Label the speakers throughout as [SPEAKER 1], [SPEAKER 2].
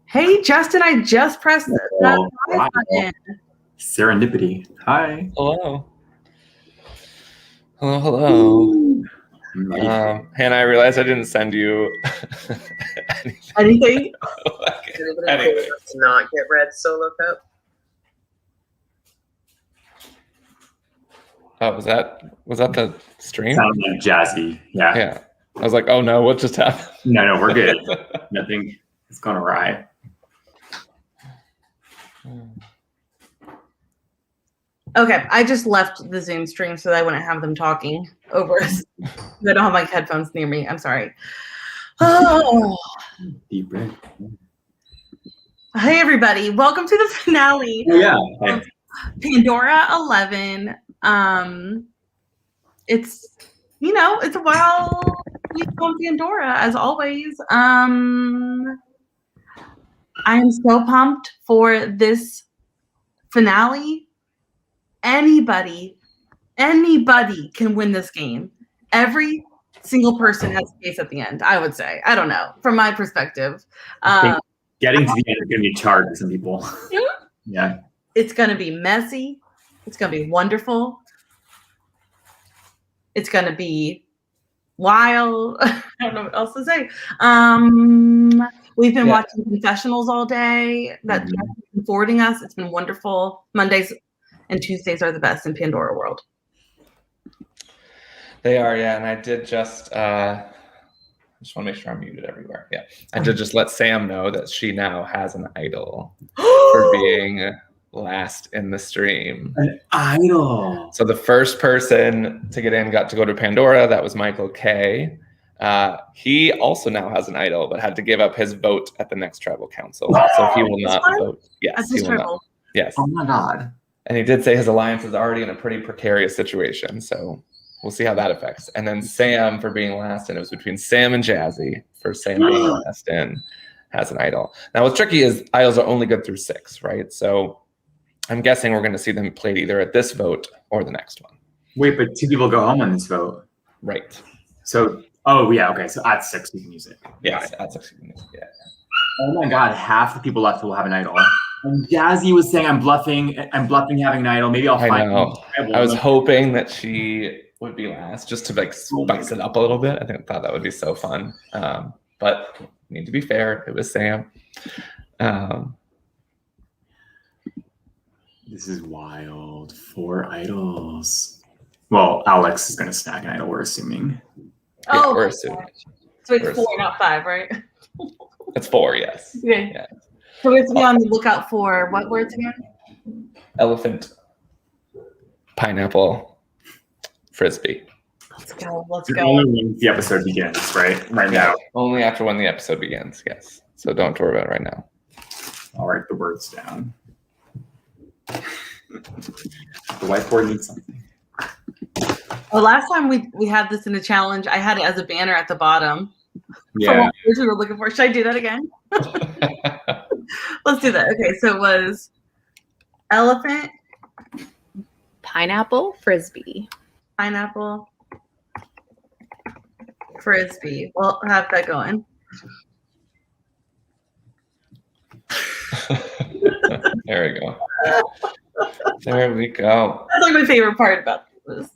[SPEAKER 1] Hey, Justin, I just pressed the
[SPEAKER 2] wow.
[SPEAKER 1] button.
[SPEAKER 2] Serendipity. Hi.
[SPEAKER 3] Hello. Hello. Hannah, I realized I didn't send you
[SPEAKER 1] anything.
[SPEAKER 3] Anything.
[SPEAKER 4] To not get red solo cup.
[SPEAKER 3] Oh, was that the stream?
[SPEAKER 2] Sounds like jazzy. Yeah.
[SPEAKER 3] Yeah. I was like, oh no, what just happened?
[SPEAKER 2] No, we're good. Nothing is going awry.
[SPEAKER 1] Okay, I just left the Zoom stream so that I wouldn't have them talking over. I don't have my headphones near me. I'm sorry. Oh.
[SPEAKER 2] Deep breath.
[SPEAKER 1] Hey, everybody. Welcome to the finale.
[SPEAKER 2] Oh, yeah. Hey.
[SPEAKER 1] Pandora 11. It's a wild week on Pandora, as always. I am so pumped for this finale. Anybody can win this game. Every single person has a case at the end, I would say. I don't know, from my perspective.
[SPEAKER 2] Getting to the end is going to be hard for some people. Yeah.
[SPEAKER 1] It's going to be messy. It's going to be wonderful. It's going to be wild. I don't know what else to say. We've been watching confessionals all day. That's been forwarding us. It's been wonderful. Mondays and Tuesdays are the best in Pandora world.
[SPEAKER 3] They are, yeah. And I did just want to make sure I'm muted everywhere. Yeah. I did just let Sam know that she now has an idol for being last in the stream.
[SPEAKER 2] An idol.
[SPEAKER 3] So the first person to get in got to go to Pandora. That was Michael K. He also now has an idol, but had to give up his vote at the next tribal council. So he will not vote. Yes, he will not. Yes.
[SPEAKER 2] Oh my God.
[SPEAKER 3] And he did say his alliance is already in a pretty precarious situation. So we'll see how that affects. And then Sam for being last in. It was between Sam and Jazzy for Sam being last in, has an idol. Now what's tricky is idols are only good through 6, right? So I'm guessing we're going to see them played either at this vote or the next one.
[SPEAKER 2] Wait, but 2 people go home on this vote.
[SPEAKER 3] Right.
[SPEAKER 2] So, oh yeah, okay. So at 6 you can use it.
[SPEAKER 3] Yes, at 6 you can use it. Yeah.
[SPEAKER 2] Oh my God, half the people left will have an idol. And Jazzy was saying, I'm bluffing having an idol. Maybe I'll find.
[SPEAKER 3] I know. I was hoping that she would be last, just to like spice it up a little bit. I thought that would be so fun. But need to be fair, it was Sam.
[SPEAKER 2] This is wild. 4 idols. Well, Alex is going to snag an idol, we're assuming.
[SPEAKER 1] Oh,
[SPEAKER 3] we're assuming.
[SPEAKER 1] So it's 4, not 5, right?
[SPEAKER 3] It's 4, yes.
[SPEAKER 1] Okay.
[SPEAKER 3] Yeah.
[SPEAKER 1] So we have to be on the lookout for what words again?
[SPEAKER 3] Elephant, pineapple, frisbee.
[SPEAKER 1] Let's go.
[SPEAKER 2] Only when the episode begins, right? Right now.
[SPEAKER 3] Only after when the episode begins, yes. So don't worry about it right now.
[SPEAKER 2] I'll write the words down. The whiteboard needs something.
[SPEAKER 1] Well, last time we had this in a challenge, I had it as a banner at the bottom.
[SPEAKER 2] Yeah.
[SPEAKER 1] For what words we were looking for. Should I do that again? Let's do that. Okay, so it was elephant,
[SPEAKER 5] pineapple, frisbee.
[SPEAKER 1] Pineapple, frisbee. Well, I'll have that going.
[SPEAKER 3] There we go. There we go.
[SPEAKER 1] That's like my favorite part about this.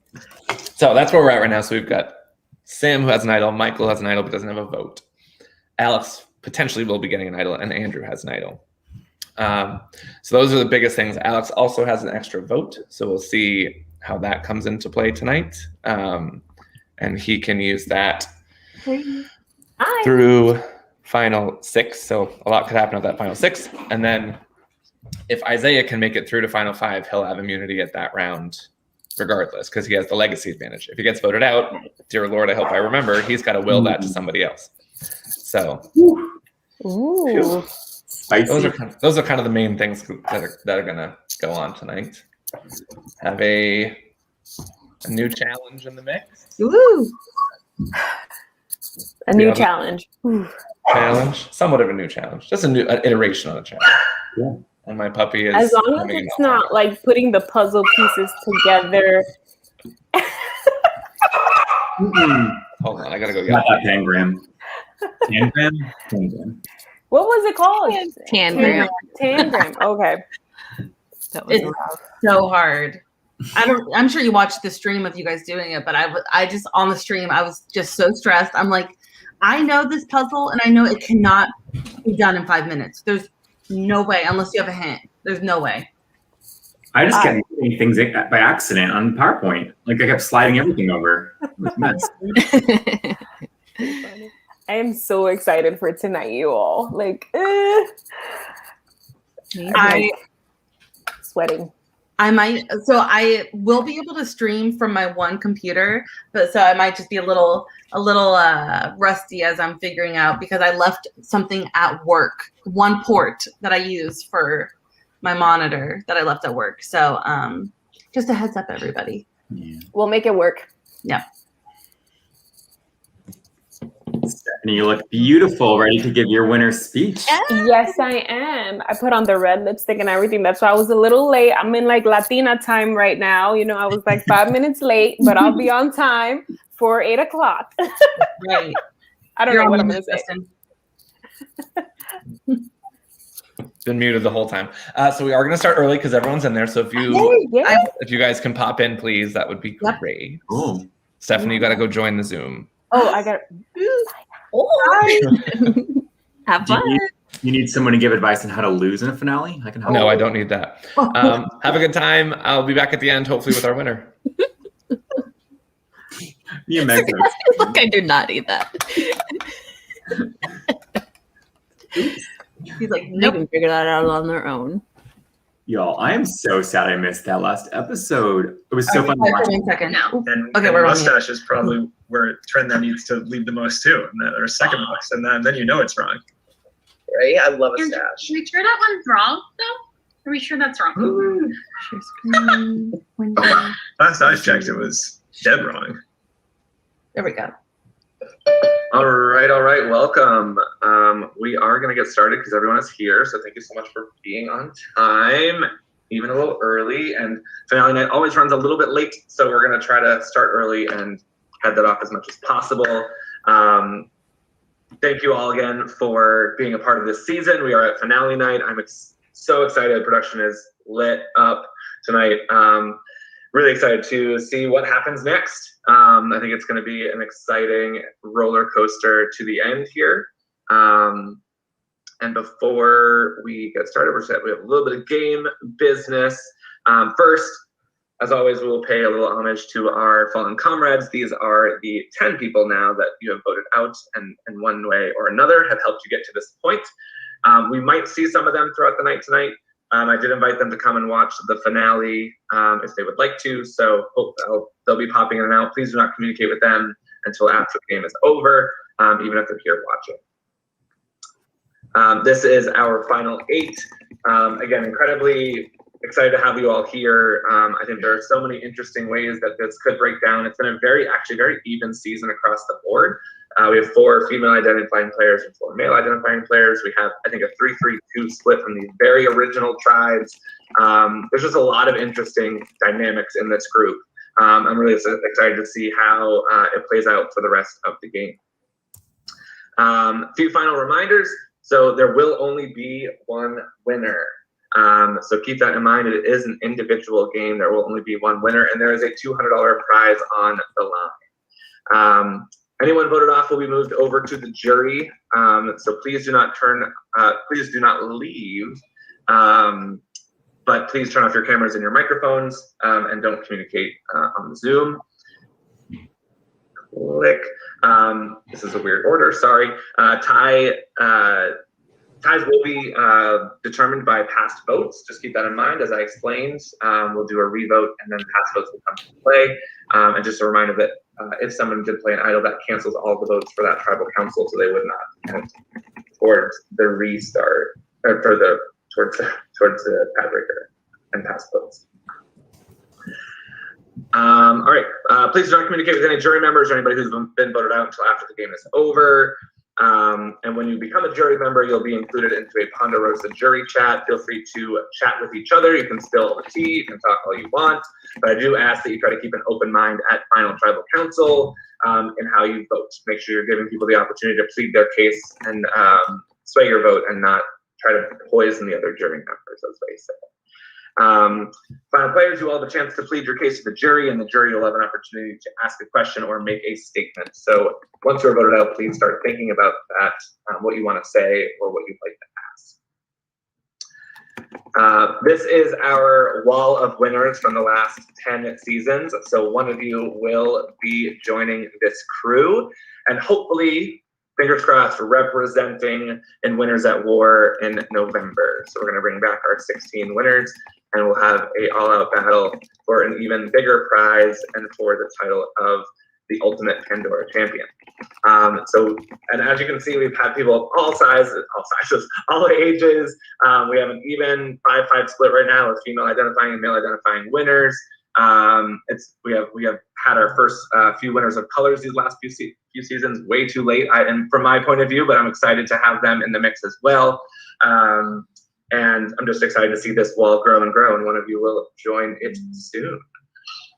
[SPEAKER 3] So that's where we're at right now. So we've got Sam who has an idol, Michael has an idol but doesn't have a vote. Alex potentially will be getting an idol, and Andrew has an idol. So those are the biggest things. Alex also has an extra vote, so we'll see how that comes into play tonight. And he can use that through final 6. So a lot could happen at that final 6. And then if Isaiah can make it through to final 5, he'll have immunity at that round regardless, because he has the legacy advantage. If he gets voted out, dear Lord, I hope I remember, he's got to will that to somebody else. So
[SPEAKER 5] Ooh.
[SPEAKER 2] Spicy.
[SPEAKER 3] those are kind of the main things that are gonna go on tonight. Have a new challenge in the mix.
[SPEAKER 1] Woo!
[SPEAKER 5] A new challenge. Ooh.
[SPEAKER 3] Challenge, somewhat of a new challenge, just an iteration on a challenge.
[SPEAKER 2] Yeah.
[SPEAKER 3] And my puppy is.
[SPEAKER 5] As long as it's not like putting the puzzle pieces together.
[SPEAKER 3] Hold on, I gotta go get
[SPEAKER 2] Not that Pangram. Pangram? Pangram.
[SPEAKER 5] What was it called?
[SPEAKER 6] Tangram.
[SPEAKER 5] Tangram. Okay.
[SPEAKER 6] That was
[SPEAKER 1] It's
[SPEAKER 6] rough.
[SPEAKER 1] so hard. I'm sure you watched the stream of you guys doing it, but I just on the stream I was just so stressed. I'm like, I know this puzzle and I know it cannot be done in 5 minutes. There's no way unless you have a hint. There's no way.
[SPEAKER 2] I just kept doing things by accident on PowerPoint. Like I kept sliding everything over. It was a mess.
[SPEAKER 5] I am so excited for tonight, you all. Like,
[SPEAKER 1] I
[SPEAKER 5] sweating.
[SPEAKER 1] I will be able to stream from my one computer, but so I might just be a little rusty as I'm figuring out because I left something at work, one port that I use for my monitor that I left at work. So just a heads up, everybody.
[SPEAKER 2] Yeah.
[SPEAKER 5] We'll make it work.
[SPEAKER 1] Yeah.
[SPEAKER 2] Stephanie, you look beautiful, ready to give your winner's speech.
[SPEAKER 5] Yes, I am. I put on the red lipstick and everything. That's why I was a little late. I'm in like Latina time right now. You know, I was like 5 minutes late, but I'll be on time for 8 o'clock.
[SPEAKER 1] Right.
[SPEAKER 5] I don't
[SPEAKER 1] You're
[SPEAKER 5] know
[SPEAKER 1] on
[SPEAKER 5] what
[SPEAKER 1] the
[SPEAKER 5] I'm going to say.
[SPEAKER 1] Justin.
[SPEAKER 3] Been muted the whole time. So we are going to start early because everyone's in there. So if you guys can pop in, please, that would be great.
[SPEAKER 2] Cool.
[SPEAKER 3] Stephanie, you got to go join the Zoom.
[SPEAKER 5] Oh, I got
[SPEAKER 6] Have fun.
[SPEAKER 2] You need someone to give advice on how to lose in a finale? I can help.
[SPEAKER 3] No, I don't need that. Have a good time. I'll be back at the end, hopefully, with our winner.
[SPEAKER 2] You make it.
[SPEAKER 6] Look, I do not need that.
[SPEAKER 1] He's like,
[SPEAKER 6] They
[SPEAKER 1] nope.
[SPEAKER 6] can figure that out on their own.
[SPEAKER 2] Y'all, I am so sad I missed that last episode. It was so fun to watch.
[SPEAKER 1] 1 second.
[SPEAKER 4] And,
[SPEAKER 1] Okay,
[SPEAKER 4] and
[SPEAKER 1] we're on
[SPEAKER 4] mustache is probably where Trenda needs to lead the most too, or second most, and then you know it's wrong. Right? I love a
[SPEAKER 7] Are
[SPEAKER 4] stash.
[SPEAKER 7] we sure that one's wrong, though? Are we sure that's wrong?
[SPEAKER 1] Share screen, window.
[SPEAKER 4] Last I checked, it was dead wrong.
[SPEAKER 1] There we go.
[SPEAKER 8] All right. Welcome. We are going to get started because everyone is here. So thank you so much for being on time, even a little early. And finale night always runs a little bit late. So we're going to try to start early and head that off as much as possible. Thank you all again for being a part of this season. We are at finale night. I'm so excited. Production is lit up tonight. Really excited to see what happens next. I think it's going to be an exciting roller coaster to the end here. And before we get started, we have a little bit of game business. First, as always, we will pay a little homage to our fallen comrades. These are the 10 people now that you have voted out and in one way or another have helped you get to this point. We might see some of them throughout the night tonight. I did invite them to come and watch the finale if they would like to, so they'll be popping in and out. Please do not communicate with them until after the game is over, even if they're here watching. This is our final 8. Again, incredibly excited to have you all here. I think there are so many interesting ways that this could break down. It's been a very even season across the board. We have 4 female identifying players and 4 male identifying players. We have, I think, a 3-3-2 split from these very original tribes. There's just a lot of interesting dynamics in this group. I'm really excited to see how it plays out for the rest of the game. A few final reminders. So there will only be one winner. So keep that in mind. It is an individual game. There will only be one winner, and there is a $200 prize on the line. Anyone voted off will be moved over to the jury. So please do not leave. But please turn off your cameras and your microphones and don't communicate on Zoom. Click. This is a weird order, sorry. Ties will be determined by past votes. Just keep that in mind. As I explained, we'll do a revote and then past votes will come into play. And just a reminder that if someone did play an idol, that cancels all the votes for that tribal council, so they would not count towards the restart or towards the tiebreaker and past votes. All right. Please do not communicate with any jury members or anybody who's been voted out until after the game is over. And when you become a jury member, you'll be included into a Ponderosa jury chat. Feel free to chat with each other. You can spill over tea, you can talk all you want, but I do ask that you try to keep an open mind at final tribal council in how you vote. Make sure you're giving people the opportunity to plead their case and sway your vote and not try to poison the other jury members, as they say. Final players, you will have a chance to plead your case to the jury, and the jury will have an opportunity to ask a question or make a statement. So once you're voted out, please start thinking about that, what you want to say or what you'd like to ask. This is our wall of winners from the last 10 seasons. So one of you will be joining this crew, and hopefully, fingers crossed, representing in Winners at War in November. So we're going to bring back our 16 winners, and we'll have a all-out battle for an even bigger prize and for the title of the Ultimate Pandora Champion. And as you can see, we've had people of all sizes, all ages. We have an even 5-5 split right now with female identifying and male identifying winners. We have had our first few winners of colors these last few seasons, way too late, and from my point of view, but I'm excited to have them in the mix as well. And I'm just excited to see this wall grow and grow, and one of you will join it soon.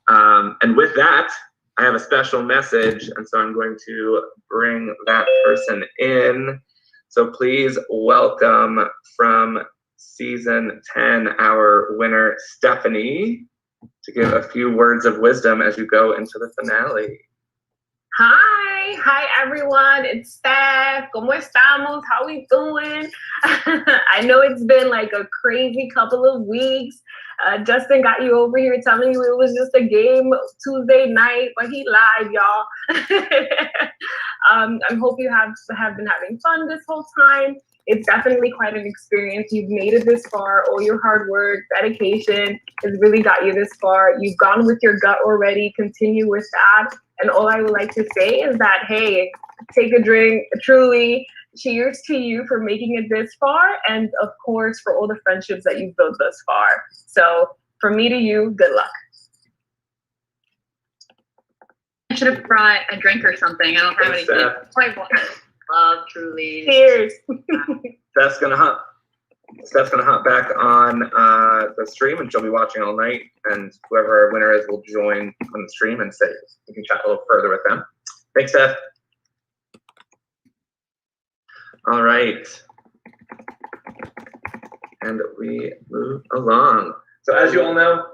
[SPEAKER 8] And with that, I have a special message, and so I'm going to bring that person in. So please welcome from season 10, our winner, Stephanie, to give a few words of wisdom as you go into the finale.
[SPEAKER 5] Hi everyone, it's Steph. ¿Cómo estamos? How we doing? I know it's been like a crazy couple of weeks. Justin got you over here telling you it was just a game Tuesday night, but he lied, y'all. I hope you have been having fun this whole time. It's definitely quite an experience. You've made it this far. All your hard work, dedication has really got you this far. You've gone with your gut already. Continue with that. And all I would like to say is that, hey, take a drink. Truly, cheers to you for making it this far. And of course, for all the friendships that you've built thus far. So from me to you, good luck.
[SPEAKER 7] I should have brought a drink or something. I don't have anything.
[SPEAKER 8] Steph.
[SPEAKER 6] Love, truly.
[SPEAKER 5] Cheers.
[SPEAKER 8] Steph's gonna hop back on the stream, and she'll be watching all night. And whoever our winner is will join on the stream, and say we can chat a little further with them. Thanks, Steph. All right, and we move along. So as you all know,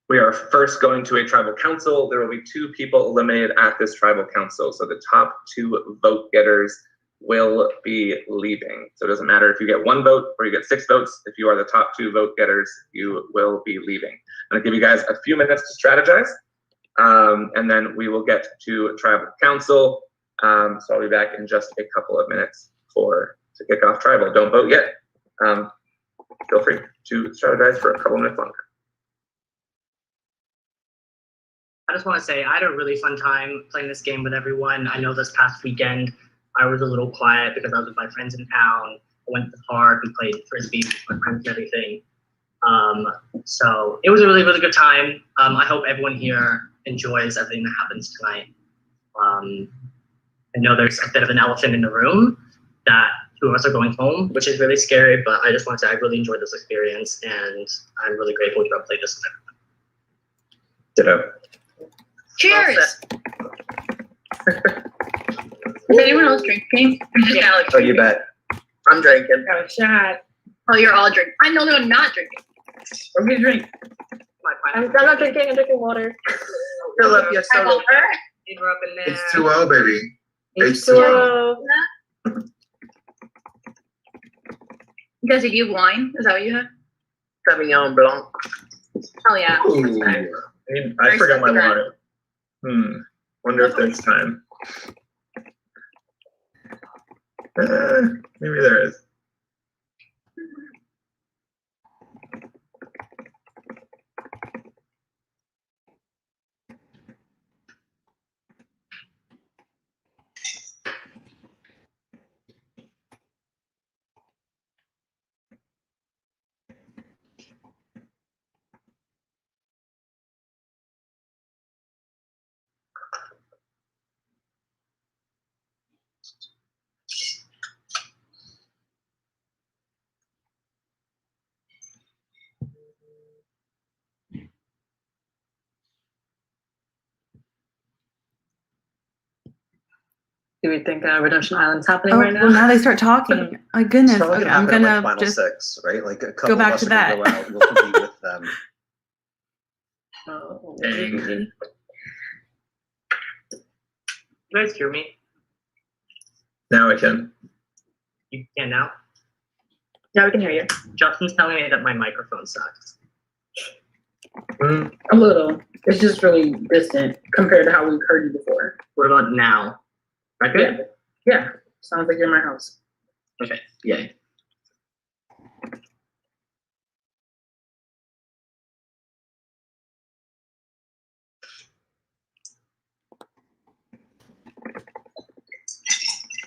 [SPEAKER 8] we are first going to a tribal council. There will be 2 people eliminated at this tribal council. So the top 2 vote getters will be leaving. So it doesn't matter if you get 1 vote or you get 6 votes. If you are the top 2 vote getters, you will be leaving. I'm gonna give you guys a few minutes to strategize, and then we will get to tribal council. So I'll be back in just a couple of minutes to kick off tribal. Don't vote yet. Feel free to strategize for a couple minutes longer.
[SPEAKER 9] I just want to say I had a really fun time playing this game with everyone. I know this past weekend I was a little quiet because I was with my friends in town. I went to the park, we played frisbee with my friends and everything. So it was a really, really good time. I hope everyone here enjoys everything that happens tonight. I know there's a bit of an elephant in the room that 2 of us are going home, which is really scary, but I just want to say I really enjoyed this experience, and I'm really grateful to have played this with everyone.
[SPEAKER 8] Ditto.
[SPEAKER 7] Cheers! Is anyone else drinking? Or just Alex?
[SPEAKER 8] Oh, you bet. I'm drinking.
[SPEAKER 5] Got a shot.
[SPEAKER 7] Oh, you're all drinking. I'm the only one not drinking.
[SPEAKER 8] I'm gonna drink.
[SPEAKER 5] I'm not drinking. I'm drinking water.
[SPEAKER 6] Fill up your soda.
[SPEAKER 7] Water?
[SPEAKER 6] Finger up in there.
[SPEAKER 10] It's 2-0, baby.
[SPEAKER 5] H2O.
[SPEAKER 7] Guys, did you have wine? Is that what you had?
[SPEAKER 6] Sauvignon Blanc.
[SPEAKER 7] Oh yeah.
[SPEAKER 10] Ooh.
[SPEAKER 4] I forgot my water. Wonder if there's time. Maybe there is.
[SPEAKER 10] Do we think Redemption Island's happening
[SPEAKER 1] Oh,
[SPEAKER 10] right now?
[SPEAKER 1] well, now they start talking. My goodness.
[SPEAKER 11] It's probably
[SPEAKER 1] Okay,
[SPEAKER 11] gonna
[SPEAKER 1] I'm
[SPEAKER 11] happen at,
[SPEAKER 1] gonna
[SPEAKER 11] Final
[SPEAKER 1] just
[SPEAKER 11] Six, right? Like a couple
[SPEAKER 1] back
[SPEAKER 11] of us
[SPEAKER 1] to
[SPEAKER 11] are gonna
[SPEAKER 1] that.
[SPEAKER 11] go out. We'll compete with them.
[SPEAKER 10] Oh,
[SPEAKER 9] Dang. You guys hear me?
[SPEAKER 4] Now I can.
[SPEAKER 9] You can now?
[SPEAKER 10] yeah, we can hear you.
[SPEAKER 9] Justin's telling me that my microphone sucks.
[SPEAKER 10] A little. It's just really distant compared to how we've heard you before.
[SPEAKER 9] What about now? Right good?
[SPEAKER 10] Yeah. Sounds like you're in my house.
[SPEAKER 9] Okay, yay.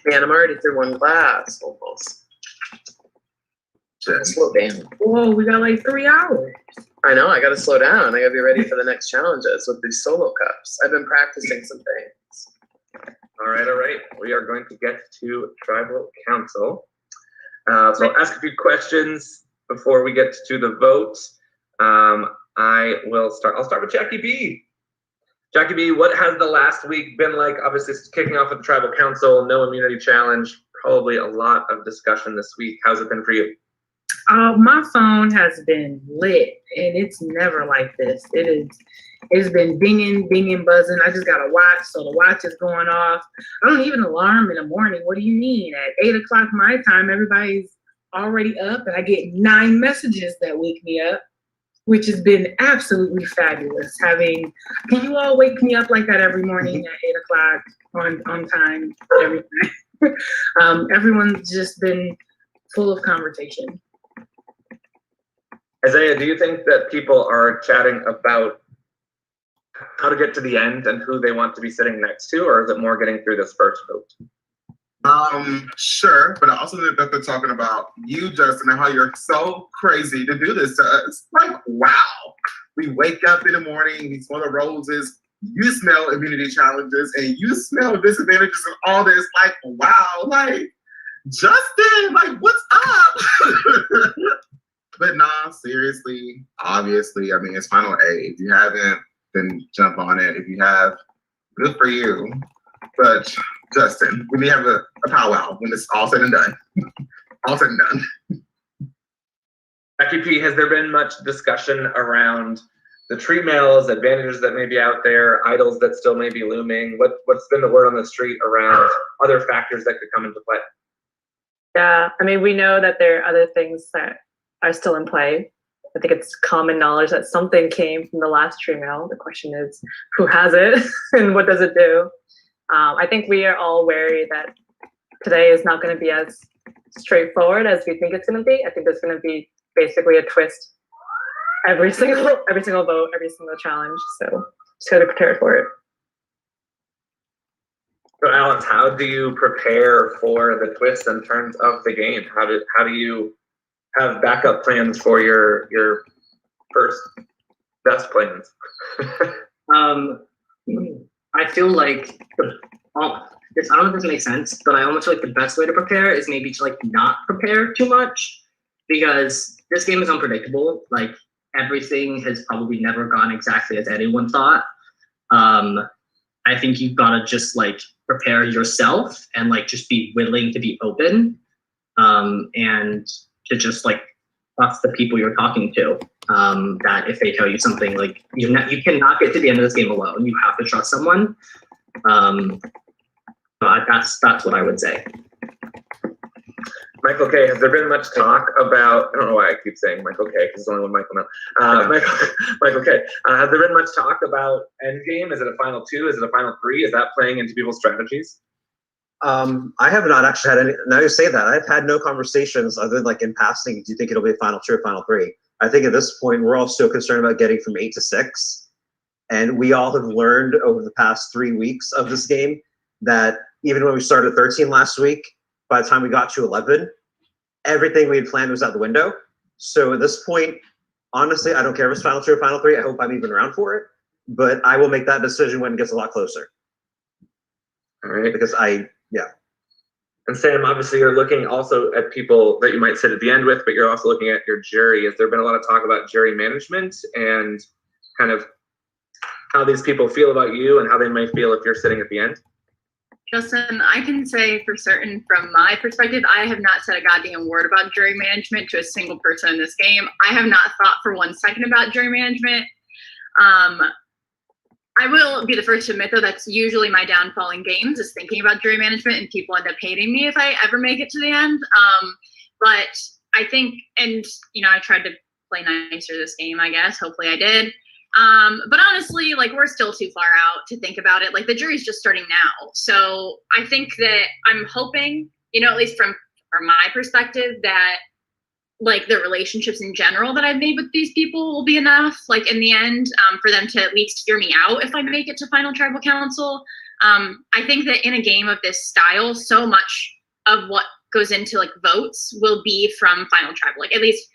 [SPEAKER 6] Man, I'm already through one class almost. Slow down.
[SPEAKER 10] Whoa, we got like 3 hours.
[SPEAKER 6] I know, I gotta slow down. I gotta be ready for the next challenges with these solo cups. I've been practicing some things.
[SPEAKER 8] All right. We are going to get to tribal council. So I'll ask a few questions before we get to the vote. I'll start with Jackie B. Jackie B, what has the last week been like? Obviously, it's kicking off with the tribal council, no immunity challenge, probably a lot of discussion this week. How's it been for you?
[SPEAKER 10] My phone has been lit, and it's never like this. It's been dinging, buzzing. I just got a watch, so the watch is going off. I don't need an alarm in the morning. What do you mean? At 8 o'clock my time, everybody's already up, and I get 9 messages that wake me up, which has been absolutely fabulous. Can you all wake me up like that every morning at 8 o'clock on time, everything? Everyone's just been full of conversation.
[SPEAKER 8] Isaiah, do you think that people are chatting about how to get to the end and who they want to be sitting next to, or is it more getting through this first vote?
[SPEAKER 12] Sure, but I also think that they're talking about you, Justin, and how you're so crazy to do this to us. Like, wow. We wake up in the morning, we smell the roses, you smell immunity challenges, and you smell disadvantages and all this. Like, wow, like, Justin, like, what's up? But nah, seriously, obviously, I mean, it's Final 8. If you haven't, then jump on it. If you have, good for you. But Justin, we need to have a powwow when it's all said and done. All said and done.
[SPEAKER 8] Becky P, has there been much discussion around the tree mails, advantages that may be out there, idols that still may be looming? What's been the word on the street around other factors that could come into play?
[SPEAKER 10] Yeah, I mean, we know that there are other things that are still in play. I think it's common knowledge that something came from the last tree mail. The question is, who has it and what does it do? I think we are all wary that today is not going to be as straightforward as we think it's going to be. I think there's going to be basically a twist every single vote, every single challenge. So just got to prepare for it.
[SPEAKER 8] So Alex, how do you prepare for the twists and turns of the game? How do you have backup plans for your first best plans?
[SPEAKER 9] I feel like I don't know if this makes sense, but I almost feel like the best way to prepare is maybe to like not prepare too much, because this game is unpredictable. Like everything has probably never gone exactly as anyone thought. I think you've got to just like prepare yourself and like just be willing to be open, and to just like trust the people you're talking to. That if they tell you something, like you cannot get to the end of this game alone. You have to trust someone. But that's what I would say.
[SPEAKER 8] Michael K, has there been much talk about, I don't know why I keep saying Michael K, because there's only one Michael now. Michael K, has there been much talk about Endgame? Is it a final 2? Is it a final 3? Is that playing into people's strategies?
[SPEAKER 11] I have not actually had any. Now you say that, I've had no conversations other than like in passing. Do you think it'll be a final 2 or final 3? I think at this point we're all so concerned about getting from 8 to 6, and we all have learned over the past 3 weeks of this game that even when we started 13 last week, by the time we got to 11, everything we had planned was out the window. So at this point, honestly, I don't care if it's final 2 or final 3. I hope I'm even around for it, but I will make that decision when it gets a lot closer.
[SPEAKER 8] All right.
[SPEAKER 11] Because yeah.
[SPEAKER 8] And Sam, obviously you're looking also at people that you might sit at the end with, but you're also looking at your jury. Has there been a lot of talk about jury management and kind of how these people feel about you and how they may feel if you're sitting at the end?
[SPEAKER 7] Justin, I can say for certain from my perspective, I have not said a goddamn word about jury management to a single person in this game. I have not thought for 1 second about jury management. I will be the first to admit, though, that's usually my downfall in games, is thinking about jury management, and people end up hating me if I ever make it to the end. But I think, and, you know, I tried to play nicer this game, I guess. Hopefully I did. But honestly, like, we're still too far out to think about it. Like, the jury's just starting now. So I think that I'm hoping, you know, at least from my perspective, that like the relationships in general that I've made with these people will be enough, like in the end, for them to at least hear me out if I make it to Final Tribal Council. I think that in a game of this style, so much of what goes into like votes will be from Final Tribal. Like, at least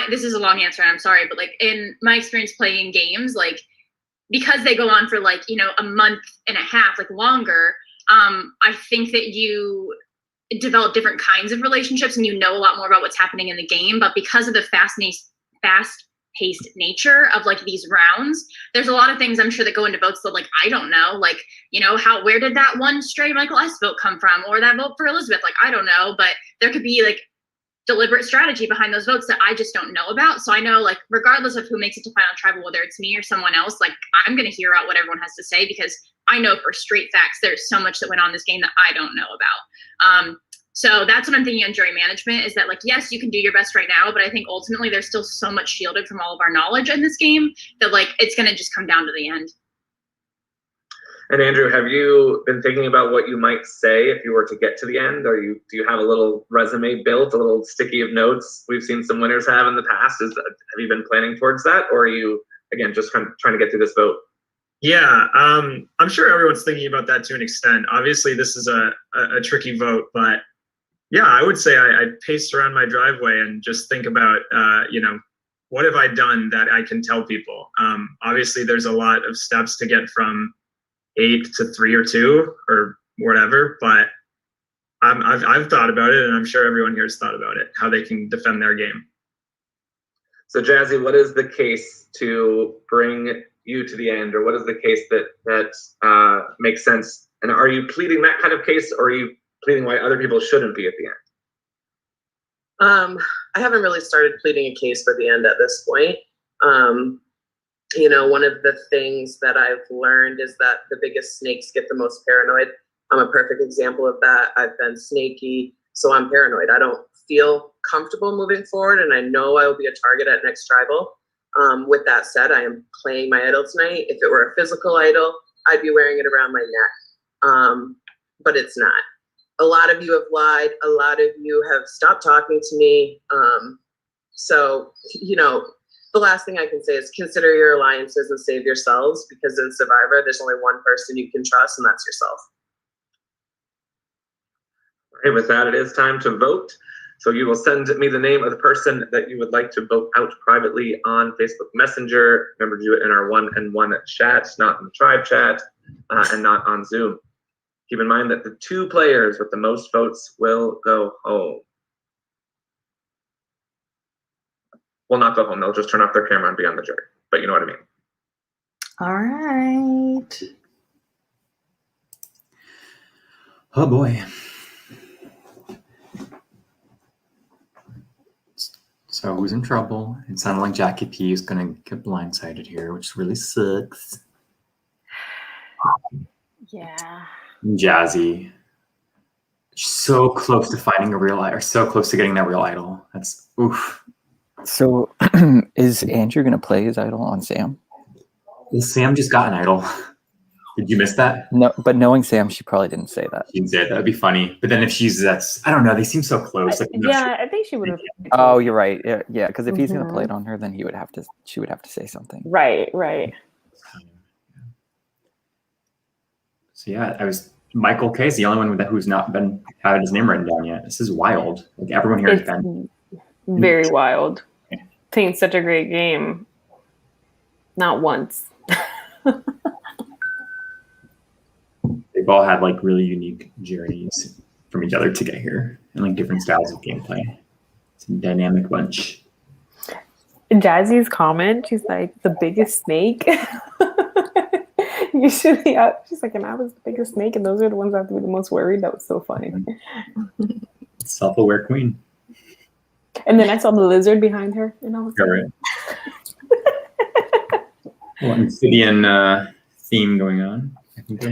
[SPEAKER 7] this is a long answer and I'm sorry, but like in my experience playing games, like because they go on for like, you know, a month and a half, like longer, I think that you develop different kinds of relationships and you know a lot more about what's happening in the game. But because of the fast-paced nature of like these rounds, there's a lot of things I'm sure that go into votes that like I don't know, like, you know, where did that one stray Michael S vote come from, or that vote for Elizabeth? Like, I don't know, but there could be like deliberate strategy behind those votes that I just don't know about. So I know, like, regardless of who makes it to Final Tribal, whether it's me or someone else, like I'm gonna hear out what everyone has to say, because I know for straight facts there's so much that went on in this game that I don't know about. So that's what I'm thinking on jury management, is that like, yes, you can do your best right now, but I think ultimately there's still so much shielded from all of our knowledge in this game that like it's gonna just come down to the end.
[SPEAKER 8] And Andrew, have you been thinking about what you might say if you were to get to the end? Do you have a little resume built, a little sticky of notes we've seen some winners have in the past? Have you been planning towards that, or are you again just trying to get through this vote?
[SPEAKER 4] Yeah, I'm sure everyone's thinking about that to an extent. Obviously, this is a tricky vote, but yeah, I would say I paced around my driveway and just think about, you know, what have I done that I can tell people? Obviously, there's a lot of steps to get from 8 to 3 or 2 or whatever, but I've thought about it, and I'm sure everyone here has thought about it, how they can defend their game.
[SPEAKER 8] So Jazzy, what is the case to bring you to the end, or what is the case that makes sense? And are you pleading that kind of case, or are you pleading why other people shouldn't be at the end?
[SPEAKER 6] I haven't really started pleading a case for the end at this point. You know, one of the things that I've learned is that the biggest snakes get the most paranoid. I'm a perfect example of that. I've been snaky, so I'm paranoid. I don't feel comfortable moving forward, and I know I will be a target at next tribal. With that said, I am playing my idol tonight. If it were a physical idol, I'd be wearing it around my neck, but it's not. A lot of you have lied. A lot of you have stopped talking to me. So, you know, the last thing I can say is consider your alliances and save yourselves, because in Survivor, there's only one person you can trust, and that's yourself.
[SPEAKER 8] All right, with that, it is time to vote. So you will send me the name of the person that you would like to vote out privately on Facebook Messenger. Remember to do it in our 1-on-1 chat, not in the tribe chat, and not on Zoom. Keep in mind that the 2 players with the most votes will go home. Well, not go home. They'll just turn off their camera and be on the jury. But you know what I mean.
[SPEAKER 1] All right.
[SPEAKER 2] Oh boy. So who's in trouble? It sounded like Jackie P is gonna get blindsided here, which really sucks.
[SPEAKER 13] Yeah.
[SPEAKER 2] Jazzy. So close to finding a real idol, or so close to getting that real idol. That's oof.
[SPEAKER 14] So is Andrew gonna play his idol on Sam?
[SPEAKER 2] Well, Sam just got an idol. Did you miss that?
[SPEAKER 14] No, but knowing Sam, she probably didn't say that.
[SPEAKER 2] She did. That'd be funny. But then if that's, I don't know. They seem so close. Like,
[SPEAKER 13] Yeah, I think she would have.
[SPEAKER 14] Oh, you're right. Yeah, because if he's gonna play it on her, then she would have to say something.
[SPEAKER 13] Right.
[SPEAKER 2] So yeah, Michael K is the only one who's not been had his name written down yet. This is wild. Like everyone here has been
[SPEAKER 13] Very wild. Playing such a great game. Not once.
[SPEAKER 2] They've all had like really unique journeys from each other to get here, and like different styles of gameplay. It's a dynamic bunch.
[SPEAKER 13] Jazzy's comment, she's like, the biggest snake. Usually, she's like, and I was the biggest snake, and those are the ones I have to be the most worried. That was so funny.
[SPEAKER 2] Self-aware queen.
[SPEAKER 13] And then I saw the lizard behind her, and I was
[SPEAKER 2] All
[SPEAKER 13] like,
[SPEAKER 2] right. Well, amphibian theme going on. I think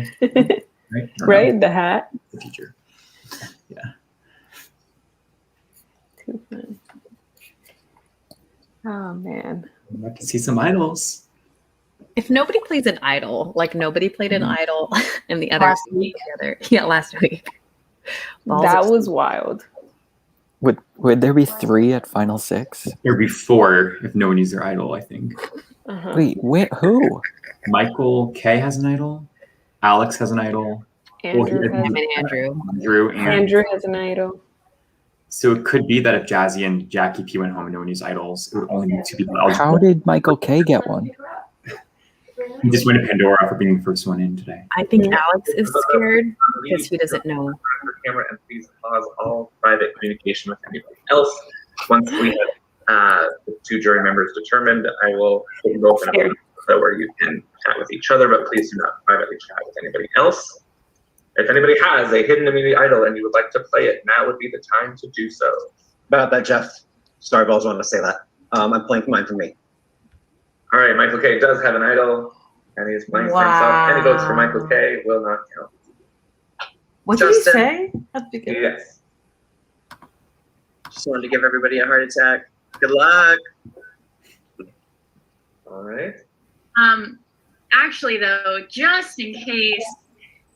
[SPEAKER 2] right?
[SPEAKER 13] right, the hat.
[SPEAKER 2] The teacher. Yeah.
[SPEAKER 13] Too fun. Oh man.
[SPEAKER 2] I'm about to see some idols.
[SPEAKER 15] If nobody plays an idol, like nobody played an idol and the others
[SPEAKER 13] Last week.
[SPEAKER 15] together. Yeah, last week. Balls
[SPEAKER 13] That
[SPEAKER 15] of-
[SPEAKER 13] was wild.
[SPEAKER 14] Would there be 3 at final 6?
[SPEAKER 2] There'd be 4 if no one used their idol, I think.
[SPEAKER 13] Uh-huh.
[SPEAKER 14] Wait, who?
[SPEAKER 2] Michael K has an idol. Alex has an idol.
[SPEAKER 13] Andrew
[SPEAKER 2] he-
[SPEAKER 13] has-
[SPEAKER 15] Him and Andrew.
[SPEAKER 13] Andrew has an idol.
[SPEAKER 2] So it could be that if Jazzy and Jackie P went home and no one used idols, it would only be 2 people eligible.
[SPEAKER 14] How did Michael K get one?
[SPEAKER 2] He just went to Pandora for being the first one in today.
[SPEAKER 15] I think Alex is scared because he doesn't know.
[SPEAKER 8] Camera, and please pause all private communication with anybody else. Once we have the 2 jury members determined, I will open up so where you can chat with each other, but please do not privately chat with anybody else. If anybody has a hidden immunity idol and you would like to play it, now would be the time to do so.
[SPEAKER 11] About that, Jeff. Starballs wanted to say that. I'm playing mine for me.
[SPEAKER 8] All right, Michael K does have an idol, and he's playing for himself. Any votes for Michael K will not count.
[SPEAKER 1] What did he
[SPEAKER 6] Justin.
[SPEAKER 1] say? That's good.
[SPEAKER 8] Yes.
[SPEAKER 6] Just wanted to give everybody a heart attack. Good luck.
[SPEAKER 8] All right.
[SPEAKER 7] Actually, though, just in case,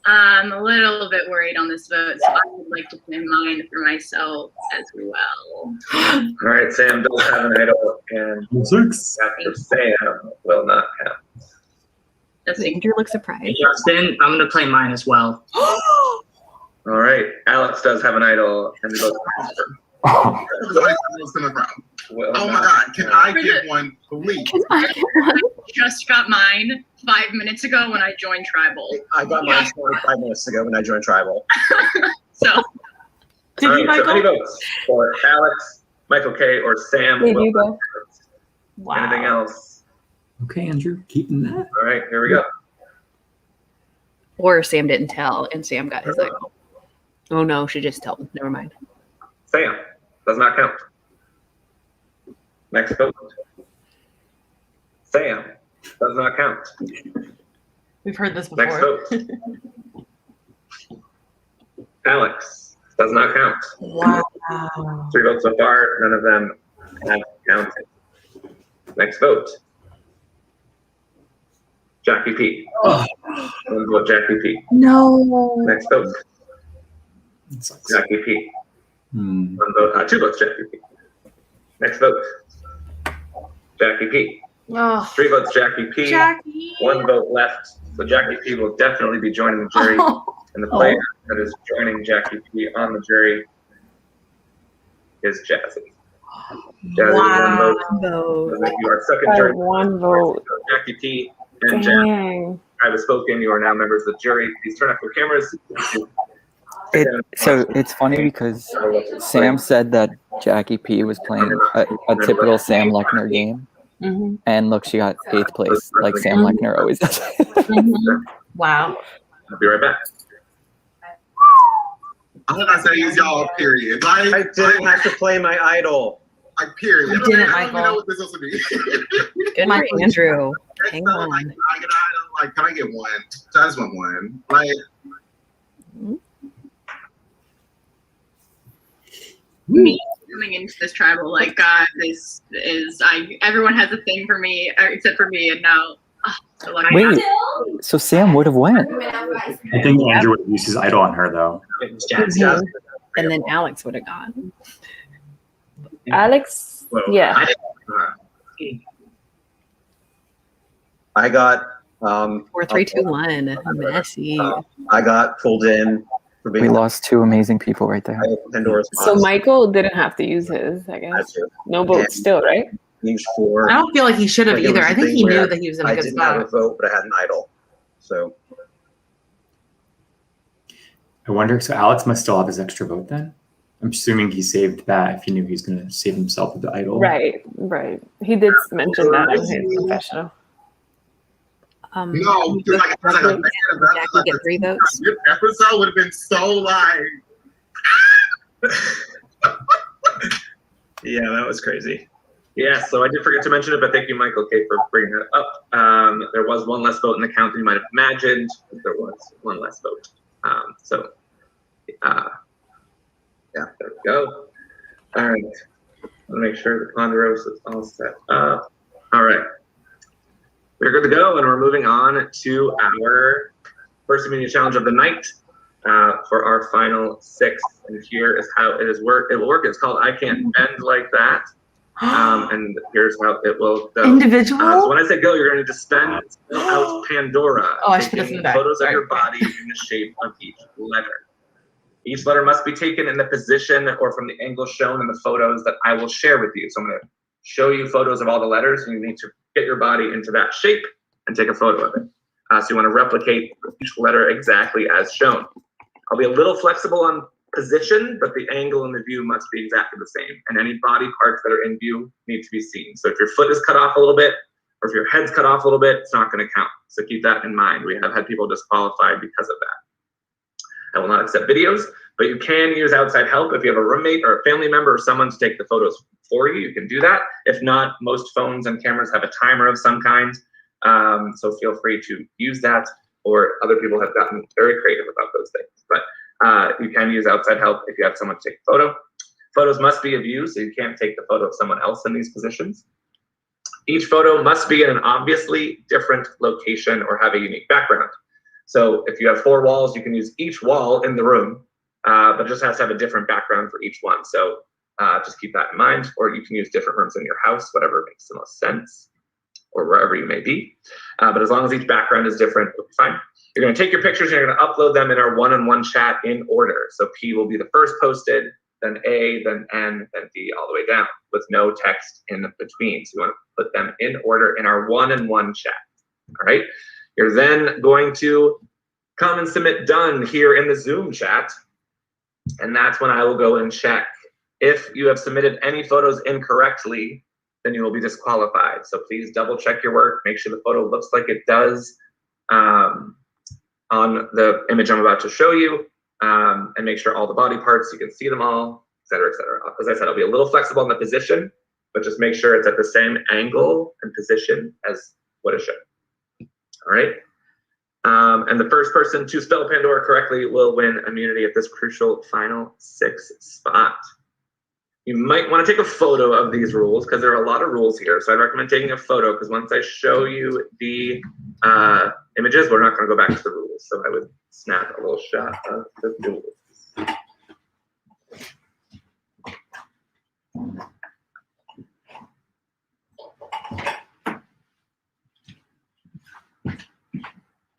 [SPEAKER 7] I'm a little bit worried on this vote, so I would like to play mine for myself as well.
[SPEAKER 8] All right, Sam does have an idol, and
[SPEAKER 2] 6.
[SPEAKER 8] after Sam will not count.
[SPEAKER 15] Andrew looks surprised.
[SPEAKER 9] Justin, I'm gonna play mine as well.
[SPEAKER 8] All right, Alex does have an idol, and the vote
[SPEAKER 12] Oh my God! Can I get one, please?
[SPEAKER 7] I just got mine 5 minutes ago when I joined Tribal.
[SPEAKER 11] I got mine 45 minutes ago when I joined Tribal.
[SPEAKER 7] So,
[SPEAKER 8] All right, so any votes for Alex, Michael K, or Sam?
[SPEAKER 13] Did
[SPEAKER 8] will
[SPEAKER 13] you
[SPEAKER 8] not
[SPEAKER 13] go?
[SPEAKER 8] count.
[SPEAKER 1] Wow.
[SPEAKER 8] Anything else?
[SPEAKER 2] Okay, Andrew, keeping that.
[SPEAKER 8] All right, here we go.
[SPEAKER 15] Or Sam didn't tell and Sam got his idol. Oh no, she just told. Never mind.
[SPEAKER 8] Sam does not count. Next vote. Sam does not count.
[SPEAKER 1] We've heard this
[SPEAKER 8] Next
[SPEAKER 1] before.
[SPEAKER 8] vote. Alex does not count.
[SPEAKER 1] Wow.
[SPEAKER 8] 3 votes so far. None of them have counted. Next vote. Jackie P.
[SPEAKER 2] Oh.
[SPEAKER 8] 1 vote, Jackie P.
[SPEAKER 1] No.
[SPEAKER 8] Next vote.
[SPEAKER 2] That sucks.
[SPEAKER 8] Jackie P.
[SPEAKER 2] Hmm.
[SPEAKER 8] 1 vote. 2 votes, Jackie P. Next vote. Jackie P.
[SPEAKER 1] Oh,
[SPEAKER 8] 3 votes, Jackie P.
[SPEAKER 1] Jackie.
[SPEAKER 8] 1 vote left. So Jackie P will definitely be joining the jury. And the player that is joining Jackie P on the jury is Jazzy. Jazzy,
[SPEAKER 1] Wow.
[SPEAKER 8] 1 vote. So you are second
[SPEAKER 13] I
[SPEAKER 8] jury.
[SPEAKER 13] have 1 vote.
[SPEAKER 8] Jackie P and Jazzy.
[SPEAKER 13] Dang.
[SPEAKER 8] I have spoken. You are now members of the jury. Please turn off your cameras.
[SPEAKER 14] So it's funny because Sam said that Jackie P was playing a typical Sam Lechner game,
[SPEAKER 1] Mhm.
[SPEAKER 14] and look, she got 8th place, like Sam Lechner always does.
[SPEAKER 1] Mhm. Wow.
[SPEAKER 8] I'll be right back.
[SPEAKER 12] All I say is y'all, period. Like,
[SPEAKER 11] I didn't have to play my idol.
[SPEAKER 12] Like, period.
[SPEAKER 1] You didn't,
[SPEAKER 12] I don't even
[SPEAKER 1] Michael.
[SPEAKER 12] know what this is supposed to be.
[SPEAKER 15] Good for Andrew. Hang
[SPEAKER 12] So,
[SPEAKER 15] on.
[SPEAKER 12] like, can I get an idol? Like, can I get one? I just want one. Like,
[SPEAKER 7] me coming into this tribal, like, God, this is, everyone has a thing for me, except for me, and now, so lucky.
[SPEAKER 14] Wait, so Sam would have went.
[SPEAKER 2] I think Andrew would have used his idol on her, though.
[SPEAKER 8] It was Jazzy.
[SPEAKER 13] Mhm.
[SPEAKER 15] And then Alex would have gone.
[SPEAKER 13] Alex, yeah.
[SPEAKER 11] I got
[SPEAKER 15] 4, 3, 2, 1. Messy.
[SPEAKER 11] I got pulled in for being
[SPEAKER 14] We lost 2 amazing people right there.
[SPEAKER 11] Pandora's
[SPEAKER 13] So
[SPEAKER 11] box.
[SPEAKER 13] Michael didn't have to use his, I
[SPEAKER 11] I had
[SPEAKER 13] guess.
[SPEAKER 11] to.
[SPEAKER 13] No votes still, right?
[SPEAKER 11] Used 4.
[SPEAKER 1] I don't feel like he should have
[SPEAKER 11] Like, it
[SPEAKER 1] either.
[SPEAKER 11] was
[SPEAKER 1] I
[SPEAKER 11] a
[SPEAKER 1] think
[SPEAKER 11] thing
[SPEAKER 1] he knew
[SPEAKER 11] where
[SPEAKER 1] that he was in a
[SPEAKER 11] I
[SPEAKER 1] good
[SPEAKER 11] didn't have a
[SPEAKER 1] spot.
[SPEAKER 11] vote, but I had an idol. So
[SPEAKER 2] I wonder, so Alex must still have his extra vote then? I'm assuming he saved that if he knew he was going to save himself with the idol.
[SPEAKER 13] Right, right. He did mention that in his confessional.
[SPEAKER 12] No, because like, I was like,
[SPEAKER 15] Jackie
[SPEAKER 12] man,
[SPEAKER 15] get 3 votes.
[SPEAKER 12] this episode would have been so like.
[SPEAKER 4] Yeah, that was crazy.
[SPEAKER 8] Yeah, so I did forget to mention it, but thank you, Michael K, for bringing that up. There was one less vote in the count than you might have imagined. There was one less vote. Yeah, there we go. All right, let me make sure the Ponderosa is all set up. All right, we're good to go, and we're moving on to our first immunity challenge of the night for our final 6. And here is how it is work. It will work. It's called I Can't Bend Like That. And here's how it will go.
[SPEAKER 1] Individual?
[SPEAKER 8] So when I say go, you're going to spell out Pandora.
[SPEAKER 1] Oh, I should put this in the back.
[SPEAKER 8] Photos
[SPEAKER 1] Sorry.
[SPEAKER 8] of your body in the shape of each letter. Each letter must be taken in the position or from the angle shown in the photos that I will share with you. So I'm going to show you photos of all the letters, and you need to get your body into that shape and take a photo of it. So you want to replicate each letter exactly as shown. I'll be a little flexible on position, but the angle and the view must be exactly the same. And any body parts that are in view need to be seen. So if your foot is cut off a little bit, or if your head's cut off a little bit, it's not going to count. So keep that in mind. We have had people disqualified because of that. I will not accept videos, but you can use outside help. If you have a roommate or a family member or someone to take the photos for you, you can do that. If not, most phones and cameras have a timer of some kind. So feel free to use that, or other people have gotten very creative about those things. But you can use outside help if you have someone to take a photo. Photos must be of you, so you can't take the photo of someone else in these positions. Each photo must be in an obviously different location or have a unique background. So if you have 4 walls, you can use each wall in the room, but it just has to have a different background for each one. So just keep that in mind, or you can use different rooms in your house, whatever makes the most sense, or wherever you may be. But as long as each background is different, it'll be fine. You're going to take your pictures and you're going to upload them in our one-on-one chat in order. So P will be the first posted, then A, then N, then D, all the way down with no text in between. So you want to put them in order in our one-on-one chat. All right. You're then going to come and submit done here in the Zoom chat. And that's when I will go and check. If you have submitted any photos incorrectly, then you will be disqualified. So please double check your work. Make sure the photo looks like it does on the image I'm about to show you, and make sure all the body parts, you can see them all, et cetera, et cetera. As I said, I'll be a little flexible in the position, but just make sure it's at the same angle and position as what is shown. All right. And the first person to spell Pandora correctly will win immunity at this crucial final 6 spot. You might want to take a photo of these rules because there are a lot of rules here. So I recommend taking a photo because once I show you the images, we're not going to go back to the rules. So I would snap a little shot of the rules.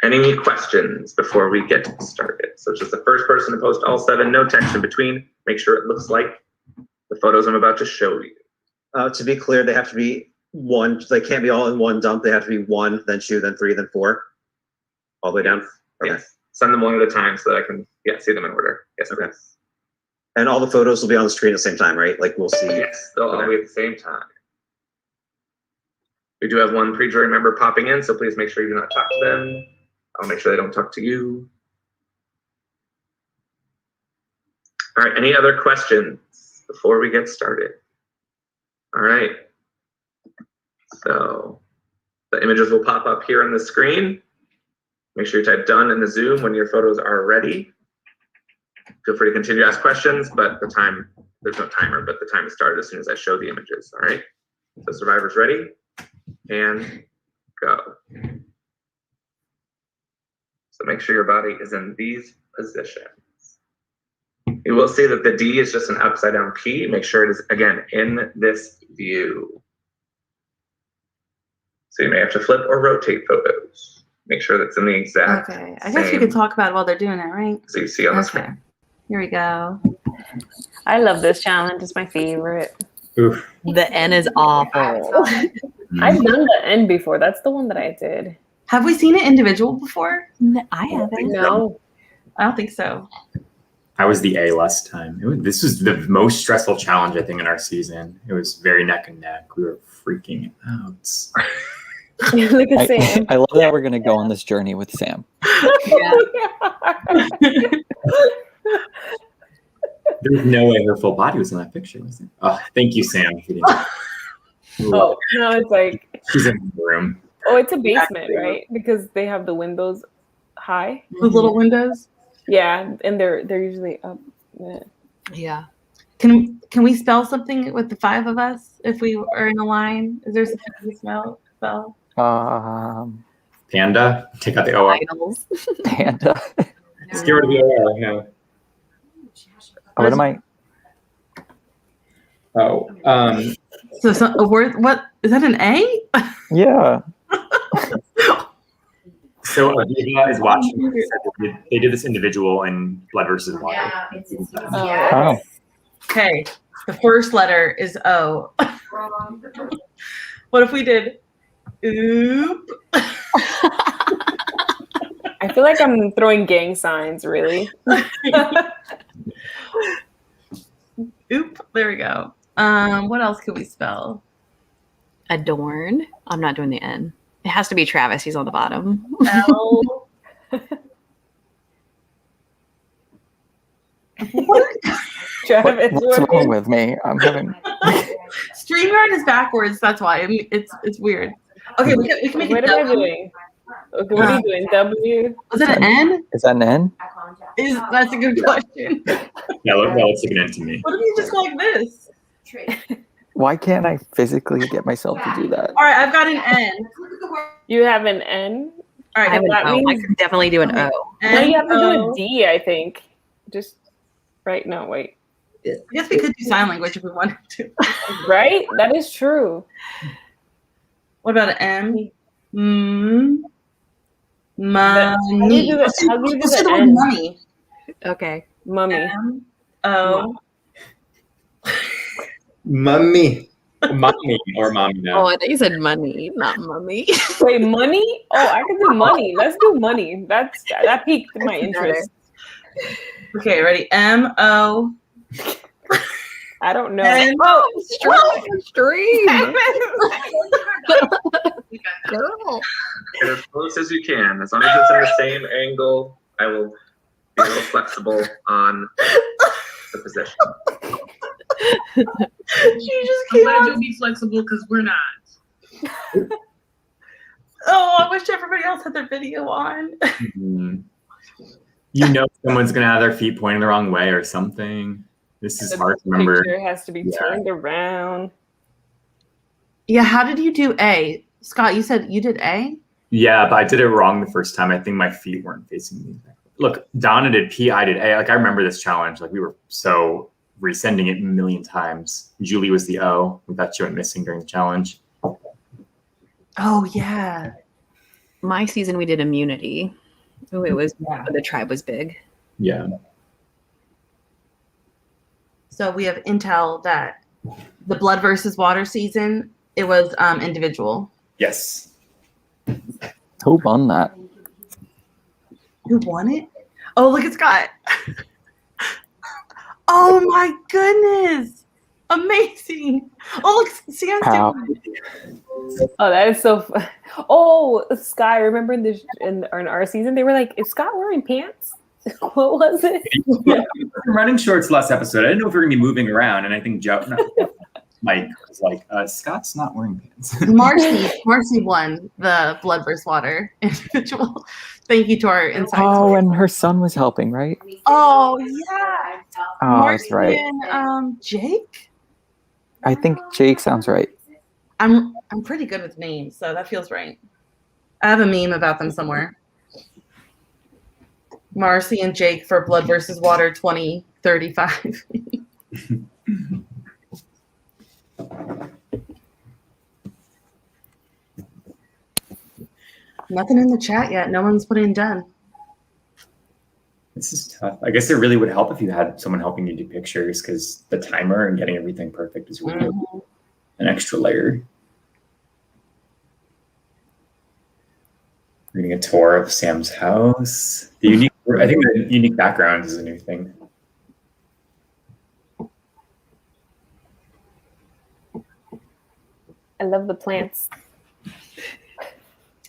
[SPEAKER 8] Any questions before we get started? So it's just the first person to post all 7, no text in between. Make sure it looks like the photos I'm about to show you.
[SPEAKER 11] To be clear, they have to be one. They can't be all in one dump. They have to be 1, then 2, then 3, then 4, all the way down. Okay.
[SPEAKER 8] Yes. Send them one at a time so that I can see them in order. Yes.
[SPEAKER 11] Okay. And all the photos will be on the screen at the same time, right? Like we'll see.
[SPEAKER 8] Yes, they'll all be at the same time. We do have one pre-jury member popping in, so please make sure you do not talk to them. I'll make sure they don't talk to you. All right, any other questions before we get started? All right. So the images will pop up here on the screen. Make sure you type done in the Zoom when your photos are ready. Feel free to continue to ask questions, but there's no timer, but the time is started as soon as I show the images. All right. So survivors ready? And go. So make sure your body is in these positions. You will see that the D is just an upside down P. Make sure it is, again, in this view. So you may have to flip or rotate photos. Make sure that's in the exact
[SPEAKER 1] Okay, I guess you could talk about it while they're doing it, right?
[SPEAKER 8] So you see on the screen.
[SPEAKER 1] Here we go.
[SPEAKER 13] I love this challenge. It's my favorite.
[SPEAKER 2] Oof.
[SPEAKER 15] The N is awful.
[SPEAKER 13] I've done the N before. That's the one that I did.
[SPEAKER 1] Have we seen it individual before?
[SPEAKER 15] No, I haven't.
[SPEAKER 13] No.
[SPEAKER 1] I don't think so.
[SPEAKER 2] I was the A last time. This was the most stressful challenge, I think, in our season. It was very neck and neck. We were freaking out.
[SPEAKER 13] Look at Sam.
[SPEAKER 14] I love that we're gonna go on this journey with Sam.
[SPEAKER 2] There's no way her full body was in that picture, was there? Oh, thank you, Sam. If you didn't.
[SPEAKER 13] Oh, no, it's like,
[SPEAKER 2] She's in the room.
[SPEAKER 13] oh, it's a basement, right? Because they have the windows high.
[SPEAKER 1] The little windows.
[SPEAKER 13] Yeah, and they're usually up.
[SPEAKER 15] Yeah.
[SPEAKER 1] Can we spell something with the 5 of us if we are in a line? Is there something we spell?
[SPEAKER 2] Panda. Take out the OR.
[SPEAKER 15] Idols.
[SPEAKER 14] Panda.
[SPEAKER 2] Let's get rid of the OR. Yeah.
[SPEAKER 14] What am I?
[SPEAKER 2] Oh.
[SPEAKER 1] So a word. What is that? An A?
[SPEAKER 14] Yeah.
[SPEAKER 2] So Aviva is watching. They did this individual in Blood versus Water.
[SPEAKER 14] Oh.
[SPEAKER 1] Okay. The first letter is O. What if we did oop?
[SPEAKER 13] I feel like I'm throwing gang signs, really.
[SPEAKER 1] Oop. There we go. What else could we spell?
[SPEAKER 15] Adorn. I'm not doing the N. It has to be Travis. He's on the bottom.
[SPEAKER 1] L.
[SPEAKER 13] Travis,
[SPEAKER 14] What's wrong with me? I'm having.
[SPEAKER 1] StreamYard is backwards. That's why. I mean, it's weird. Okay, we can make
[SPEAKER 13] What
[SPEAKER 1] it
[SPEAKER 13] am I
[SPEAKER 1] W.
[SPEAKER 13] doing? Okay, what are you doing? W?
[SPEAKER 1] Was it an N?
[SPEAKER 14] Is that an N?
[SPEAKER 1] That's a good question.
[SPEAKER 2] Yeah, look, well, it's like an end to me.
[SPEAKER 1] What if you just go like this?
[SPEAKER 14] Why can't I physically get myself to do that?
[SPEAKER 1] All right, I've got an N.
[SPEAKER 13] You have an N?
[SPEAKER 1] All
[SPEAKER 15] I
[SPEAKER 1] right,
[SPEAKER 15] have an
[SPEAKER 13] that
[SPEAKER 15] O. I
[SPEAKER 13] means-
[SPEAKER 15] could definitely do an O.
[SPEAKER 13] No, you have to do
[SPEAKER 1] N-O.
[SPEAKER 13] a D, I think. Just, right? No, wait.
[SPEAKER 1] I guess we could do sign language if we wanted to.
[SPEAKER 13] Right? That is true.
[SPEAKER 1] What about an M?
[SPEAKER 13] How do you do
[SPEAKER 1] Money.
[SPEAKER 13] the- how do you do
[SPEAKER 1] Let's do
[SPEAKER 13] the
[SPEAKER 1] the word
[SPEAKER 13] N?
[SPEAKER 1] money.
[SPEAKER 15] Okay.
[SPEAKER 13] Mummy.
[SPEAKER 1] M-O.
[SPEAKER 2] Mummy. Mommy or mommy now.
[SPEAKER 15] Oh, I think you said money, not mummy.
[SPEAKER 13] Wait, money? Oh, I can do money. Let's do money. That piqued my interest.
[SPEAKER 1] Okay, ready? M-O.
[SPEAKER 13] I don't know.
[SPEAKER 1] N-
[SPEAKER 15] Oh, stream. Girl.
[SPEAKER 8] Get as close as you can. As long as it's in the same angle, I will be a little flexible on the position.
[SPEAKER 1] She just
[SPEAKER 10] I'm
[SPEAKER 1] came
[SPEAKER 10] glad
[SPEAKER 1] out.
[SPEAKER 10] you'll be flexible because we're not.
[SPEAKER 1] Oh, I wish everybody else had their video on.
[SPEAKER 2] Mhm. You know someone's gonna have their feet pointing the wrong way or something. This is
[SPEAKER 13] The
[SPEAKER 2] hard to remember.
[SPEAKER 13] picture has to be
[SPEAKER 2] Yeah.
[SPEAKER 13] turned around.
[SPEAKER 1] Yeah, how did you do A? Scott, you said you did A?
[SPEAKER 2] Yeah, but I did it wrong the first time. I think my feet weren't facing me. Look, Donna did P, I did A. Like I remember this challenge. Like we were so resending it a million times. Julie was the O. We thought she went missing during the challenge.
[SPEAKER 1] Oh, yeah.
[SPEAKER 15] My season, we did immunity. Oh, it was
[SPEAKER 1] Yeah.
[SPEAKER 15] the tribe was big.
[SPEAKER 2] Yeah.
[SPEAKER 1] So we have intel that the blood versus water season, it was individual.
[SPEAKER 2] Yes.
[SPEAKER 14] Who won that?
[SPEAKER 1] Who won it? Oh, look at Scott. Oh my goodness. Amazing. Oh, look, Sam's
[SPEAKER 14] Wow.
[SPEAKER 1] doing it.
[SPEAKER 13] Oh, that is so fun. Oh, Sky, remember in our season, they were like, is Scott wearing pants? What was it?
[SPEAKER 2] Running shorts last episode. I didn't know if we were gonna be moving around, and I think Mike was like, Scott's not wearing pants.
[SPEAKER 1] Marcy won the blood versus water individual. Thank you to our insights.
[SPEAKER 14] Oh, and her son was helping, right?
[SPEAKER 1] Oh, yeah.
[SPEAKER 14] Oh,
[SPEAKER 1] Marcy
[SPEAKER 14] that's right.
[SPEAKER 1] and Jake.
[SPEAKER 14] I think Jake sounds right.
[SPEAKER 1] I'm pretty good with names, so that feels right. I have a meme about them somewhere. Marcy and Jake for Blood versus Water 2035. Nothing in the chat yet. No one's putting done.
[SPEAKER 2] This is tough. I guess it really would help if you had someone helping you do pictures, because the timer and getting everything perfect is really an extra layer. Reading a tour of Sam's house. The unique, I think the unique background is a new thing.
[SPEAKER 13] I love the plants.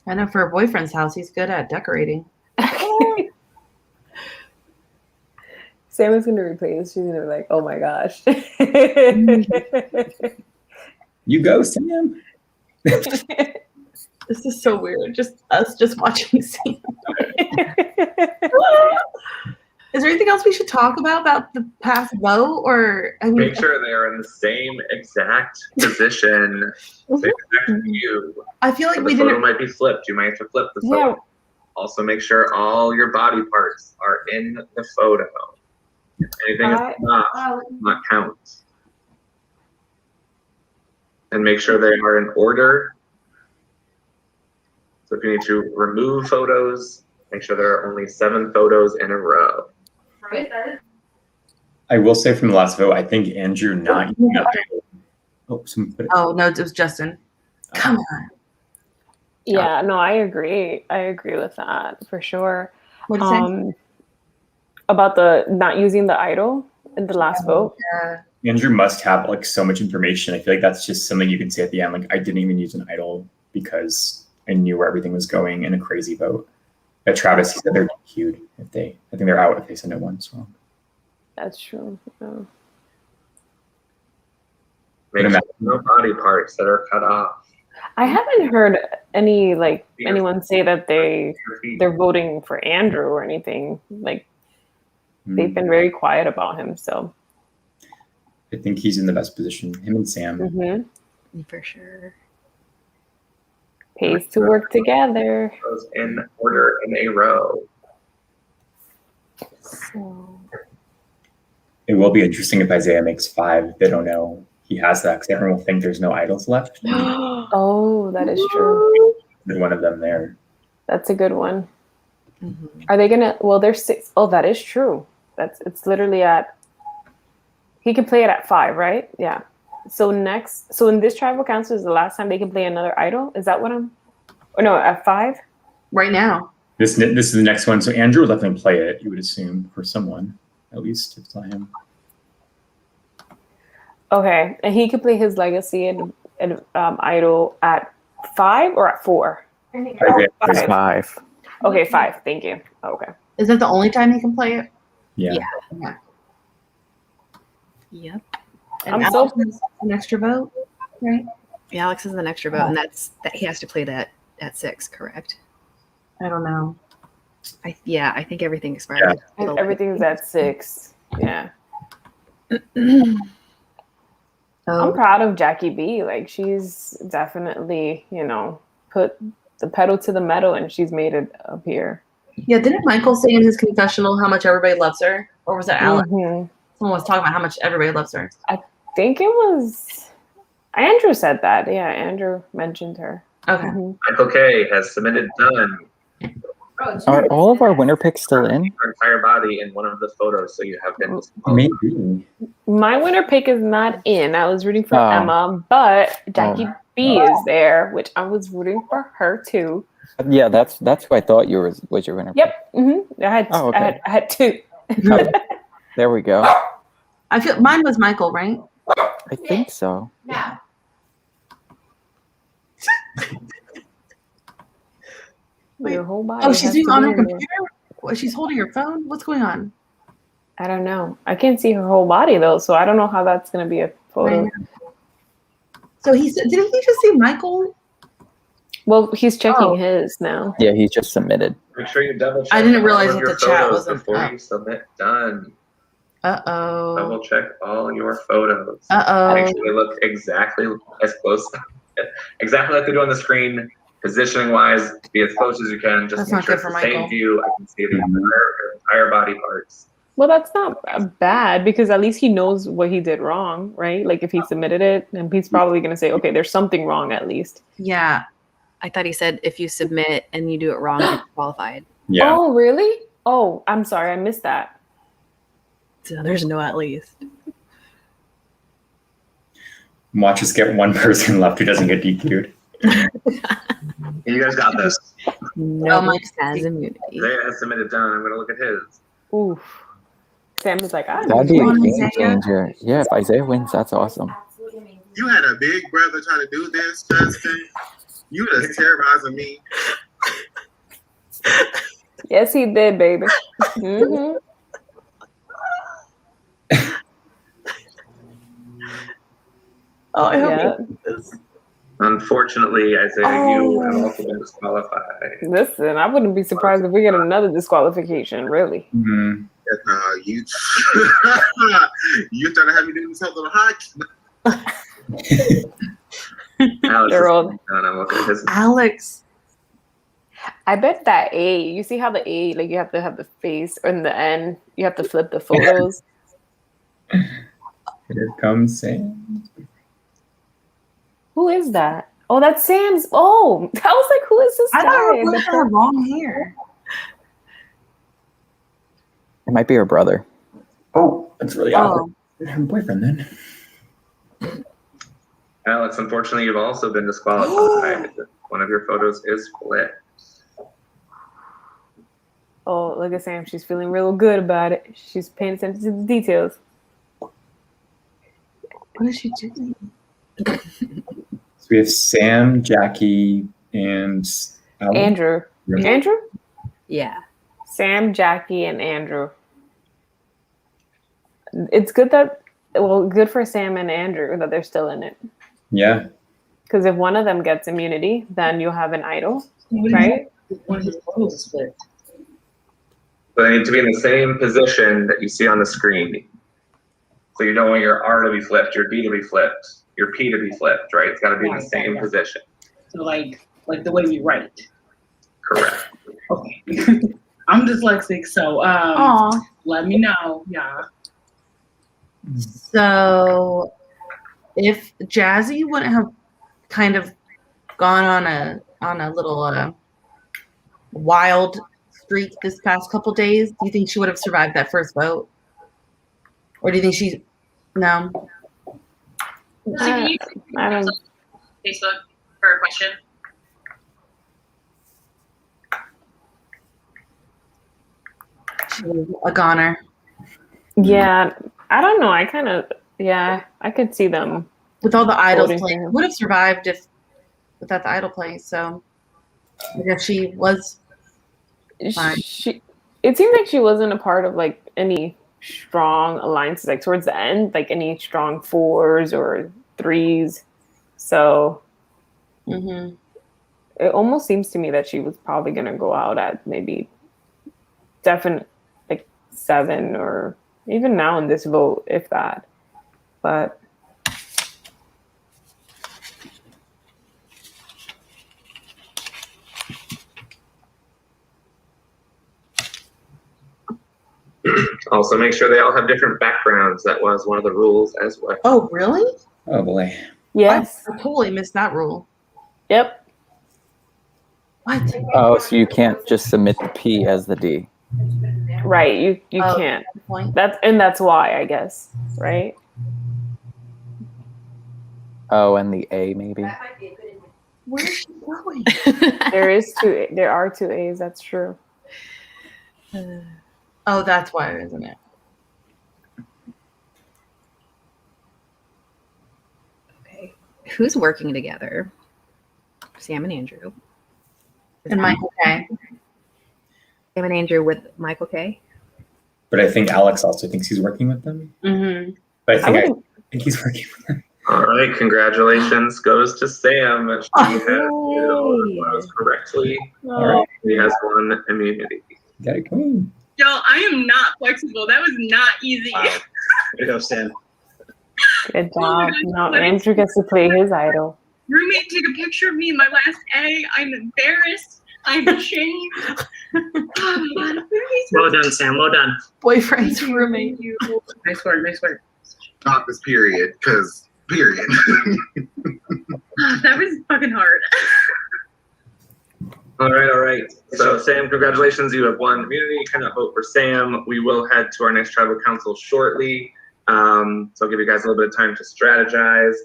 [SPEAKER 1] I know for a boyfriend's house, he's good at decorating.
[SPEAKER 13] Sam is gonna replay this. She's gonna be like, "Oh my gosh."
[SPEAKER 2] You go, Sam.
[SPEAKER 1] This is so weird. Just us just watching Sam. Is there anything else we should talk about the past vote? Or I mean,
[SPEAKER 8] Make sure they are in the same exact position. Same exact view.
[SPEAKER 1] I feel like
[SPEAKER 8] The
[SPEAKER 1] we
[SPEAKER 8] photo
[SPEAKER 1] didn't.
[SPEAKER 8] might be flipped. You might have to flip the photo.
[SPEAKER 13] Yeah.
[SPEAKER 8] Also, make sure all your body parts are in the photo. If anything is not count. And make sure they are in order. So if you need to remove photos, make sure there are only 7 photos in a row.
[SPEAKER 2] I will say from the last vote, I think Andrew not using up. Oh, someone put it.
[SPEAKER 1] Oh no, it was Justin. Come on.
[SPEAKER 13] Yeah, no, I agree. I agree with that for sure.
[SPEAKER 1] What'd you say?
[SPEAKER 13] About the not using the idol in the last vote.
[SPEAKER 1] Yeah.
[SPEAKER 2] Andrew must have like so much information. I feel like that's just something you can say at the end. Like I didn't even use an idol because I knew where everything was going in a crazy vote. At Travis, he said they're DQ'd if they. I think they're out if they send it once. So.
[SPEAKER 13] That's true. Yeah.
[SPEAKER 8] Make sure no body parts that are cut off.
[SPEAKER 13] I haven't heard any anyone say that they're voting for Andrew or anything. Like they've been very quiet about him. So
[SPEAKER 2] I think he's in the best position. Him and Sam.
[SPEAKER 15] For sure.
[SPEAKER 13] Pays to work together.
[SPEAKER 8] Those in order in a row.
[SPEAKER 13] So.
[SPEAKER 2] It will be interesting if Isaiah makes 5. They don't know he has that because everyone will think there's no idols left.
[SPEAKER 13] Oh, that is true.
[SPEAKER 2] There's one of them there.
[SPEAKER 13] That's a good one. Are they gonna? Well, there's 6. Oh, that is true. It's literally at. He can play it at 5, right? Yeah. So in this tribal council is the last time they can play another idol. Is that what I'm? Or no, at 5.
[SPEAKER 1] Right now.
[SPEAKER 2] This is the next one. So Andrew will definitely play it. You would assume for someone at least if it's not him.
[SPEAKER 13] Okay, and he could play his legacy and idol at 5 or at 4.
[SPEAKER 2] Isaiah,
[SPEAKER 14] 5.
[SPEAKER 13] Okay, 5. Thank you. Okay.
[SPEAKER 1] Is that the only time he can play it?
[SPEAKER 2] Yeah.
[SPEAKER 15] Yep.
[SPEAKER 1] And
[SPEAKER 13] I'm
[SPEAKER 1] Alex is an extra vote, right?
[SPEAKER 15] Yeah, Alex is an extra vote, and that he has to play that at 6, correct?
[SPEAKER 1] I don't know.
[SPEAKER 15] I think everything expired.
[SPEAKER 13] And everything's at 6. Yeah. I'm proud of Jackie B. Like she's definitely, put the pedal to the metal and she's made it up here.
[SPEAKER 1] Yeah, didn't Michael say in his confessional how much everybody loves her? Or was that Alex?
[SPEAKER 13] Mm-hmm.
[SPEAKER 1] Someone was talking about how much everybody loves her.
[SPEAKER 13] I think it was Andrew said that. Yeah, Andrew mentioned her.
[SPEAKER 1] Okay.
[SPEAKER 8] Michael K has submitted done.
[SPEAKER 14] Are all of our winner picks still in?
[SPEAKER 8] Your entire body in one of the photos, so you have been.
[SPEAKER 2] Maybe.
[SPEAKER 13] My winner pick is not in. I was rooting for
[SPEAKER 14] Oh.
[SPEAKER 13] Emma, but Jackie B is there, which I was rooting for her too.
[SPEAKER 14] Yeah, that's who I thought was your winner.
[SPEAKER 13] Yep. I had
[SPEAKER 14] Oh, okay.
[SPEAKER 13] I had 2.
[SPEAKER 14] Oh, there we go.
[SPEAKER 1] I feel mine was Michael, right?
[SPEAKER 14] I think so.
[SPEAKER 1] Yeah.
[SPEAKER 13] Your whole body.
[SPEAKER 1] Oh, she's
[SPEAKER 13] has
[SPEAKER 1] doing
[SPEAKER 13] to
[SPEAKER 1] on
[SPEAKER 13] be
[SPEAKER 1] her
[SPEAKER 13] in there.
[SPEAKER 1] computer? What, she's holding her phone? What's going on?
[SPEAKER 13] I don't know. I can't see her whole body though, so I don't know how that's gonna be a photo.
[SPEAKER 1] So he said, didn't he just say Michael?
[SPEAKER 13] Well, he's checking
[SPEAKER 1] Oh.
[SPEAKER 13] his now.
[SPEAKER 14] Yeah, he's just submitted.
[SPEAKER 8] Make sure you double check.
[SPEAKER 1] I didn't
[SPEAKER 8] all
[SPEAKER 1] realize
[SPEAKER 8] of
[SPEAKER 1] that
[SPEAKER 8] your
[SPEAKER 1] the chat
[SPEAKER 8] photos
[SPEAKER 1] wasn't
[SPEAKER 8] before
[SPEAKER 1] up.
[SPEAKER 8] you submit done.
[SPEAKER 1] Uh-oh.
[SPEAKER 8] Double check all your photos.
[SPEAKER 1] Uh-oh.
[SPEAKER 8] Make sure they look exactly as close, exactly like they do on the screen. Positioning wise, be as close as you can. Just
[SPEAKER 1] That's
[SPEAKER 8] make
[SPEAKER 1] not
[SPEAKER 8] sure
[SPEAKER 1] good
[SPEAKER 8] it's
[SPEAKER 1] for
[SPEAKER 8] the same
[SPEAKER 1] Michael.
[SPEAKER 8] view. I can see the entire body parts.
[SPEAKER 13] Well, that's not bad because at least he knows what he did wrong, right? Like if he submitted it, and he's probably gonna say, okay, there's something wrong at least.
[SPEAKER 1] Yeah.
[SPEAKER 15] I thought he said if you submit and you do it wrong, you're qualified.
[SPEAKER 2] Yeah.
[SPEAKER 13] Oh, really? Oh, I'm sorry, I missed that.
[SPEAKER 15] So there's no at least.
[SPEAKER 2] Watch us get one person left who doesn't get DQ'd.
[SPEAKER 8] You guys got this.
[SPEAKER 15] No one has immunity.
[SPEAKER 8] Isaiah has submitted done. I'm gonna look at his.
[SPEAKER 13] Oof. Sam is like, I
[SPEAKER 14] That'd be a
[SPEAKER 1] Come on,
[SPEAKER 14] game
[SPEAKER 1] Isaiah.
[SPEAKER 14] changer. Yeah, if Isaiah wins, that's awesome.
[SPEAKER 12] You had a big brother trying to do this, Justin. You just terrorizing me.
[SPEAKER 13] Yes, he did, baby. Mm-hmm.
[SPEAKER 1] Oh, I hope
[SPEAKER 13] Yeah.
[SPEAKER 1] this.
[SPEAKER 8] Unfortunately, Isaiah, you have also been disqualified.
[SPEAKER 13] Listen, I wouldn't be surprised if we get another disqualification, really.
[SPEAKER 2] Mm-hmm.
[SPEAKER 12] You trying to have me doing something hot?
[SPEAKER 8] Alex,
[SPEAKER 13] They're all-
[SPEAKER 8] I'm looking at his.
[SPEAKER 1] Alex.
[SPEAKER 13] I bet that A, you see how the A, like you have to have the face, or in the end, you have to flip the photos.
[SPEAKER 2] Here comes Sam.
[SPEAKER 13] Who is that? Oh, that's Sam's. Oh, I was like, who is this
[SPEAKER 1] I
[SPEAKER 13] guy?
[SPEAKER 1] thought it was her long hair.
[SPEAKER 14] It might be her brother.
[SPEAKER 2] Oh, that's really awkward. Her boyfriend then.
[SPEAKER 8] Alex, unfortunately, you've also been disqualified. One of your photos is flipped.
[SPEAKER 13] Oh, look at Sam. She's feeling real good about it. She's paying attention to the details.
[SPEAKER 1] What is she doing?
[SPEAKER 2] So we have Sam, Jackie, and
[SPEAKER 13] Andrew.
[SPEAKER 2] Really?
[SPEAKER 13] Andrew?
[SPEAKER 15] Yeah.
[SPEAKER 13] Sam, Jackie, and Andrew. It's good that, well, good for Sam and Andrew that they're still in it.
[SPEAKER 2] Yeah.
[SPEAKER 13] Because if one of them gets immunity, then you'll have an idol, right?
[SPEAKER 10] One of his photos is flipped.
[SPEAKER 8] So they need to be in the same position that you see on the screen. So you don't want your R to be flipped, your B to be flipped, your P to be flipped, right? It's got to be in the same position.
[SPEAKER 10] So like the way we write.
[SPEAKER 8] Correct.
[SPEAKER 10] Okay. I'm dyslexic, so let me know. Yeah.
[SPEAKER 1] So if Jazzy wouldn't have kind of gone on a little wild streak this past couple days, do you think she would have survived that first vote? Or do you think she no?
[SPEAKER 7] Can you
[SPEAKER 13] I don't
[SPEAKER 7] Facebook for a question?
[SPEAKER 1] She was a goner.
[SPEAKER 13] Yeah, I don't know. I kind of, yeah, I could see them.
[SPEAKER 1] With all the idols
[SPEAKER 13] voting for
[SPEAKER 1] playing,
[SPEAKER 13] him.
[SPEAKER 1] would have survived if without the idol play. So I guess she was fine.
[SPEAKER 13] It seemed like she wasn't a part of like any strong alliances, like towards the end, like any strong 4s or 3s. So it almost seems to me that she was probably going to go out at maybe definite like 7, or even now in this vote, if that. But
[SPEAKER 8] Also, make sure they all have different backgrounds. That was one of the rules as well.
[SPEAKER 1] Oh, really?
[SPEAKER 2] Oh boy.
[SPEAKER 13] yes.
[SPEAKER 1] I totally missed that rule.
[SPEAKER 13] Yep.
[SPEAKER 1] What?
[SPEAKER 14] Oh, so you can't just submit the P as the D.
[SPEAKER 13] Right. You
[SPEAKER 1] Oh,
[SPEAKER 13] can't.
[SPEAKER 1] good point.
[SPEAKER 13] That's why, I guess. Right?
[SPEAKER 14] Oh, and the A maybe.
[SPEAKER 1] Where's she going?
[SPEAKER 13] There are 2 A's, that's true.
[SPEAKER 1] Oh, that's why, isn't it?
[SPEAKER 15] Okay. Who's working together? Sam and Andrew.
[SPEAKER 1] And Michael K.
[SPEAKER 15] Sam and Andrew with Michael K.
[SPEAKER 2] But I think Alex also thinks he's working with them.
[SPEAKER 1] Mm-hmm.
[SPEAKER 2] But I think he's working with them.
[SPEAKER 8] All right, congratulations goes to Sam. She has did all the photos correctly.
[SPEAKER 2] All right.
[SPEAKER 8] He has 1 immunity.
[SPEAKER 2] Got it clean.
[SPEAKER 7] Yo, I am not flexible. That was not easy.
[SPEAKER 11] Wow. Way to go, Sam.
[SPEAKER 13] Good job. Now Andrew gets to play his idol.
[SPEAKER 7] Roommate took a picture of me in my last A. I'm embarrassed. I'm ashamed. Oh my God.
[SPEAKER 9] Well done, Sam. Well done.
[SPEAKER 1] Boyfriend's roommate.
[SPEAKER 10] Nice work. Nice work.
[SPEAKER 12] Not this period, because period.
[SPEAKER 7] That was fucking hard.
[SPEAKER 8] All right. So, Sam, congratulations. You have 1 immunity. You cannot vote for Sam. We will head to our next tribal council shortly. So I'll give you guys a little bit of time to strategize,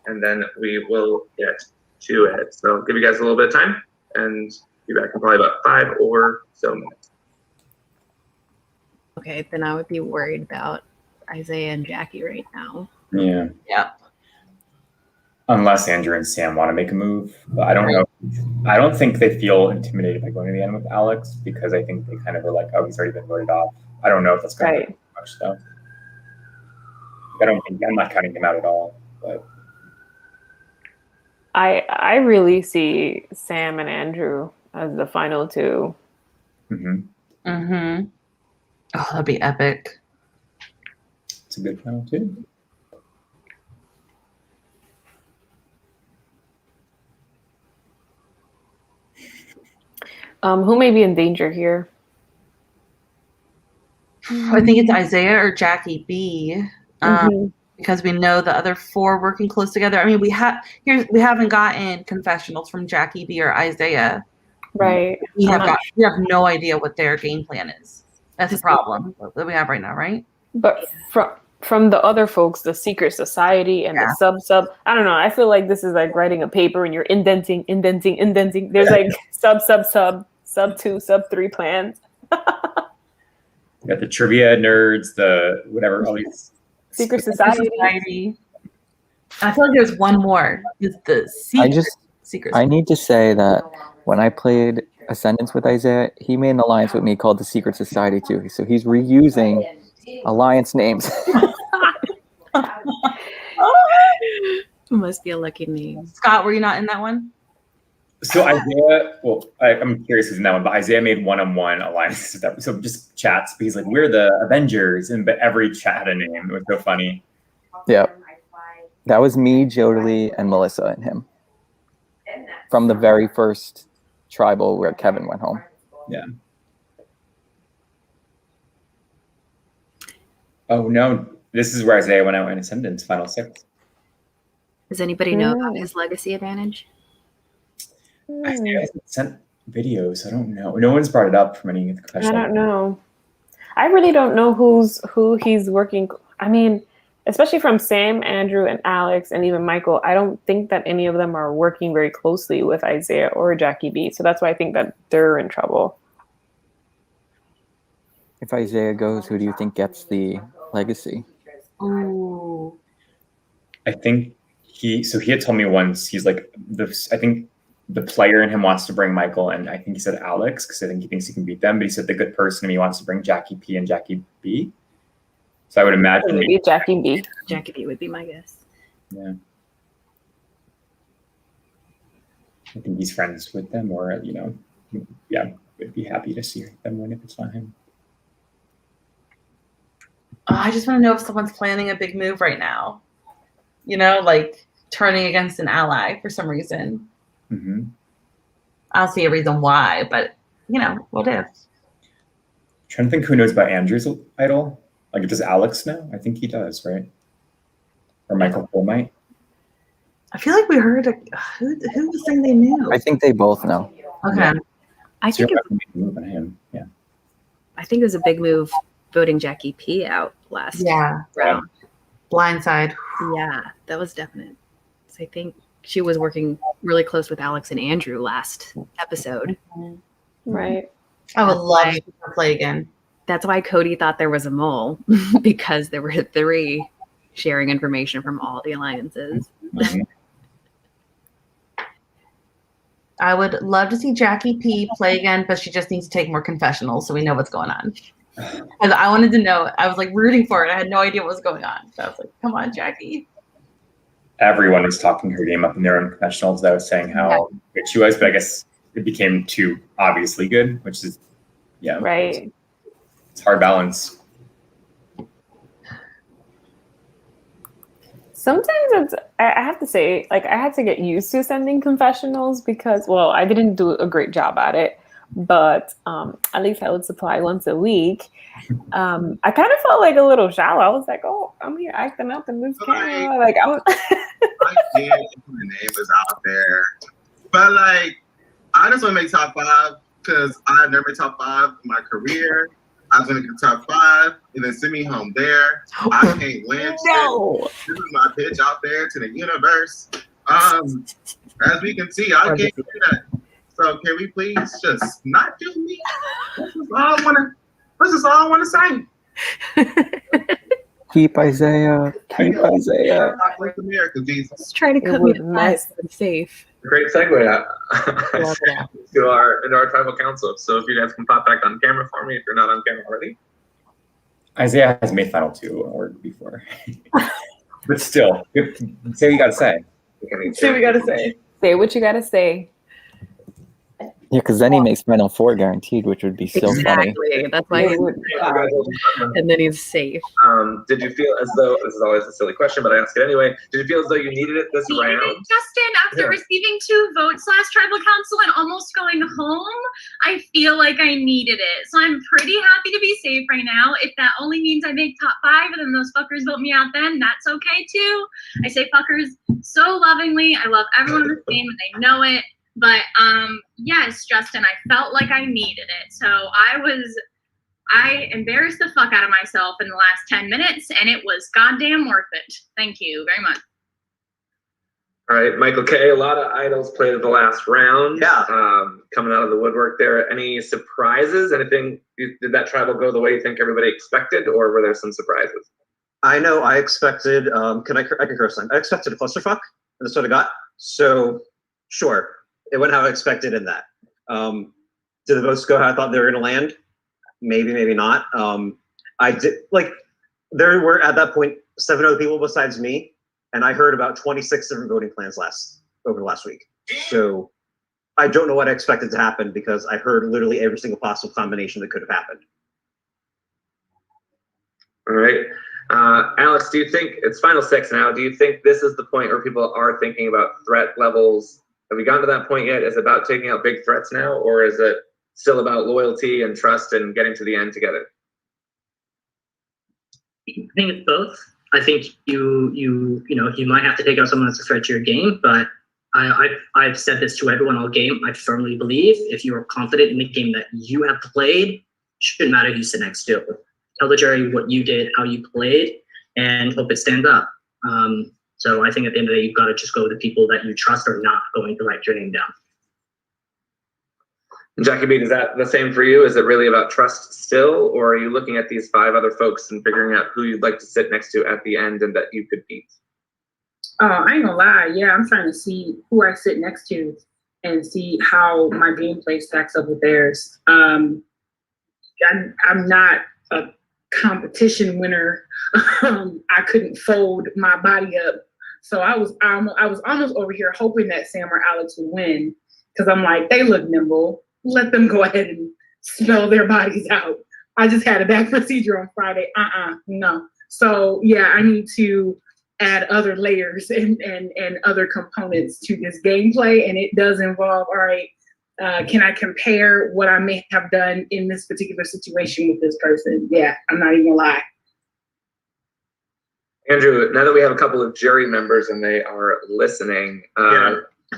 [SPEAKER 8] and then we will get to it. So I'll give you guys a little bit of time, and be back in probably about 5 or so minutes.
[SPEAKER 15] Okay, then I would be worried about Isaiah and Jackie right now.
[SPEAKER 2] Yeah.
[SPEAKER 1] Yeah.
[SPEAKER 2] Unless Andrew and Sam want to make a move. But I don't know. I don't think they feel intimidated by going to the end with Alex because I think they kind of are like, oh, he's already been voted off. I don't know if that's going to be much though. I'm not counting him out at all. But
[SPEAKER 13] I really see Sam and Andrew as the final two.
[SPEAKER 1] Mm-hmm. Oh, that'd be epic.
[SPEAKER 2] It's a good final too.
[SPEAKER 13] Who may be in danger here?
[SPEAKER 1] I think it's Isaiah or Jackie B. Because we know the other four working close together. I mean, we haven't gotten confessionals from Jackie B or Isaiah.
[SPEAKER 13] Right.
[SPEAKER 1] We have no idea what their game plan is. That's a problem that we have right now, right?
[SPEAKER 13] But from the other folks, the secret society and the sub, I don't know. I feel like this is like writing a paper and you're indenting. There's like sub 2, sub 3 plans.
[SPEAKER 2] You got the trivia nerds, the whatever, all these
[SPEAKER 13] secret society.
[SPEAKER 1] I feel like there's one more. It's the secret.
[SPEAKER 14] I need to say that when I played Ascendance with Isaiah, he made an alliance with me called the Secret Society too. So he's reusing alliance names.
[SPEAKER 15] Must be a lucky name.
[SPEAKER 1] Scott, were you not in that one?
[SPEAKER 2] So Isaiah, well, I'm curious who's in that one, but Isaiah made one-on-one alliances with that. So just chats, but he's like, we're the Avengers, but every chat had a name. It was so funny.
[SPEAKER 14] Yeah. That was me, Jodalie, and Melissa and him. From the very first tribal where Kevin went home.
[SPEAKER 2] Yeah. Oh no, this is where Isaiah went out in Ascendance, Final 6.
[SPEAKER 15] Does anybody know about his legacy advantage?
[SPEAKER 2] Isaiah hasn't sent videos. I don't know. No one's brought it up from any of the confessional.
[SPEAKER 13] I don't know. I really don't know who he's working. I mean, especially from Sam, Andrew, and Alex, and even Michael, I don't think that any of them are working very closely with Isaiah or Jackie B. So that's why I think that they're in trouble.
[SPEAKER 14] If Isaiah goes, who do you think gets the legacy?
[SPEAKER 1] Ooh.
[SPEAKER 2] I think he had told me once, he's like, I think the player in him wants to bring Michael, and I think he said Alex, because I think he thinks he can beat them, but he said the good person in me wants to bring Jackie P and Jackie B. So I would imagine
[SPEAKER 13] maybe Jackie B.
[SPEAKER 15] Jackie B would be my guess.
[SPEAKER 2] Yeah. I think he's friends with them, or, yeah, would be happy to see them win if it's not him.
[SPEAKER 1] Oh, I just want to know if someone's planning a big move right now. Like turning against an ally for some reason.
[SPEAKER 2] Mm-hmm.
[SPEAKER 1] I don't see a reason why, but what if?
[SPEAKER 2] Trying to think who knows about Andrew's idol. Like, does Alex know? I think he does, right? Or Michael Cole might.
[SPEAKER 1] I feel like we heard who was saying they knew.
[SPEAKER 14] I think they both know.
[SPEAKER 1] Okay.
[SPEAKER 2] Yeah.
[SPEAKER 15] I think
[SPEAKER 2] move on him. Yeah.
[SPEAKER 15] I think it was a big move voting Jackie P out last round.
[SPEAKER 1] Blindside.
[SPEAKER 15] Yeah, that was definite. So I think she was working really close with Alex and Andrew last episode.
[SPEAKER 13] Right.
[SPEAKER 1] I would love to play again.
[SPEAKER 15] That's why Cody thought there was a mole, because there were 3 sharing information from all the alliances.
[SPEAKER 2] Mm-hmm.
[SPEAKER 1] I would love to see Jackie P play again, but she just needs to take more confessionals so we know what's going on. Because I wanted to know. I was like rooting for it. I had no idea what was going on. So I was like, come on, Jackie.
[SPEAKER 2] Everyone was talking her game up in their own confessionals. I was saying how good she was, but I guess it became too obviously good, which is,
[SPEAKER 13] right.
[SPEAKER 2] It's hard balance.
[SPEAKER 13] Sometimes I have to say, like, I had to get used to sending confessionals because, well, I didn't do a great job at it, but at least I would supply once a week. I kind of felt like a little shallow. I was like, oh, I'm here acting up in this camera. Like,
[SPEAKER 12] I get if the name is out there, but like, I just want to make top 5 because I've never made top 5 in my career. I was going to get top 5 and then send me home there. I can't win.
[SPEAKER 13] No.
[SPEAKER 12] This is my pitch out there to the universe. As we can see, I can't do that. So can we please just not do me? This is all I want to say.
[SPEAKER 14] Keep Isaiah. Keep Isaiah.
[SPEAKER 15] Just try to
[SPEAKER 13] It
[SPEAKER 15] cut me
[SPEAKER 13] would
[SPEAKER 15] a
[SPEAKER 13] mess-
[SPEAKER 15] pass. I'm safe.
[SPEAKER 8] Great segue
[SPEAKER 15] Love it.
[SPEAKER 8] into our tribal council. So if you guys can pop back on camera for me, if you're not on camera already.
[SPEAKER 2] Isaiah has made final 2 or before. But still, say what you gotta say.
[SPEAKER 5] See what we gotta say.
[SPEAKER 13] Say what you gotta say.
[SPEAKER 14] Yeah, because then he makes Final 4 guaranteed, which would be so funny.
[SPEAKER 15] Exactly. That's why he's and then he's safe.
[SPEAKER 8] Did you feel as though, this is always a silly question, but I ask it anyway, did you feel as though you needed it this round?
[SPEAKER 7] Justin, after
[SPEAKER 8] Yeah.
[SPEAKER 7] receiving 2 votes last tribal council and almost going home, I feel like I needed it. So I'm pretty happy to be safe right now. If that only means I make top 5 and then those fuckers vote me out then, that's okay too. I say fuckers so lovingly. I love everyone on this team and they know it. But yes, Justin, I felt like I needed it. So I embarrassed the fuck out of myself in the last 10 minutes and it was goddamn worth it. Thank you very much.
[SPEAKER 8] All right, Michael K, a lot of idols played at the last round.
[SPEAKER 11] Yeah.
[SPEAKER 8] Coming out of the woodwork there. Any surprises? Anything, did that tribal go the way you think everybody expected, or were there some surprises?
[SPEAKER 11] I know I expected, I can curse on. I expected a clusterfuck, and that's what I got. So, sure, it went how I expected in that. Did the votes go how I thought they were going to land? Maybe, maybe not. I did, like, there were at that point 7 other people besides me, and I heard about 26 different voting plans over the last week. So, I don't know what I expected to happen because I heard literally every single possible combination that could have happened.
[SPEAKER 8] All right. Alex, do you think, it's final 6 now, do you think this is the point where people are thinking about threat levels? Have we gotten to that point yet? Is it about taking out big threats now, or is it still about loyalty and trust and getting to the end together?
[SPEAKER 9] I think it's both. I think you might have to take out someone that's a threat to your game, but I've said this to everyone all game. I firmly believe if you are confident in the game that you have played, shouldn't matter who you sit next to. Tell the jury what you did, how you played, and hope it stands up. So I think at the end of the day, you've got to just go with the people that you trust are not going to write your name down.
[SPEAKER 8] Jackie B, is that the same for you? Is it really about trust still, or are you looking at these 5 other folks and figuring out who you'd like to sit next to at the end and that you could beat?
[SPEAKER 10] I ain't gonna lie. Yeah, I'm trying to see who I sit next to and see how my gameplay stacks up with theirs. I'm not a competition winner. I couldn't fold my body up. So I was almost over here hoping that Sam or Alex would win because I'm like, they look nimble. Let them go ahead and spell their bodies out. I just had a bad procedure on Friday. No. So yeah, I need to add other layers and other components to this gameplay, and it does involve, all right, can I compare what I may have done in this particular situation with this person? Yeah, I'm not even gonna lie.
[SPEAKER 8] Andrew, now that we have a couple of jury members and they are listening,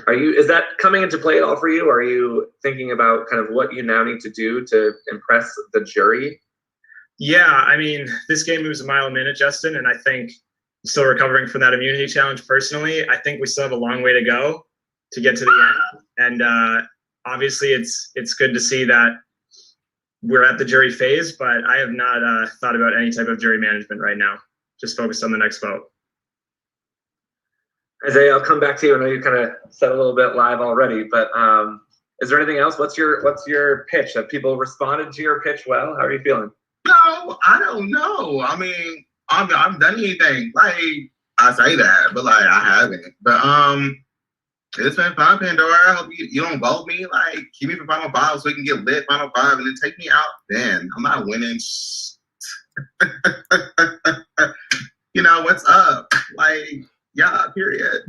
[SPEAKER 8] is that coming into play at all for you? Are you thinking about kind of what you now need to do to impress the jury?
[SPEAKER 4] Yeah, I mean, this game moves a mile a minute, Justin, and I think I'm still recovering from that immunity challenge personally. I think we still have a long way to go to get to the end. And obviously it's good to see that we're at the jury phase, but I have not thought about any type of jury management right now. Just focused on the next vote.
[SPEAKER 8] Isaiah, I'll come back to you. I know you kind of said a little bit live already, but is there anything else? What's your pitch? Have people responded to your pitch well? How are you feeling?
[SPEAKER 12] No, I don't know. I mean, I've done anything. Like, I say that, but like I haven't. But it's been fun, Pandora. I hope you don't vote me. Like, keep me for Final 5 so we can get lit Final 5 and then take me out then. I'm not winning. You know, what's up? Like, yeah, period.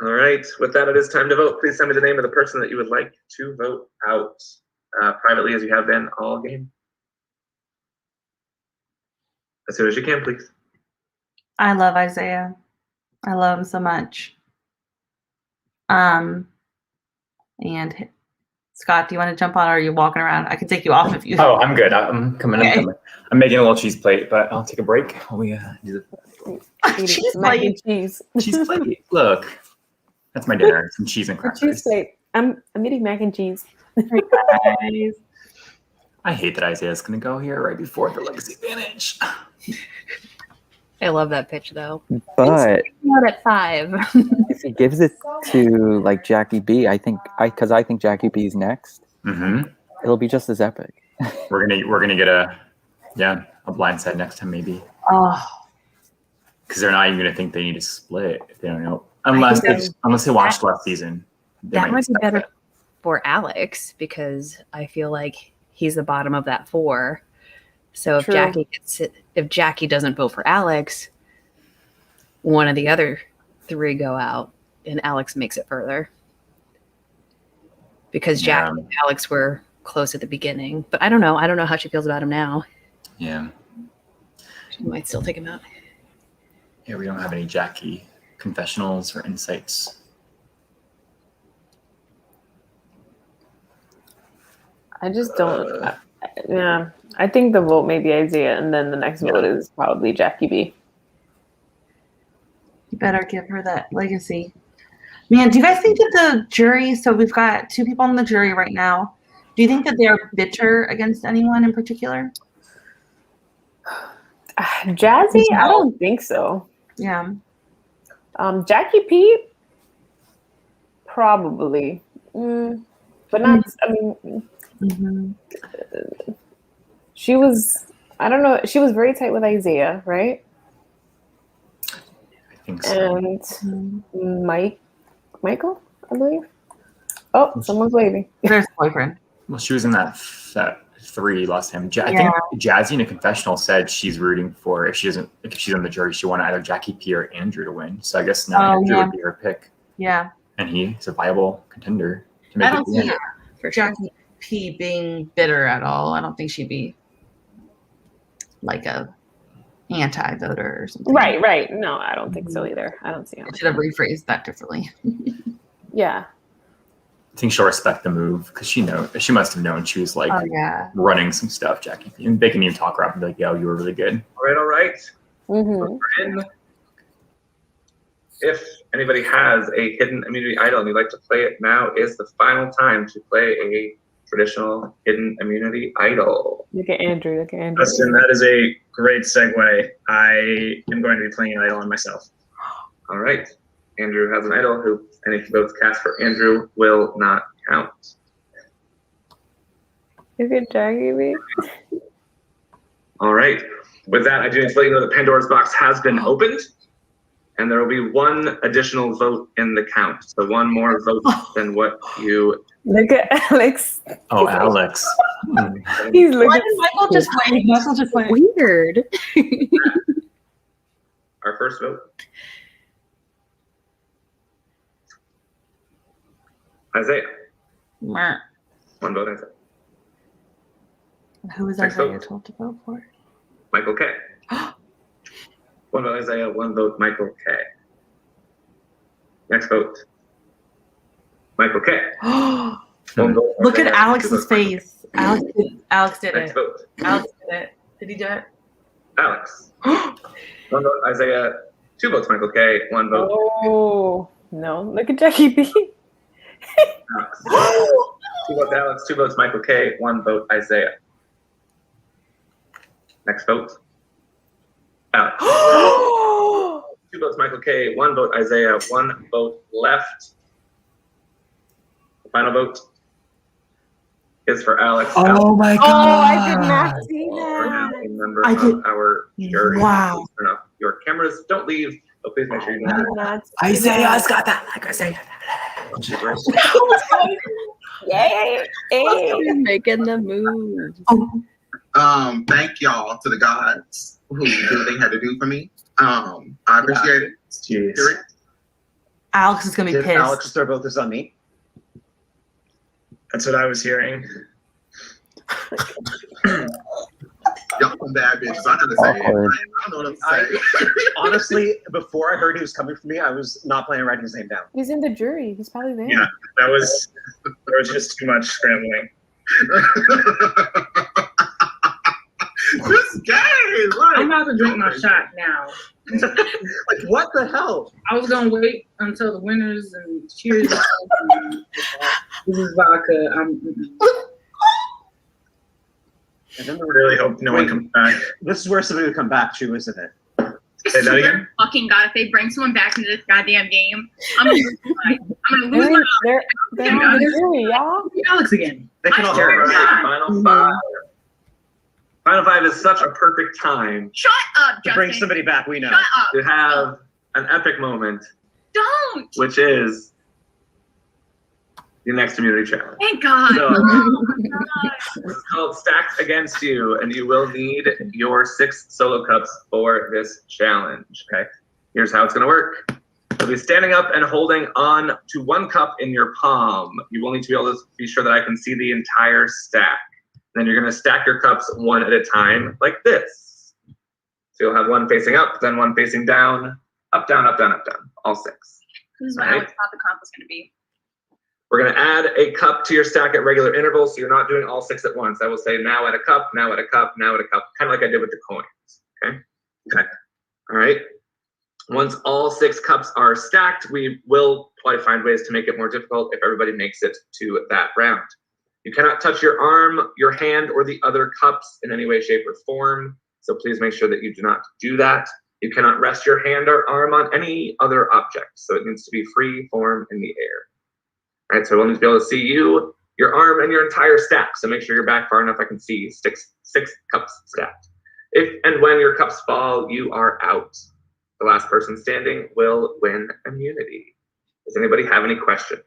[SPEAKER 8] All right. With that, it is time to vote. Please send me the name of the person that you would like to vote out privately, as you have been all game. As soon as you can, please.
[SPEAKER 1] I love Isaiah. I love him so much. And Scott, do you want to jump on, or are you walking around? I can take you off if you.
[SPEAKER 2] Oh, I'm good. I'm coming.
[SPEAKER 1] Okay.
[SPEAKER 2] I'm coming. I'm making a little cheese plate, but I'll take a break while we do the
[SPEAKER 1] Cheese
[SPEAKER 13] Mac
[SPEAKER 1] plate.
[SPEAKER 13] and cheese.
[SPEAKER 2] cheese plate. Look, that's my dinner. Some cheese and
[SPEAKER 13] A
[SPEAKER 2] crackers.
[SPEAKER 13] cheese plate. I'm eating mac and cheese.
[SPEAKER 1] Guys.
[SPEAKER 2] I hate that Isaiah's going to go here right before the legacy advantage.
[SPEAKER 15] I love that pitch though.
[SPEAKER 14] But
[SPEAKER 15] Out at 5.
[SPEAKER 14] if he gives it to like Jackie B, I think Jackie B is next. It'll be just as epic.
[SPEAKER 2] We're gonna get a blindside next time maybe.
[SPEAKER 1] Oh,
[SPEAKER 2] Because they're not even gonna think they need to split if they don't know. Unless they watched last season.
[SPEAKER 15] That might be better for Alex because I feel like he's the bottom of that 4. So if
[SPEAKER 13] True.
[SPEAKER 15] Jackie doesn't vote for Alex, one of the other 3 go out, and Alex makes it further. Because Jackie and Alex were close at the beginning, but I don't know. I don't know how she feels about him now.
[SPEAKER 2] Yeah.
[SPEAKER 15] She might still take him out.
[SPEAKER 2] Yeah, we don't have any Jackie confessionals or insights.
[SPEAKER 13] I just don't. Yeah, I think the vote may be Isaiah, and then the next vote is probably Jackie B.
[SPEAKER 1] you better give her that legacy. Man, do you guys think that the jury, so we've got 2 people on the jury right now, do you think that they're bitter against anyone in particular?
[SPEAKER 13] Jazzy, I don't think so.
[SPEAKER 1] Yeah.
[SPEAKER 13] Jackie P, probably, but not. I mean, she was. I don't know. She was very tight with Isaiah, right?
[SPEAKER 2] I think so.
[SPEAKER 13] And Michael, I believe. Oh, someone's waving.
[SPEAKER 1] There's boyfriend.
[SPEAKER 2] Well, she was in that 3 last time. I think Jazzy in a confessional said she's rooting for if she's on the jury, she wanted either Jackie P or Andrew to win. So I guess now Andrew would be her pick.
[SPEAKER 1] Yeah.
[SPEAKER 2] And he's a viable contender to make
[SPEAKER 1] I don't
[SPEAKER 2] it.
[SPEAKER 1] see Jackie P being bitter at all. I don't think she'd be like a anti-voter or something.
[SPEAKER 13] Right. No, I don't think so either. I don't see how.
[SPEAKER 1] I should have rephrased that differently.
[SPEAKER 13] Yeah.
[SPEAKER 2] I think she'll respect the move because she must have known she was like running some stuff, Jackie P. And they can even talk her up and be like, yo, you were really good.
[SPEAKER 8] All right. If anybody has a hidden immunity idol and you'd like to play it, now is the final time to play a traditional hidden immunity idol.
[SPEAKER 10] Look at Andrew.
[SPEAKER 4] Justin, that is a great segue. I am going to be playing an idol on myself.
[SPEAKER 8] All right. Andrew has an idol who any votes cast for Andrew will not count.
[SPEAKER 13] Look at Jackie B.
[SPEAKER 8] All right. With that, I do need to let you know that Pandora's box has been opened, and there will be 1 additional vote in the count. So 1 more vote than what you.
[SPEAKER 13] Look at Alex.
[SPEAKER 2] Oh, Alex.
[SPEAKER 13] He's looking.
[SPEAKER 1] Why did Michael just wait? Michael just went.
[SPEAKER 15] Weird.
[SPEAKER 8] Our first vote. Isaiah. 1 vote, Isaiah.
[SPEAKER 1] Who was
[SPEAKER 8] Next
[SPEAKER 1] Isaiah
[SPEAKER 8] vote.
[SPEAKER 1] told to vote for?
[SPEAKER 8] Michael K. 1 vote, Isaiah. 1 vote, Michael K. Next vote. Michael K. 1 vote,
[SPEAKER 1] Look at
[SPEAKER 8] Isaiah.
[SPEAKER 1] Alex's face. Alex did
[SPEAKER 8] Next
[SPEAKER 1] it.
[SPEAKER 8] vote.
[SPEAKER 1] Alex did it. Did he do it?
[SPEAKER 8] Alex. 1 vote, Isaiah. 2 votes, Michael K. 1 vote.
[SPEAKER 13] Oh no! Look at Jackie B.
[SPEAKER 8] Alex. 2 votes, Alex. 2 votes, Michael K. 1 vote, Isaiah. Next vote. Alex. 2 votes, Michael K. 1 vote, Isaiah. 1 vote left. The final vote is for Alex.
[SPEAKER 2] Oh my God.
[SPEAKER 13] Oh, I did not see that.
[SPEAKER 8] A member of our jury.
[SPEAKER 1] Wow.
[SPEAKER 8] Please turn off your cameras. Don't leave. Oh, please make sure you
[SPEAKER 13] I
[SPEAKER 8] don't.
[SPEAKER 13] did not see
[SPEAKER 2] Isaiah's got that. Like Isaiah.
[SPEAKER 13] Yay!
[SPEAKER 15] He's making the move.
[SPEAKER 12] Thank y'all to the gods who did what they had to do for me. I appreciate it.
[SPEAKER 2] Jeez.
[SPEAKER 1] Alex is gonna be
[SPEAKER 11] Did
[SPEAKER 1] pissed.
[SPEAKER 11] Alex just throw both this on me?
[SPEAKER 4] That's what I was hearing.
[SPEAKER 12] Y'all some bad bitches. I gotta say it. I
[SPEAKER 14] Awkward.
[SPEAKER 12] don't know what I'm saying.
[SPEAKER 11] Honestly, before I heard he was coming for me, I was not planning on writing his name down.
[SPEAKER 13] He's in the jury. He's probably there.
[SPEAKER 4] Yeah, there was just too much scrambling.
[SPEAKER 12] This game. Like,
[SPEAKER 10] I'm about to drink my shot now.
[SPEAKER 11] Like, what the hell?
[SPEAKER 10] I was gonna wait until the winners and cheers. This is vodka.
[SPEAKER 11] And then
[SPEAKER 4] I really hope no one comes back.
[SPEAKER 11] This is where somebody would come back to, isn't it?
[SPEAKER 4] Say that again?
[SPEAKER 7] Fucking God, if they bring someone back into this goddamn game, I'm gonna lose my mind. I'm gonna lose
[SPEAKER 13] They're,
[SPEAKER 7] my mind.
[SPEAKER 13] they're on the jury, y'all.
[SPEAKER 10] Alex again.
[SPEAKER 11] They can all
[SPEAKER 8] All
[SPEAKER 11] hear us.
[SPEAKER 8] right, final five. Final five is such a perfect time
[SPEAKER 7] Shut up,
[SPEAKER 11] To
[SPEAKER 7] Justin.
[SPEAKER 11] bring somebody back, we know.
[SPEAKER 7] Shut up.
[SPEAKER 8] to have an epic moment,
[SPEAKER 7] Don't.
[SPEAKER 8] which is your next community challenge.
[SPEAKER 7] Thank God.
[SPEAKER 8] So,
[SPEAKER 7] Oh my God.
[SPEAKER 8] this is called Stacked Against You, and you will need your 6 solo cups for this challenge. Okay. Here's how it's going to work. You'll be standing up and holding on to 1 cup in your palm. You will need to be able to be sure that I can see the entire stack. Then you're going to stack your cups one at a time like this. So you'll have one facing up, then one facing down, up, down, up, down, up, down, all 6.
[SPEAKER 7] This is what
[SPEAKER 8] All right.
[SPEAKER 7] Alex thought the comp was gonna be.
[SPEAKER 8] We're going to add a cup to your stack at regular intervals, so you're not doing all 6 at once. I will say now at a cup, now at a cup, now at a cup, kind of like I did with the coins. Okay? Okay. All right. Once all 6 cups are stacked, we will probably find ways to make it more difficult if everybody makes it to that round. You cannot touch your arm, your hand, or the other cups in any way, shape, or form. So please make sure that you do not do that. You cannot rest your hand or arm on any other object. So it needs to be free form in the air. All right, so we'll need to be able to see you, your arm, and your entire stack. So make sure you're back far enough I can see 6 cups stacked. If and when your cups fall, you are out. The last person standing will win immunity. Does anybody have any questions?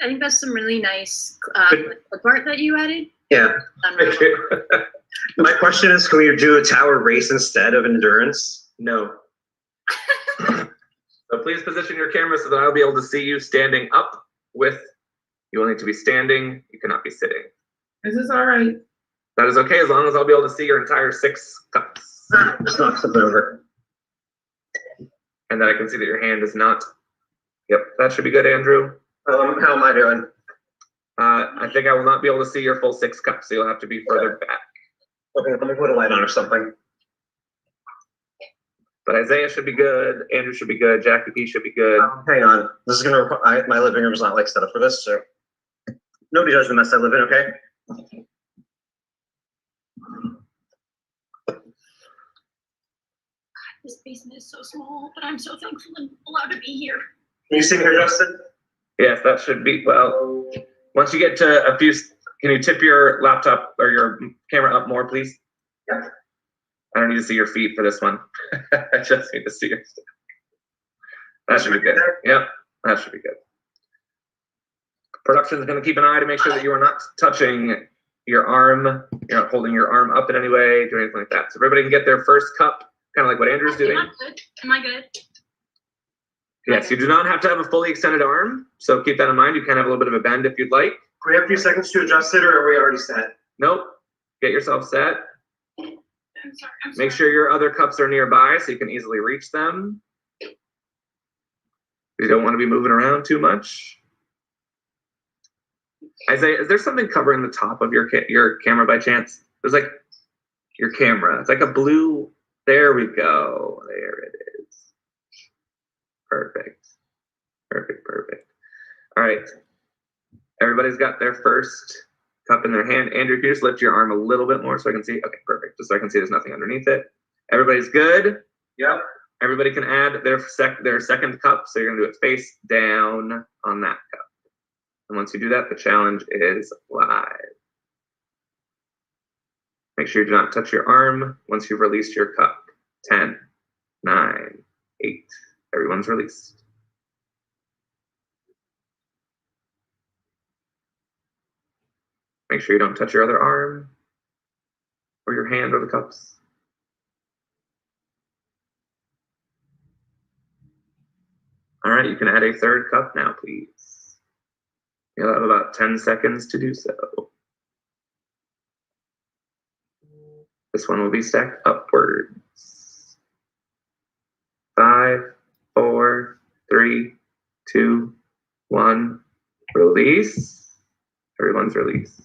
[SPEAKER 7] I think that's some really nice clip art that you added.
[SPEAKER 11] Yeah.
[SPEAKER 7] Done really well.
[SPEAKER 11] My question is, can we do a tower race instead of endurance?
[SPEAKER 8] No. So please position your camera so that I'll be able to see you standing up with, you will need to be standing, you cannot be sitting.
[SPEAKER 10] Is this all right?
[SPEAKER 8] That is okay as long as I'll be able to see your entire 6 cups.
[SPEAKER 11] Just knock something over.
[SPEAKER 8] And that I can see that your hand is not. Yep, that should be good, Andrew.
[SPEAKER 11] How am I doing?
[SPEAKER 8] I think I will not be able to see your full 6 cups, so you'll have to be further back.
[SPEAKER 11] Okay, let me put a light on or something.
[SPEAKER 8] But Isaiah should be good, Andrew should be good, Jackie P should be good.
[SPEAKER 11] Hang on. This is gonna. My living room is not like set up for this, so nobody does the mess I live in. Okay.
[SPEAKER 7] This basement is so small, but I'm so thankful and allowed to be here.
[SPEAKER 11] Can you see me here, Justin?
[SPEAKER 8] Yes, that should be, well, once you get to a few, can you tip your laptop or your camera up more, please?
[SPEAKER 11] Yep.
[SPEAKER 8] I don't need to see your feet for this one. I just need to see your stuff. That should be good. Yep, that should be good. Production's gonna keep an eye to make sure that you are not touching your arm, you're not holding your arm up in any way, doing anything like that. So everybody can get their first cup, kind of like what Andrew's doing.
[SPEAKER 7] Am I good? Am I good?
[SPEAKER 8] Yes, you do not have to have a fully extended arm, so keep that in mind. You can have a little bit of a bend if you'd like.
[SPEAKER 11] Can we have a few seconds to adjust it, or are we already set?
[SPEAKER 8] Nope. Get yourself set.
[SPEAKER 7] I'm sorry.
[SPEAKER 8] Make sure your other cups are nearby so you can easily reach them. You don't want to be moving around too much. Isaiah, is there something covering the top of your camera by chance? There's like your camera. It's like a blue. There we go. There it is. Perfect. Perfect. Perfect. All right. Everybody's got their first cup in their hand. Andrew, can you just lift your arm a little bit more so I can see? Okay, perfect. Just so I can see there's nothing underneath it. Everybody's good? Yep. Everybody can add their second cup. So you're gonna do it face down on that cup. And once you do that, the challenge is live. Make sure you do not touch your arm once you've released your cup. 10, 9, 8. Everyone's released. Make sure you don't touch your other arm or your hand or the cups. All right, you can add a third cup now, please. You'll have about 10 seconds to do so. This one will be stacked upwards. 5, 4, 3, 2, 1. Release. Everyone's released.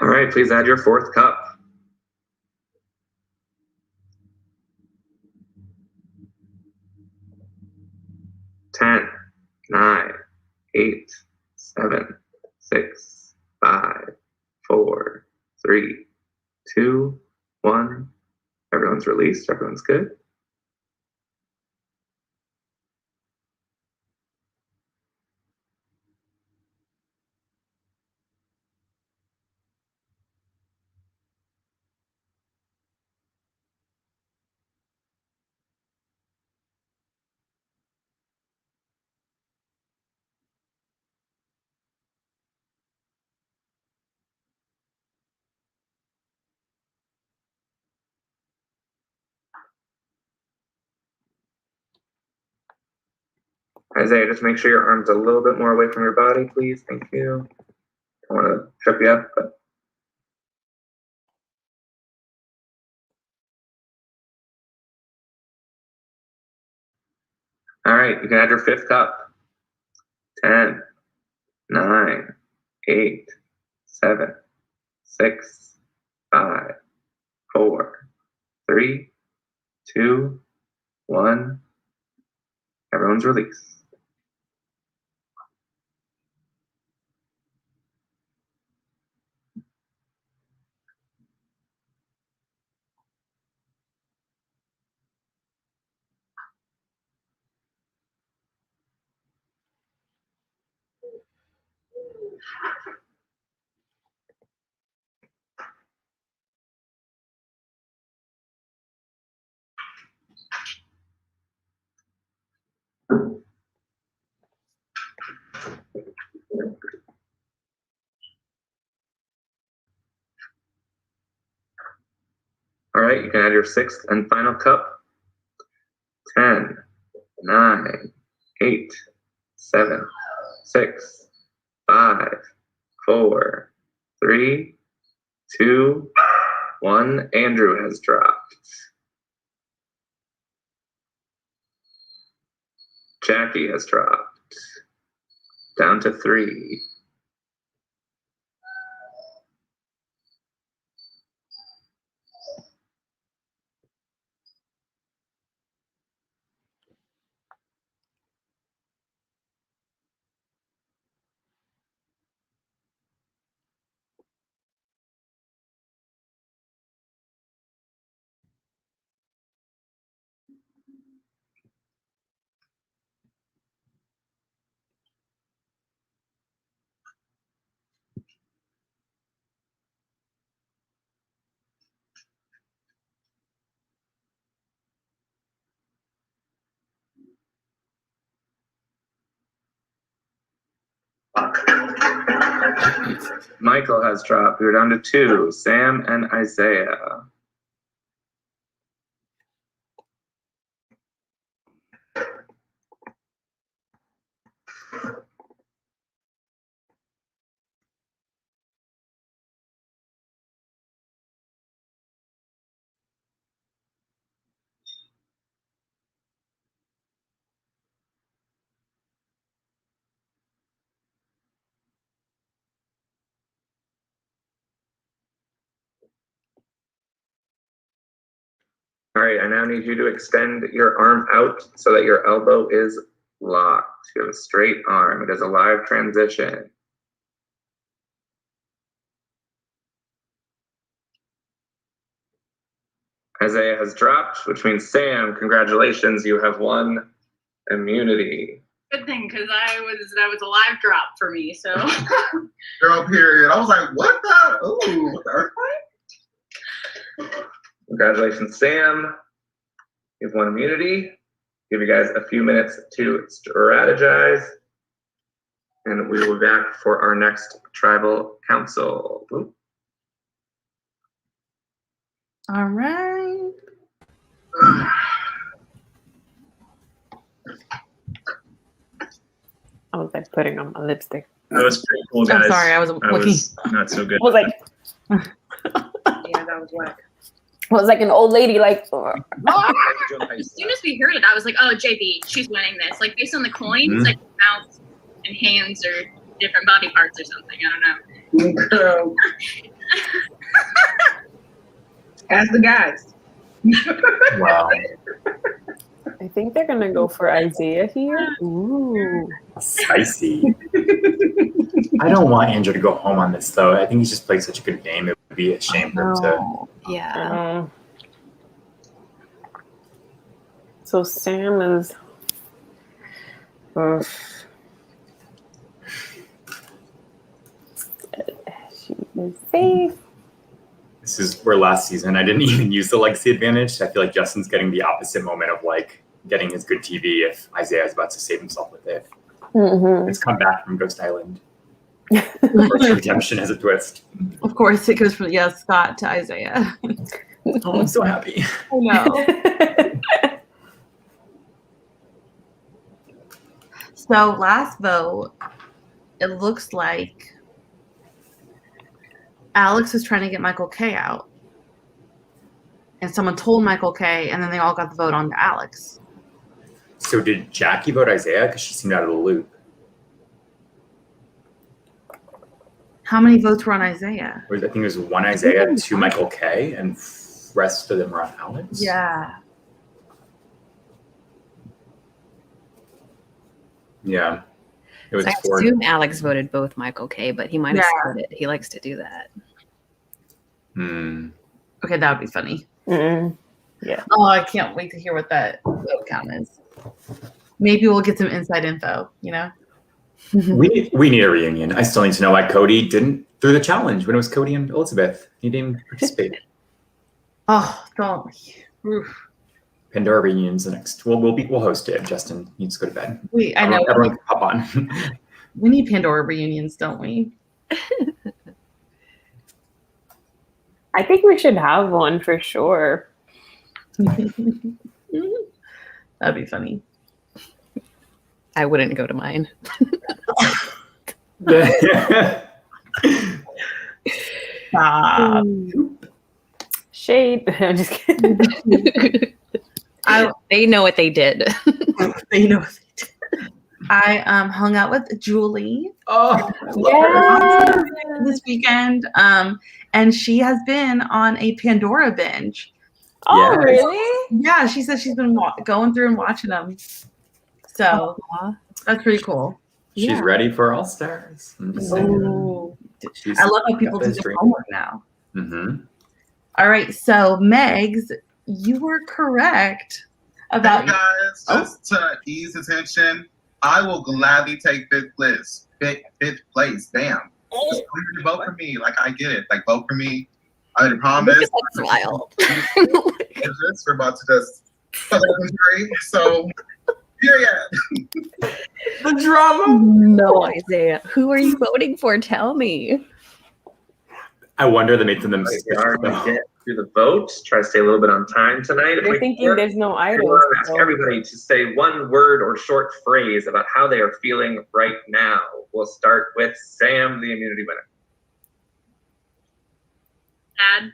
[SPEAKER 8] All right, please add your fourth cup. Ten, 9, 8, 7, 6, 5, 4, 3, 2, 1. Everyone's released. Everyone's good. Isaiah, just make sure your arm's a little bit more away from your body, please. Thank you. I want to trip you up, but all right, you can add your fifth cup. 10, 9, 8, 7, 6, 5, 4, 3, 2, 1. Everyone's released. All right, you can add your sixth and final cup. 10, 9, 8, 7, 6, 5, 4, 3, 2, 1. Andrew has dropped. Jackie has dropped. Down to 3. Michael has dropped. We're down to 2. Sam and Isaiah. All right, I now need you to extend your arm out so that your elbow is locked. You have a straight arm. It is a live transition. Isaiah has dropped, which means Sam, congratulations, you have won immunity.
[SPEAKER 7] Good thing, because that was a live drop for me. So.
[SPEAKER 12] Girl, period. I was like, what the? Ooh, what the earthquake?
[SPEAKER 8] Congratulations, Sam. You've won immunity. Give you guys a few minutes to strategize. And we will be back for our next tribal council. Ooh.
[SPEAKER 1] All right.
[SPEAKER 13] I was like putting on my lipstick.
[SPEAKER 4] That was pretty cool, guys.
[SPEAKER 1] I'm sorry, I was
[SPEAKER 4] That
[SPEAKER 1] looking.
[SPEAKER 4] was not so good.
[SPEAKER 13] I was like,
[SPEAKER 10] Yeah, that was whack.
[SPEAKER 13] I was like an old lady, like.
[SPEAKER 7] As soon as we heard it, I was like, "Oh, JB, she's winning this." Like based on the coins, like mouth and hands or different body parts or something. I don't know.
[SPEAKER 10] Girl. Ask the guys.
[SPEAKER 2] Wow.
[SPEAKER 13] I think they're gonna go for Isaiah here. Ooh.
[SPEAKER 2] Spicy. I don't want Andrew to go home on this, though. I think he's just played such a good game. It would be a shame for him to.
[SPEAKER 15] Yeah.
[SPEAKER 13] So Sam is. She is safe.
[SPEAKER 2] This is where last season I didn't even use the legacy advantage. I feel like Justin's getting the opposite moment of like getting his good TV if Isaiah is about to save himself with it.
[SPEAKER 13] Mm-hmm.
[SPEAKER 2] It's come back from Ghost Island. First redemption has a twist.
[SPEAKER 1] Of course, it goes from Scott to Isaiah.
[SPEAKER 2] Oh, I'm so happy.
[SPEAKER 1] I know. So last vote, it looks like Alex is trying to get Michael K out. And someone told Michael K, and then they all got the vote on to Alex.
[SPEAKER 2] So did Jackie vote Isaiah? Because she seemed out of the loop.
[SPEAKER 1] How many votes were on Isaiah?
[SPEAKER 2] I think it was one Isaiah, two Michael K, and rest of them were on Alex.
[SPEAKER 1] Yeah.
[SPEAKER 2] Yeah. It was
[SPEAKER 15] I
[SPEAKER 2] four.
[SPEAKER 15] assume Alex voted both Michael K, but he might have
[SPEAKER 1] Yeah.
[SPEAKER 15] split it. He likes to do that.
[SPEAKER 1] Okay, that would be funny.
[SPEAKER 13] Yeah.
[SPEAKER 1] Oh, I can't wait to hear what that vote count is. Maybe we'll get some inside info, you know?
[SPEAKER 2] We need a reunion. I still need to know why Cody didn't do the challenge when it was Cody and Elizabeth. He didn't participate.
[SPEAKER 1] Oh, don't. Oof.
[SPEAKER 2] Pandora reunion's the next. We'll host it. Justin needs to go to bed.
[SPEAKER 1] I know.
[SPEAKER 2] Everyone can hop on.
[SPEAKER 1] We need Pandora reunions, don't we?
[SPEAKER 13] I think we should have one for sure.
[SPEAKER 1] That'd be funny.
[SPEAKER 15] I wouldn't go to mine.
[SPEAKER 1] Stop.
[SPEAKER 13] Shade. I'm just kidding.
[SPEAKER 15] They know what they did.
[SPEAKER 1] They know what they did. I hung out with Julie this weekend, and she has been on a Pandora binge.
[SPEAKER 13] Oh, really?
[SPEAKER 1] Yeah, she says she's been going through and watching them. So that's pretty cool.
[SPEAKER 2] She's ready for All Stars.
[SPEAKER 1] I love how people do their homework now.
[SPEAKER 2] Mm-hmm.
[SPEAKER 1] All right, so Megs, you were correct about
[SPEAKER 12] Hey guys, just to ease attention, I will gladly take fifth place. Fifth place. Damn. Just vote for me. Like I get it. Like vote for me. I promise.
[SPEAKER 15] Look at that smile.
[SPEAKER 12] We're about to just so period.
[SPEAKER 2] The drama.
[SPEAKER 15] No, Isaiah. Who are you voting for? Tell me.
[SPEAKER 2] I wonder they made them
[SPEAKER 8] Get through the vote. Try to stay a little bit on time tonight.
[SPEAKER 13] They're thinking there's no idols.
[SPEAKER 8] We'll ask everybody to say one word or short phrase about how they are feeling right now. We'll start with Sam, the immunity winner.
[SPEAKER 7] Sad.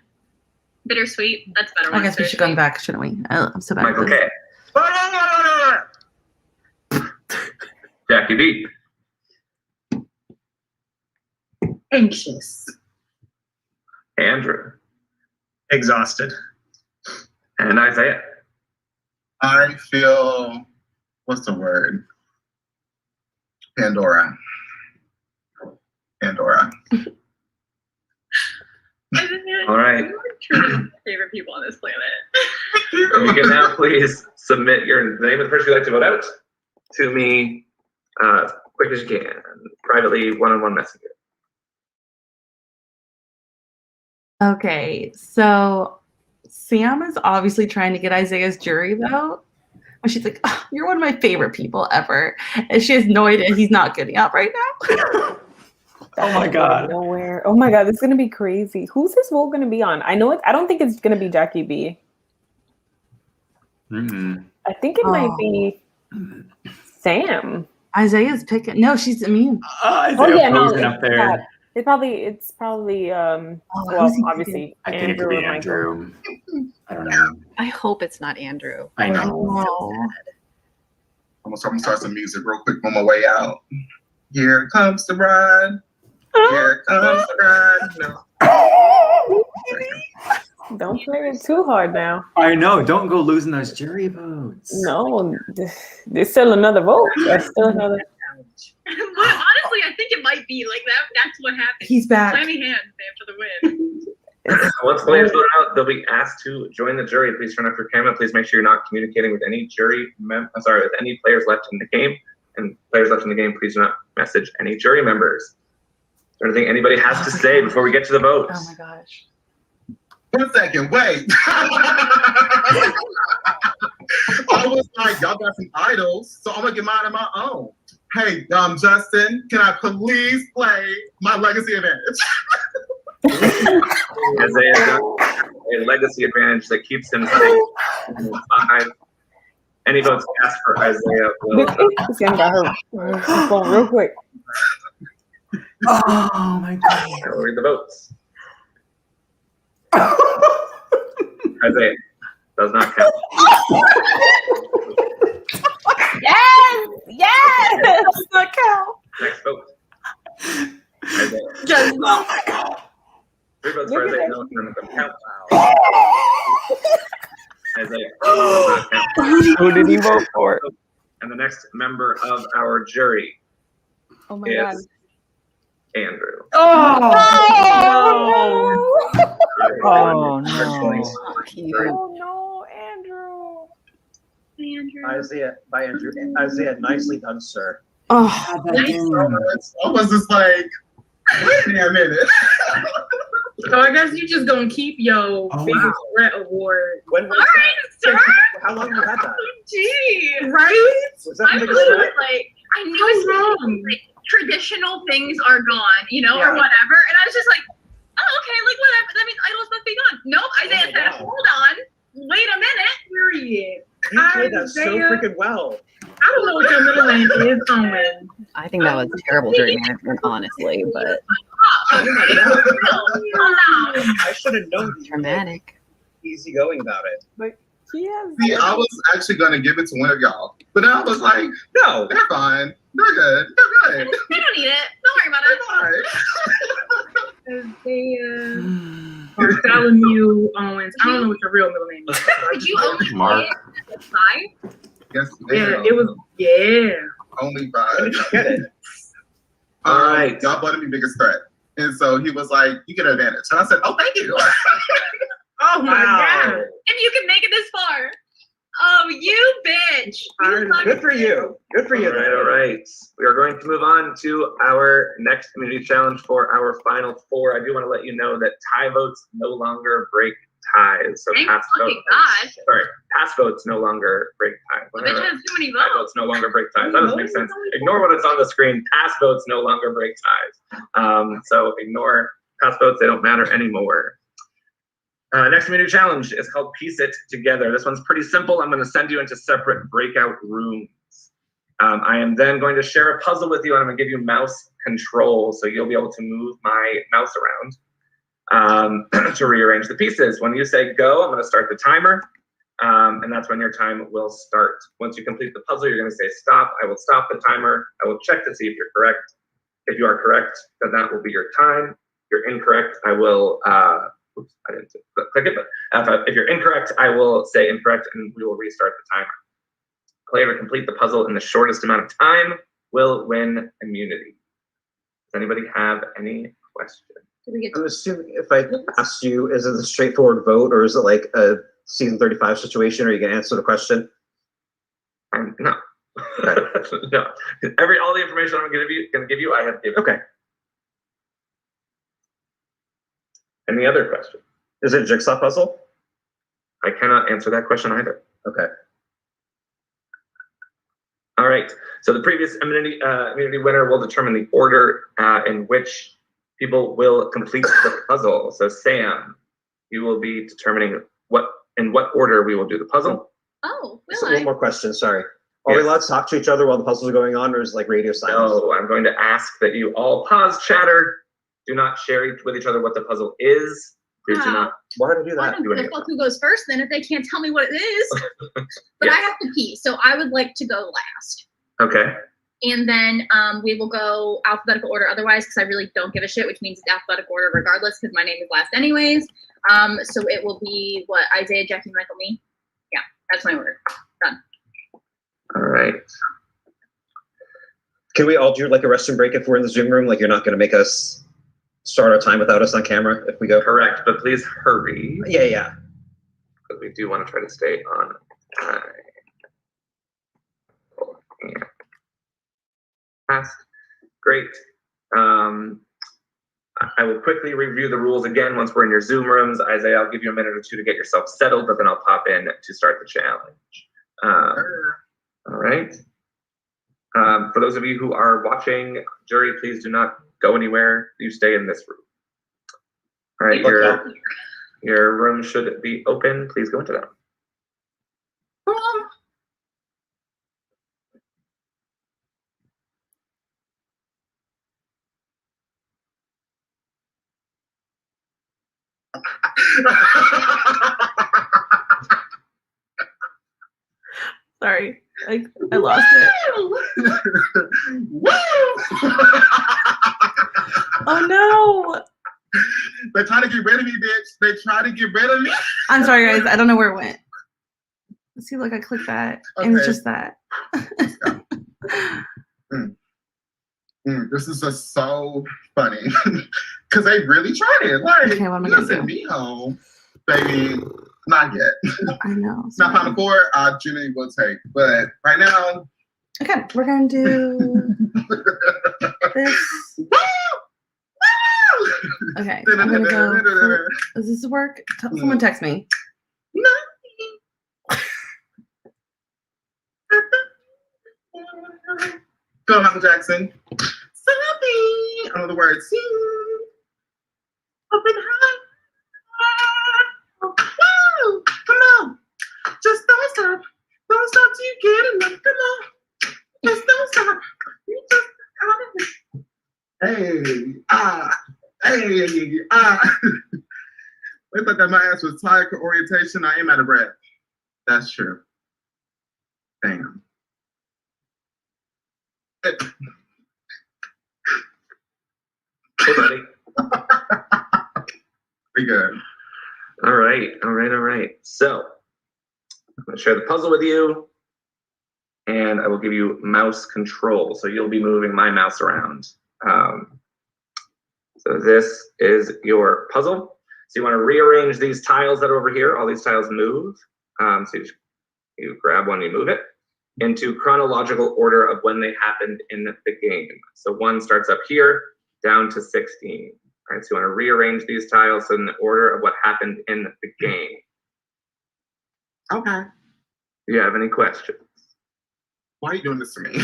[SPEAKER 7] Bittersweet. That's better.
[SPEAKER 1] I guess we should go back, shouldn't we? I'm so bad.
[SPEAKER 8] Michael K. Jackie B.
[SPEAKER 10] Anxious.
[SPEAKER 8] Andrew.
[SPEAKER 4] Exhausted.
[SPEAKER 8] And Isaiah.
[SPEAKER 12] I feel, what's the word? Pandora.
[SPEAKER 8] All right.
[SPEAKER 7] Favorite people on this planet.
[SPEAKER 8] You can now please submit the name of the person you'd like to vote out to me quick as you can, privately, one-on-one messenger.
[SPEAKER 1] Okay, so Sam is obviously trying to get Isaiah's jury vote. And she's like, oh, you're one of my favorite people ever. And she has no idea he's not getting up right now.
[SPEAKER 2] Oh my God.
[SPEAKER 13] Nowhere. Oh my God, this is gonna be crazy. Who's this vote gonna be on? I know it. I don't think it's gonna be Jackie B. I think it might be Sam.
[SPEAKER 1] Isaiah's picking. No, she's immune.
[SPEAKER 2] Up there.
[SPEAKER 13] God. It's probably well, obviously
[SPEAKER 2] I think it could
[SPEAKER 13] Andrew
[SPEAKER 2] be
[SPEAKER 13] or Michael.
[SPEAKER 2] Andrew. I don't know.
[SPEAKER 15] I hope it's not Andrew.
[SPEAKER 2] I know.
[SPEAKER 12] I'm gonna start some music real quick on my way out. Here comes the ride. Here comes the ride. No.
[SPEAKER 13] Don't play it too hard now.
[SPEAKER 2] I know. Don't go losing those jury votes.
[SPEAKER 13] No, there's still another vote. There's still another.
[SPEAKER 7] But honestly, I think it might be like that. That's what happened.
[SPEAKER 1] He's back.
[SPEAKER 7] Clammy hands, man, for the win.
[SPEAKER 8] Once players vote out, they'll be asked to join the jury. Please turn off your camera. Please make sure you're not communicating with any with any players left in the game. And players left in the game, please do not message any jury members. Is there anything anybody has to say before we get to the votes?
[SPEAKER 15] Oh my gosh.
[SPEAKER 12] 1 second, wait. I was like, y'all got some idols, so I'm gonna get mine on my own. Hey, Justin, can I please play my legacy advantage?
[SPEAKER 8] Isaiah got a legacy advantage that keeps him safe. Behind any votes cast for Isaiah will.
[SPEAKER 13] This young got her phone real quick.
[SPEAKER 1] Oh my god.
[SPEAKER 8] I'll read the votes. Isaiah does not count.
[SPEAKER 13] Yes! Does not count.
[SPEAKER 8] Next vote. Isaiah.
[SPEAKER 1] Just, oh my god.
[SPEAKER 8] 3 votes for Isaiah. No, none of them count. Isaiah does not count.
[SPEAKER 14] Who did he vote for?
[SPEAKER 8] And the next member of our jury
[SPEAKER 13] Oh my god.
[SPEAKER 8] is Andrew.
[SPEAKER 1] Oh,
[SPEAKER 14] Oh no.
[SPEAKER 13] Oh no, Andrew.
[SPEAKER 11] Isaiah, nicely done, sir.
[SPEAKER 1] oh,
[SPEAKER 12] I was just like, wait a minute.
[SPEAKER 10] So I guess you just gonna keep your biggest threat award.
[SPEAKER 11] When was
[SPEAKER 7] All right, sir.
[SPEAKER 11] How long have you had that?
[SPEAKER 7] Gee.
[SPEAKER 10] Right?
[SPEAKER 11] Was that
[SPEAKER 7] I
[SPEAKER 11] the
[SPEAKER 7] knew
[SPEAKER 11] biggest
[SPEAKER 7] it
[SPEAKER 11] threat?
[SPEAKER 7] was like I knew
[SPEAKER 10] How
[SPEAKER 7] it was
[SPEAKER 10] long?
[SPEAKER 7] like traditional things are gone, you know,
[SPEAKER 11] Yeah.
[SPEAKER 7] or whatever. And I was just like, oh, okay, like whatever. That means idols must be gone. Nope. Isaiah
[SPEAKER 11] my
[SPEAKER 7] said,
[SPEAKER 11] God.
[SPEAKER 7] hold on, wait a minute.
[SPEAKER 10] Period.
[SPEAKER 11] You played that so
[SPEAKER 10] Isaiah.
[SPEAKER 11] freaking well.
[SPEAKER 10] I don't know what your middle name is, Owen.
[SPEAKER 15] I think that was terrible jury management, honestly, but
[SPEAKER 11] Oh my god.
[SPEAKER 7] Hold on.
[SPEAKER 11] I should have known you were
[SPEAKER 15] dramatic.
[SPEAKER 11] easygoing about it.
[SPEAKER 10] He has.
[SPEAKER 12] See, I was actually gonna give it to one of y'all, but then I was like,
[SPEAKER 11] No.
[SPEAKER 12] they're fine. They're good. They're good.
[SPEAKER 7] They don't need it. Don't worry about it.
[SPEAKER 12] They're fine.
[SPEAKER 10] Isaiah Bartholomew Owens. I don't know what your real middle name is.
[SPEAKER 7] Did you only
[SPEAKER 2] Mark.
[SPEAKER 7] play it at 5?
[SPEAKER 12] Yes,
[SPEAKER 10] Yeah, it was. Yeah.
[SPEAKER 12] only
[SPEAKER 11] When
[SPEAKER 12] 5.
[SPEAKER 11] did you get it?
[SPEAKER 8] All right.
[SPEAKER 12] Y'all voted me biggest threat. And so he was like, you get an advantage. And I said, oh, thank you.
[SPEAKER 10] Oh my god.
[SPEAKER 7] And you can make it this far. Oh, you bitch. You fucking
[SPEAKER 11] Good for you. Good for you.
[SPEAKER 8] All right. We are going to move on to our next community challenge for our final 4. I do want to let you know that tie votes no longer break ties. So
[SPEAKER 7] Thank
[SPEAKER 8] pass
[SPEAKER 7] fucking
[SPEAKER 8] votes.
[SPEAKER 7] God.
[SPEAKER 8] Sorry, pass votes no longer break ties.
[SPEAKER 7] The bitch has too many
[SPEAKER 8] Tie
[SPEAKER 7] votes.
[SPEAKER 8] votes no longer break ties. That doesn't make sense. Ignore what is on the screen. Pass votes no longer break ties. So ignore pass votes. They don't matter anymore. Next community challenge is called Piece It Together. This one's pretty simple. I'm going to send you into separate breakout rooms. I am then going to share a puzzle with you, and I'm going to give you mouse control, so you'll be able to move my mouse around to rearrange the pieces. When you say go, I'm going to start the timer, and that's when your time will start. Once you complete the puzzle, you're going to say stop. I will stop the timer. I will check to see if you're correct. If you are correct, then that will be your time. If you're incorrect, I will oops, I didn't click it, but if you're incorrect, I will say incorrect and we will restart the timer. Player to complete the puzzle in the shortest amount of time will win immunity. Does anybody have any questions?
[SPEAKER 11] I'm assuming if I asked you, is it a straightforward vote or is it like a season 35 situation or you can answer the question?
[SPEAKER 8] No. No. All the information I'm gonna give you, I have given.
[SPEAKER 11] Okay.
[SPEAKER 8] Any other questions?
[SPEAKER 11] Is it a jigsaw puzzle?
[SPEAKER 8] I cannot answer that question either.
[SPEAKER 11] Okay.
[SPEAKER 8] All right. So the previous immunity winner will determine the order in which people will complete the puzzle. So Sam, you will be determining in what order we will do the puzzle.
[SPEAKER 7] Oh,
[SPEAKER 11] So one more question, sorry. Are we allowed to talk to each other while the puzzles are going on, or is it like radio silence?
[SPEAKER 8] No, I'm going to ask that you all pause chatter. Do not share with each other what the puzzle is. Please do not.
[SPEAKER 11] Why do we do
[SPEAKER 7] I
[SPEAKER 11] that?
[SPEAKER 7] don't give a fuck who goes first then if they can't tell me what it is. But
[SPEAKER 8] Yes.
[SPEAKER 7] I have to pee, so I would like to go last.
[SPEAKER 8] Okay.
[SPEAKER 7] And then we will go alphabetical order otherwise, because I really don't give a shit, which means it's alphabetical order regardless, because my name is last anyways. So it will be what, Isaiah, Jackie, Michael, me? Yeah, that's my order. Done.
[SPEAKER 8] All right.
[SPEAKER 11] Can we all do like a restroom break if we're in the Zoom room? Like, you're not going to make us start our time without us on camera if we go?
[SPEAKER 8] Correct, but please hurry.
[SPEAKER 11] Yeah.
[SPEAKER 8] Because we do want to try to stay on time. Fast. Great. I will quickly review the rules again once we're in your Zoom rooms. Isaiah, I'll give you a minute or two to get yourself settled, but then I'll pop in to start the challenge. All right. For those of you who are watching, jury, please do not go anywhere. You stay in this room. All right, your room should be open. Please go into that.
[SPEAKER 1] Sorry, I lost it. Oh no!
[SPEAKER 12] They're trying to get rid of me, bitch. They try to get rid of me.
[SPEAKER 1] I'm sorry, guys. I don't know where it went. Let's see, look, I clicked that, and it's
[SPEAKER 12] Okay.
[SPEAKER 1] just that.
[SPEAKER 12] This is just so funny because they really tried it. Like,
[SPEAKER 1] Okay, what am I
[SPEAKER 12] you
[SPEAKER 1] gonna
[SPEAKER 12] sent
[SPEAKER 1] do?
[SPEAKER 12] me home, baby. Not yet.
[SPEAKER 1] I know.
[SPEAKER 12] Now, Final Four, Jimmy will take, but right now,
[SPEAKER 1] Okay, we're gonna do this. Okay, I'm gonna go. Does this work? Someone text me.
[SPEAKER 12] Go, Michael Jackson. Something. I know the words. Open high. Woo! Come on. Just don't stop. Don't stop till you get enough. Come on. Just don't stop. You just They thought that my ass was tired for orientation. I am out of breath. That's true. Damn.
[SPEAKER 8] Hey, buddy.
[SPEAKER 12] We good.
[SPEAKER 8] All right. So I'm going to share the puzzle with you, and I will give you mouse control. So you'll be moving my mouse around. So this is your puzzle. So you want to rearrange these tiles that are over here. All these tiles move. So you grab one, you move it into chronological order of when they happened in the game. So 1 starts up here down to 16. All right, so you want to rearrange these tiles in the order of what happened in the game.
[SPEAKER 12] Okay.
[SPEAKER 8] Do you have any questions?
[SPEAKER 12] Why are you doing this to me?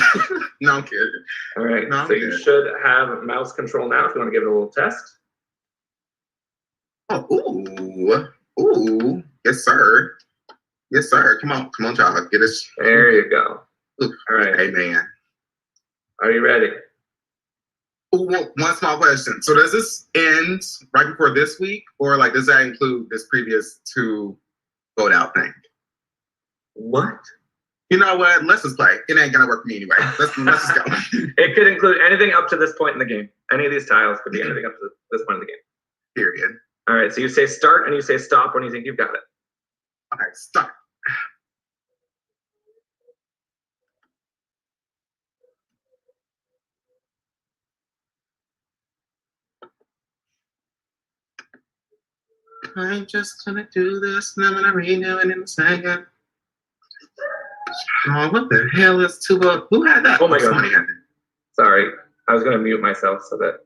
[SPEAKER 12] No, I'm kidding.
[SPEAKER 8] All right,
[SPEAKER 12] No, I'm
[SPEAKER 8] so you
[SPEAKER 12] kidding.
[SPEAKER 8] should have mouse control now if you want to give it a little test.
[SPEAKER 12] Oh, ooh. Yes, sir. Yes, sir. Come on, y'all. Get us.
[SPEAKER 8] There you go.
[SPEAKER 12] All
[SPEAKER 8] right.
[SPEAKER 12] Hey, man.
[SPEAKER 8] Are you ready?
[SPEAKER 12] Ooh, one small question. So does this end right before this week, or like does that include this previous 2 vote out thing?
[SPEAKER 8] What?
[SPEAKER 12] You know what? Let's just play. It ain't gonna work for me anyway. Let's just go.
[SPEAKER 8] It could include anything up to this point in the game. Any of these tiles could be anything up to this point in the game.
[SPEAKER 12] Period.
[SPEAKER 8] All right, so you say start and you say stop when you think you've got it.
[SPEAKER 12] All right, start. I'm just gonna do this, and I'm gonna redo it in a second. Oh, what the hell is Tuba? Who had that?
[SPEAKER 8] Oh my God.
[SPEAKER 12] Somebody had it.
[SPEAKER 8] Sorry, I was gonna mute myself so that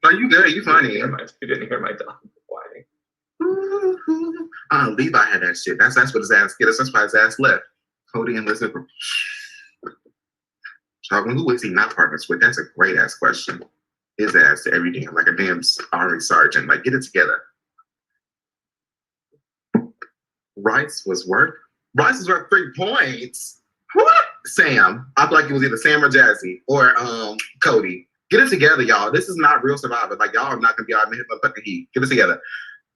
[SPEAKER 12] No, you good. You funny.
[SPEAKER 8] you didn't hear my dog whining.
[SPEAKER 12] Levi had that shit. That's what his ass get us. That's why his ass left. Cody and Elizabeth. Talking, who is he not partners with? That's a great ass question. His ass to every damn, like a damn army sergeant. Like, get it together. Rice was worth 3 points. What? Sam. I feel like it was either Sam or Jazzy or Cody. Get it together, y'all. This is not real Survivor. Like, y'all are not gonna be out in the motherfucking heat. Get it together.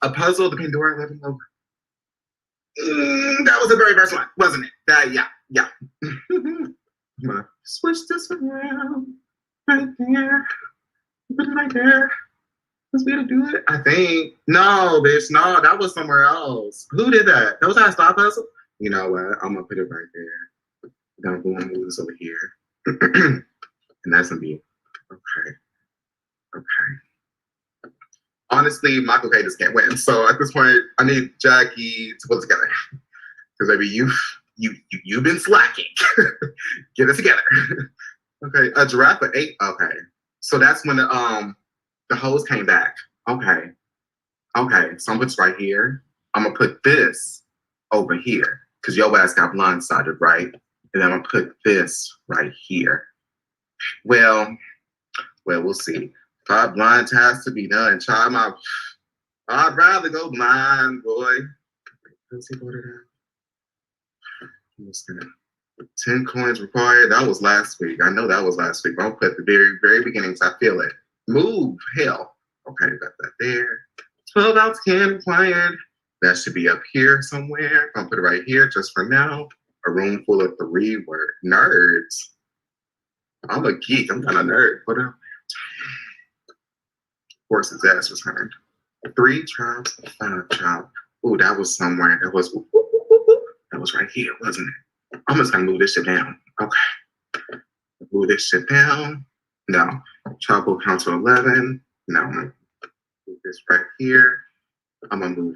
[SPEAKER 12] A puzzle, the Pandora 11 logo. That was the very first one, wasn't it? Yeah. Switch this around. Right there. Put it right there. Was we to do it? I think. No, bitch, no, that was somewhere else. Who did that? That was at Stop Hustle? You know what? I'm gonna put it right there. Then we're gonna move this over here. And that's gonna be okay. Okay. Honestly, Michael K just can't win. So at this point, I need Jackie to put it together. Because baby, you've been slacking. Get it together. Okay, a giraffe at 8. Okay. So that's when the hose came back. Okay. Okay. So I'm gonna put this right here. I'm gonna put this over here. Because your ass got blindsided, right? And then I'm gonna put this right here. Well, we'll see. If blind has to be done, child, I'd rather go blind, boy. Let's see what it is. I'm just gonna 10 coins required. That was last week. I know that was last week. I'll put at the very, very beginning so I feel it. Move, hell. Okay, got that there. 12 out of 10 required. That should be up here somewhere. I'll put it right here just for now. A room full of 3 word nerds. I'm a geek. I'm kind of nerd. What up? Horse's ass was turned. 3 tribes, 5 tribes. Ooh, that was somewhere. That was right here, wasn't it? I'm just gonna move this shit down. Okay. Move this shit down. No. Tribe will count to 11. No. Move this right here. I'm gonna move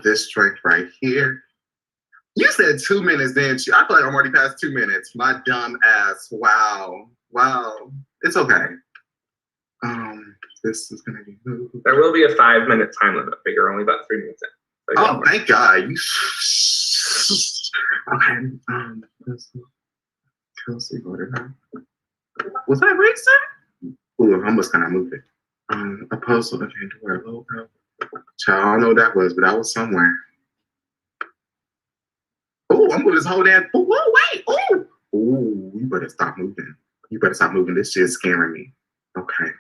[SPEAKER 12] this strength right here. You said 2 minutes, didn't you? I feel like I'm already past 2 minutes. My dumb ass. Wow. It's okay. This is gonna be moved.
[SPEAKER 8] There will be a 5-minute time limit, but you're only about 3 minutes in. So
[SPEAKER 12] thank God. Okay. Kelsey, what did I? Was that recent? Ooh, I'm just gonna move it. Apostle of Pandora logo. Child, I don't know what that was, but that was somewhere. Oh, I'm moving this whole damn. Oh, wait. Oh, you better stop moving. This shit is scaring me. Okay.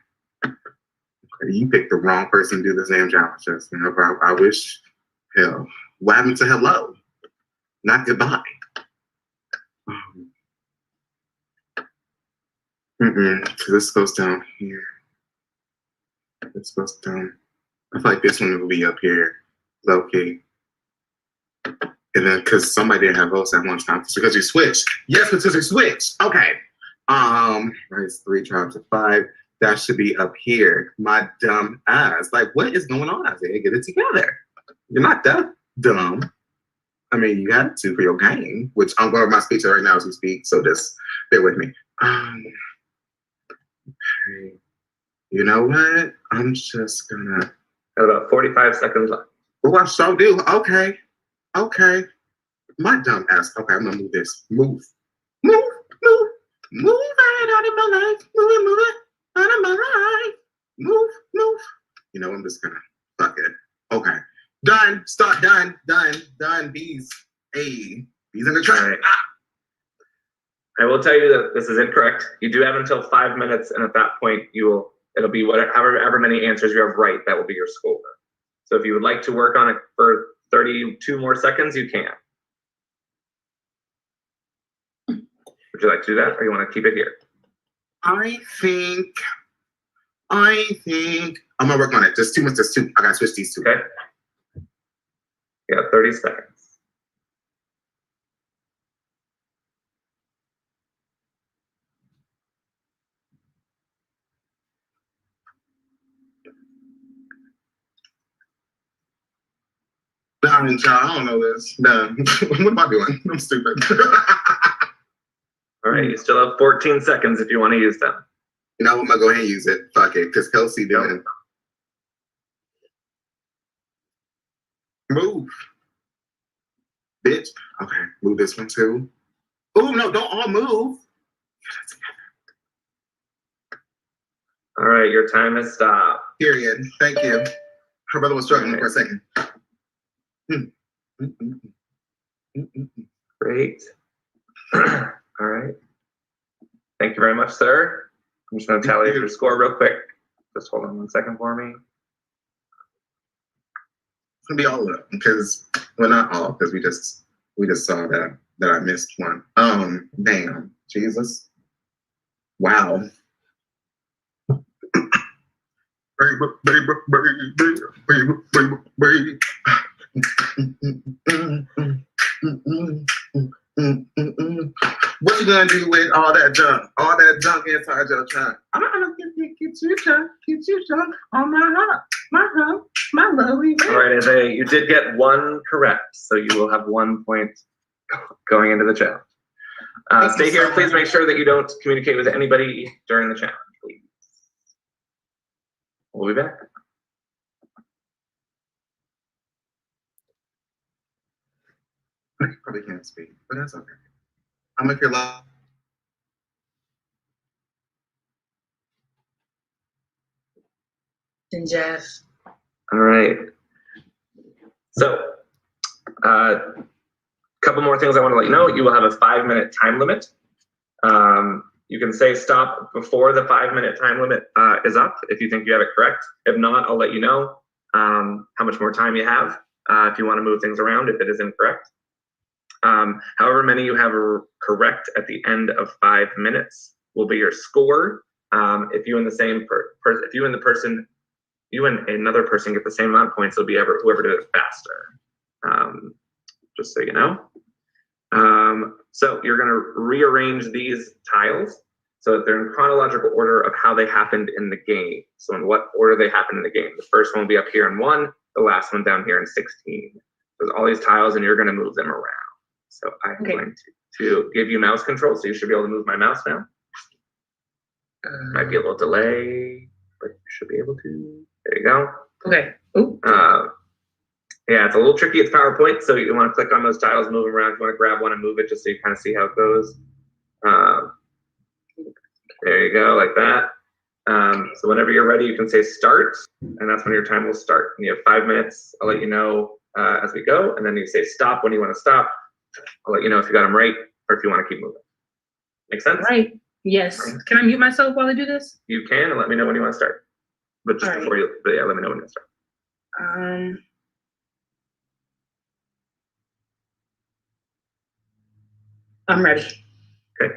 [SPEAKER 12] You picked the wrong person to do this damn challenge, Justin. I wish, hell, what happened to hello? Not goodbye. This goes down here. This goes down. I feel like this one will be up here, low key. And then, because somebody didn't have votes at one time, because you switched. Yes, because you switched. Okay. Right, it's 3 tribes of 5. That should be up here. My dumb ass. Like, what is going on, Isaiah? Get it together. You're not that dumb. I mean, you had to for your game, which I'm going over my speech right now as we speak, so just bear with me. Okay. You know what? I'm just gonna.
[SPEAKER 8] Have about 45 seconds left.
[SPEAKER 12] Oh, I so do. Okay. My dumb ass. Okay, I'm gonna move this. Move right out of my life. Move it out of my life. Move. You know, I'm just gonna fuck it. Okay. Done. Stop. Done. Bees. Hey. Bees in the track.
[SPEAKER 8] I will tell you that this is incorrect. You do have until 5 minutes, and at that point, it'll be however many answers you have right, that will be your score. So if you would like to work on it for 32 more seconds, you can. Would you like to do that, or you want to keep it here?
[SPEAKER 12] I think I'm gonna work on it. Just 2 minutes. Just 2. I gotta switch these 2.
[SPEAKER 8] Okay. You got 30 seconds.
[SPEAKER 12] Done, child. I don't know this. Done. What am I doing? I'm stupid.
[SPEAKER 8] All right, you still have 14 seconds if you want to use them.
[SPEAKER 12] You know, I'm gonna go ahead and use it. Fuck it, because Kelsey didn't. Move. Bitch. Okay, move this one too. Oh, no, don't all move.
[SPEAKER 8] All right, your time has stopped.
[SPEAKER 12] Period. Thank you. Her brother was struggling for a second.
[SPEAKER 8] Great. All right. Thank you very much, sir. I'm just going to tally up your score real quick. Just hold on 1 second for me.
[SPEAKER 12] It's gonna be all of them because, well, not all, because we just saw that I missed one. Damn, Jesus. Wow. Baby, baby, baby, baby, baby, baby. What you gonna do with all that junk? All that junk inside your trunk? I'm gonna get you drunk on my lovely.
[SPEAKER 8] All right, Isaiah, you did get one correct, so you will have 1 point going into the challenge. Stay here. Please make sure that you don't communicate with anybody during the challenge, please. We'll be back.
[SPEAKER 12] I probably can't speak, but that's okay. I'm up here live.
[SPEAKER 10] And Jeff.
[SPEAKER 8] All right. So, a couple more things I want to let you know. You will have a 5-minute time limit. You can say stop before the 5-minute time limit is up if you think you have it correct. If not, I'll let you know how much more time you have if you want to move things around if it is incorrect. However many you have correct at the end of 5 minutes will be your score. If you and the same person, if you and the person, you and another person get the same amount of points, it'll be whoever did it faster. Just so you know. So you're going to rearrange these tiles so that they're in chronological order of how they happened in the game. So in what order they happened in the game. The first one will be up here in 1, the last one down here in 16. There's all these tiles and you're going to move them around. So I'm going to give you mouse control, so you should be able to move my mouse now. Might be a little delay, but you should be able to. There you go.
[SPEAKER 10] Okay. Ooh.
[SPEAKER 8] Yeah, it's a little tricky. It's PowerPoint, so you want to click on those tiles, move them around. If you want to grab one and move it, just so you kind of see how it goes. There you go, like that. So whenever you're ready, you can say start, and that's when your time will start. And you have 5 minutes. I'll let you know as we go, and then you say stop when you want to stop. I'll let you know if you got them right or if you want to keep moving. Make sense?
[SPEAKER 10] Right. Yes. Can I mute myself while I do this?
[SPEAKER 8] You can, and let me know when you want to start. But just before you, but yeah, let me know when you start.
[SPEAKER 10] I'm ready.
[SPEAKER 8] Okay.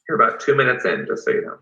[SPEAKER 8] You're about 2 minutes in, just so you know.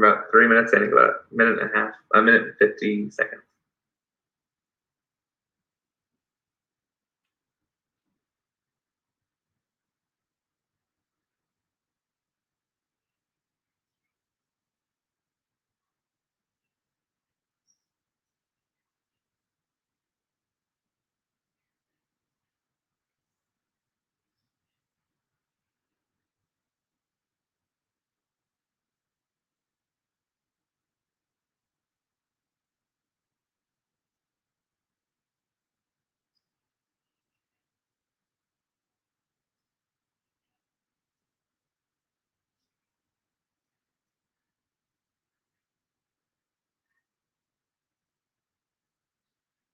[SPEAKER 8] About 3 minutes in, about a minute and a half, a minute and 50 seconds.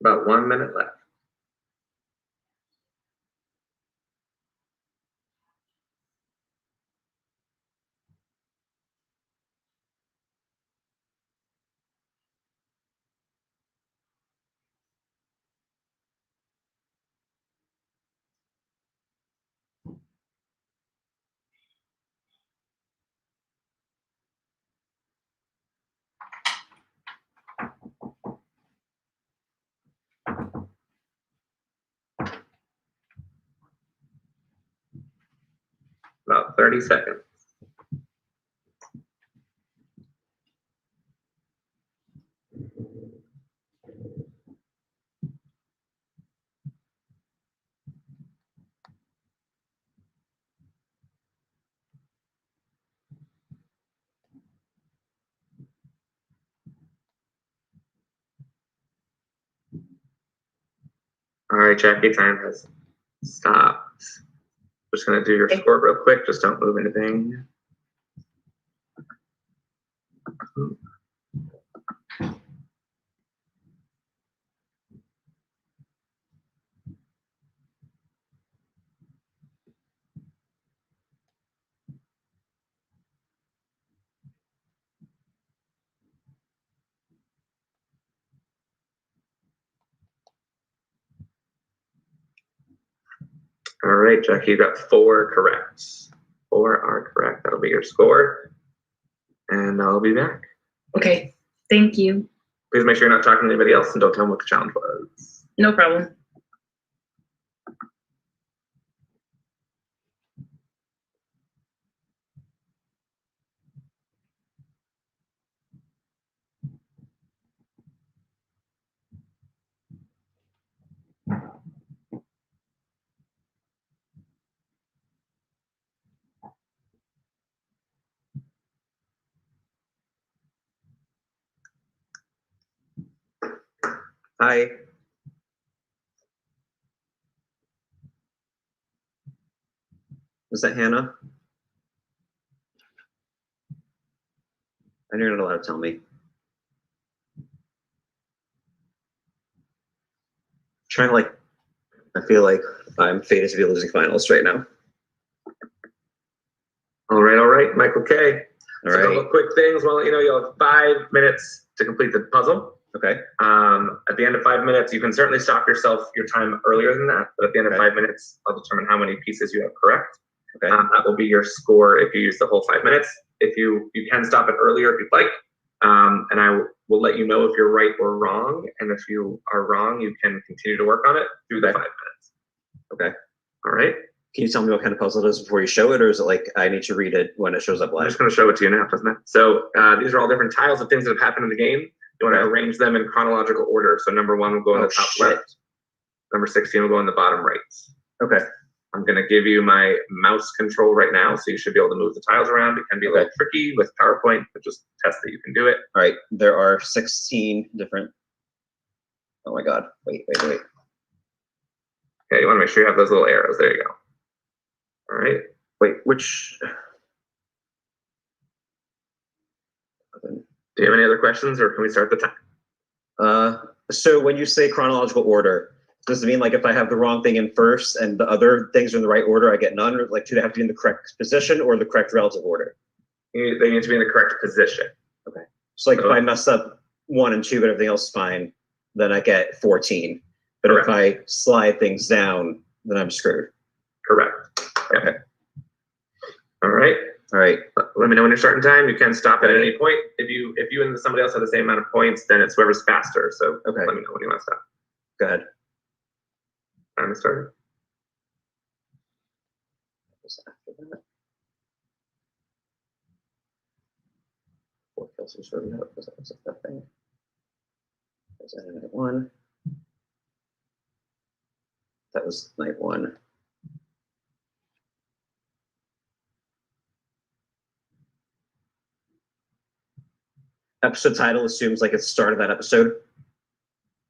[SPEAKER 8] About 1 minute left. About 30 seconds. All right, Jackie, time has stopped. Just gonna do your score real quick. Just don't move anything. All right, Jackie, you got 4 correct. 4 are correct. That'll be your score. And I'll be back.
[SPEAKER 10] Okay, thank you.
[SPEAKER 8] Please make sure you're not talking to anybody else and don't tell them what the challenge was.
[SPEAKER 10] No problem.
[SPEAKER 11] Hi. Was that Hannah? I know you're not allowed to tell me. Trying to I feel like I'm fated to be losing finals right now.
[SPEAKER 8] All right, Michael K.
[SPEAKER 11] All
[SPEAKER 8] So a
[SPEAKER 11] right.
[SPEAKER 8] couple of quick things. Well, you know, you'll have 5 minutes to complete the puzzle.
[SPEAKER 11] Okay.
[SPEAKER 8] At the end of 5 minutes, you can certainly stop yourself your time earlier than that. But at the end of 5 minutes, I'll determine how many pieces you have correct.
[SPEAKER 11] Okay.
[SPEAKER 8] That will be your score if you use the whole 5 minutes. If you can stop it earlier if you'd like. And I will let you know if you're right or wrong. And if you are wrong, you can continue to work on it through the 5 minutes.
[SPEAKER 11] Okay.
[SPEAKER 8] All right.
[SPEAKER 11] Can you tell me what kind of puzzle it is before you show it, or is it like I need to read it when it shows up
[SPEAKER 8] I'm
[SPEAKER 11] live?
[SPEAKER 8] just going to show it to you now, doesn't it? So these are all different tiles of things that have happened in the game. You want to arrange them in chronological order. So number 1 will go in the top left. Number 16 will go in the bottom right.
[SPEAKER 11] Okay.
[SPEAKER 8] I'm going to give you my mouse control right now, so you should be able to move the tiles around. It can be a little tricky with PowerPoint, but just test that you can do it.
[SPEAKER 11] All right. There are 16 different. Oh my God. Wait.
[SPEAKER 8] Okay, you want to make sure you have those little arrows. There you go. All right.
[SPEAKER 11] Wait, which?
[SPEAKER 8] Do you have any other questions, or can we start the time?
[SPEAKER 11] So when you say chronological order, does it mean like if I have the wrong thing in first and the other things are in the right order, I get none? Or like, do they have to be in the correct position or the correct relative order?
[SPEAKER 8] They need to be in the correct position.
[SPEAKER 11] Okay. So like if I mess up 1 and 2, but everything else is fine, then I get 14. But if I slide things down, then I'm screwed.
[SPEAKER 8] Correct. Okay. All right.
[SPEAKER 11] All right.
[SPEAKER 8] Let me know when you're starting time. You can stop at any point. If you and somebody else have the same amount of points, then it's whoever's faster. So
[SPEAKER 11] Okay.
[SPEAKER 8] let me know when you want to stop.
[SPEAKER 11] Go ahead.
[SPEAKER 8] Time is started.
[SPEAKER 11] Four kills is really out. Was that thing? Was that night one? That was night one. Episode title assumes like it's the start of that episode.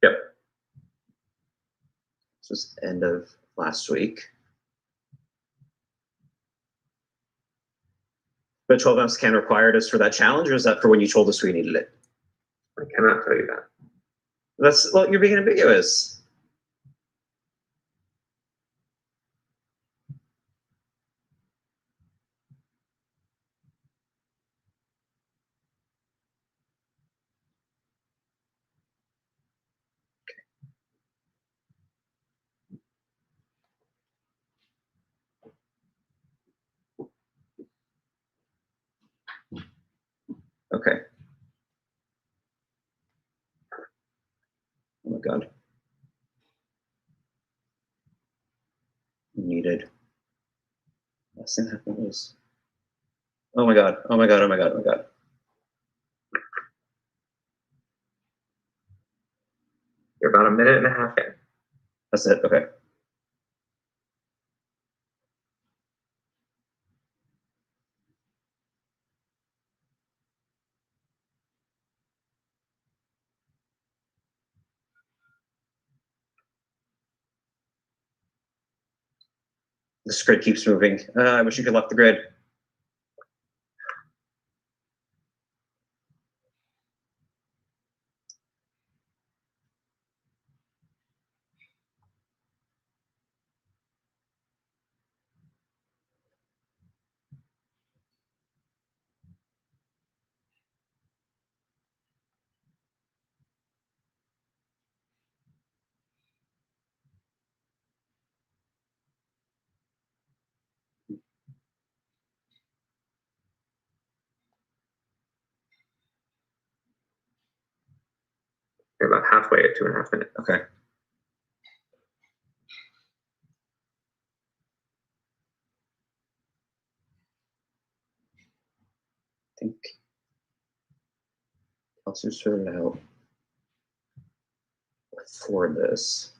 [SPEAKER 8] Yep.
[SPEAKER 11] This was end of last week. But 12-ounce can required us for that challenge, or is that for when you told us we needed it?
[SPEAKER 8] I cannot tell you that.
[SPEAKER 11] That's, well, you're being ambiguous. Okay. Oh my God. Needed. Last thing that happened was. Oh my God. Oh my God. Oh my God. Oh my God.
[SPEAKER 8] You're about a minute and a half in.
[SPEAKER 11] That's it. Okay. This grid keeps moving. I wish you could left the grid.
[SPEAKER 8] You're about halfway at 2.5 minutes.
[SPEAKER 11] Okay. I think also sorted out for this.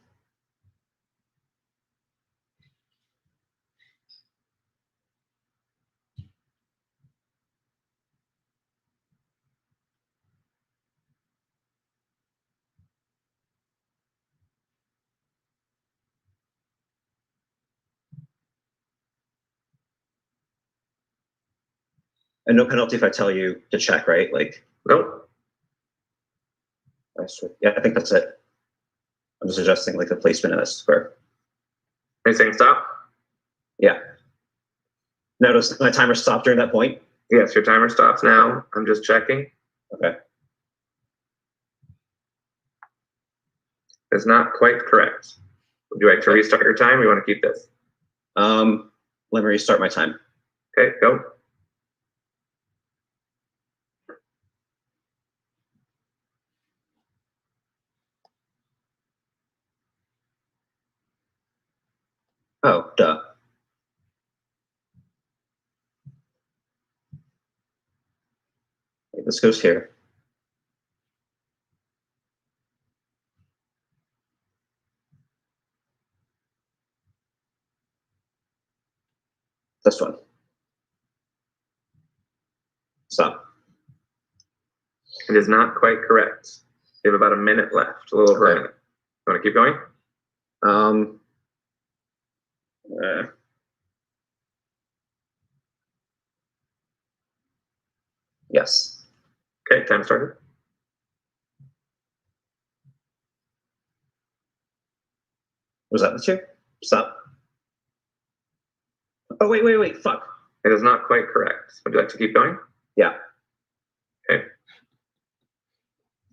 [SPEAKER 11] And no penalty if I tell you to check, right? Like,
[SPEAKER 8] nope.
[SPEAKER 11] Yeah, I think that's it. I'm just adjusting like the placement of this square.
[SPEAKER 8] Are you saying stop?
[SPEAKER 11] Yeah. Now does my timer stop during that point?
[SPEAKER 8] Yes, your timer stops now. I'm just checking.
[SPEAKER 11] Okay.
[SPEAKER 8] It's not quite correct. Would you like to restart your time? Or you want to keep this?
[SPEAKER 11] Let me restart my time.
[SPEAKER 8] Okay, go.
[SPEAKER 11] Oh, duh. Okay, this goes here. This one. Stop.
[SPEAKER 8] It is not quite correct. You have about a minute left, a little over a minute. You want to keep going?
[SPEAKER 11] Yes.
[SPEAKER 8] Okay, time started.
[SPEAKER 11] Was that the two? Stop. Oh, wait, fuck.
[SPEAKER 8] It is not quite correct. Would you like to keep going?
[SPEAKER 11] Yeah.
[SPEAKER 8] Okay.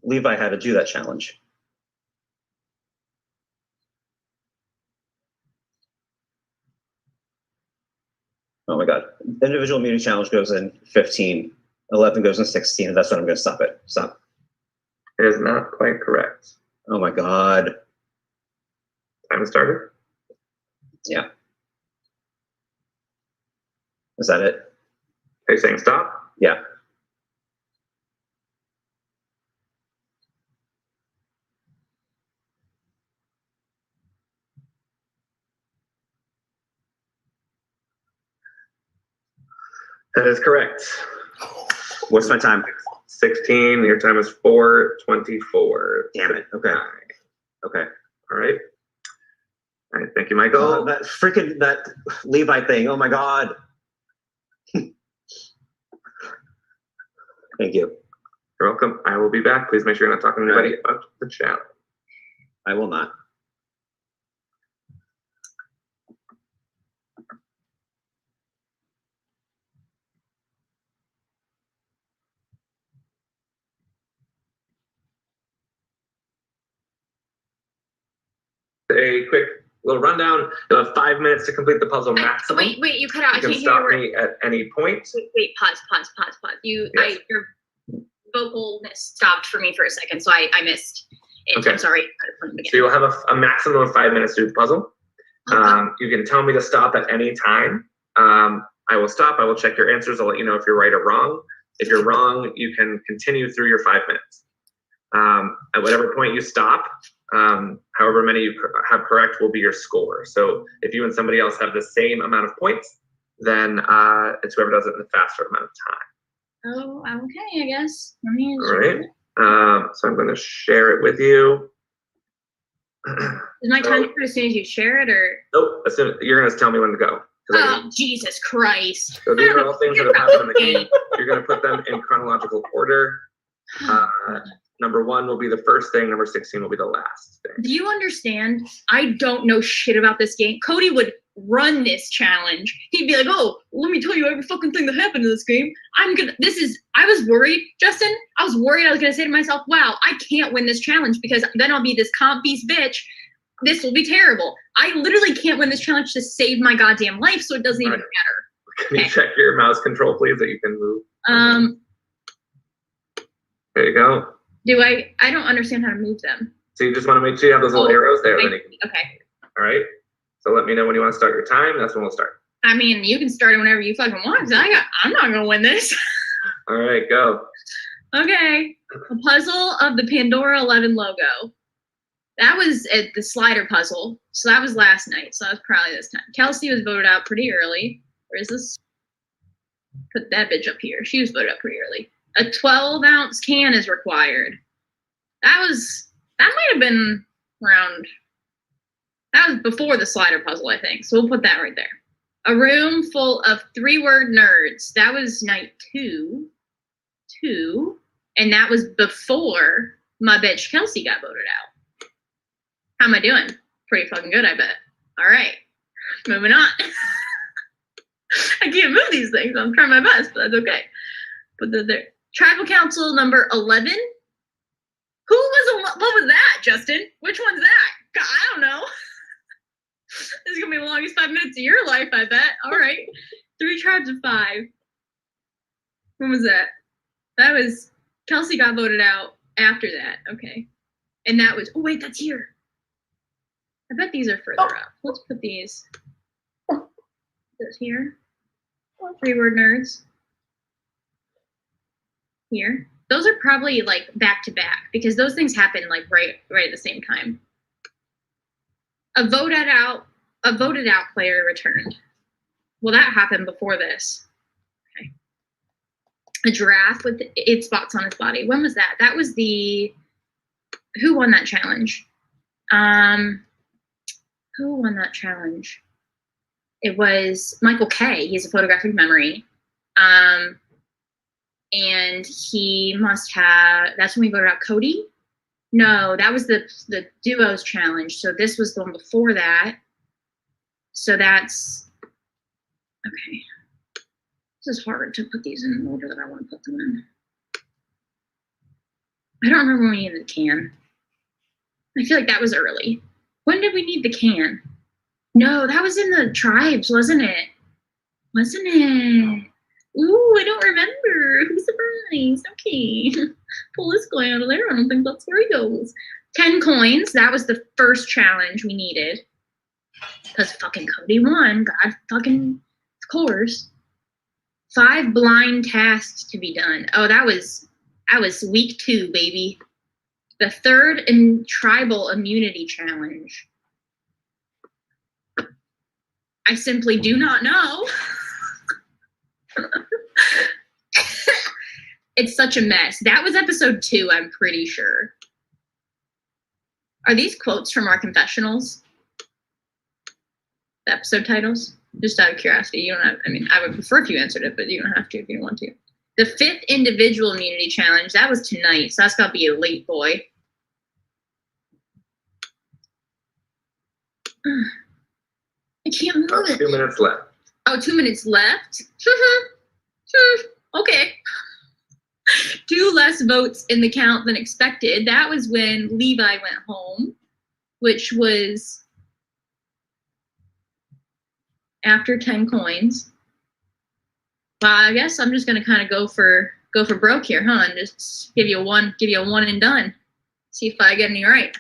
[SPEAKER 11] Levi had to do that challenge. Oh my God. individual immunity challenge goes in 15, 11 goes in 16, and that's when I'm going to stop it. Stop.
[SPEAKER 8] It is not quite correct.
[SPEAKER 11] Oh my God.
[SPEAKER 8] Time has started.
[SPEAKER 11] Yeah. Is that it?
[SPEAKER 8] Are you saying stop?
[SPEAKER 11] Yeah.
[SPEAKER 8] That is correct.
[SPEAKER 11] What's my time?
[SPEAKER 8] 16. Your time is 4:24.
[SPEAKER 11] Damn it. Okay. Okay.
[SPEAKER 8] All right. All right. Thank you, Michael.
[SPEAKER 11] That Levi thing. Oh my God. Thank you.
[SPEAKER 8] You're welcome. I will be back. Please make sure you're not talking to anybody about the challenge.
[SPEAKER 11] I will not.
[SPEAKER 8] A quick little rundown. You'll have 5 minutes to complete the puzzle maximum.
[SPEAKER 7] Wait, you cut out.
[SPEAKER 8] You
[SPEAKER 7] I
[SPEAKER 8] can
[SPEAKER 7] can't hear
[SPEAKER 8] stop
[SPEAKER 7] you.
[SPEAKER 8] me at any point.
[SPEAKER 7] Wait, pause. Your vocalness stopped for me for a second, so I missed it.
[SPEAKER 8] Okay.
[SPEAKER 7] I'm sorry.
[SPEAKER 8] So you'll have a maximum of 5 minutes to do the puzzle. You can tell me to stop at any time. I will stop. I will check your answers. I'll let you know if you're right or wrong. If you're wrong, you can continue through your 5 minutes. At whatever point you stop, however many you have correct will be your score. So if you and somebody else have the same amount of points, then it's whoever does it in the faster amount of time.
[SPEAKER 7] Oh, okay, I guess. Let me.
[SPEAKER 8] All right. So I'm going to share it with you.
[SPEAKER 7] Is my time for as soon as you share it, or?
[SPEAKER 8] Nope. As soon you're going to tell me when to go.
[SPEAKER 7] Oh, Jesus Christ!
[SPEAKER 8] So these are all things that have happened in the game. You're going to put them in chronological order. Number 1 will be the first thing. Number 16 will be the last thing.
[SPEAKER 7] Do you understand? I don't know shit about this game. Cody would run this challenge. He'd be like, "Oh, let me tell you every fucking thing that happened in this game." I was worried, Justin. I was worried. I was gonna say to myself, "Wow, I can't win this challenge because then I'll be this comp beast bitch. This will be terrible. I literally can't win this challenge to save my goddamn life, so it doesn't even matter."
[SPEAKER 8] Can you check your mouse control, please, that you can move? There you go.
[SPEAKER 7] I don't understand how to move them.
[SPEAKER 8] So you just want to make sure you have those little arrows there. Then you can,
[SPEAKER 7] Okay.
[SPEAKER 8] all right. So let me know when you want to start your time. That's when we'll start.
[SPEAKER 7] I mean, you can start it whenever you fucking want. 'Cause I'm not gonna win this.
[SPEAKER 8] All right, go.
[SPEAKER 7] Okay. A puzzle of the Pandora 11 logo. That was the slider puzzle. So that was last night. So that was probably this time. Kelsey was voted out pretty early. Where is this? Put that bitch up here. She was voted out pretty early. A 12-ounce can is required. That might have been around. That was before the slider puzzle, I think. So we'll put that right there. A room full of 3-word nerds. That was night 2. And that was before my bitch Kelsey got voted out. How am I doing? Pretty fucking good, I bet. All right. Moving on. I can't move these things. I'm trying my best, but that's okay. Put that there. Tribal Council number 11. What was that, Justin? Which one's that? God, I don't know. This is gonna be the longest 5 minutes of your life, I bet. All right. 3 tribes of 5. When was that? That was Kelsey got voted out after that. Okay. And that was, oh wait, that's here. I bet these are further up. Let's put these. This here. 3-word nerds. Here. Those are probably like back to back because those things happen like right at the same time. A voted out player returned. Well, that happened before this. Okay. A giraffe with 8 spots on its body. When was that? That was who won that challenge? Who won that challenge? It was Michael K. He has a photographic memory. And he must have, that's when we voted out Cody? No, that was the duos challenge. So this was the one before that. So that's, okay. This is hard to put these in the order that I want to put them in. I don't remember when we needed the can. I feel like that was early. When did we need the can? No, that was in the tribes, wasn't it? Wasn't it? Ooh, I don't remember. Who's surprised? Okay. Pull this guy out of there. I don't think that's where he goes. 10 coins. That was the first challenge we needed. Because fucking Cody won. God fucking, of course. 5 blind tasks to be done. Oh, that was week 2, baby. The 3rd and tribal immunity challenge. I simply do not know. It's such a mess. That was episode 2, I'm pretty sure. Are these quotes from our confessionals? The episode titles? Just out of curiosity. You don't have, I mean, I would prefer if you answered it, but you don't have to if you don't want to. The 5th individual immunity challenge, that was tonight, so that's got to be a late boy. I can't move
[SPEAKER 8] About
[SPEAKER 7] it.
[SPEAKER 8] 2 minutes left.
[SPEAKER 7] Oh, 2 minutes left? Okay. 2 less votes in the count than expected. That was when Levi went home, which was after 10 coins. Well, I guess I'm just gonna kind of go for broke here, huh? And just give you a one and done. See if I get any right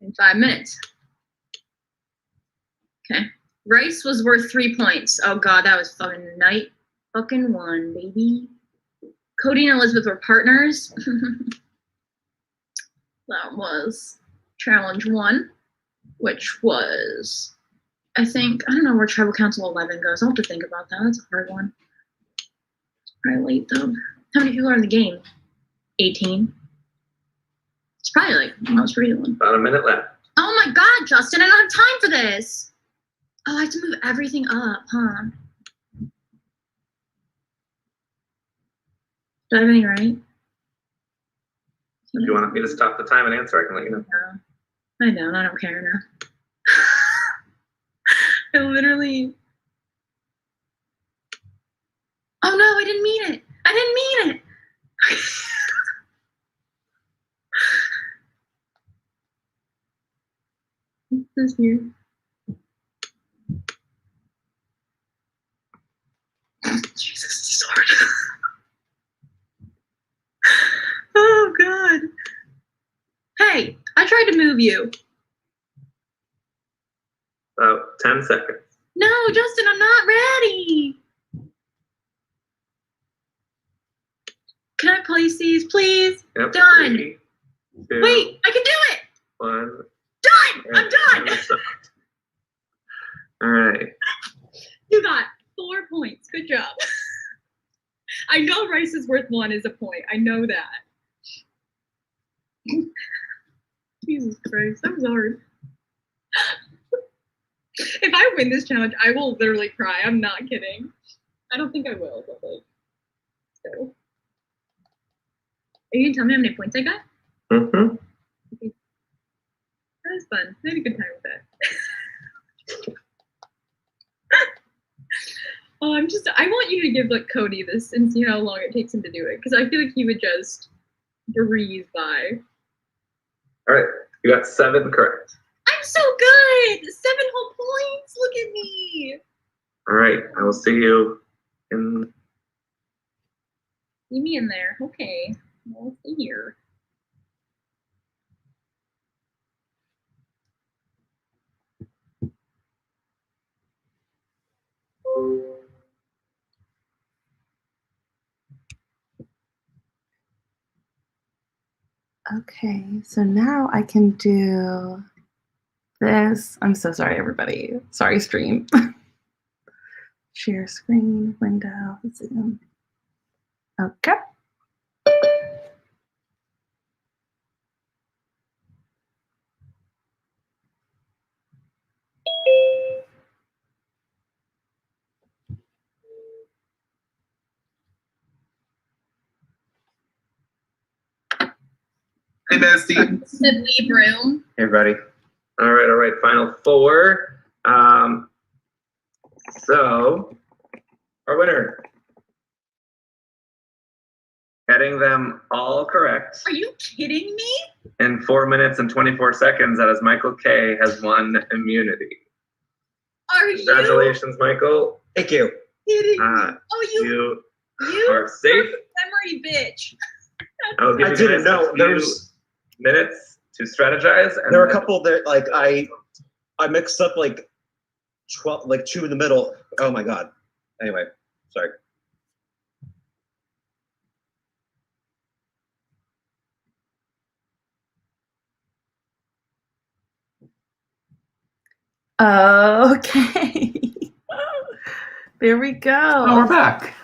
[SPEAKER 7] in 5 minutes. Okay. Rice was worth 3 points. Oh god, that was fucking night fucking 1, baby. Cody and Elizabeth were partners. That was challenge 1, which was, I think, I don't know where Tribal Council 11 goes. I'll have to think about that. That's a hard one. It's probably late though. How many people are in the game? 18. It's probably like the most recent one.
[SPEAKER 8] About a minute left.
[SPEAKER 7] Oh my god, Justin, I don't have time for this. Oh, I have to move everything up, huh? Do I have any right?
[SPEAKER 8] If you want me to stop the time and answer, I can let you know.
[SPEAKER 7] No, I don't. I don't care now. I literally. Oh no, I didn't mean it. I didn't mean it. What's this here? Jesus, it's so hard. Oh god. Hey, I tried to move you.
[SPEAKER 8] About 10 seconds.
[SPEAKER 7] No, Justin, I'm not ready. Can I place these, please?
[SPEAKER 8] Yep,
[SPEAKER 7] Done.
[SPEAKER 8] 3, 2,
[SPEAKER 7] Wait, I can do it.
[SPEAKER 8] 1.
[SPEAKER 7] Done. I'm done.
[SPEAKER 8] All right.
[SPEAKER 7] You got 4 points. Good job. I know Rice is worth 1 is a point. I know that. Jesus Christ, that was hard. If I win this challenge, I will literally cry. I'm not kidding. I don't think I will, but like, so. Are you gonna tell me how many points I got?
[SPEAKER 8] Mm-hmm.
[SPEAKER 7] That was fun. I had a good time with that. Oh, I want you to give like Cody this and see how long it takes him to do it, because I feel like he would just breeze by.
[SPEAKER 8] All right. You got 7 correct.
[SPEAKER 7] I'm so good! 7 whole points! Look at me!
[SPEAKER 8] All right. I will see you in.
[SPEAKER 7] See me in there. Okay. I'll see here.
[SPEAKER 1] Okay, so now I can do this. I'm so sorry, everybody. Sorry, stream. Share screen, window, Zoom. Okay.
[SPEAKER 12] Hey, bestie.
[SPEAKER 7] Said leave room.
[SPEAKER 8] Hey, everybody. All right. Final 4. So, our winner. Getting them all correct
[SPEAKER 7] Are you kidding me?
[SPEAKER 8] in 4 minutes and 24 seconds. That is Michael K. has won immunity.
[SPEAKER 7] are you?
[SPEAKER 8] Congratulations, Michael.
[SPEAKER 11] Thank you.
[SPEAKER 7] Kidding me?
[SPEAKER 8] Uh,
[SPEAKER 7] you
[SPEAKER 8] you are safe.
[SPEAKER 7] memory bitch.
[SPEAKER 8] I'll give
[SPEAKER 11] I
[SPEAKER 8] you
[SPEAKER 11] didn't
[SPEAKER 8] guys
[SPEAKER 11] know.
[SPEAKER 8] a few minutes to strategize. And
[SPEAKER 11] There were a
[SPEAKER 8] then-
[SPEAKER 11] couple that like I mixed up like 12, like 2 in the middle. Oh my god. Anyway, sorry.
[SPEAKER 1] Okay. There we go.
[SPEAKER 2] Oh, we're back.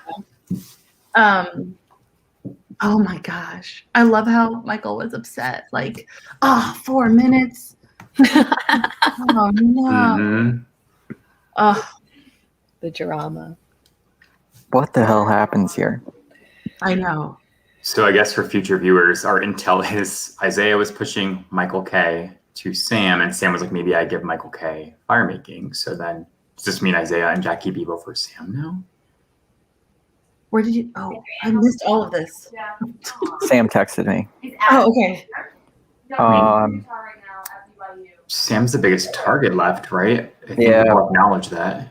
[SPEAKER 1] Oh my gosh. I love how Michael was upset. Like, 4 minutes. Oh no.
[SPEAKER 2] Mhm.
[SPEAKER 1] Oh,
[SPEAKER 15] The drama.
[SPEAKER 14] What the hell happens here?
[SPEAKER 1] I know.
[SPEAKER 2] So I guess for future viewers, our intel is Isaiah was pushing Michael K to Sam, and Sam was like, maybe I give Michael K fire making. So then does this mean Isaiah and Jackie B vote for Sam now?
[SPEAKER 1] Where did you? Oh, I missed all of this.
[SPEAKER 14] Sam texted me.
[SPEAKER 1] Oh, okay.
[SPEAKER 2] Sam's the biggest target left, right? I think
[SPEAKER 14] Yeah.
[SPEAKER 2] people acknowledge that.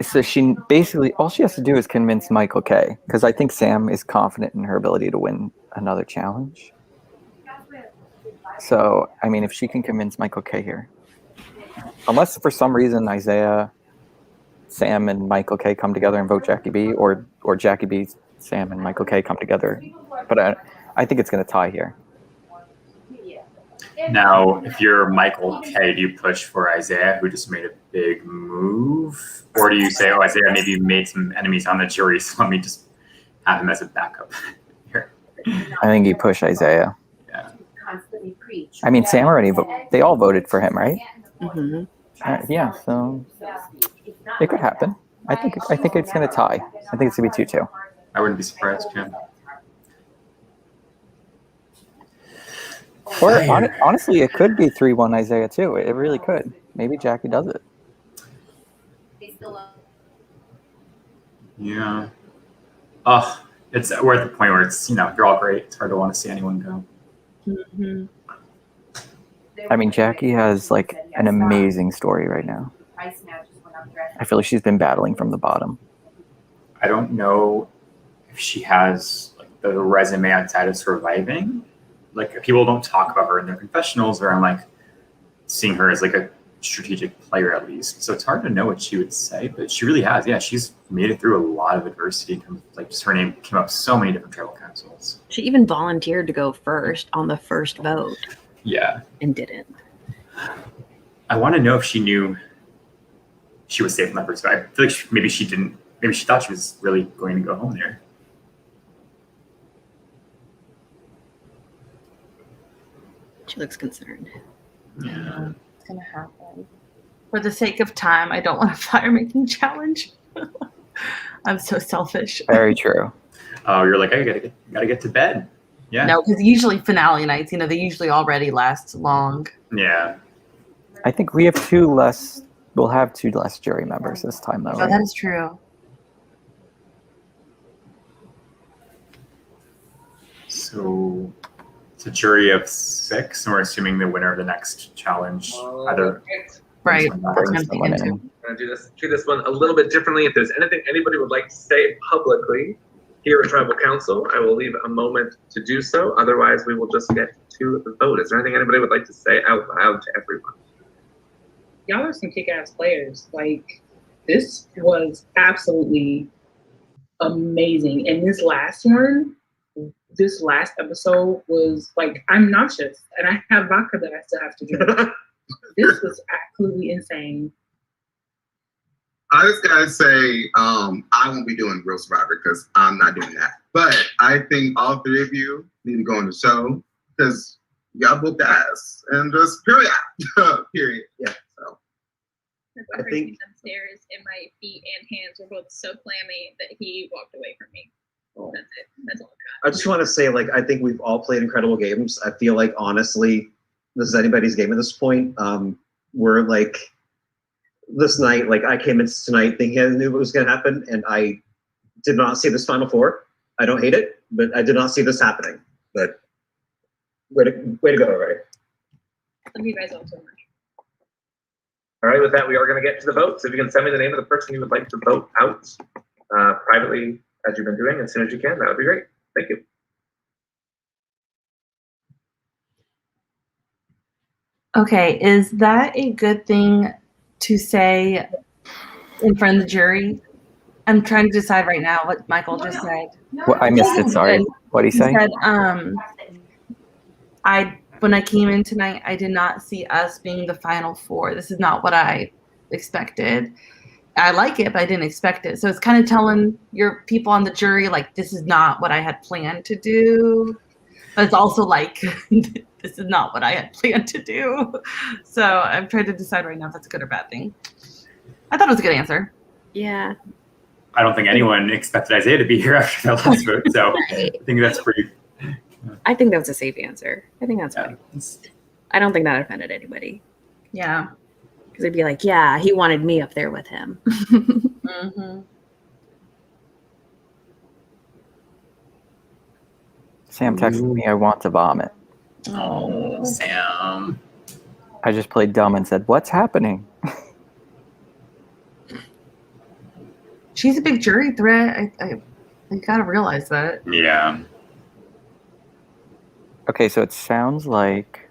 [SPEAKER 14] So she basically, all she has to do is convince Michael K, because I think Sam is confident in her ability to win another challenge. So, I mean, if she can convince Michael K here, unless for some reason Isaiah, Sam, and Michael K come together and vote Jackie B, or Jackie B, Sam, and Michael K come together. But I think it's going to tie here.
[SPEAKER 2] Now, if you're Michael K, do you push for Isaiah, who just made a big move? Or do you say, oh, Isaiah maybe made some enemies on the jury, so let me just have him as a backup here?
[SPEAKER 14] I think you push Isaiah.
[SPEAKER 2] Yeah.
[SPEAKER 14] I mean, Sam already, they all voted for him, right?
[SPEAKER 15] Mm-hmm.
[SPEAKER 14] Yeah, so it could happen. I think it's going to tie. I think it's going to be 2-2.
[SPEAKER 2] I wouldn't be surprised, Jim.
[SPEAKER 14] Or honestly, it could be 3-1 Isaiah too. It really could. Maybe Jackie does it.
[SPEAKER 2] Yeah. Oh, we're at the point where it's, you're all great. It's hard to want to see anyone go.
[SPEAKER 1] Mm-hmm.
[SPEAKER 14] I mean, Jackie has like an amazing story right now. I feel like she's been battling from the bottom.
[SPEAKER 2] I don't know if she has like the resume outside of surviving. Like people don't talk about her in their confessionals, or I'm like seeing her as like a strategic player at least. So it's hard to know what she would say, but she really has. Yeah, she's made it through a lot of adversity. Like just her name came up so many different tribal councils.
[SPEAKER 15] She even volunteered to go first on the first vote.
[SPEAKER 2] Yeah.
[SPEAKER 15] And didn't.
[SPEAKER 2] I want to know if she knew she was safe in that first vote. I feel like maybe she didn't. Maybe she thought she was really going to go home there.
[SPEAKER 15] She looks concerned.
[SPEAKER 1] Yeah, it's gonna happen. For the sake of time, I don't want a fire making challenge. I'm so selfish.
[SPEAKER 14] Very true.
[SPEAKER 2] Oh, you're like, I gotta get to bed. Yeah.
[SPEAKER 1] No, because usually finale nights, they usually already last long.
[SPEAKER 2] Yeah.
[SPEAKER 14] I think we have 2 less. We'll have 2 less jury members this time, though.
[SPEAKER 1] Oh,
[SPEAKER 14] Right?
[SPEAKER 1] that is true.
[SPEAKER 2] So it's a jury of 6, and we're assuming the winner of the next challenge either.
[SPEAKER 1] Right.
[SPEAKER 2] Brings
[SPEAKER 14] someone in.
[SPEAKER 8] I'm gonna treat this one a little bit differently. If there's anything anybody would like to say publicly here at Tribal Council, I will leave a moment to do so. Otherwise, we will just get to the vote. Is there anything anybody would like to say out loud to everyone?
[SPEAKER 10] Y'all are some kick-ass players. Like, this was absolutely amazing. And this last episode was like, I'm nauseous and I have vodka that I still have to drink. This was absolutely insane.
[SPEAKER 12] I just gotta say, I won't be doing Real Survivor because I'm not doing that. But I think all 3 of you need to go on the show because y'all booked ass and just period. Period. Yeah. So
[SPEAKER 7] I think upstairs and my feet and hands were both so clammy that he walked away from me. That's it. That's all I've got.
[SPEAKER 11] I just want to say, like, I think we've all played incredible games. I feel like, honestly, this is anybody's game at this point. We're like, this night, like, I came into tonight thinking I knew what was going to happen, and I did not see this Final Four. I don't hate it, but I did not see this happening. But way to go, everybody.
[SPEAKER 7] Love you guys all so much.
[SPEAKER 8] All right, with that, we are going to get to the votes. If you can send me the name of the person you would like to vote out privately, as you've been doing, as soon as you can, that would be great. Thank you.
[SPEAKER 1] Okay, is that a good thing to say in front of the jury? I'm trying to decide right now what Michael just said.
[SPEAKER 14] Well, I missed it. Sorry. What did he say?
[SPEAKER 1] He said, when I came in tonight, I did not see us being the final four. This is not what I expected. I like it, but I didn't expect it. So it's kind of telling your people on the jury, like, this is not what I had planned to do. But it's also like, this is not what I had planned to do. So I'm trying to decide right now if that's a good or bad thing. I thought it was a good answer.
[SPEAKER 15] Yeah.
[SPEAKER 2] I don't think anyone expected Isaiah to be here after that last vote. So
[SPEAKER 15] Right.
[SPEAKER 2] I think that's pretty.
[SPEAKER 15] I think that was a safe answer. I think that's fine. I don't think that offended anybody.
[SPEAKER 1] Yeah.
[SPEAKER 15] Because they'd be like, yeah, he wanted me up there with him.
[SPEAKER 1] Mm-hmm.
[SPEAKER 14] Sam texted me, I want to vomit.
[SPEAKER 2] Oh, Sam.
[SPEAKER 14] I just played dumb and said, what's happening?
[SPEAKER 1] She's a big jury threat. I gotta realize that.
[SPEAKER 2] Yeah.
[SPEAKER 14] Okay, so it sounds like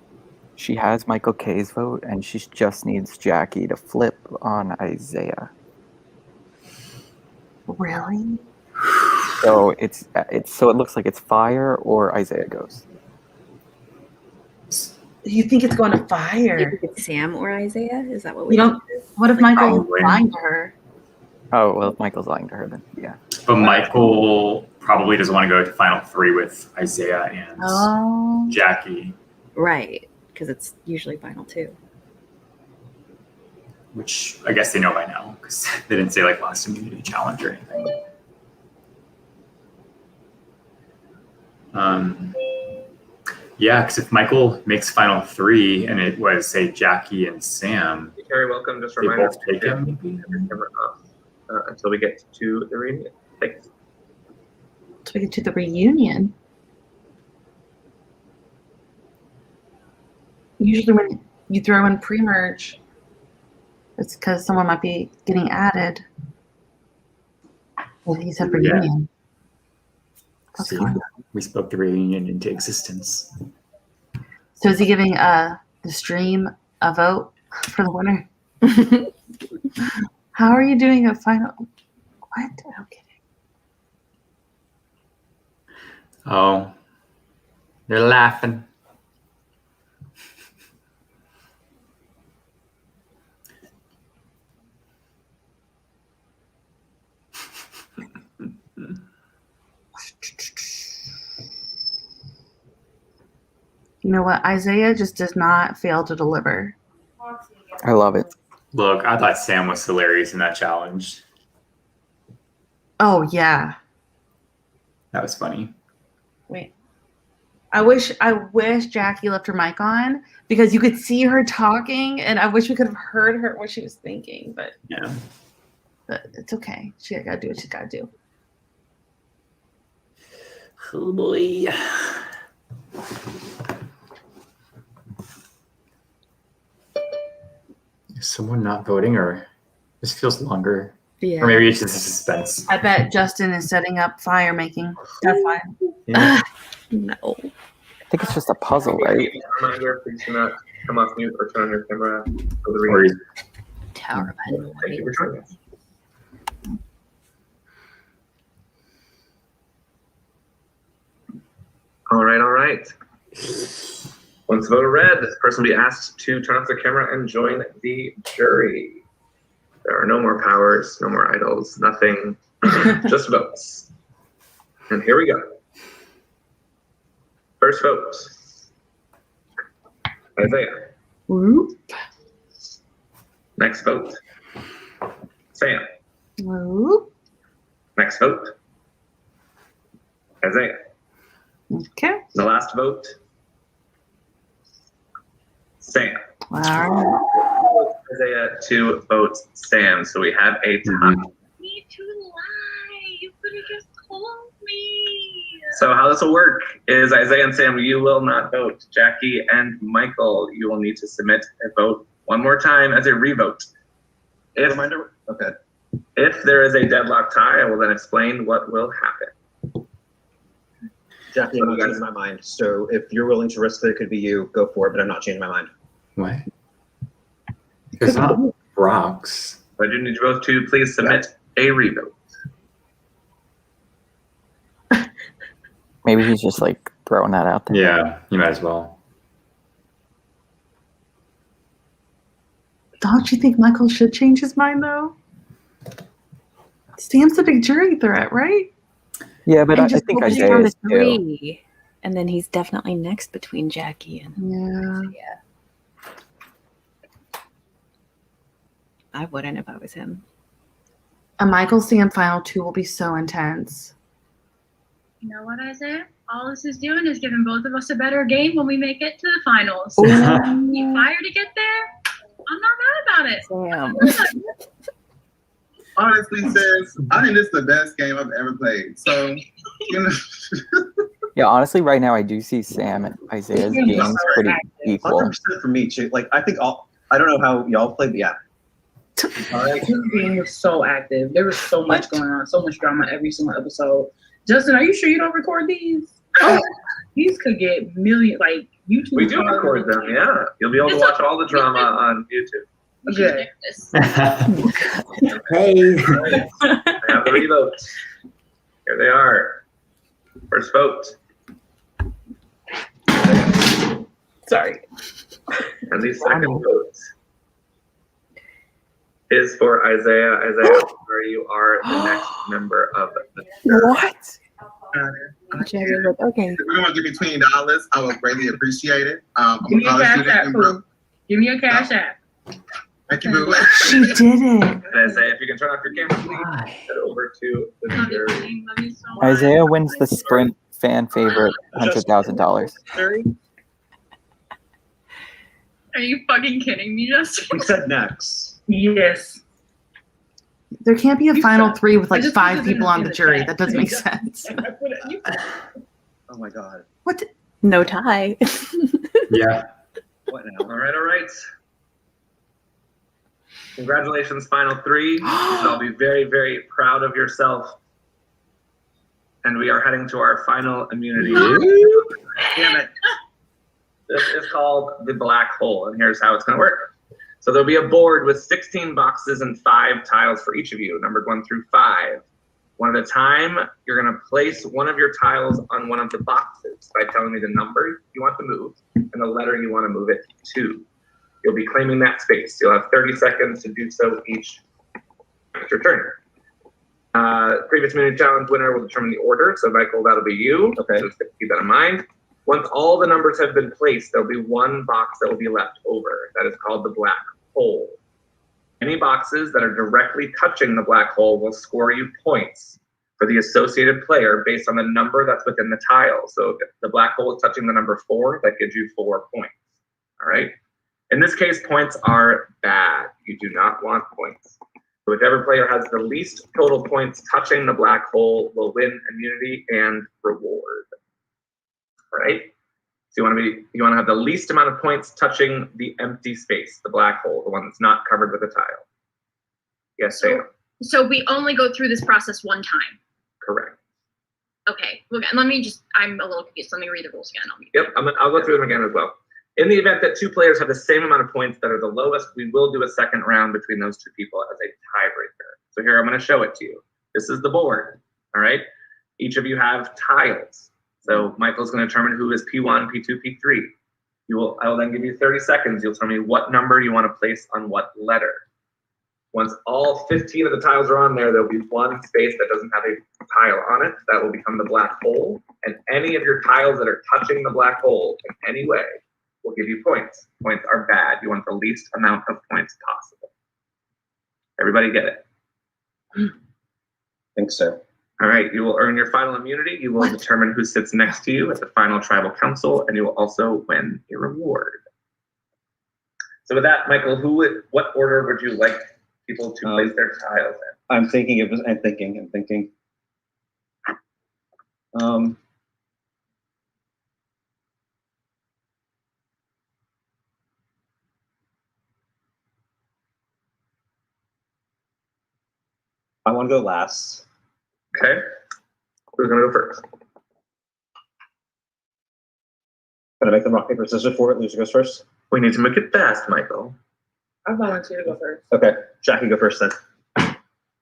[SPEAKER 14] she has Michael K's vote and she just needs Jackie to flip on Isaiah.
[SPEAKER 1] Really?
[SPEAKER 14] So it looks like it's fire or Isaiah goes.
[SPEAKER 1] You think it's going to
[SPEAKER 15] You
[SPEAKER 1] fire?
[SPEAKER 15] think it's Sam or Isaiah? Is that what we
[SPEAKER 1] You don't. What if Michael's
[SPEAKER 2] Probably.
[SPEAKER 1] lying to her?
[SPEAKER 14] Oh, well, if Michael's lying to her, then yeah.
[SPEAKER 2] But Michael probably doesn't want to go to final three with Isaiah and
[SPEAKER 1] Oh.
[SPEAKER 2] Jackie,
[SPEAKER 15] Right. Because it's usually final two.
[SPEAKER 2] which I guess they know by now because they didn't say like last immunity challenge or anything. Yeah, because if Michael makes final three and it was say Jackie and Sam,
[SPEAKER 8] Hey, Carrie, welcome. Just a
[SPEAKER 2] they
[SPEAKER 8] reminder,
[SPEAKER 2] both take him.
[SPEAKER 8] have your camera off until we get to the reunion. Thanks.
[SPEAKER 1] To get to the reunion. Usually, when you throw in pre-merge, it's because someone might be getting added. Well, he said reunion. What's
[SPEAKER 2] See,
[SPEAKER 1] going on?
[SPEAKER 2] we spoke the reunion into existence.
[SPEAKER 1] So is he giving the stream a vote for the winner? How are you doing a final? What? Okay.
[SPEAKER 2] Oh, they're laughing.
[SPEAKER 1] You know what? Isaiah just does not fail to deliver.
[SPEAKER 14] I love it.
[SPEAKER 2] Look, I thought Sam was hilarious in that challenge.
[SPEAKER 1] Oh yeah.
[SPEAKER 2] That was funny.
[SPEAKER 1] Wait. I wish Jackie left her mic on because you could see her talking, and I wish we could have heard her what she was thinking. But
[SPEAKER 2] Yeah.
[SPEAKER 1] it's okay. She gotta do what she's gotta do.
[SPEAKER 2] Oh boy. Is someone not voting, or this feels longer?
[SPEAKER 15] Yeah.
[SPEAKER 2] Or maybe it's just a suspense.
[SPEAKER 1] I bet Justin is setting up fire making. That's fine.
[SPEAKER 2] Yeah.
[SPEAKER 15] No.
[SPEAKER 14] I think it's just a puzzle, right?
[SPEAKER 8] Reminder, please do not come off mute or turn on your camera for the
[SPEAKER 2] Or
[SPEAKER 8] reunion.
[SPEAKER 15] Tower of Hanoi.
[SPEAKER 8] Thank you for joining us. All right, all right. Once the vote are read, this person will be asked to turn off their camera and join the jury. There are no more powers, no more idols, nothing, just votes. And here we go. First vote. Isaiah.
[SPEAKER 1] Whoop.
[SPEAKER 8] Next vote. Sam.
[SPEAKER 1] Whoop.
[SPEAKER 8] Next vote. Isaiah.
[SPEAKER 1] Okay.
[SPEAKER 8] The last vote. Sam.
[SPEAKER 1] All right.
[SPEAKER 8] Isaiah, 2 votes Sam. So we have a tie.
[SPEAKER 7] Me to lie. You could have just told me.
[SPEAKER 8] So how this will work is Isaiah and Sam, you will not vote. Jackie and Michael, you will need to submit a vote One more time as a revote. If
[SPEAKER 11] Okay.
[SPEAKER 8] If there is a deadlock tie, I will then explain what will happen.
[SPEAKER 11] Jackie, I'm not changing my mind. So if you're willing to risk that it could be you, go for it, but I'm not changing my mind.
[SPEAKER 2] What? It's not rocks.
[SPEAKER 8] I do need you both to please submit a revote.
[SPEAKER 14] Maybe he's just like throwing that out there.
[SPEAKER 2] Yeah, you might as well.
[SPEAKER 1] Don't you think Michael should change his mind though? Sam's a big jury threat, right?
[SPEAKER 14] Yeah, but
[SPEAKER 15] And
[SPEAKER 14] I
[SPEAKER 15] just
[SPEAKER 14] think
[SPEAKER 15] focus
[SPEAKER 14] Isaiah
[SPEAKER 15] on the
[SPEAKER 14] is too.
[SPEAKER 15] three, and then he's definitely next between Jackie and
[SPEAKER 1] Yeah.
[SPEAKER 15] I wouldn't if I was him.
[SPEAKER 1] A Michael Sam final 2 will be so intense.
[SPEAKER 7] You know what, Isaiah? All this is doing is giving both of us a better game when we make it to the finals.
[SPEAKER 14] Ooh.
[SPEAKER 7] You fire to get there? I'm not mad about it.
[SPEAKER 15] Sam.
[SPEAKER 12] Honestly, sis, I think this is the best game I've ever played. So, you know.
[SPEAKER 14] Yeah, honestly, right now I do see Sam and Isaiah's games pretty equal.
[SPEAKER 11] 100% for me too. Like I think I don't know how y'all played, but yeah.
[SPEAKER 10] All right, his game was so active. There was so much going on, so much drama every single episode. Justin, are you sure you don't record these? These could get like YouTube.
[SPEAKER 8] We do record them, yeah. You'll be able to watch all the drama on YouTube.
[SPEAKER 10] Good.
[SPEAKER 2] Hey.
[SPEAKER 8] I have the revotes. Here they are. First vote.
[SPEAKER 10] Sorry.
[SPEAKER 8] And the second vote is for Isaiah. Isaiah, where you are the next member of the jury.
[SPEAKER 14] What?
[SPEAKER 15] Jackie, like, okay.
[SPEAKER 12] If you want to give me $20, I would greatly appreciate it. I'm
[SPEAKER 10] Give me a
[SPEAKER 12] college
[SPEAKER 10] cash
[SPEAKER 12] student
[SPEAKER 10] app,
[SPEAKER 12] in
[SPEAKER 10] Pooh.
[SPEAKER 12] Brooklyn.
[SPEAKER 10] Give me a cash app.
[SPEAKER 12] Thank you, boo.
[SPEAKER 1] She did it.
[SPEAKER 8] And Isaiah, if you can turn off your camera, please head over to the jury.
[SPEAKER 7] Love you so much.
[SPEAKER 14] Isaiah wins the Sprint fan favorite $100,000.
[SPEAKER 7] Are you fucking kidding me, Justin?
[SPEAKER 11] You said next.
[SPEAKER 10] Yes.
[SPEAKER 1] There can't be a final 3 with
[SPEAKER 10] I
[SPEAKER 1] like
[SPEAKER 10] just
[SPEAKER 1] 5
[SPEAKER 10] put it
[SPEAKER 1] people
[SPEAKER 10] in
[SPEAKER 1] on the
[SPEAKER 10] the
[SPEAKER 1] jury.
[SPEAKER 10] chat.
[SPEAKER 1] That doesn't make sense.
[SPEAKER 11] Oh my god.
[SPEAKER 1] What?
[SPEAKER 15] No tie.
[SPEAKER 2] Yeah.
[SPEAKER 11] What now?
[SPEAKER 8] All right. Congratulations, final 3. You should all be very, very proud of yourself. And we are heading to our final immunity. Damn it. This is called the black hole, and here's how it's going to work. So there'll be a board with 16 boxes and 5 tiles for each of you, numbered 1 through 5. One at a time, you're going to place one of your tiles on one of the boxes by telling me the number you want to move and the letter you want to move it to. You'll be claiming that space. You'll have 30 seconds to do so each. It's your turn. Previous Immunity Challenge winner will determine the order. So Michael, that'll be you.
[SPEAKER 11] Okay.
[SPEAKER 8] So just keep that in mind. Once all the numbers have been placed, there'll be one box that will be left over. That is called the black hole. Any boxes that are directly touching the black hole will score you points for the associated player based on the number that's within the tile. So if the black hole is touching the number 4, that gives you 4 points. All right. In this case, points are bad. You do not want points. So whichever player has the least total points touching the black hole will win immunity and reward. All right. So you want to have the least amount of points touching the empty space, the black hole, the one that's not covered with a tile. Yes, Sam.
[SPEAKER 7] So we only go through this process one time.
[SPEAKER 8] Correct.
[SPEAKER 7] Okay. Look, let me just, I'm a little confused. Let me read the rules again.
[SPEAKER 8] Yep, I'll go through them again as well. In the event that 2 players have the same amount of points that are the lowest, we will do a second round between those 2 people as a tiebreaker. So here I'm going to show it to you. This is the board. All right. Each of you have tiles. So Michael's going to determine who is P1, P2, P3. I will then give you 30 seconds. You'll tell me what number you want to place on what letter. Once all 15 of the tiles are on there, there'll be one space that doesn't have a tile on it. That will become the black hole. And any of your tiles that are touching the black hole in any way will give you points. Points are bad. You want the least amount of points possible. Everybody get it?
[SPEAKER 11] I think so.
[SPEAKER 8] All right, you will earn your final immunity. You will determine who sits next to you at the final tribal council, and you will also win a reward. So with that, Michael, what order would you like people to place their tiles in?
[SPEAKER 11] I'm thinking. I want to go last.
[SPEAKER 8] Okay. Who's gonna go first?
[SPEAKER 11] Can I make them rock, paper, scissors for it? Loser goes first?
[SPEAKER 8] We need to make it fast, Michael.
[SPEAKER 10] I volunteer to go first.
[SPEAKER 11] Okay. Jackie, go first then.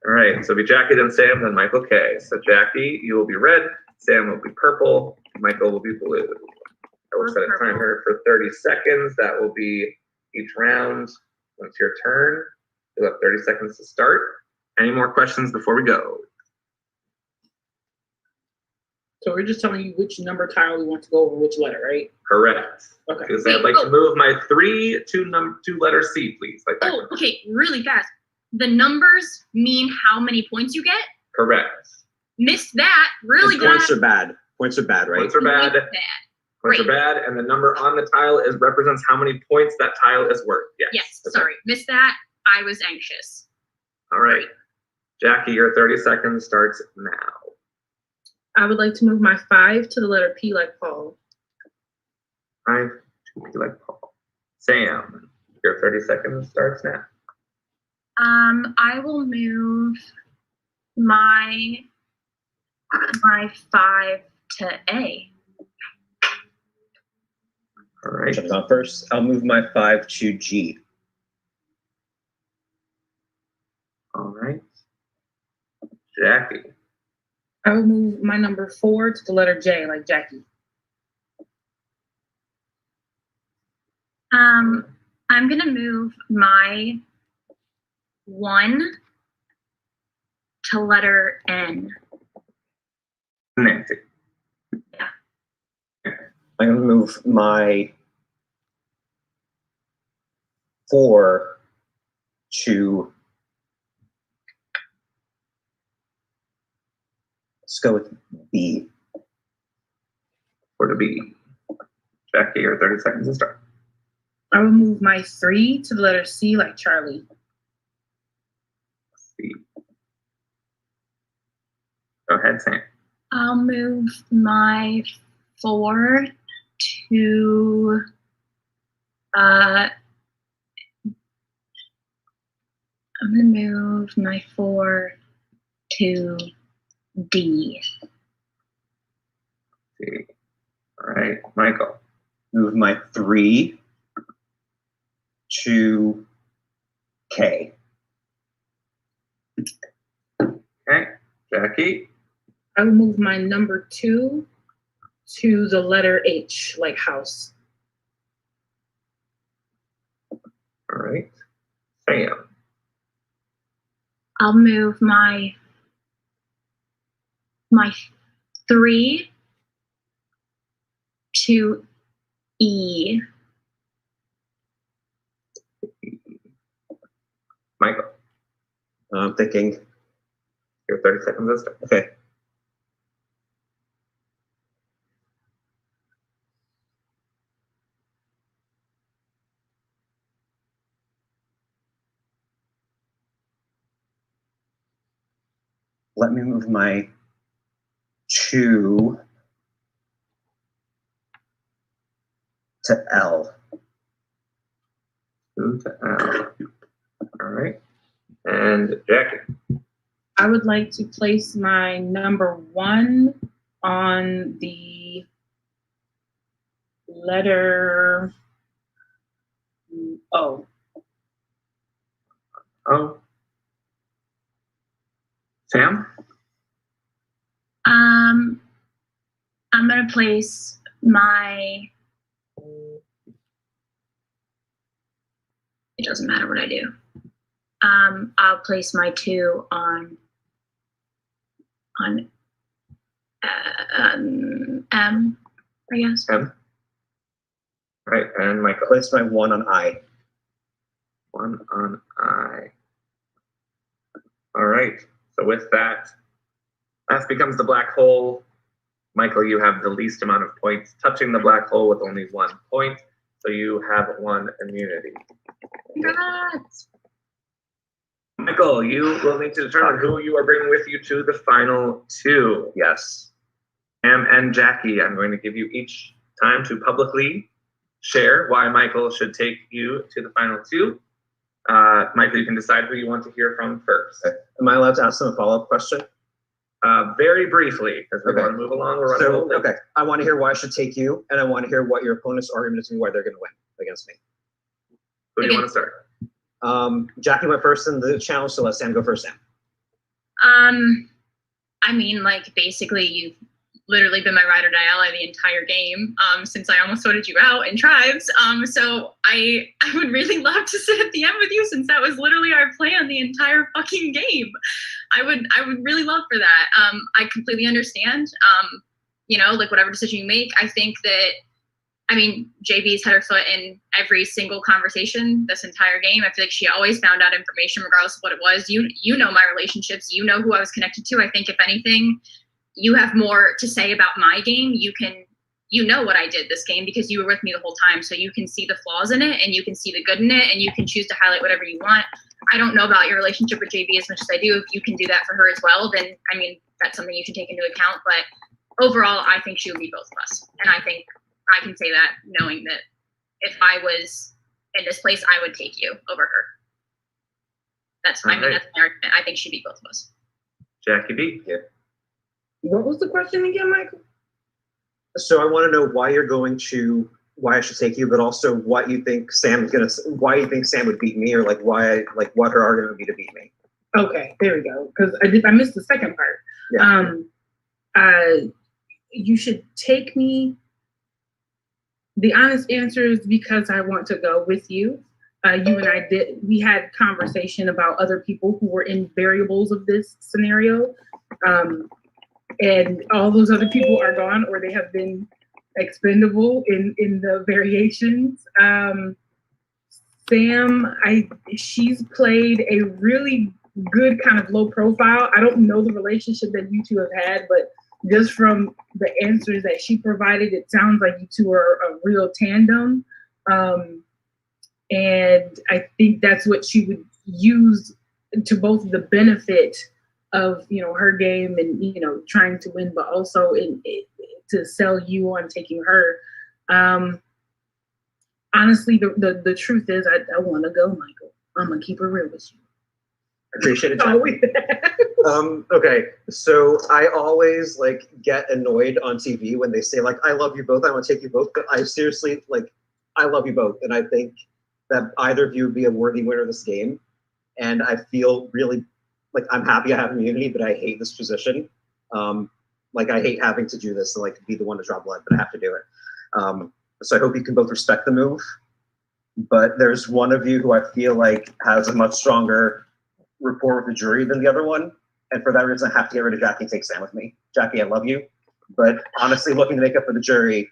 [SPEAKER 8] All right, so it'll be Jackie, then Sam, then Michael K. So Jackie, you will be red, Sam will be purple, Michael will be blue. I will set a timer for 30 seconds. That will be each round. When it's your turn, you'll have 30 seconds to start. Any more questions before we go?
[SPEAKER 10] So we're just telling you which number tile we want to go over which letter, right?
[SPEAKER 8] Correct.
[SPEAKER 10] Okay.
[SPEAKER 8] Because I'd like to move my 3 to letter C, please. Like that.
[SPEAKER 7] Oh, okay, really fast. The numbers mean how many points you get?
[SPEAKER 8] Correct.
[SPEAKER 7] Missed that. Really
[SPEAKER 11] And
[SPEAKER 7] bad.
[SPEAKER 11] points are bad. Points are bad, right?
[SPEAKER 8] Points are bad.
[SPEAKER 7] Bad.
[SPEAKER 8] Points are bad, and the number on the tile is represents how many points that tile is worth. Yes.
[SPEAKER 7] Yes,
[SPEAKER 8] Okay.
[SPEAKER 7] sorry. Missed that. I was anxious.
[SPEAKER 8] All right. Jackie, your 30 seconds starts now.
[SPEAKER 10] I would like to move my 5 to the letter P like Paul.
[SPEAKER 8] 5 to be like Paul. Sam, your 30 seconds starts now.
[SPEAKER 7] I will move my 5 to A.
[SPEAKER 8] All right.
[SPEAKER 11] Jeff's on first. I'll move my 5 to G.
[SPEAKER 8] All right. Jackie.
[SPEAKER 10] I will move my number 4 to the letter J like Jackie.
[SPEAKER 7] I'm gonna move my 1 to letter N.
[SPEAKER 8] Nancy.
[SPEAKER 7] Yeah.
[SPEAKER 11] I'm going to move my 4 to, let's go with B.
[SPEAKER 8] 4 to B. Jackie, your 30 seconds to start.
[SPEAKER 10] I will move my 3 to the letter C like Charlie.
[SPEAKER 8] C. Go ahead, Sam.
[SPEAKER 7] I'll move my 4 to I'm gonna move my 4 to D.
[SPEAKER 8] C. All right, Michael.
[SPEAKER 11] Move my 3 to K.
[SPEAKER 8] Okay, Jackie.
[SPEAKER 10] I will move my number 2 to the letter H like house.
[SPEAKER 8] All right, Sam.
[SPEAKER 7] I'll move my 3 to E.
[SPEAKER 8] Michael.
[SPEAKER 11] I'm thinking.
[SPEAKER 8] Your 30 seconds to start.
[SPEAKER 11] Okay. Let me move my 2 to L.
[SPEAKER 8] 2 to L. All right. And Jackie.
[SPEAKER 10] I would like to place my number 1 on the letter O.
[SPEAKER 8] Oh. Sam?
[SPEAKER 7] I'm gonna place my. It doesn't matter what I do. I'll place my 2 on M, I guess.
[SPEAKER 8] M. Right, and Michael.
[SPEAKER 11] Place my 1 on I.
[SPEAKER 8] 1 on I. All right. So with that, F becomes the black hole. Michael, you have the least amount of points, touching the black hole with only 1 point. So you have 1 immunity.
[SPEAKER 7] Congrats.
[SPEAKER 8] Michael, you will need to determine who you are bringing with you to the final 2.
[SPEAKER 11] Yes.
[SPEAKER 8] Sam and Jackie, I'm going to give you each time to publicly share why Michael should take you to the final 2. Michael, you can decide who you want to hear from first.
[SPEAKER 11] Am I allowed to ask them a follow-up question?
[SPEAKER 8] Very briefly, because we're
[SPEAKER 11] Okay.
[SPEAKER 8] going to move along. We're running
[SPEAKER 11] So,
[SPEAKER 8] a little late.
[SPEAKER 11] okay, I want to hear why I should take you, and I want to hear what your opponent's argument is and why they're going to win against me.
[SPEAKER 8] Who do you want to start?
[SPEAKER 11] Jackie went first in the challenge, so let Sam go first. Sam.
[SPEAKER 7] I mean, like, basically, you've literally been my ride or die ally the entire game, since I almost voted you out in tribes. So I would really love to sit at the end with you, since that was literally our plan the entire fucking game. I would really love for that. I completely understand. You know, like, whatever decision you make, I think that, I mean, JB's had her foot in every single conversation this entire game. I feel like she always found out information regardless of what it was. You know my relationships. You know who I was connected to. I think if anything, you have more to say about my game. You know what I did this game because you were with me the whole time. So you can see the flaws in it and you can see the good in it and you can choose to highlight whatever you want. I don't know about your relationship with JB as much as I do. If you can do that for her as well, then, I mean, that's something you should take into account. But overall, I think she would be both of us. And I think I can say that knowing that if I was in this place, I would take you over her. That's my argument. I think she'd be both of us.
[SPEAKER 8] Jackie B.
[SPEAKER 11] Yeah.
[SPEAKER 10] What was the question again, Michael?
[SPEAKER 11] So I want to know why I should take you, but also what you think why you think Sam would beat me, or like what her argument would be to beat me.
[SPEAKER 10] Okay, there we go. Because I missed the second part.
[SPEAKER 11] Yeah.
[SPEAKER 10] You should take me. The honest answer is because I want to go with you. You and I we had conversation about other people who were in variables of this scenario. And all those other people are gone, or they have been expendable in the variations. Sam, she's played a really good kind of low profile. I don't know the relationship that you two have had, but just from the answers that she provided, it sounds like you two are a real tandem. And I think that's what she would use to both the benefit of, you know, her game and, you know, trying to win, but also to sell you on taking her. Honestly, the truth is I want to go, Michael. I'm going to keep it real with you.
[SPEAKER 11] Appreciate it, Jackie. Okay, so I always get annoyed on TV when they say I love you both, I want to take you both, but I seriously I love you both, and I think that either of you would be a worthy winner of this game, and I feel really I'm happy I have immunity, but I hate this position. I hate having to do this and be the one to draw blood, but I have to do it. So I hope you can both respect the move, but there's one of you who I feel has a much stronger rapport with the jury than the other one, and for that reason I have to get rid of Jackie and take Sam with me. Jackie, I love you, but honestly, looking to make up for the jury,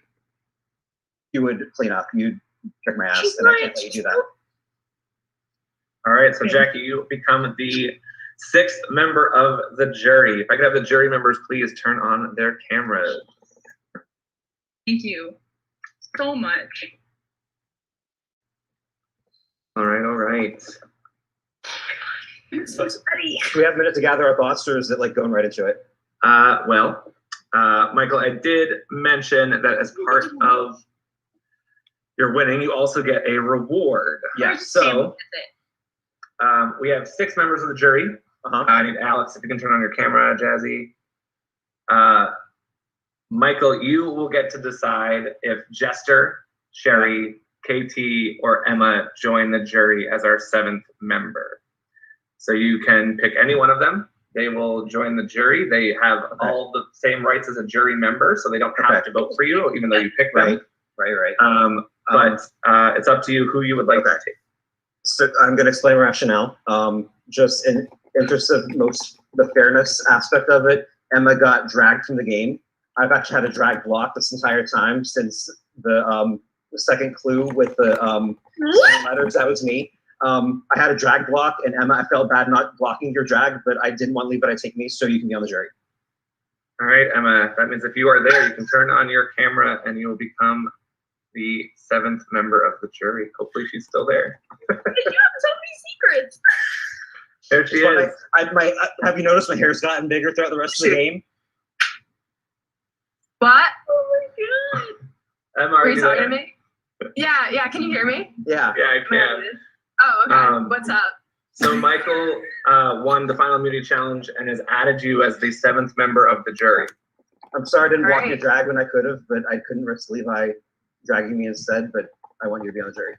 [SPEAKER 11] you would clean up, you'd kick my ass, and I can't let you do that.
[SPEAKER 8] All right, so Jackie, you become the 6th member of the jury. If I could have the jury members please turn on their cameras.
[SPEAKER 7] Thank you so much.
[SPEAKER 8] All right.
[SPEAKER 7] I'm so ready.
[SPEAKER 11] Do we have a minute to gather our thoughts, or is it going right into it?
[SPEAKER 8] Michael, I did mention that as part of your winning, you also get a reward.
[SPEAKER 11] Yeah.
[SPEAKER 8] So we have 6 members of the jury. I need Alex, if you can turn on your camera, Jazzy. Michael, you will get to decide if Jester, Sherry, KT, or Emma join the jury as our 7th member. So you can pick any one of them. They will join the jury. They have all the same rights as a jury member, so they don't have to vote for you, even though you pick them.
[SPEAKER 11] Right.
[SPEAKER 8] But it's up to you who you would like to take.
[SPEAKER 11] So I'm going to explain rationale. Just in interest of the fairness aspect of it, Emma got dragged from the game. I've actually had a drag block this entire time since the second clue with the letters. That was me. I had a drag block, and Emma, I felt bad not blocking your drag, but I didn't want to leave, but I take me, so you can be on the jury.
[SPEAKER 8] All right, Emma, that means if you are there, you can turn on your camera and you will become the 7th member of the jury. Hopefully she's still there.
[SPEAKER 7] You have so many secrets.
[SPEAKER 8] There she is.
[SPEAKER 11] Have you noticed my hair's gotten bigger throughout the rest of the game?
[SPEAKER 16] What?
[SPEAKER 7] Oh my god.
[SPEAKER 8] Emma,
[SPEAKER 16] are you talking to me? Yeah, can you hear me?
[SPEAKER 11] Yeah.
[SPEAKER 8] Yeah, I can.
[SPEAKER 7] Oh, okay. What's up?
[SPEAKER 8] So Michael won the final immunity challenge and has added you as the 7th member of the jury.
[SPEAKER 11] I'm sorry I didn't walk
[SPEAKER 7] Great.
[SPEAKER 11] your drag when I could have, but I couldn't risk Levi dragging me instead, but I want you to be on the jury.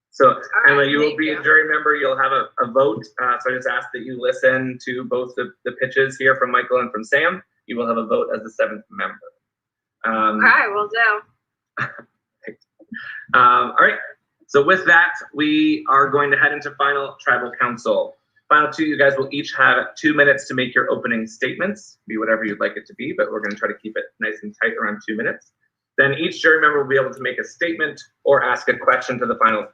[SPEAKER 8] So Emma, you will
[SPEAKER 7] thank
[SPEAKER 8] be
[SPEAKER 7] you.
[SPEAKER 8] a jury member. You'll have a vote. So I just ask that you listen to both the pitches here from Michael and from Sam. You will have a vote as the 7th member.
[SPEAKER 7] All right, we'll do.
[SPEAKER 8] All right. So with that, we are going to head into final tribal council. Final 2, you guys will each have 2 minutes to make your opening statements, be whatever you'd like it to be, but we're going to try to keep it nice and tight around 2 minutes. Then each jury member will be able to make a statement or ask a question to the final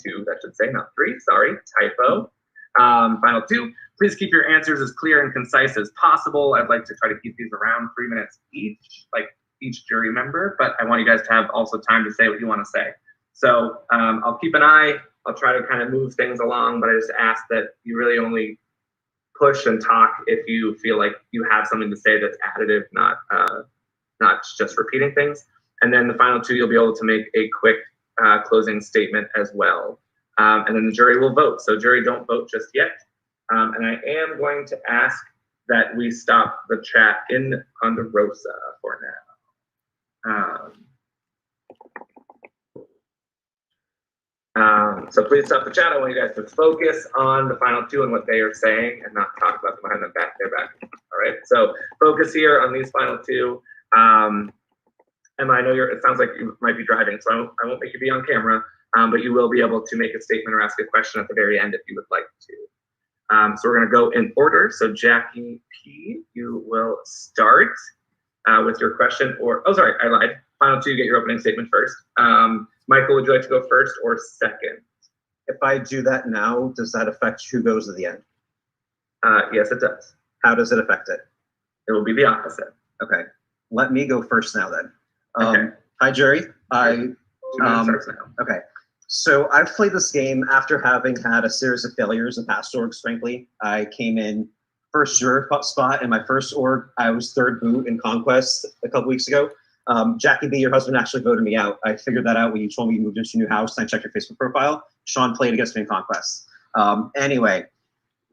[SPEAKER 8] 2, that should say, not 3, sorry, typo. Final 2, please keep your answers as clear and concise as possible. I'd like to try to keep these around 3 minutes each, like each jury member, but I want you guys to have also time to say what you want to say. So I'll keep an eye. I'll try to kind of move things along, but I just ask that you really only push and talk if you feel like you have something to say that's additive, not just repeating things. And then the final 2, you'll be able to make a quick closing statement as well. And then the jury will vote. So jury, don't vote just yet. And I am going to ask that we stop the chat in Ponderosa for now. So please stop the chat. I want you guys to focus on the final 2 and what they are saying and not talk about them behind their back. All right, so focus here on these final 2. Emma, I know it sounds like you might be driving, so I won't make you be on camera, but you will be able to make a statement or ask a question at the very end if you would like to. So we're gonna go in order. So Jackie P, you will start with your question, or, oh, sorry, I lied. Final 2, get your opening statement first. Michael, would you like to go first or second?
[SPEAKER 11] If I do that now, does that affect who goes to the end?
[SPEAKER 8] Yes, it does.
[SPEAKER 11] How does it affect it?
[SPEAKER 8] It will be the opposite.
[SPEAKER 11] Okay, let me go first now then.
[SPEAKER 8] Okay.
[SPEAKER 11] Hi, Jerry.
[SPEAKER 8] 2 minutes starts now.
[SPEAKER 11] Okay, so I've played this game after having had a series of failures in past orgs, frankly. I came in first juror spot in my first org. I was 3rd boot in Conquest a couple weeks ago. Jackie B, your husband actually voted me out. I figured that out when you told me you moved into a new house and I checked your Facebook profile. Sean played against me in Conquest. Anyway,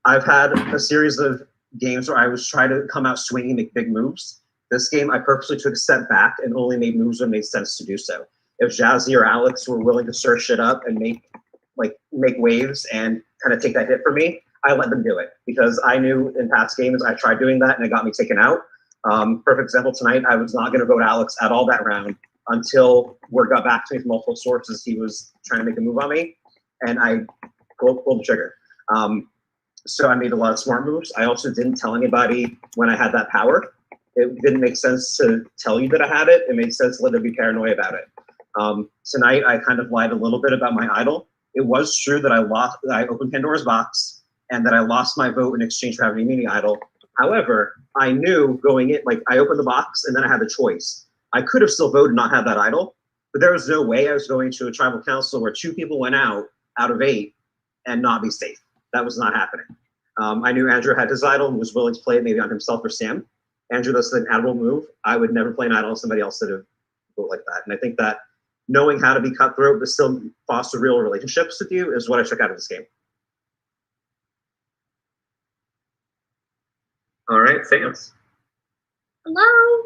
[SPEAKER 11] I've had a series of games where I was trying to come out swinging and make big moves. This game, I purposely took a step back and only made moves when it made sense to do so. If Jazzy or Alex were willing to stir shit up and make waves and kind of take that hit for me, I let them do it because I knew in past games I tried doing that and it got me taken out. Perfect example tonight, I was not going to vote Alex at all that round until word got back to me from multiple sources he was trying to make a move on me, and I pulled the trigger. So I made a lot of smart moves. I also didn't tell anybody when I had that power. It didn't make sense to tell you that I had it. It made sense to let them be paranoid about it. Tonight, I kind of lied a little bit about my idol. It was true that I opened Pandora's box and that I lost my vote in exchange for having a mini idol. However, I knew going in, I opened the box and then I had the choice. I could have still voted and not have that idol, but there was no way I was going to a tribal council where 2 people went out of 8 and not be safe. That was not happening. I knew Andrew had his idol and was willing to play it maybe on himself or Sam. Andrew, that's an admirable move. I would never play an idol on somebody else that would vote like that. And I think that knowing how to be cutthroat but still foster real relationships with you is what I took out of this game.
[SPEAKER 8] All right, Sam.
[SPEAKER 7] Hello.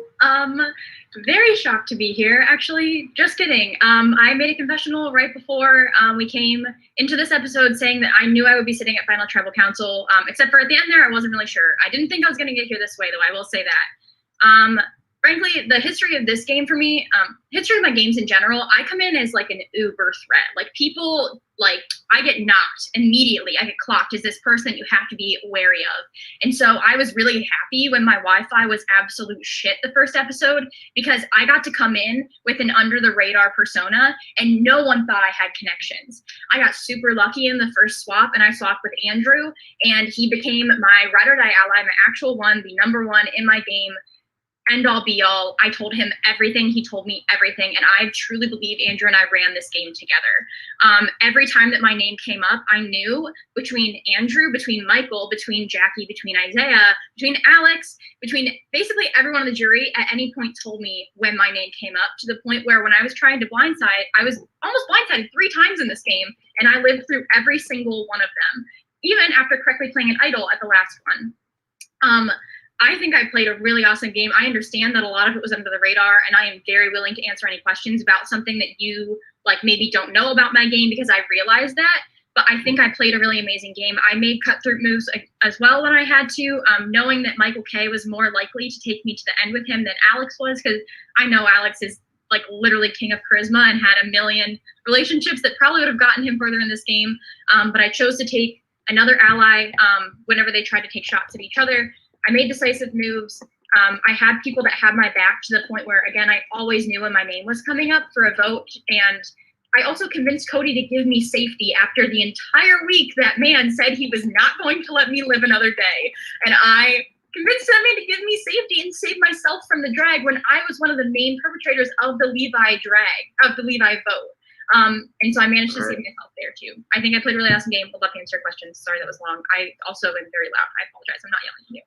[SPEAKER 7] Very shocked to be here. Actually, just kidding. I made a confessional right before we came into this episode saying that I knew I would be sitting at Final Tribal Council, except for at the end there, I wasn't really sure. I didn't think I was going to get here this way, though. I will say that. Frankly, the history of this game for me, history of my games in general, I come in as like an uber threat. Like people, I get knocked immediately. I get clocked as this person you have to be wary of. And so I was really happy when my Wi-Fi was absolute shit the first episode because I got to come in with an under the radar persona and no one thought I had connections. I got super lucky in the first swap and I swapped with Andrew and he became my ride or die ally, my actual one, the number 1 in my game. End all be all. I told him everything. He told me everything. And I truly believe Andrew and I ran this game together. Every time that my name came up, I knew between Andrew, between Michael, between Jackie, between Isaiah, between Alex, between basically everyone on the jury at any point told me when my name came up, to the point where when I was trying to blindside, I was almost blindsided 3 times in this game. and I lived through every single one of them, even after correctly playing an idol at the last one. I think I played a really awesome game. I understand that a lot of it was under the radar, and I am very willing to answer any questions about something that you like maybe don't know about my game, because I realized that. But I think I played a really amazing game. I made cut-through moves as well when I had to, knowing that Michael K was more likely to take me to the end with him than Alex was, because I know Alex is like literally king of charisma and had a million relationships that probably would have gotten him further in this game. But I chose to take another ally whenever they tried to take shots at each other. I made decisive moves. I had people that had my back to the point where, again, I always knew when my name was coming up for a vote. And I also convinced Cody to give me safety after the entire week that man said he was not going to let me live another day. And I convinced that man to give me safety and save myself from the drag when I was one of the main perpetrators of the Levi vote. And so I managed to save myself there too. I think I played a really awesome game. Would love to answer your questions. Sorry that was long. I also am very loud. I apologize. I'm not yelling at you.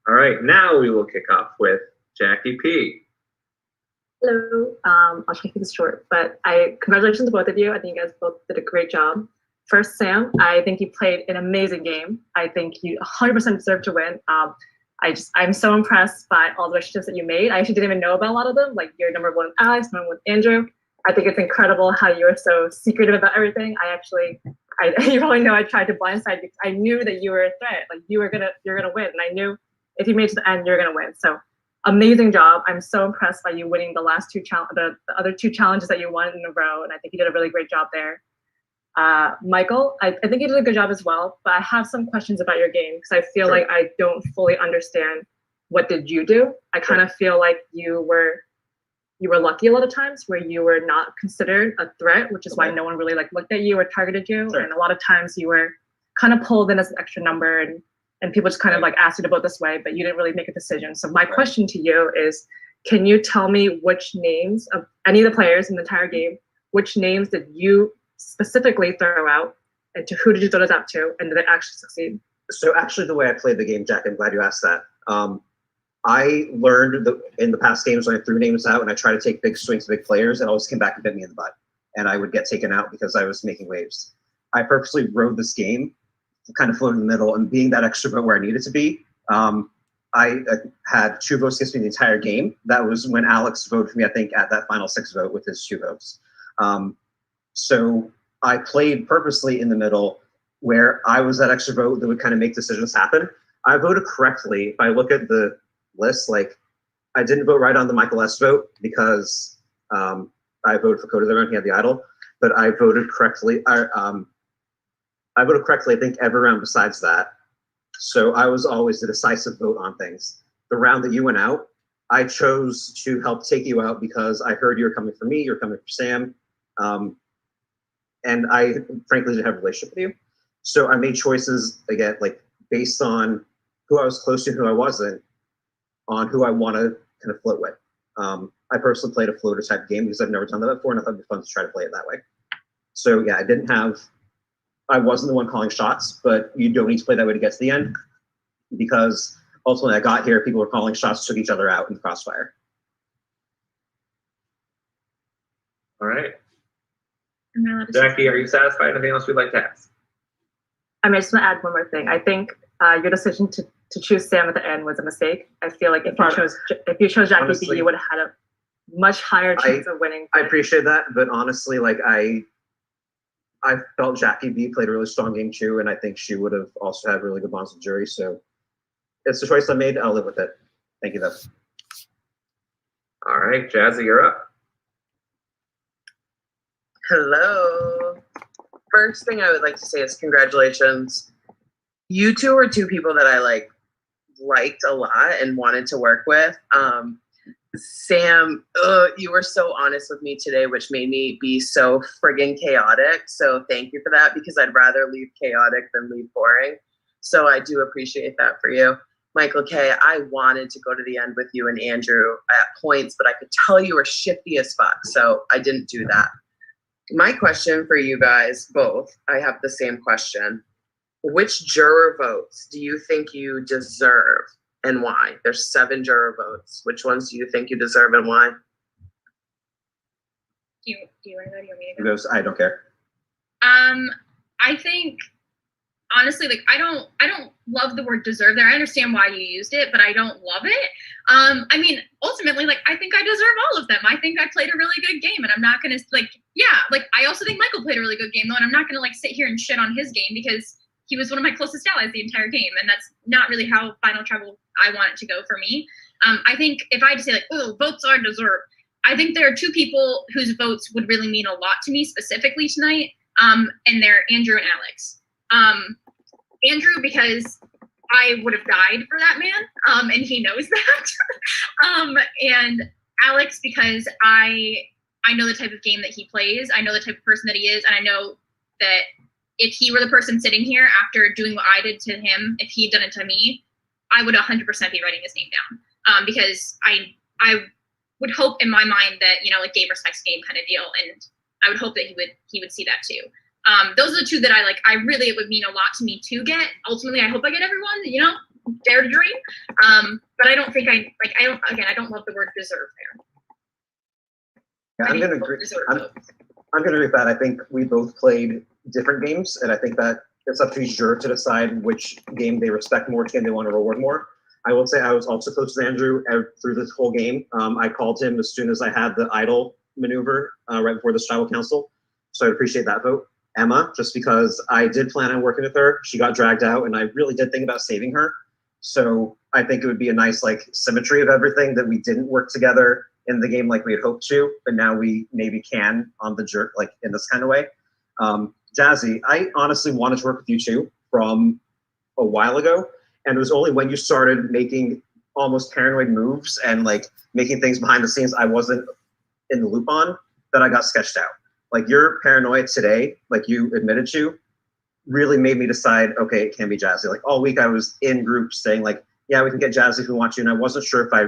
[SPEAKER 8] All right, now we will kick off with Jackie P.
[SPEAKER 16] Hello. I'll try to keep this short, but congratulations to both of you. I think you guys both did a great job. First, Sam, I think you played an amazing game. I think you 100% deserve to win. I'm so impressed by all the relationships that you made. I actually didn't even know about a lot of them. Like your number one with Alex, number one with Andrew. I think it's incredible how you were so secretive about everything. You probably know I tried to blindside you. I knew that you were a threat. Like you're gonna win, and I knew if you made it to the end, you're gonna win. So amazing job. I'm so impressed by you winning the last the other two challenges that you won in a row, and I think you did a really great job there. Michael, I think you did a good job as well, but I have some questions about your game because I feel like I don't fully understand what did you do. I kind of feel like you were lucky a lot of times where you were not considered a threat, which is why no one really looked at you or targeted you. And a lot of times you were kind of pulled in as an extra number and people just kind of asked you to vote this way, but you didn't really make a decision. So my question to you is, can you tell me which names of any of the players in the entire game, which names did you specifically throw out, and to who did you throw those out to, and did it actually succeed?
[SPEAKER 11] So actually the way I played the game, Jack, I'm glad you asked that. I learned in the past games when I threw names out and I tried to take big swings at big players, it always came back and bit me in the butt. And I would get taken out because I was making waves. I purposely rode this game, kind of floating in the middle and being that extra vote where I needed to be. I had 2 votes against me the entire game. That was when Alex voted for me, I think, at that final 6 vote with his 2 votes. So I played purposely in the middle where I was that extra vote that would kind of make decisions happen. I voted correctly. If I look at the list, I didn't vote right on the Michael S vote because I voted for Cody there, he had the idol, but I voted correctly. I voted correctly, I think, every round besides that. So I was always the decisive vote on things. The round that you went out, I chose to help take you out because I heard you were coming for me, you're coming for Sam, and I frankly didn't have a relationship with you. So I made choices, again, based on who I was close to and who I wasn't, on who I want to kind of float with. I personally played a floater type game because I've never done that before, and I thought it'd be fun to try to play it that way. So yeah, I wasn't the one calling shots, but you don't need to play that way to get to the end because ultimately I got here, people were calling shots, took each other out in the crossfire.
[SPEAKER 8] All right. Jackie, are you satisfied? Anything else we'd like to ask?
[SPEAKER 16] I just want to add one more thing. I think your decision to choose Sam at the end was a mistake. I feel like if you chose Jackie
[SPEAKER 11] honestly,
[SPEAKER 16] B, you would have had a much higher chance of winning.
[SPEAKER 11] I appreciate that, but honestly, I felt Jackie B played a really strong game too, and I think she would have also had really good bonds with jury. So it's the choice I made. I'll live with it. Thank you, though.
[SPEAKER 8] All right, Jazzy, you're up.
[SPEAKER 6] Hello. First thing I would like to say is congratulations. You two were 2 people that I liked a lot and wanted to work with. Sam, you were so honest with me today, which made me be so friggin' chaotic. So thank you for that, because I'd rather leave chaotic than leave boring. So I do appreciate that for you. Michael K, I wanted to go to the end with you and Andrew at points, but I could tell you were shifty as fuck, so I didn't do that. My question for you guys both, I have the same question. Which juror votes do you think you deserve and why? There's 7 juror votes. Which ones do you think you deserve and why?
[SPEAKER 7] Do you want to go? Do you want me to go?
[SPEAKER 11] I don't care.
[SPEAKER 7] I think honestly, like I don't love the word deserve there. I understand why you used it, but I don't love it. I mean, ultimately, like I think I deserve all of them. I think I played a really good game, and I'm not gonna I also think Michael played a really good game though, and I'm not gonna like sit here and shit on his game because he was one of my closest allies the entire game, and that's not really how Final Tribal I want it to go for me. I think if I had to say like, oh, votes are deserved, I think there are two people whose votes would really mean a lot to me specifically tonight, and they're Andrew and Alex. Andrew, because I would have died for that man, and he knows that. And Alex, because I know the type of game that he plays, I know the type of person that he is, and I know that if he were the person sitting here after doing what I did to him, if he'd done it to me, I would 100% be writing his name down. Because I would hope in my mind that, you know, like game respects game kind of deal, and I would hope that he would see that too. Those are the two that it would mean a lot to me to get. Ultimately, I hope I get everyone, you know, dare to dream. But I don't think I don't love the word deserve there.
[SPEAKER 11] Yeah, I'm gonna agree. I'm gonna agree with that. I think we both played different games, and I think that it's up to each juror to decide which game they respect more, which game they want to reward more. I will say I was also close to Andrew through this whole game. I called him as soon as I had the idol maneuver right before the tribal council, so I appreciate that vote. Emma, just because I did plan on working with her, she got dragged out, and I really did think about saving her. So I think it would be a nice like symmetry of everything that we didn't work together in the game like we had hoped to, but now we maybe can on the jerk like in this kind of way. Jazzy, I honestly wanted to work with you too from a while ago, and it was only when you started making almost paranoid moves and like making things behind the scenes I wasn't in the loop on that I got sketched out. Like your paranoia today, like you admitted to, really made me decide, okay, it can be Jazzy. Like all week I was in groups saying like, yeah, we can get Jazzy if we want to, and I wasn't sure if I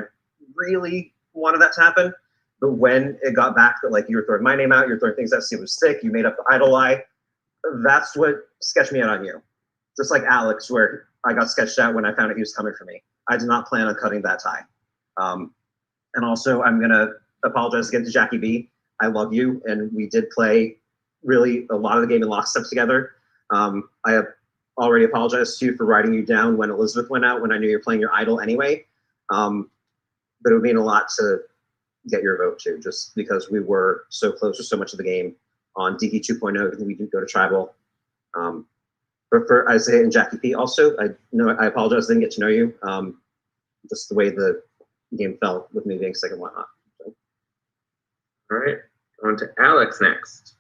[SPEAKER 11] really wanted that to happen. But when it got back that like you were throwing my name out, you're throwing things that Steve was sick, you made up the idol lie, that's what sketched me out on you. Just like Alex, where I got sketched out when I found out he was coming for me. I did not plan on cutting that tie. And also, I'm gonna apologize again to Jackie B. I love you, and we did play really a lot of the game in lockstep together. I have already apologized to you for writing you down when Elizabeth went out, when I knew you were playing your idol anyway. But it would mean a lot to get your vote too, just because we were so close to so much of the game on DK 2.0. We did go to tribal. But for Isaiah and Jackie P also, I apologize, I didn't get to know you. Just the way the game fell with me being sick and whatnot. So.
[SPEAKER 8] All right, on to Alex next.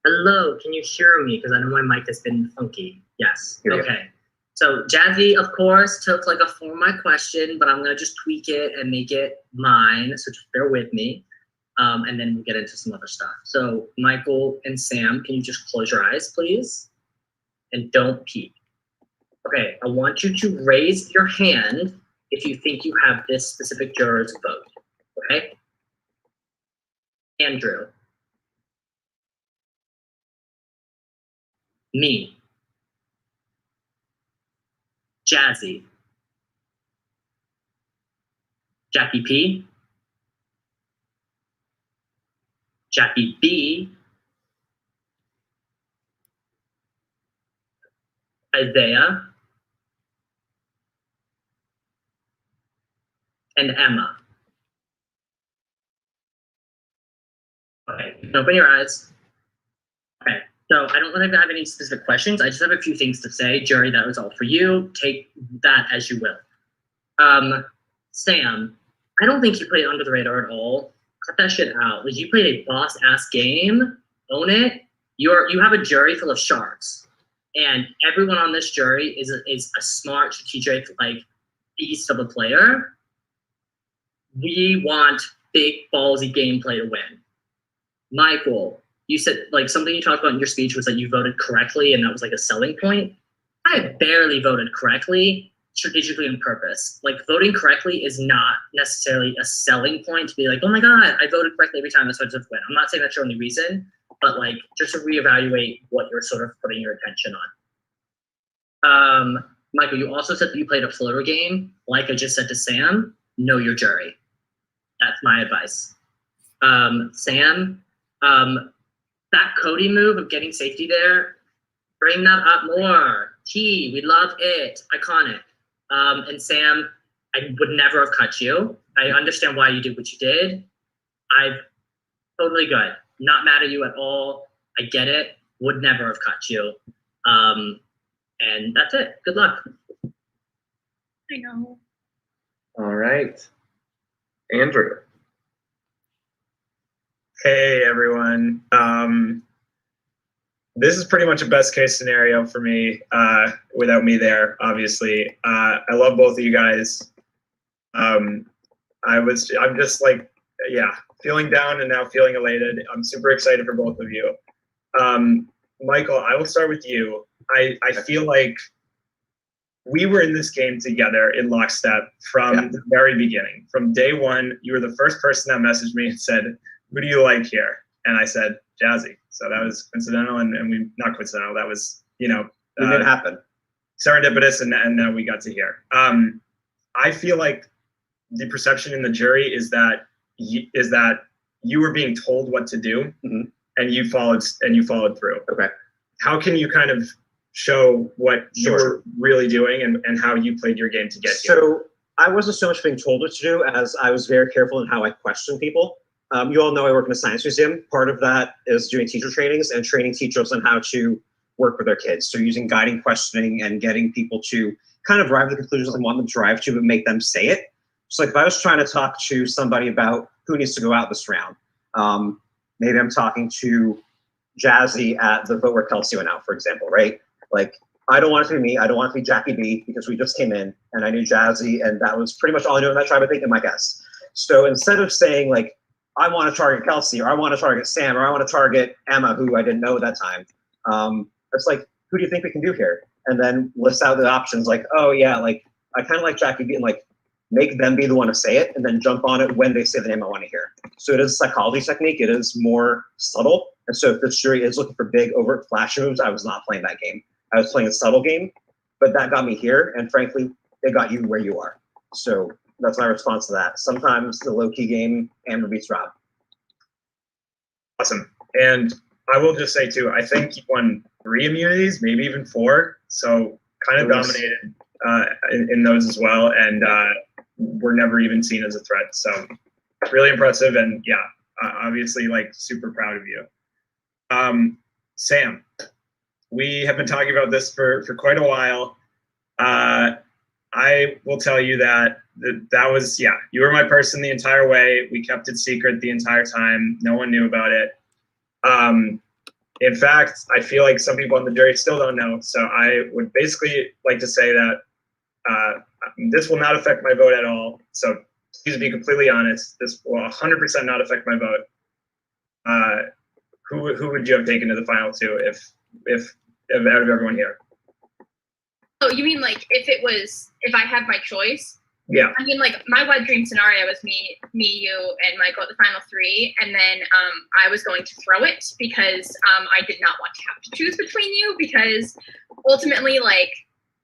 [SPEAKER 9] Hello, can you hear me? Because I know my mic has been funky. Yes,
[SPEAKER 11] Here
[SPEAKER 9] okay. So Jazzy, of course, took like a form of my question, but I'm gonna just tweak it and make it mine, so just bear with me. And then we'll get into some other stuff. So Michael and Sam, can you just close your eyes, please? And don't peek. Okay, I want you to raise your hand if you think you have this specific juror's vote, okay? Andrew. Me. Jazzy. Jackie P. Jackie B. Isaiah. And Emma. Okay, open your eyes. Okay, so I don't really have any specific questions. I just have a few things to say. Jury, that was all for you. Take that as you will. Sam, I don't think you played under the radar at all. Cut that shit out. Like, you played a boss-ass game. Own it. You have a jury full of sharks. And everyone on this jury is a smart, strategic, like, beast of a player. We want big, ballsy gameplay to win. Michael, you said, like, something you talked about in your speech was that you voted correctly, and that was, like, a selling point. I barely voted correctly, strategically on purpose. Like, voting correctly is not necessarily a selling point to be like, oh my God, I voted correctly every time, that's why I deserve to win. I'm not saying that's your only reason, but, like, just to reevaluate what you're sort of putting your attention on. Michael, you also said that you played a floater game. Like I just said to Sam, know your jury. That's my advice. Sam, that Cody move of getting safety there, bring that up more. T, we love it. Iconic. And Sam, I would never have cut you. I understand why you did what you did. Totally good. Not mad at you at all. I get it. Would never have cut you. And that's it. Good luck.
[SPEAKER 7] I know.
[SPEAKER 8] All right. Andrew.
[SPEAKER 4] Hey everyone. This is pretty much a best case scenario for me, without me there, obviously. I love both of you guys. I'm just like, yeah, feeling down and now feeling elated. I'm super excited for both of you. Michael, I will start with you. I feel like we were in this game together in lockstep from the very beginning. From day one, you were the first person that messaged me and said, "Who do you like here?" And I said, Jazzy. So that was coincidental, and we not coincidental. That was, we made it happen. Serendipitous, and now we got to hear. I feel like the perception in the jury is that you were being told what to do, and you followed through. Okay. How can you kind of show what you were really doing and how you played your game to get here?
[SPEAKER 11] So I wasn't so much being told what to do as I was very careful in how I question people. You all know I work in a science museum. Part of that is doing teacher trainings and training teachers on how to work with their kids. So using guiding questioning and getting people to kind of arrive at the conclusions I want them to drive to, but make them say it. So like if I was trying to talk to somebody about who needs to go out this round, maybe I'm talking to Jazzy at the vote where Kelsey went out, for example, right? Like, I don't want it to be me. I don't want it to be Jackie B because we just came in and I knew Jazzy and that was pretty much all I knew in that tribe, I think, and my guess. So instead of saying like, I want to target Kelsey, or I want to target Sam, or I want to target Emma, who I didn't know at that time. It's like, who do you think we can do here? And then list out the options like, oh yeah, like I kind of like Jackie B, and like make them be the one to say it and then jump on it when they say the name I want to hear. So it is a psychology technique. It is more subtle. And so if the jury is looking for big overt flash moves, I was not playing that game. I was playing a subtle game, but that got me here. And frankly, it got you where you are. So that's my response to that. Sometimes the low-key game, Amber beats Rob.
[SPEAKER 4] Awesome. And I will just say too, I think you won 3 immunities, maybe even 4. So kind of dominated in those as well. And were never even seen as a threat. So really impressive. And yeah, obviously like super proud of you. Sam, we have been talking about this for quite a while. I will tell you that was, yeah, you were my person the entire way. We kept it secret the entire time. No one knew about it. In fact, I feel like some people on the jury still don't know. So I would basically like to say that this will not affect my vote at all. So please be completely honest. This will 100% not affect my vote. Who would you have taken to the final 2 if out of everyone here?
[SPEAKER 7] Oh, you mean like if I had my choice?
[SPEAKER 4] Yeah.
[SPEAKER 7] I mean, like my wet dream scenario was me, you, and Michael at the final 3, and then I was going to throw it because I did not want to have to choose between you because ultimately, like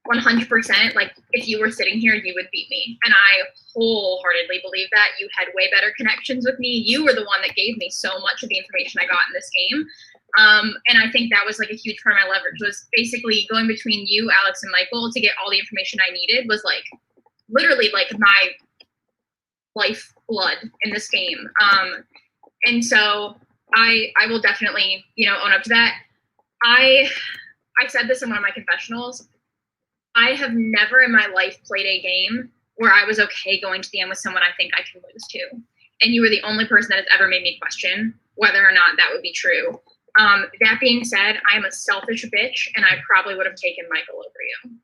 [SPEAKER 7] 100%, like if you were sitting here, you would beat me, and I wholeheartedly believe that. You had way better connections with me. You were the one that gave me so much of the information I got in this game. And I think that was like a huge part of my leverage was basically going between you, Alex, and Michael to get all the information I needed was like literally like my lifeblood in this game. And so I will definitely, own up to that. I said this in one of my confessionals. I have never in my life played a game where I was okay going to the end with someone I think I can lose to. And you were the only person that has ever made me question whether or not that would be true. That being said, I'm a selfish bitch, and I probably would have taken Michael over you.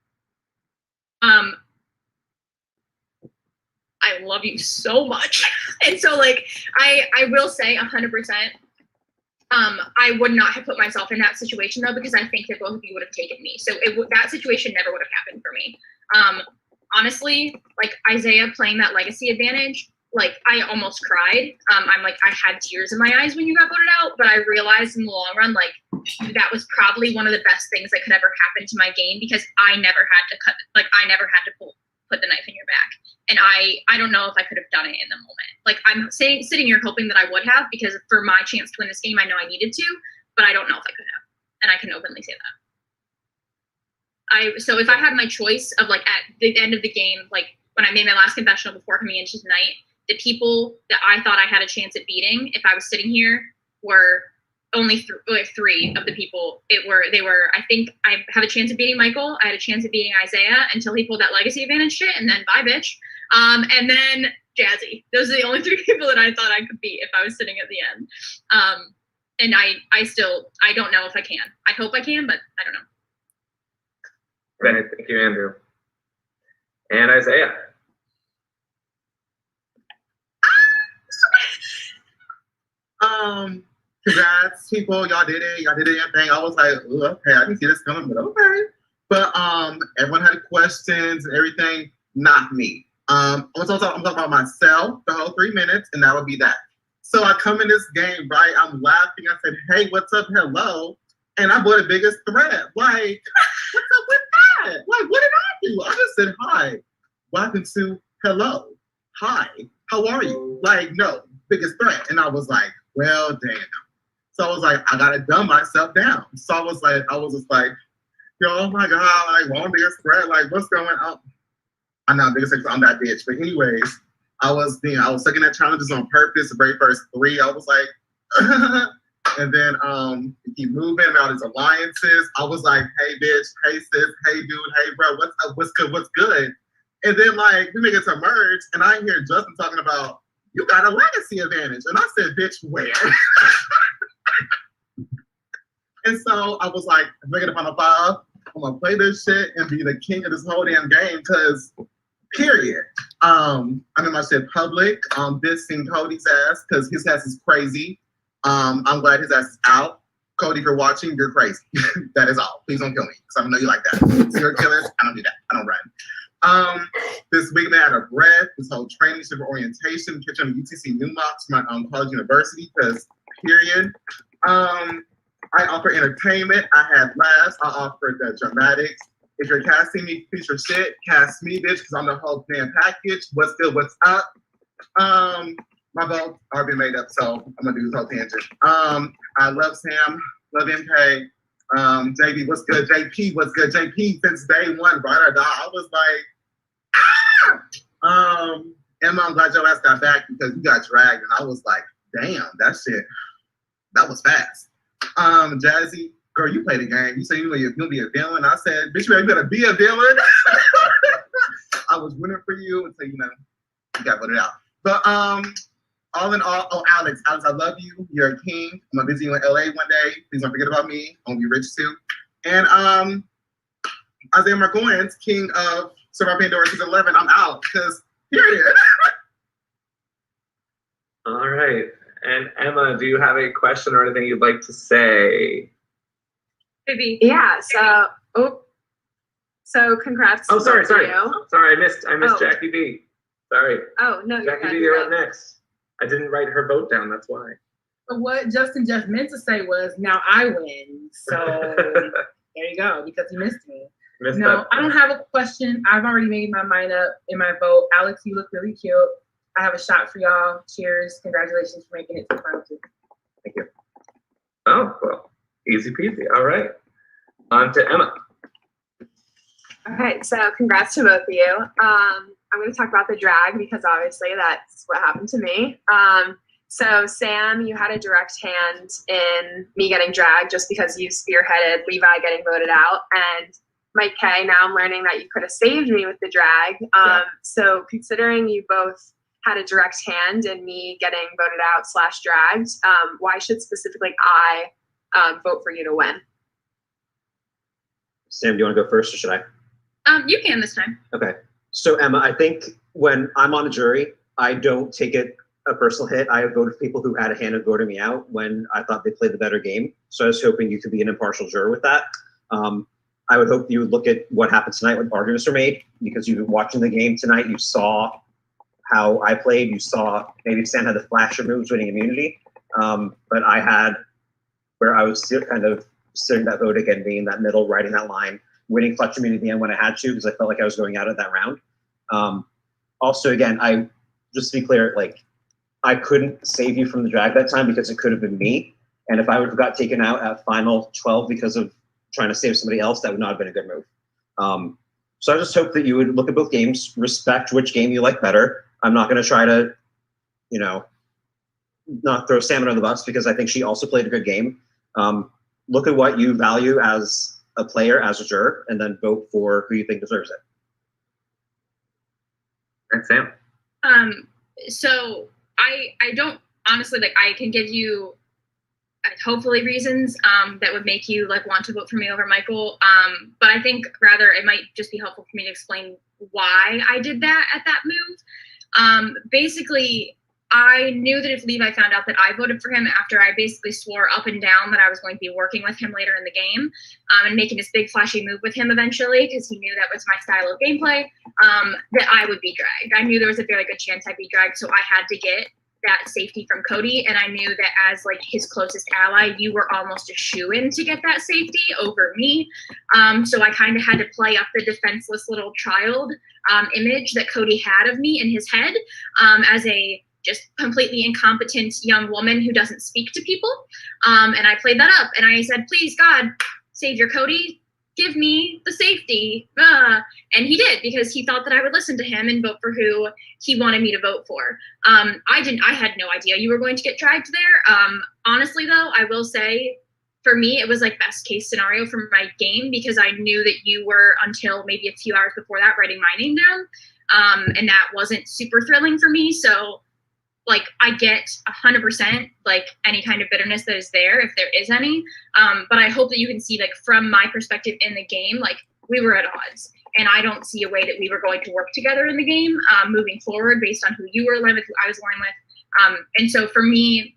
[SPEAKER 7] I love you so much. And so, like, I will say 100%, I would not have put myself in that situation, though, because I think that both of you would have taken me. So that situation never would have happened for me. Honestly, like, Isaiah playing that legacy advantage, like, I almost cried. I'm like, I had tears in my eyes when you got voted out, but I realized in the long run, like, that was probably one of the best things that could ever happen to my game because I never had to put the knife in your back. And I don't know if I could have done it in the moment. Like, I'm sitting here hoping that I would have because for my chance to win this game, I know I needed to, but I don't know if I could have, and I can openly say that. So if I had my choice of like at the end of the game, like when I made my last confessional before coming into tonight, the people that I thought I had a chance at beating, if I was sitting here, were only three of the people. They were. I think I have a chance of beating Michael. I had a chance of beating Isaiah until he pulled that legacy advantage shit, and then bye, bitch. And then Jazzy. Those are the only three people that I thought I could beat if I was sitting at the end. And I don't know if I can. I hope I can, but I don't know.
[SPEAKER 8] Bennett, thank you, Andrew. And Isaiah.
[SPEAKER 12] Congrats, people. Y'all did it. Y'all did it and thing. I was like, ooh, okay, I didn't see this coming, but okay. But everyone had questions and everything. Not me. I'm talking about myself the whole 3 minutes, and that would be that. So I come in this game, right? I'm laughing. I said, hey, what's up? Hello. And I bought the biggest threat. Like, what's up with that? Like, what did I do? I just said, hi. Welcome to hello. Hi. How are you? Like, no, biggest threat. And I was like, well, damn. So I was like, I gotta dumb myself down. So I was just like, yo, oh my God, like, one biggest threat, like, what's going on? I'm not biggest threat, I'm that bitch. But anyways, I was taking that challenges on purpose. The very first 3, I was like, and then keep moving about his alliances. I was like, hey bitch, hey sis, hey dude, hey bro, what's up, what's good, what's good? And then like we make it to merge, and I hear Justin talking about you got a legacy advantage, and I said, bitch, where? And so I was like, make it a final 5. I'm gonna play this shit and be the king of this whole damn game, because period. I'm in my shit public. Dissing Cody's ass because his ass is crazy. I'm glad his ass is out. Cody, if you're watching, you're crazy. That is all. Please don't kill me, because I know you like that. Serial killers, I don't do that. I don't run. This week I had a breath. This whole training for orientation, catching on UTC Newmox, my college university, because period. I offer entertainment. I had laughs. I offer the dramatics. If you're casting me, piece your shit. Cast me, bitch, because I'm the whole damn package. What's good? What's up? My vote already made up, so I'm gonna do this whole tangent. I love Sam. Love MK. JB, what's good? JP, what's good? JP, since day one, right or die. I was like, ah! Emma, I'm glad your ass got back because you got dragged, and I was like, damn, that shit, that was fast. Jazzy, girl, you play the game. You say you're gonna be a villain. I said, bitch, you better be a villain. I was winning for you until you got voted out. But all in all, oh Alex, I love you. You're a king. I'm gonna visit you in LA one day. Please don't forget about me. I'm gonna be rich too. And Isaiah Margoyans, king of Survivor Pandora season 11. I'm out because period.
[SPEAKER 8] All right. And Emma, do you have a question or anything you'd like to say?
[SPEAKER 7] Maybe.
[SPEAKER 16] Yeah. So congrats.
[SPEAKER 8] Oh, sorry.
[SPEAKER 16] to you.
[SPEAKER 8] Sorry, I missed Jackie B. Sorry.
[SPEAKER 16] Oh no,
[SPEAKER 8] Jackie B, you're up next. I didn't write her vote down. That's why.
[SPEAKER 10] But what Justin just meant to say was, now I win. So there you go, because he missed me. No, I don't have a question. I've already made my mind up in my vote. Alex, you look really cute. I have a shot for y'all. Cheers. Congratulations for making it to the final 2.
[SPEAKER 8] Thank you. Oh, well, easy peasy. All right. On to Emma.
[SPEAKER 16] Okay, so congrats to both of you. I'm going to talk about the drag because obviously that's what happened to me. So Sam, you had a direct hand in me getting dragged just because you spearheaded Levi getting voted out. And Mike K, now I'm learning that you could have saved me with the drag. So considering you both had a direct hand in me getting voted out / dragged, why should specifically I vote for you to win?
[SPEAKER 11] Sam, do you want to go first or should I?
[SPEAKER 7] You can this time.
[SPEAKER 11] Okay. So Emma, I think when I'm on a jury, I don't take it a personal hit. I have voted for people who had a hand in voting me out when I thought they played the better game. So I was hoping you could be an impartial juror with that. I would hope you would look at what happened tonight when arguments were made, because you've been watching the game tonight. You saw how I played. You saw maybe Sam had the flasher moves winning immunity. But I had where I was kind of sitting that vote again, being in that middle, riding that line, winning clutch immunity at the end when I had to, because I felt like I was going out of that round. Also, again, just to be clear, like I couldn't save you from the drag that time because it could have been me. And if I would have got taken out at final 12 because of trying to save somebody else, that would not have been a good move. So I just hope that you would look at both games, respect which game you like better. I'm not going to try to, you know, not throw Sam under the bus because I think she also played a good game. Look at what you value as a player, as a juror, and then vote for who you think deserves it.
[SPEAKER 8] And Sam?
[SPEAKER 7] So I don't honestly, like, I can give you hopefully reasons that would make you like want to vote for me over Michael. But I think rather it might just be helpful for me to explain why I did that at that move. Basically, I knew that if Levi found out that I voted for him after I basically swore up and down that I was going to be working with him later in the game and making this big flashy move with him eventually, because he knew that was my style of gameplay, that I would be dragged. I knew there was a very good chance I'd be dragged, so I had to get that safety from Cody, and I knew that as like his closest ally, you were almost a shoo-in to get that safety over me. So I kind of had to play up the defenseless little child image that Cody had of me in his head as a just completely incompetent young woman who doesn't speak to people. And I played that up, and I said, please, God, Savior Cody, give me the safety. And he did, because he thought that I would listen to him and vote for who he wanted me to vote for. I had no idea you were going to get dragged there. Honestly, though, I will say, for me, it was like best case scenario for my game, because I knew that you were, until maybe a few hours before that, writing my name down. And that wasn't super thrilling for me. So like, I get 100% like any kind of bitterness that is there, if there is any. But I hope that you can see, like, from my perspective in the game, like, we were at odds, and I don't see a way that we were going to work together in the game moving forward based on who you were aligned with, who I was aligned with. And so for me,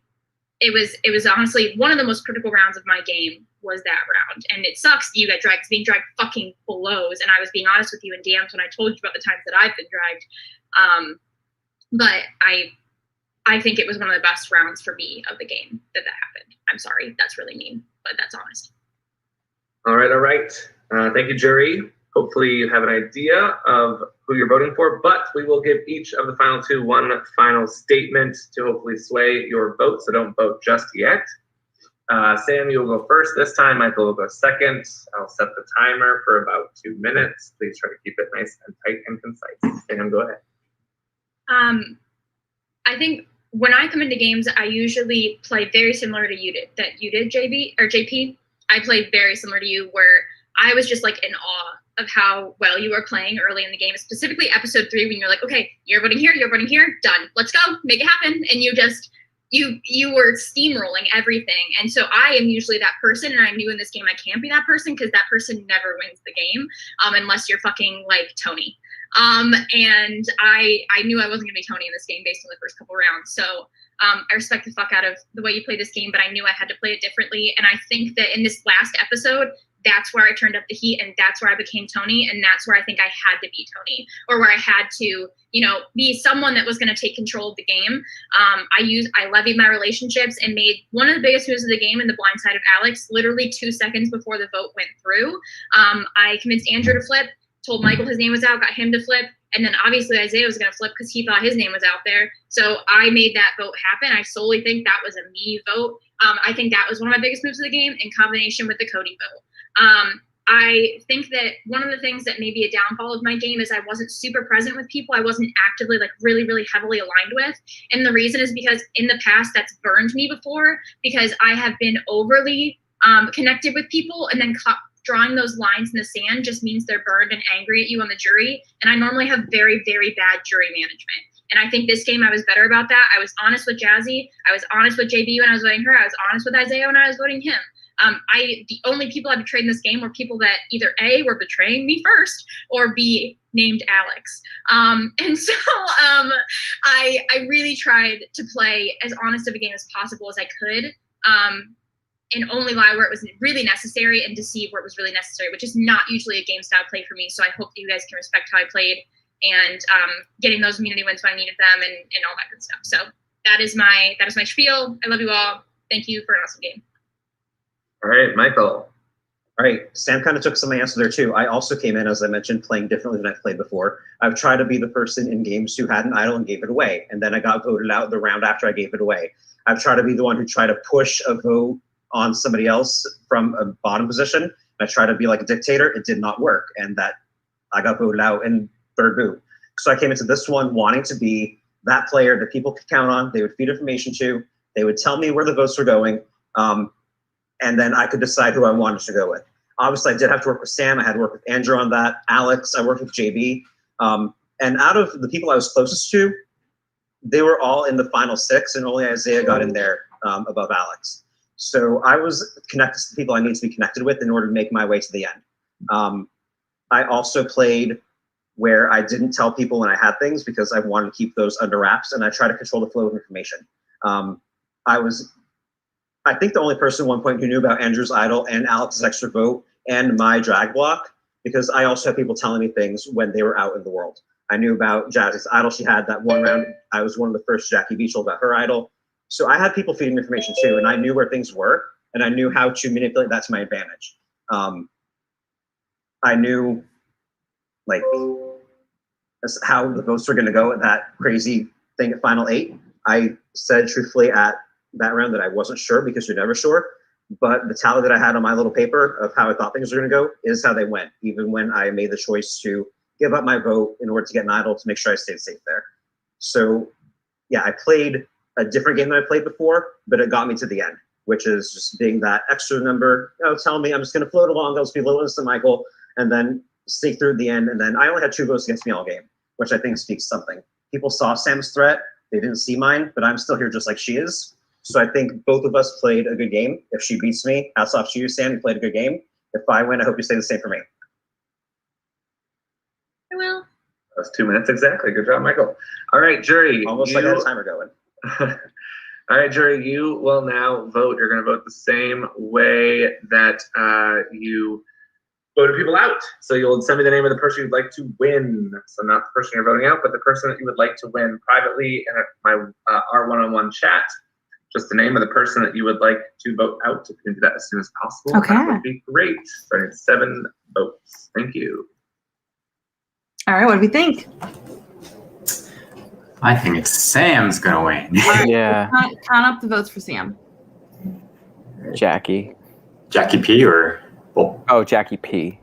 [SPEAKER 7] it was honestly one of the most critical rounds of my game was that round. And it sucks that you got dragged, because being dragged fucking blows. And I was being honest with you in DMs when I told you about the times that I've been dragged. But I think it was one of the best rounds for me of the game that happened. I'm sorry, that's really mean, but that's honest.
[SPEAKER 8] All right. Thank you, jury. Hopefully you have an idea of who you're voting for, but we will give each of the final two one final statement to hopefully sway your vote, so don't vote just yet. Sam, you will go first this time. Michael will go second. I'll set the timer for about 2 minutes. Please try to keep it nice and tight and concise. Sam, go ahead.
[SPEAKER 7] I think when I come into games, I usually play very similar to you did, JP. I played very similar to you, where I was just like in awe of how well you were playing early in the game, specifically episode 3, when you're like, okay, you're voting here, done, let's go, make it happen. And you were steamrolling everything. And so I am usually that person, and I knew in this game I can't be that person, because that person never wins the game unless you're fucking like Tony. And I knew I wasn't gonna be Tony in this game based on the first couple rounds. So I respect the fuck out of the way you play this game, but I knew I had to play it differently. And I think that in this last episode, that's where I turned up the heat, and that's where I became Tony, and that's where I think I had to be Tony, or where I had to, be someone that was going to take control of the game. I levied my relationships and made one of the biggest moves of the game in the blind side of Alex, literally 2 seconds before the vote went through. I convinced Andrew to flip, told Michael his name was out, got him to flip, and then obviously Isaiah was going to flip because he thought his name was out there. So I made that vote happen. I solely think that was a me vote. I think that was one of my biggest moves of the game, in combination with the Cody vote. I think that one of the things that may be a downfall of my game is I wasn't super present with people. I wasn't actively, like, really, really heavily aligned with. And the reason is because in the past that's burned me before, because I have been overly connected with people, and then drawing those lines in the sand just means they're burned and angry at you on the jury. And I normally have very, very bad jury management. And I think this game I was better about that. I was honest with Jazzy. I was honest with JB when I was voting her. I was honest with Isaiah when I was voting him. The only people I betrayed in this game were people that either A, were betraying me first, or B, named Alex. And so I really tried to play as honest of a game as possible as I could, and only lie where it was really necessary, and deceive where it was really necessary, which is not usually a game style play for me. So I hope that you guys can respect how I played, and getting those immunity wins when I needed them, and all that good stuff. So that is my spiel. I love you all. Thank you for an awesome game.
[SPEAKER 8] All right, Michael.
[SPEAKER 11] All right, Sam kind of took some of my answer there too. I also came in, as I mentioned, playing differently than I've played before. I've tried to be the person in games who had an idol and gave it away, and then I got voted out the round after I gave it away. I've tried to be the one who try to push a vote on somebody else from a bottom position. I try to be like a dictator. It did not work, and that I got voted out in third boot. So I came into this one wanting to be that player that people could count on. They would feed information to. They would tell me where the votes were going, and then I could decide who I wanted to go with. Obviously, I did have to work with Sam. I had to work with Andrew on that. Alex, I worked with JB. And out of the people I was closest to, they were all in the final 6, and only Isaiah got in there above Alex. So I was connected to the people I need to be connected with in order to make my way to the end. I also played where I didn't tell people when I had things because I wanted to keep those under wraps, and I try to control the flow of information. I think the only person at one point who knew about Andrew's idol and Alex's extra vote and my drag block, because I also had people telling me things when they were out in the world. I knew about Jazzy's idol. She had that one round. I was one of the first Jackie B told about her idol. So I had people feeding me information too, and I knew where things were, and I knew how to manipulate that to my advantage. I knew like how the votes were going to go at that crazy thing at Final 8. I said truthfully at that round that I wasn't sure because you're never sure, but the tally that I had on my little paper of how I thought things were going to go is how they went, even when I made the choice to give up my vote in order to get an idol to make sure I stayed safe there. So yeah, I played a different game than I played before, but it got me to the end, which is just being that extra number, tell me I'm just going to float along, I'll just be little instant Michael, and then sneak through the end. And then I only had 2 votes against me all game, which I think speaks something. People saw Sam's threat, they didn't see mine, but I'm still here just like she is. So I think both of us played a good game. If she beats me, hats off to you, Sam, you played a good game. If I win, I hope you say the same for me.
[SPEAKER 7] I will.
[SPEAKER 8] That's 2 minutes exactly. Good job, Michael. All right, jury.
[SPEAKER 11] Almost like I had a timer going.
[SPEAKER 8] All right, jury, you will now vote. You're going to vote the same way that you voted people out. So you'll send me the name of the person you'd like to win. So not the person you're voting out, but the person that you would like to win privately in my our one-on-one chat. Just the name of the person that you would like to vote out. If you can do that as soon as possible,
[SPEAKER 1] Okay.
[SPEAKER 8] that would be great. Starting at 7 votes. Thank you.
[SPEAKER 1] All right, what do we think?
[SPEAKER 2] I think it's Sam's gonna win.
[SPEAKER 14] Yeah,
[SPEAKER 1] Count up the votes for Sam.
[SPEAKER 14] Jackie.
[SPEAKER 2] Jackie P or
[SPEAKER 14] Oh, Jackie P.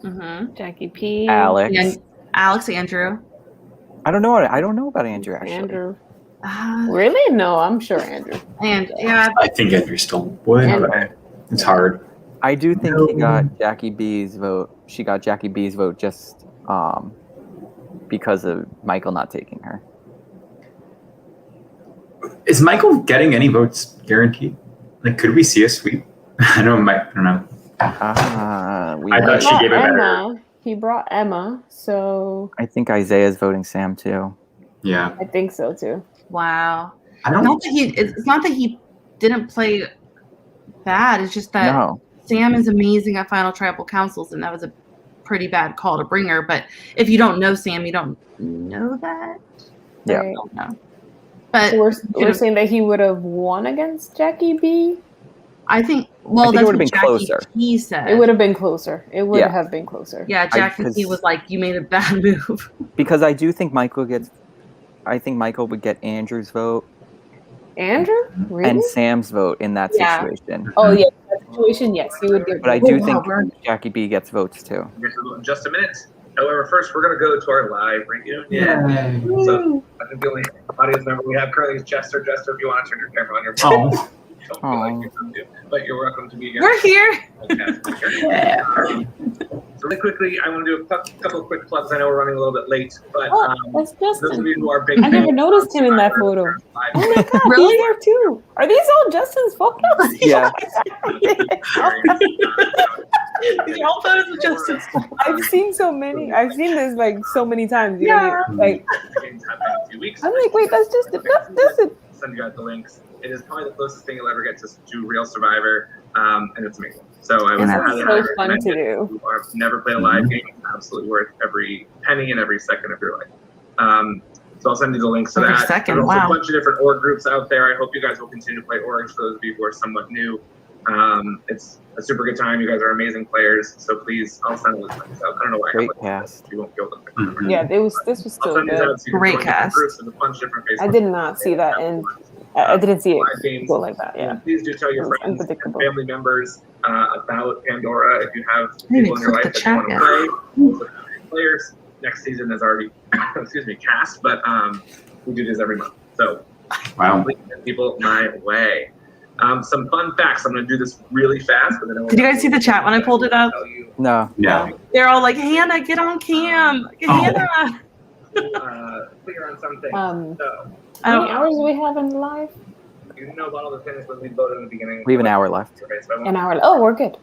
[SPEAKER 1] Mm-hmm.
[SPEAKER 13] Jackie P.
[SPEAKER 14] Alex.
[SPEAKER 1] And Alex, Andrew.
[SPEAKER 14] I don't know. I don't know about Andrew actually.
[SPEAKER 13] Andrew. Really? No, I'm sure Andrew.
[SPEAKER 1] And yeah,
[SPEAKER 2] I think Andrew still would.
[SPEAKER 14] Andrew.
[SPEAKER 2] It's hard.
[SPEAKER 14] I do think he got Jackie B's vote. She got Jackie B's vote just because of Michael not taking her.
[SPEAKER 2] Is Michael getting any votes guaranteed? Like, could we see a sweep? I don't know. I thought she gave it better.
[SPEAKER 13] Emma. He brought Emma, so
[SPEAKER 14] I think Isaiah's voting Sam too.
[SPEAKER 2] Yeah.
[SPEAKER 13] I think so too.
[SPEAKER 1] wow.
[SPEAKER 2] I don't.
[SPEAKER 1] Not that it's not that he didn't play bad. It's just that
[SPEAKER 14] No.
[SPEAKER 1] Sam is amazing at final tribal councils, and that was a pretty bad call to bring her. But if you don't know Sam, you don't know that.
[SPEAKER 14] Yeah.
[SPEAKER 13] Right.
[SPEAKER 1] No. But
[SPEAKER 13] So we're saying that he would have won against Jackie B.
[SPEAKER 1] I think.
[SPEAKER 14] I
[SPEAKER 1] Well,
[SPEAKER 14] think it
[SPEAKER 1] that's
[SPEAKER 14] would've
[SPEAKER 1] what
[SPEAKER 14] been
[SPEAKER 1] Jackie
[SPEAKER 14] closer.
[SPEAKER 1] P said.
[SPEAKER 13] It would have been closer. It would
[SPEAKER 14] Yeah.
[SPEAKER 13] have been closer.
[SPEAKER 1] Yeah, Jackie P
[SPEAKER 14] 'cause-
[SPEAKER 1] was like, "You made a bad move."
[SPEAKER 14] Because I do think Michael gets. I think Michael would get Andrew's vote
[SPEAKER 13] Andrew? Really?
[SPEAKER 14] and Sam's vote in that
[SPEAKER 13] Yeah.
[SPEAKER 14] situation.
[SPEAKER 13] Oh yeah, that situation. Yes, he would give.
[SPEAKER 14] But I do
[SPEAKER 1] Oh,
[SPEAKER 14] think
[SPEAKER 1] Robert.
[SPEAKER 14] Jackie B gets votes too.
[SPEAKER 8] We're going to vote in just a minute. However, first we're going to go to our live reunion. So I think the only audience member we have currently is Jester. Jester, if you want to turn your camera on, your don't feel like you have to, but you're welcome to be here.
[SPEAKER 1] We're here.
[SPEAKER 8] So really quickly, I want to do a couple of quick plugs. I know we're running a little bit late, but
[SPEAKER 13] Oh, that's
[SPEAKER 8] those of
[SPEAKER 13] Justin.
[SPEAKER 8] you who are big
[SPEAKER 13] I never
[SPEAKER 8] fans
[SPEAKER 13] noticed him in that photo.
[SPEAKER 8] live
[SPEAKER 13] Oh my god,
[SPEAKER 1] Really?
[SPEAKER 13] he's there too. Are these all Justin's photos?
[SPEAKER 14] Yeah.
[SPEAKER 1] These are all photos of Justin.
[SPEAKER 13] I've seen so many. I've seen this like so many times. You
[SPEAKER 1] Yeah.
[SPEAKER 13] know, like
[SPEAKER 8] games happen in a few weeks.
[SPEAKER 13] I'm like, wait, that's just that's it.
[SPEAKER 8] Send you guys the links. It is probably the closest thing you'll ever get to Real Survivor, and it's amazing. So I would
[SPEAKER 13] This
[SPEAKER 8] highly
[SPEAKER 13] is so fun
[SPEAKER 8] recommend
[SPEAKER 13] to
[SPEAKER 8] it.
[SPEAKER 13] do.
[SPEAKER 8] If you have never played a live game, it's absolutely worth every penny and every second of your life. So I'll send you the links to
[SPEAKER 1] Every
[SPEAKER 8] that.
[SPEAKER 1] second,
[SPEAKER 8] There's also
[SPEAKER 1] wow.
[SPEAKER 8] a bunch of different org groups out there. I hope you guys will continue to play orgs for those of you who are somewhat new. It's a super good time. You guys are amazing players. So please, I'll send the links out. I don't know why
[SPEAKER 14] Great
[SPEAKER 8] I have
[SPEAKER 14] cast.
[SPEAKER 8] you won't be able to pick them.
[SPEAKER 13] Yeah, this was
[SPEAKER 8] I'll
[SPEAKER 13] still
[SPEAKER 8] send these
[SPEAKER 13] good.
[SPEAKER 8] out so you can
[SPEAKER 1] Great
[SPEAKER 8] join different
[SPEAKER 1] cast.
[SPEAKER 8] groups. There's a bunch of different
[SPEAKER 13] I
[SPEAKER 8] Facebook
[SPEAKER 13] did not see that in I didn't see it
[SPEAKER 8] 5 games.
[SPEAKER 13] go like that. Yeah.
[SPEAKER 8] Please do tell your
[SPEAKER 13] It was
[SPEAKER 8] friends and
[SPEAKER 13] unpredictable.
[SPEAKER 8] family members about Pandora if you have
[SPEAKER 1] didn't even
[SPEAKER 8] people in your
[SPEAKER 1] click
[SPEAKER 8] life
[SPEAKER 1] the
[SPEAKER 8] that you want
[SPEAKER 1] chat
[SPEAKER 8] to play. Also, players. Next season is already, cast, but we do this every month. So,
[SPEAKER 2] Wow.
[SPEAKER 8] please send people my way. Some fun facts. I'm going to do this really fast. But then
[SPEAKER 1] Did you guys see the chat when I pulled it up?
[SPEAKER 14] No.
[SPEAKER 2] Yeah.
[SPEAKER 1] They're all like, Hannah, get on cam. Hannah.
[SPEAKER 8] Clear on something. So,
[SPEAKER 13] How many hours do we have in live?
[SPEAKER 8] you know about all the things that we voted in the beginning.
[SPEAKER 14] We have an hour left.
[SPEAKER 8] Okay, so I won't-
[SPEAKER 13] An hour. Oh, we're good.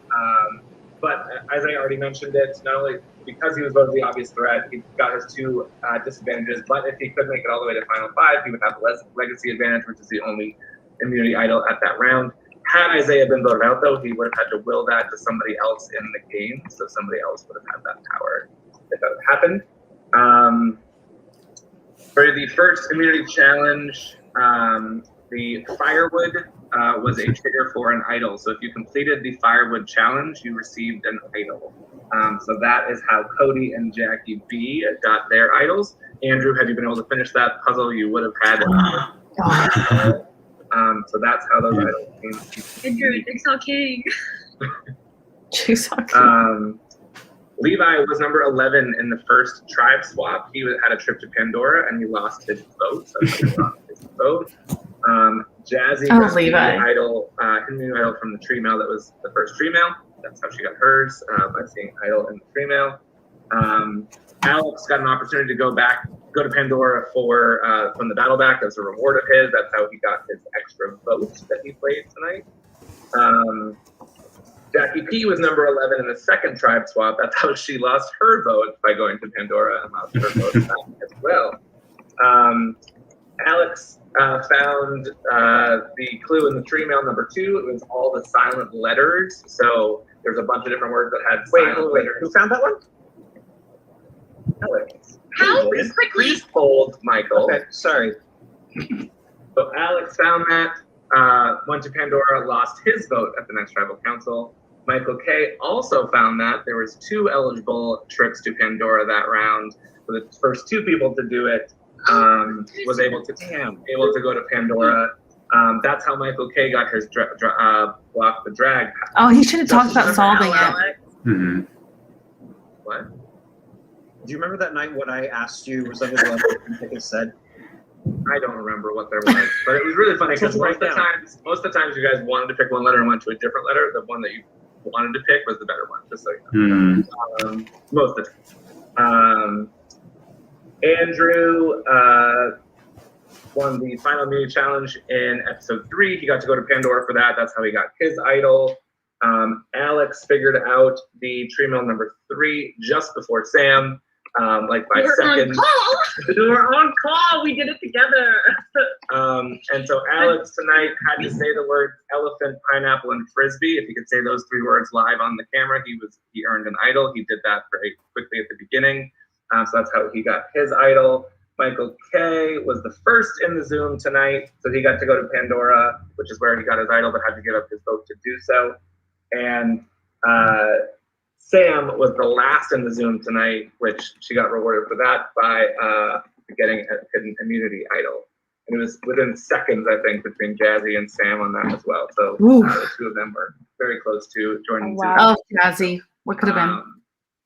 [SPEAKER 8] But as I already mentioned it, not only because he was voted the obvious threat, he got his 2 disadvantages, but if he could make it all the way to Final 5, he would have the legacy advantage, which is the only immunity idol at that round. Had Isaiah been voted out, though, he would have had to will that to somebody else in the game, so somebody else would have had that power if that happened. For the first immunity challenge, the firewood was a trigger for an idol. So if you completed the firewood challenge, you received an idol. So that is how Cody and Jackie B got their idols. Andrew, had you been able to finish that puzzle, you would have had. So that's how those idols came.
[SPEAKER 7] Andrew, Jigsaw King.
[SPEAKER 1] Jigsaw King.
[SPEAKER 8] Levi was number 11 in the first tribe swap. He had a trip to Pandora and he lost his vote. So he lost his vote. Jazzy got
[SPEAKER 1] Levi.
[SPEAKER 8] the idol, new idol from the tree mail. That was the first tree mail. That's how she got hers, by seeing idol in the tree mail. Alex got an opportunity to go to Pandora for from the battle back as a reward of his. That's how he got his extra votes that he played tonight. Jackie P was number 11 in the second tribe swap. That's how she lost her vote by going to Pandora and lost her vote back as well. Alex found the clue in the tree mail number 2. It was all the silent letters. So there's a bunch of different words that had silent letters.
[SPEAKER 11] Who found that one?
[SPEAKER 8] Alex.
[SPEAKER 7] How
[SPEAKER 8] Please,
[SPEAKER 7] quickly?
[SPEAKER 8] please hold, Michael.
[SPEAKER 11] Okay, sorry.
[SPEAKER 8] So Alex found that, went to Pandora, lost his vote at the next tribal council. Michael K also found that there was 2 eligible trips to Pandora that round. So the first 2 people to do it was able to go to Pandora. That's how Michael K got his block the drag.
[SPEAKER 1] Oh, he should have talked about solving it.
[SPEAKER 2] Mm-hmm.
[SPEAKER 8] What?
[SPEAKER 11] Do you remember that night when I asked you, was something like you think it said?
[SPEAKER 8] I don't remember what there was, but it was really funny because most of the times you guys wanted to pick one letter and went to a different letter. The one that you wanted to pick was the better one, just so you know. Most of the time. Andrew won the final immunity challenge in episode 3. He got to go to Pandora for that. That's how he got his idol. Alex figured out the tree mill number 3 just before Sam, like by seconds.
[SPEAKER 5] We were on call. We did it together.
[SPEAKER 8] And so Alex tonight had to say the words elephant, pineapple, and frisbee. If he could say those 3 words live on the camera, he earned an idol. He did that very quickly at the beginning. So that's how he got his idol. Michael K was the first in the Zoom tonight, so he got to go to Pandora, which is where he got his idol, but had to give up his vote to do so. And Sam was the last in the Zoom tonight, which she got rewarded for that by getting a hidden immunity idol. And it was within seconds, I think, between Jazzy and Sam on that as well. So the 2 of them were very close to joining Zoom.
[SPEAKER 1] Oh, Jazzy. What could have been?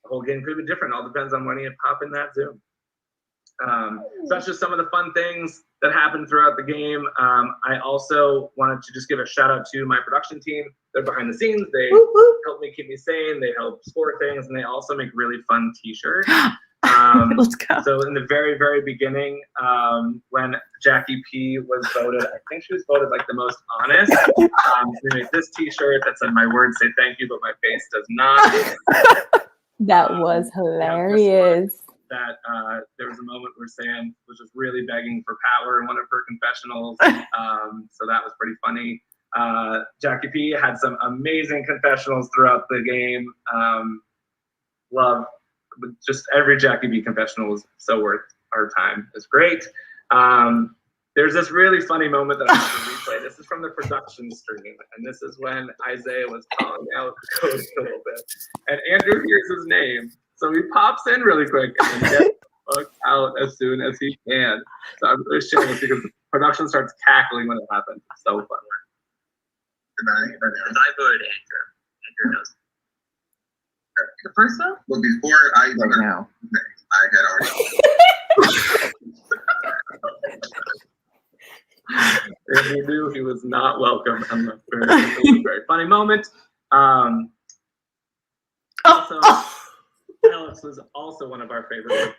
[SPEAKER 8] The whole game could be different. All depends on when you pop in that Zoom. So that's just some of the fun things that happened throughout the game. I also wanted to just give a shout out to my production team. They're behind the scenes. They help me keep me sane. They help score things, and they also make really fun T-shirts.
[SPEAKER 1] Let's go.
[SPEAKER 8] So in the very, very beginning, when Jackie P was voted, I think she was voted like the most honest. We made this T-shirt that said, "My words say thank you, but my face does not."
[SPEAKER 13] That was hilarious.
[SPEAKER 8] That there was a moment where Sam was just really begging for power in one of her confessionals. So that was pretty funny. Jackie P had some amazing confessionals throughout the game. Love just every Jackie B confessional was so worth our time. It was great. There's this really funny moment that I'm going to replay. This is from the production stream, and this is when Isaiah was calling out Cody a little bit. And Andrew hears his name, so he pops in really quick and gets the fuck out as soon as he can. So I'm really sharing this because Production starts cackling when it happens. So fun.
[SPEAKER 12] Good night.
[SPEAKER 6] And I voted Andrew. Andrew knows.
[SPEAKER 16] The first vote?
[SPEAKER 12] Well, before I
[SPEAKER 10] Right now.
[SPEAKER 12] I had already.
[SPEAKER 8] And he knew he was not welcome. It was a very funny moment. Also, Alex was also one of our favorites.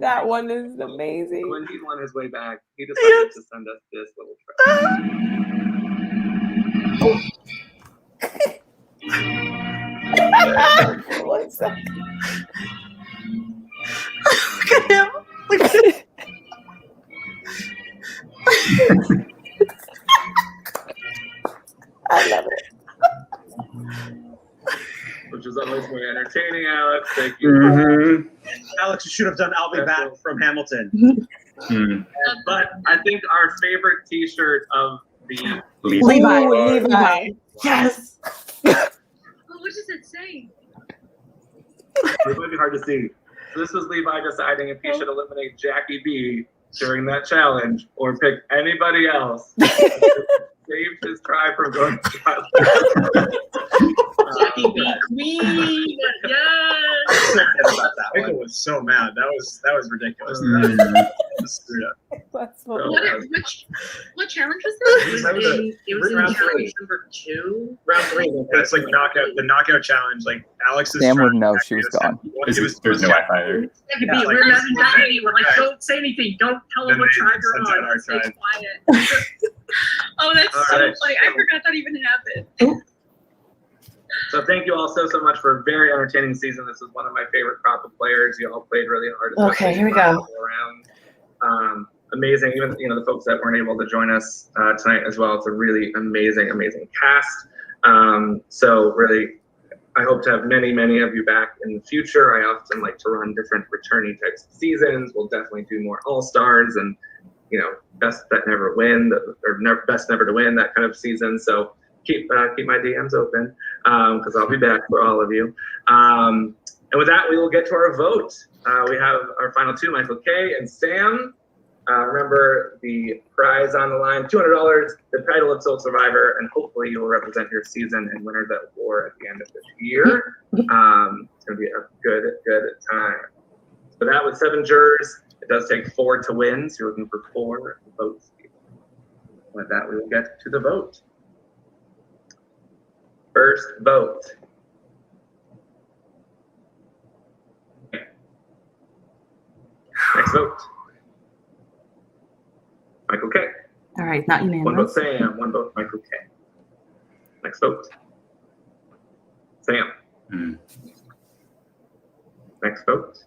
[SPEAKER 13] That one is amazing.
[SPEAKER 8] When he's on his way back, he decided to send us this little track.
[SPEAKER 13] One second.
[SPEAKER 1] Look at him. Look at him.
[SPEAKER 13] I love it.
[SPEAKER 8] Which is always very entertaining, Alex. Thank you.
[SPEAKER 11] Mm-hmm. Alex, you should have done "I'll Be Back" from Hamilton.
[SPEAKER 8] But I think our favorite T-shirt of the
[SPEAKER 1] Levi.
[SPEAKER 13] Ooh, Levi.
[SPEAKER 1] Yes.
[SPEAKER 7] Oh, what does it say?
[SPEAKER 8] It might be hard to see. So this was Levi deciding if he should eliminate Jackie B during that challenge or pick anybody else. Saved his tribe from going to trial.
[SPEAKER 6] Jackie B. Queen. Yes.
[SPEAKER 4] Michael was so mad. That was ridiculous. Screwed up.
[SPEAKER 13] That's what
[SPEAKER 7] What challenge was this?
[SPEAKER 6] It was in challenge number 2.
[SPEAKER 11] Round 3.
[SPEAKER 4] That's like the knockout challenge. Like Alex's.
[SPEAKER 14] Sam would
[SPEAKER 4] trying
[SPEAKER 14] know
[SPEAKER 4] to
[SPEAKER 14] she was
[SPEAKER 4] get us
[SPEAKER 14] gone.
[SPEAKER 4] in.
[SPEAKER 2] There's no Wi-Fi there.
[SPEAKER 9] Jackie
[SPEAKER 4] Yeah,
[SPEAKER 9] B,
[SPEAKER 4] like,
[SPEAKER 9] we're not
[SPEAKER 4] that's
[SPEAKER 9] attacking anyone. Like,
[SPEAKER 4] okay.
[SPEAKER 9] don't say anything. Don't tell them
[SPEAKER 4] Then
[SPEAKER 9] what
[SPEAKER 4] they
[SPEAKER 9] tribe you're
[SPEAKER 4] sent
[SPEAKER 9] on.
[SPEAKER 4] out our
[SPEAKER 9] Just stay
[SPEAKER 4] tribe.
[SPEAKER 9] quiet. Oh, that's
[SPEAKER 8] All
[SPEAKER 9] so
[SPEAKER 8] right.
[SPEAKER 9] funny. I forgot that even happened.
[SPEAKER 8] So thank you all so much for a very entertaining season. This is one of my favorite crop of players. You all played really hard.
[SPEAKER 1] Okay, here we go.
[SPEAKER 8] Around. Amazing. Even the folks that weren't able to join us tonight as well. It's a really amazing cast. So really, I hope to have many of you back in the future. I often like to run different returning types of seasons. We'll definitely do more all-stars and best that never win or best never to win, that kind of season. So keep my DMs open because I'll be back for all of you. And with that, we will get to our vote. We have our final two, Michael K. and Sam. Remember the prize on the line, $200, the title of Soul Survivor, and hopefully you will represent your season and winners at war at the end of this year. It's going to be a good time. So that was 7 jurors. It does take 4 to win, so you're looking for 4 votes. With that, we will get to the vote. First vote. Next vote. Michael K.
[SPEAKER 1] All right, not
[SPEAKER 8] 1 vote
[SPEAKER 1] unanimous.
[SPEAKER 8] Sam, 1 vote Michael K. Next vote. Sam. Next vote.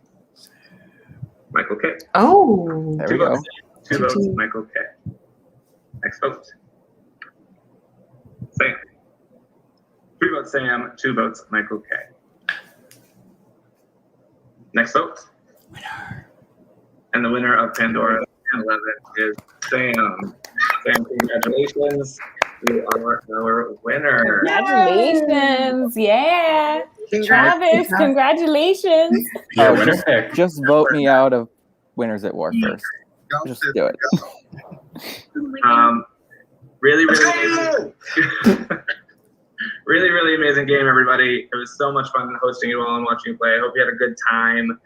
[SPEAKER 8] Michael K.
[SPEAKER 1] Oh.
[SPEAKER 14] There
[SPEAKER 8] 2
[SPEAKER 14] we go.
[SPEAKER 8] votes. 2 votes Michael K. Next vote. Sam. 3 votes Sam, 2 votes Michael K. Next vote. And the winner of Pandora 11 is Sam. Sam, congratulations. You are our winner.
[SPEAKER 13] Congratulations. Yeah. Travis, congratulations.
[SPEAKER 2] Yeah,
[SPEAKER 14] Oh,
[SPEAKER 2] winner pick.
[SPEAKER 14] just vote me out of Winners at War first. Just do it.
[SPEAKER 8] Really amazing. really amazing game, everybody. It was so much fun hosting you all and watching you play. I hope you had a good time.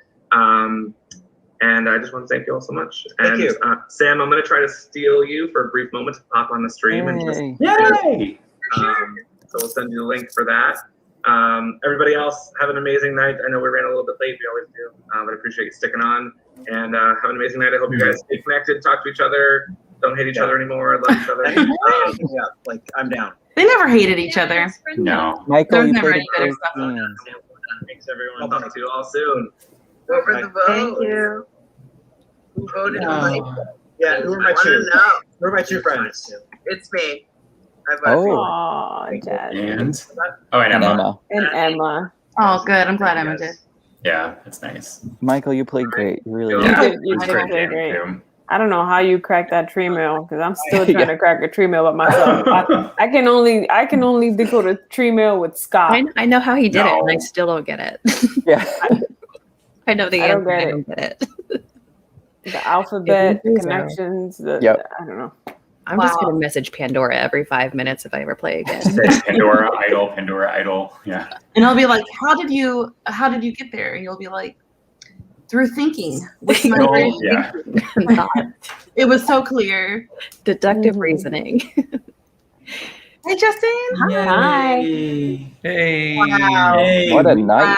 [SPEAKER 8] And I just want to thank you all so much.
[SPEAKER 11] Thank you.
[SPEAKER 8] Sam, I'm going to try to steal you for a brief moment to pop on the stream and just
[SPEAKER 2] Yay!
[SPEAKER 8] so we'll send you the link for that. Everybody else, have an amazing night. I know we ran a little bit late, we always do, but I appreciate you sticking on. And have an amazing night. I hope you guys stay connected, talk to each other, don't hate each other anymore, love each other.
[SPEAKER 11] Yeah, like I'm down.
[SPEAKER 1] They never hated each other.
[SPEAKER 2] No.
[SPEAKER 14] Michael,
[SPEAKER 1] There's
[SPEAKER 14] you
[SPEAKER 1] never
[SPEAKER 14] played
[SPEAKER 1] any better
[SPEAKER 14] a
[SPEAKER 1] stuff.
[SPEAKER 14] great game.
[SPEAKER 8] Thanks, everyone. I'll talk to you all soon.
[SPEAKER 6] What were the votes?
[SPEAKER 16] Thank you.
[SPEAKER 6] Who voted
[SPEAKER 1] No.
[SPEAKER 6] for Mike?
[SPEAKER 11] Yeah, who are my
[SPEAKER 6] I wanna
[SPEAKER 11] two?
[SPEAKER 6] know.
[SPEAKER 11] Who are my 2 friends?
[SPEAKER 6] It's me. I voted
[SPEAKER 14] Oh,
[SPEAKER 13] Aw, Jazz.
[SPEAKER 2] And oh, and
[SPEAKER 14] and
[SPEAKER 2] Emma.
[SPEAKER 14] Emma.
[SPEAKER 13] And Emma.
[SPEAKER 1] Oh, good. I'm glad Emma did.
[SPEAKER 2] Yeah, that's nice.
[SPEAKER 14] Michael, you played great. You really
[SPEAKER 2] Yeah,
[SPEAKER 14] did.
[SPEAKER 13] did- you
[SPEAKER 2] it was a
[SPEAKER 13] did
[SPEAKER 2] great
[SPEAKER 13] play
[SPEAKER 2] game
[SPEAKER 13] great.
[SPEAKER 2] too.
[SPEAKER 13] I don't know how you cracked that tree mail because I'm still
[SPEAKER 14] Yeah.
[SPEAKER 13] trying to crack a tree mail by myself. I can only decode a tree mail with Scott.
[SPEAKER 15] I know how he did it, and I
[SPEAKER 2] No.
[SPEAKER 15] still don't get it.
[SPEAKER 14] Yeah.
[SPEAKER 15] I know the
[SPEAKER 13] I don't
[SPEAKER 15] answer.
[SPEAKER 13] get
[SPEAKER 15] I
[SPEAKER 13] it.
[SPEAKER 15] don't get it.
[SPEAKER 13] The alphabet, the
[SPEAKER 15] Yeah.
[SPEAKER 13] connections.
[SPEAKER 14] Yep.
[SPEAKER 13] I don't know.
[SPEAKER 15] I'm just gonna message Pandora every 5 minutes if I ever play again.
[SPEAKER 2] Pandora Idol. Yeah.
[SPEAKER 1] And I'll be like, how did you get there? And you'll be like, through thinking. With my brain.
[SPEAKER 2] Yeah.
[SPEAKER 1] It was so clear.
[SPEAKER 15] Deductive reasoning.
[SPEAKER 1] Hey, Justin.
[SPEAKER 13] Hi.
[SPEAKER 3] Hey.
[SPEAKER 1] Wow.
[SPEAKER 14] What a night.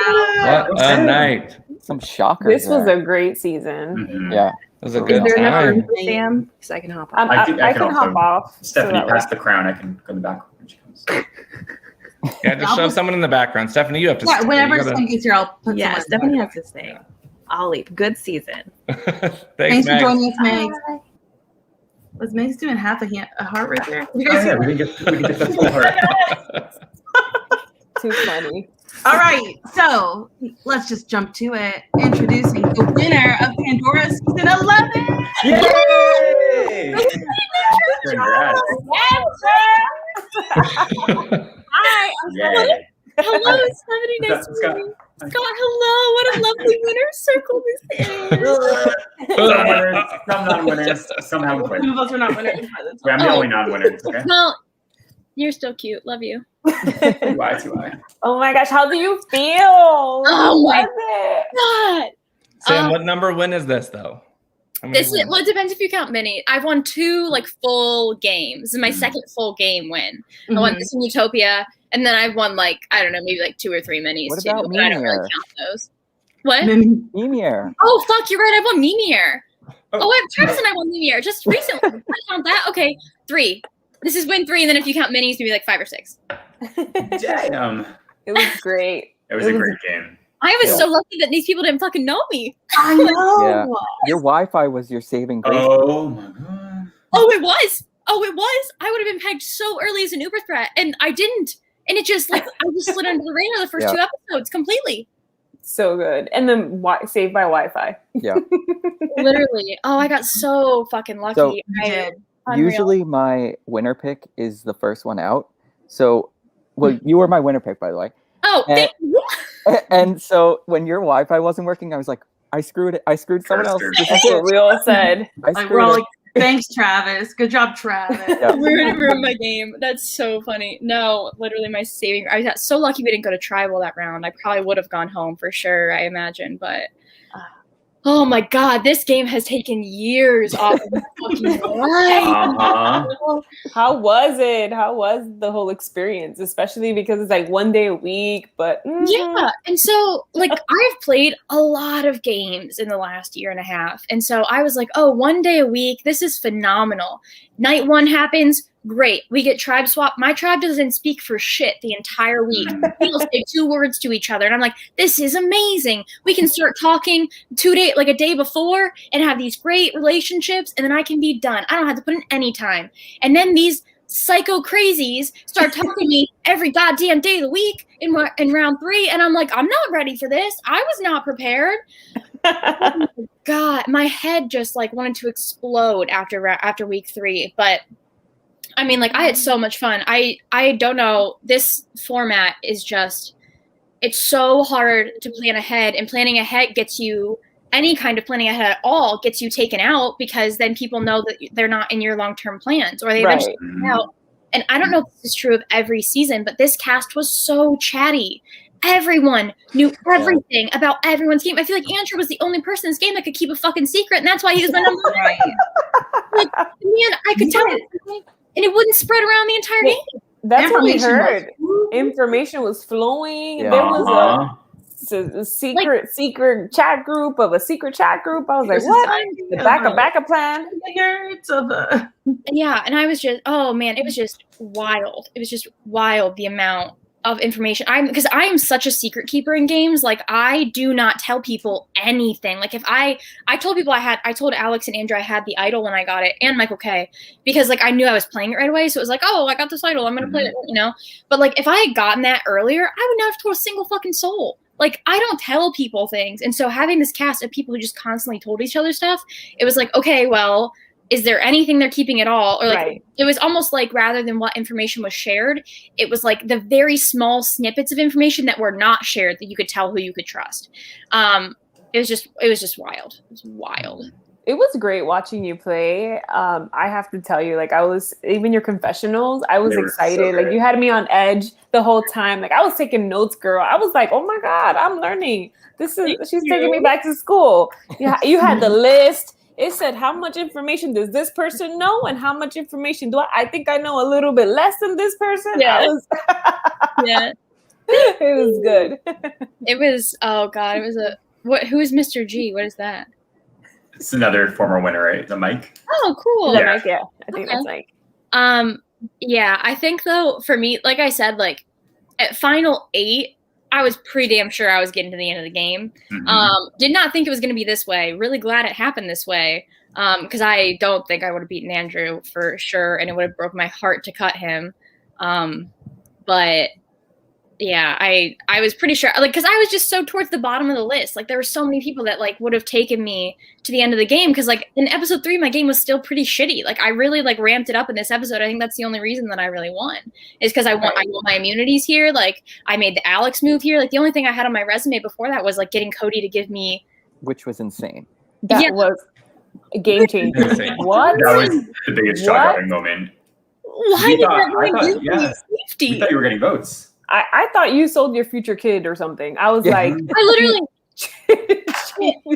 [SPEAKER 3] What a night.
[SPEAKER 14] Some shockers.
[SPEAKER 13] This was
[SPEAKER 14] there.
[SPEAKER 13] a great season.
[SPEAKER 2] Mhm.
[SPEAKER 14] Yeah.
[SPEAKER 3] It was a
[SPEAKER 15] Is
[SPEAKER 3] good
[SPEAKER 15] there enough room
[SPEAKER 3] time.
[SPEAKER 15] for Sam? Because I can hop on.
[SPEAKER 2] I think I
[SPEAKER 13] I
[SPEAKER 2] can
[SPEAKER 13] can
[SPEAKER 2] also-
[SPEAKER 13] hop off.
[SPEAKER 2] Stephanie,
[SPEAKER 13] so that
[SPEAKER 2] pass
[SPEAKER 13] way.
[SPEAKER 2] the crown. I can go in the back when she comes.
[SPEAKER 3] Yeah, just shove someone in the background. Stephanie, you have to
[SPEAKER 1] Yeah,
[SPEAKER 3] stay.
[SPEAKER 1] whenever
[SPEAKER 3] You gotta-
[SPEAKER 1] someone gets here, I'll put
[SPEAKER 15] Yeah,
[SPEAKER 1] someone
[SPEAKER 15] Stephanie
[SPEAKER 1] back.
[SPEAKER 15] has to stay. I'll leave. Good season.
[SPEAKER 1] Thanks for
[SPEAKER 3] Meg.
[SPEAKER 1] joining us, Meg. Was Meg's doing half a heart right there? You guys
[SPEAKER 2] Oh, yeah,
[SPEAKER 1] see
[SPEAKER 2] we can get the full heart.
[SPEAKER 13] Too funny.
[SPEAKER 1] All right, so let's just jump to it. Introducing the winner of Pandora Season 11.
[SPEAKER 2] Yay! Congrats.
[SPEAKER 7] Hi,
[SPEAKER 2] Yeah.
[SPEAKER 7] hello, Stephanie. Nice to meet you. Scott, hello. What a lovely winner's circle this is.
[SPEAKER 2] Some winners, some non-winners, some haven't
[SPEAKER 1] Some
[SPEAKER 2] quit.
[SPEAKER 1] of us are not winners.
[SPEAKER 2] I'm the only non-winner. Okay.
[SPEAKER 7] Well, you're still cute. Love you.
[SPEAKER 2] Too I.
[SPEAKER 13] Oh my gosh, how do you feel?
[SPEAKER 7] Oh my
[SPEAKER 13] Was it?
[SPEAKER 7] God.
[SPEAKER 3] Sam, what number win is this though? How many
[SPEAKER 7] This is,
[SPEAKER 3] wins?
[SPEAKER 7] well, it depends if you count mini. I've won 2 like full games. This is my second full game win. I won this in Utopia, and then I've won like, I don't know, maybe like 2 or 3 minis
[SPEAKER 14] What
[SPEAKER 7] too.
[SPEAKER 14] about
[SPEAKER 7] But I don't really
[SPEAKER 14] Mimir?
[SPEAKER 7] count those. What?
[SPEAKER 14] Mimir.
[SPEAKER 7] Oh fuck, you're right. I won Mimir. Travis and I won Mimir just recently. I count that. Okay, 3. This is win 3, and then if you count minis, maybe like 5 or 6.
[SPEAKER 2] Damn.
[SPEAKER 13] It was great.
[SPEAKER 2] It was a great game.
[SPEAKER 7] I was so lucky that these people didn't fucking know me.
[SPEAKER 1] I know.
[SPEAKER 14] Yeah. Your Wi-Fi was your saving grace.
[SPEAKER 2] Oh my god.
[SPEAKER 7] Oh, it was. Oh, it was. I would have been pegged so early as an Uber threat, and I didn't. And it just like I just slid under the radar the first 2 episodes completely.
[SPEAKER 13] So good. And then saved by Wi-Fi.
[SPEAKER 14] Yeah.
[SPEAKER 7] Literally. Oh, I got so fucking lucky.
[SPEAKER 14] So-
[SPEAKER 7] Unreal.
[SPEAKER 14] Usually my winner pick is the first one out. So, well, you were my winner pick, by the way.
[SPEAKER 7] Oh, thank you.
[SPEAKER 14] And so when your Wi-Fi wasn't working, I was like, I screwed it. I screwed someone else. This is
[SPEAKER 13] That's what
[SPEAKER 14] it.
[SPEAKER 13] we all said.
[SPEAKER 14] I
[SPEAKER 1] Like,
[SPEAKER 14] screwed
[SPEAKER 1] we're all
[SPEAKER 14] it.
[SPEAKER 1] like, thanks, Travis. Good job, Travis.
[SPEAKER 14] Yeah.
[SPEAKER 7] We're gonna ruin my game. That's so funny. No, literally my saving. I got so lucky we didn't go to tribal that round. I probably would have gone home for sure, I imagine. But oh my god, this game has taken years off of my fucking life.
[SPEAKER 2] Uh-huh.
[SPEAKER 13] How was it? How was the whole experience? Especially because it's like one day a week, but
[SPEAKER 7] Yeah, and so like I've played a lot of games in the last year and a half, and so I was like, oh, one day a week, this is phenomenal. Night 1 happens, great. We get tribe swap. My tribe doesn't speak for shit the entire week. People say 2 words to each other, and I'm like, this is amazing. We can start talking a day before and have these great relationships, and then I can be done. I don't have to put in any time. And then these psycho crazies start talking to me every goddamn day of the week in round 3, and I'm like, I'm not ready for this. I was not prepared. Oh my God, my head just like wanted to explode after week 3. But I mean, like I had so much fun. I don't know. This format is just, it's so hard to plan ahead, and planning ahead gets you, any kind of planning ahead at all gets you taken out, because then people know that they're not in your long-term plans, or they eventually find out. And I don't know if this is true of every season, but this cast was so chatty. Everyone knew everything about everyone's game. I feel like Andrew was the only person in this game that could keep a fucking secret, and that's why he was my number 1. Like, man, I could tell it, and it wouldn't spread around the entire game.
[SPEAKER 13] That's what we
[SPEAKER 1] Information was-
[SPEAKER 13] heard. Information was flowing.
[SPEAKER 14] Yeah.
[SPEAKER 13] There was a secret chat group of a secret chat group. I was like,
[SPEAKER 1] There's
[SPEAKER 13] what?
[SPEAKER 1] a
[SPEAKER 13] The backup plan.
[SPEAKER 1] Figures of the
[SPEAKER 7] Yeah, and I was just, oh man, it was just wild. It was just wild, the amount of information. Because I am such a secret keeper in games. Like I do not tell people anything. Like if I told people I told Alex and Andrew I had the idol when I got it, and Michael K, because like I knew I was playing it right away. So it was like, oh, I got this idol, I'm gonna play it, you know. But like if I had gotten that earlier, I would not have told a single fucking soul. Like I don't tell people things. And so having this cast of people who just constantly told each other stuff, it was like, okay, well, is there anything they're keeping at all? Or like it was almost like rather than what information was shared, it was like the very small snippets of information that were not shared that you could tell who you could trust. It was just wild. It was wild.
[SPEAKER 13] It was great watching you play. I have to tell you, like, I was, even your confessionals, I was
[SPEAKER 2] They were so
[SPEAKER 13] excited. Like,
[SPEAKER 2] great.
[SPEAKER 13] you had me on edge the whole time. Like, I was taking notes, girl. I was like, oh my God, I'm learning. She's taking me back to school. You had the list. It said, how much information does this person know? And how much information do I think I know a little bit less than this person.
[SPEAKER 17] Yeah.
[SPEAKER 13] Yeah. It was good.
[SPEAKER 17] It was, oh God, it was who is Mr. G? What is that?
[SPEAKER 2] It's another former winner, right? The Mike.
[SPEAKER 17] Oh, cool.
[SPEAKER 13] Yeah, Mike, yeah. I think that's Mike.
[SPEAKER 17] Yeah, I think though, for me, like I said, like at final 8, I was pretty damn sure I was getting to the end of the game. Did not think it was going to be this way. Really glad it happened this way. Because I don't think I would have beaten Andrew for sure, and it would have broke my heart to cut him. But yeah, I was pretty sure, like, because I was just so towards the bottom of the list. Like, there were so many people that like would have taken me to the end of the game. Because like in episode 3, my game was still pretty shitty. Like, I really like ramped it up in this episode. I think that's the only reason that I really won, is because I want my immunities here. Like, I made the Alex move here. Like, the only thing I had on my resume before that was like getting Cody to give me,
[SPEAKER 14] which was insane.
[SPEAKER 13] That was a game changer. What?
[SPEAKER 2] That was the biggest shocking moment.
[SPEAKER 17] Why did that
[SPEAKER 2] Yeah.
[SPEAKER 17] safety?
[SPEAKER 2] We thought you were getting votes.
[SPEAKER 13] I thought you sold your future kid or something. I was like,
[SPEAKER 17] I literally,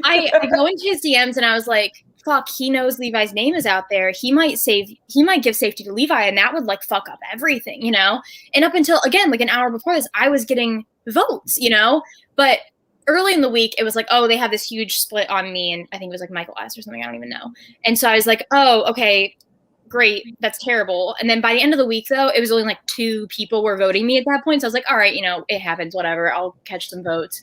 [SPEAKER 17] I go into his DMs and I was like, fuck, he knows Levi's name is out there. He might give safety to Levi, and that would like fuck up everything, you know? And up until, again, like an hour before this, I was getting votes, you know? But early in the week, it was like, oh, they have this huge split on me, and I think it was like Michael S. or something, I don't even know. And so I was like, oh, okay, great, that's terrible. And then by the end of the week, though, it was only like 2 people were voting me at that point. So I was like, all right, you know, it happens, whatever, I'll catch some votes.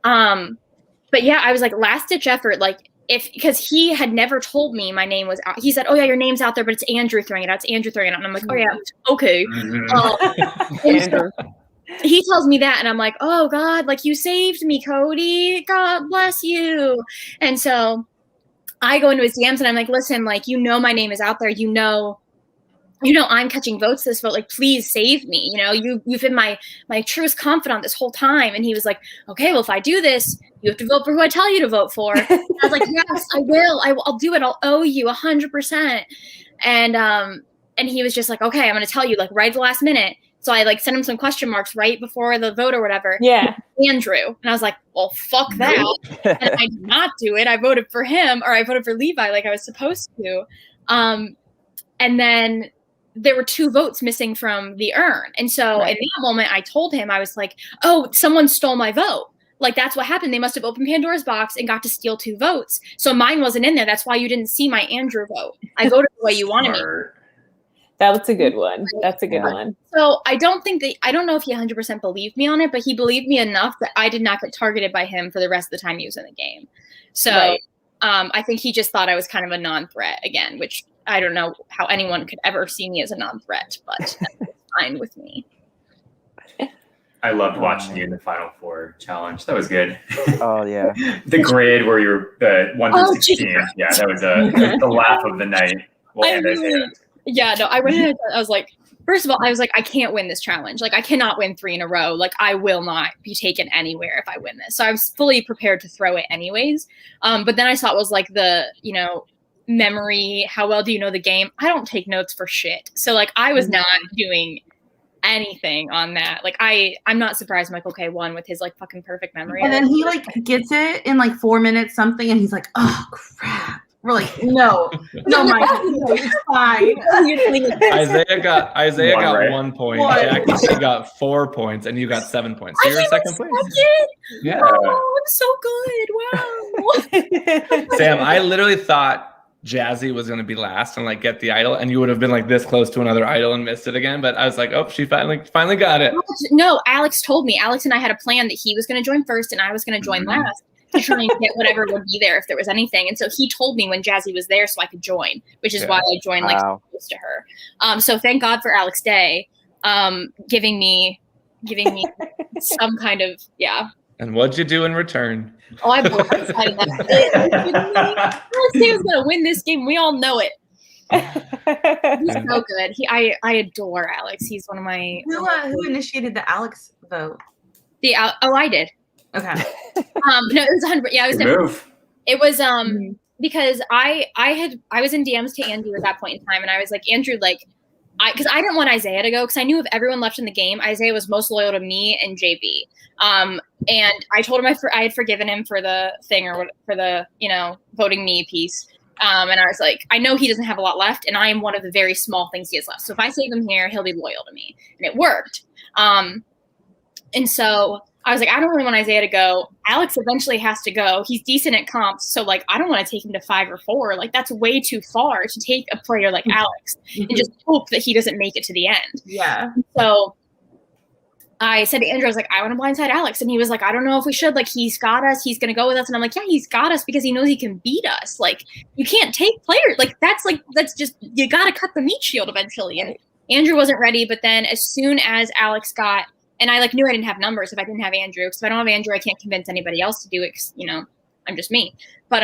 [SPEAKER 17] But yeah, I was like, last ditch effort, like, because he had never told me my name was out. He said, oh yeah, your name's out there, but it's Andrew throwing it out. It's Andrew throwing it out. And I'm like, oh yeah, okay. And so he tells me that, and I'm like, oh God, like, you saved me, Cody. God bless you. And so I go into his DMs and I'm like, listen, like, you know, my name is out there. You know, I'm catching votes this vote. Like, please save me. You know, you've been my truest confidant this whole time. And he was like, okay, well, if I do this, you have to vote for who I tell you to vote for. And I was like, yes, I will. I'll do it. I'll owe you 100%. And he was just like, okay, I'm going to tell you, like, right at the last minute. So I like sent him some question marks right before the vote or whatever.
[SPEAKER 13] Yeah.
[SPEAKER 17] Andrew. And I was like, well, fuck that. And I did not do it. I voted for him, or I voted for Levi like I was supposed to. And then there were 2 votes missing from the urn. And so in that moment, I told him, I was like, oh, someone stole my vote. Like, that's what happened. They must have opened Pandora's box and got to steal 2 votes. So mine wasn't in there. That's why you didn't see my Andrew vote. I voted the way you wanted me.
[SPEAKER 13] that was a good one. That's a good one.
[SPEAKER 17] So I don't know if he 100% believed me on it, but he believed me enough that I did not get targeted by him for the rest of the time he was in the game. So I think he just thought I was kind of a non-threat again, which I don't know how anyone could ever see me as a non-threat, but that's fine with me.
[SPEAKER 2] I loved watching you in the Final 4 challenge. That was good.
[SPEAKER 14] Oh yeah.
[SPEAKER 2] The grid where you're 1 to 16. Yeah, that was the laugh of the night.
[SPEAKER 17] I went in. I was like, first of all, I was like, I can't win this challenge. Like, I cannot win 3 in a row. Like, I will not be taken anywhere if I win this. So I was fully prepared to throw it anyways. But then I saw it was like the, you know, memory. How well do you know the game? I don't take notes for shit. So like, I was not doing anything on that. Like, I'm not surprised Michael K won with his like fucking perfect memory.
[SPEAKER 1] And then he like gets it in like 4 minutes something, and he's like, oh crap. We're like, no, Michael, it's fine.
[SPEAKER 3] Isaiah got 1 point. Jackie got 4 points, and you got 7 points. So you're in second place. Yeah.
[SPEAKER 17] Oh, I'm so good. Wow.
[SPEAKER 3] Sam, I literally thought Jazzy was going to be last and like get the idol, and you would have been like this close to another idol and missed it again. But I was like, oh, she finally got it.
[SPEAKER 17] No, Alex told me. Alex and I had a plan that he was going to join first and I was going to join last to try and get whatever would be there if there was anything. And so he told me when Jazzy was there so I could join, which is why I joined like close to her. So thank God for Alex Day giving me some kind of
[SPEAKER 3] And what'd you do in return?
[SPEAKER 17] Oh, I blindsided that. Alex Day was gonna win this game. We all know it. He's so good. I adore Alex. He's one of my.
[SPEAKER 1] Who initiated the Alex vote?
[SPEAKER 17] I did.
[SPEAKER 1] Okay.
[SPEAKER 17] No, it was 100. Yeah, it was.
[SPEAKER 2] Good move.
[SPEAKER 17] It was because I was in DMs to Andrew at that point in time, and I was like, Andrew, like, because I didn't want Isaiah to go, because I knew if everyone left in the game, Isaiah was most loyal to me and JB. And I told him I had forgiven him for the thing, or for the, you know, voting me piece. And I was like, I know he doesn't have a lot left, and I am one of the very small things he has left. So if I save him here, he'll be loyal to me. And it worked. And so I was like, I don't really want Isaiah to go. Alex eventually has to go. He's decent at comps. So, like, I don't want to take him to 5 or 4. Like, that's way too far to take a player like Alex and just hope that he doesn't make it to the end.
[SPEAKER 1] Yeah.
[SPEAKER 17] So I said to Andrew, I was like, I want to blindside Alex. And he was like, I don't know if we should. Like, he's got us. He's going to go with us. And I'm like, yeah, he's got us because he knows he can beat us. Like, you can't take players. Like, that's just, you got to cut the meat shield eventually. And Andrew wasn't ready. But then as soon as Alex got, and I like knew I didn't have numbers if I didn't have Andrew, because if I don't have Andrew, I can't convince anybody else to do it, because, you know, I'm just me. But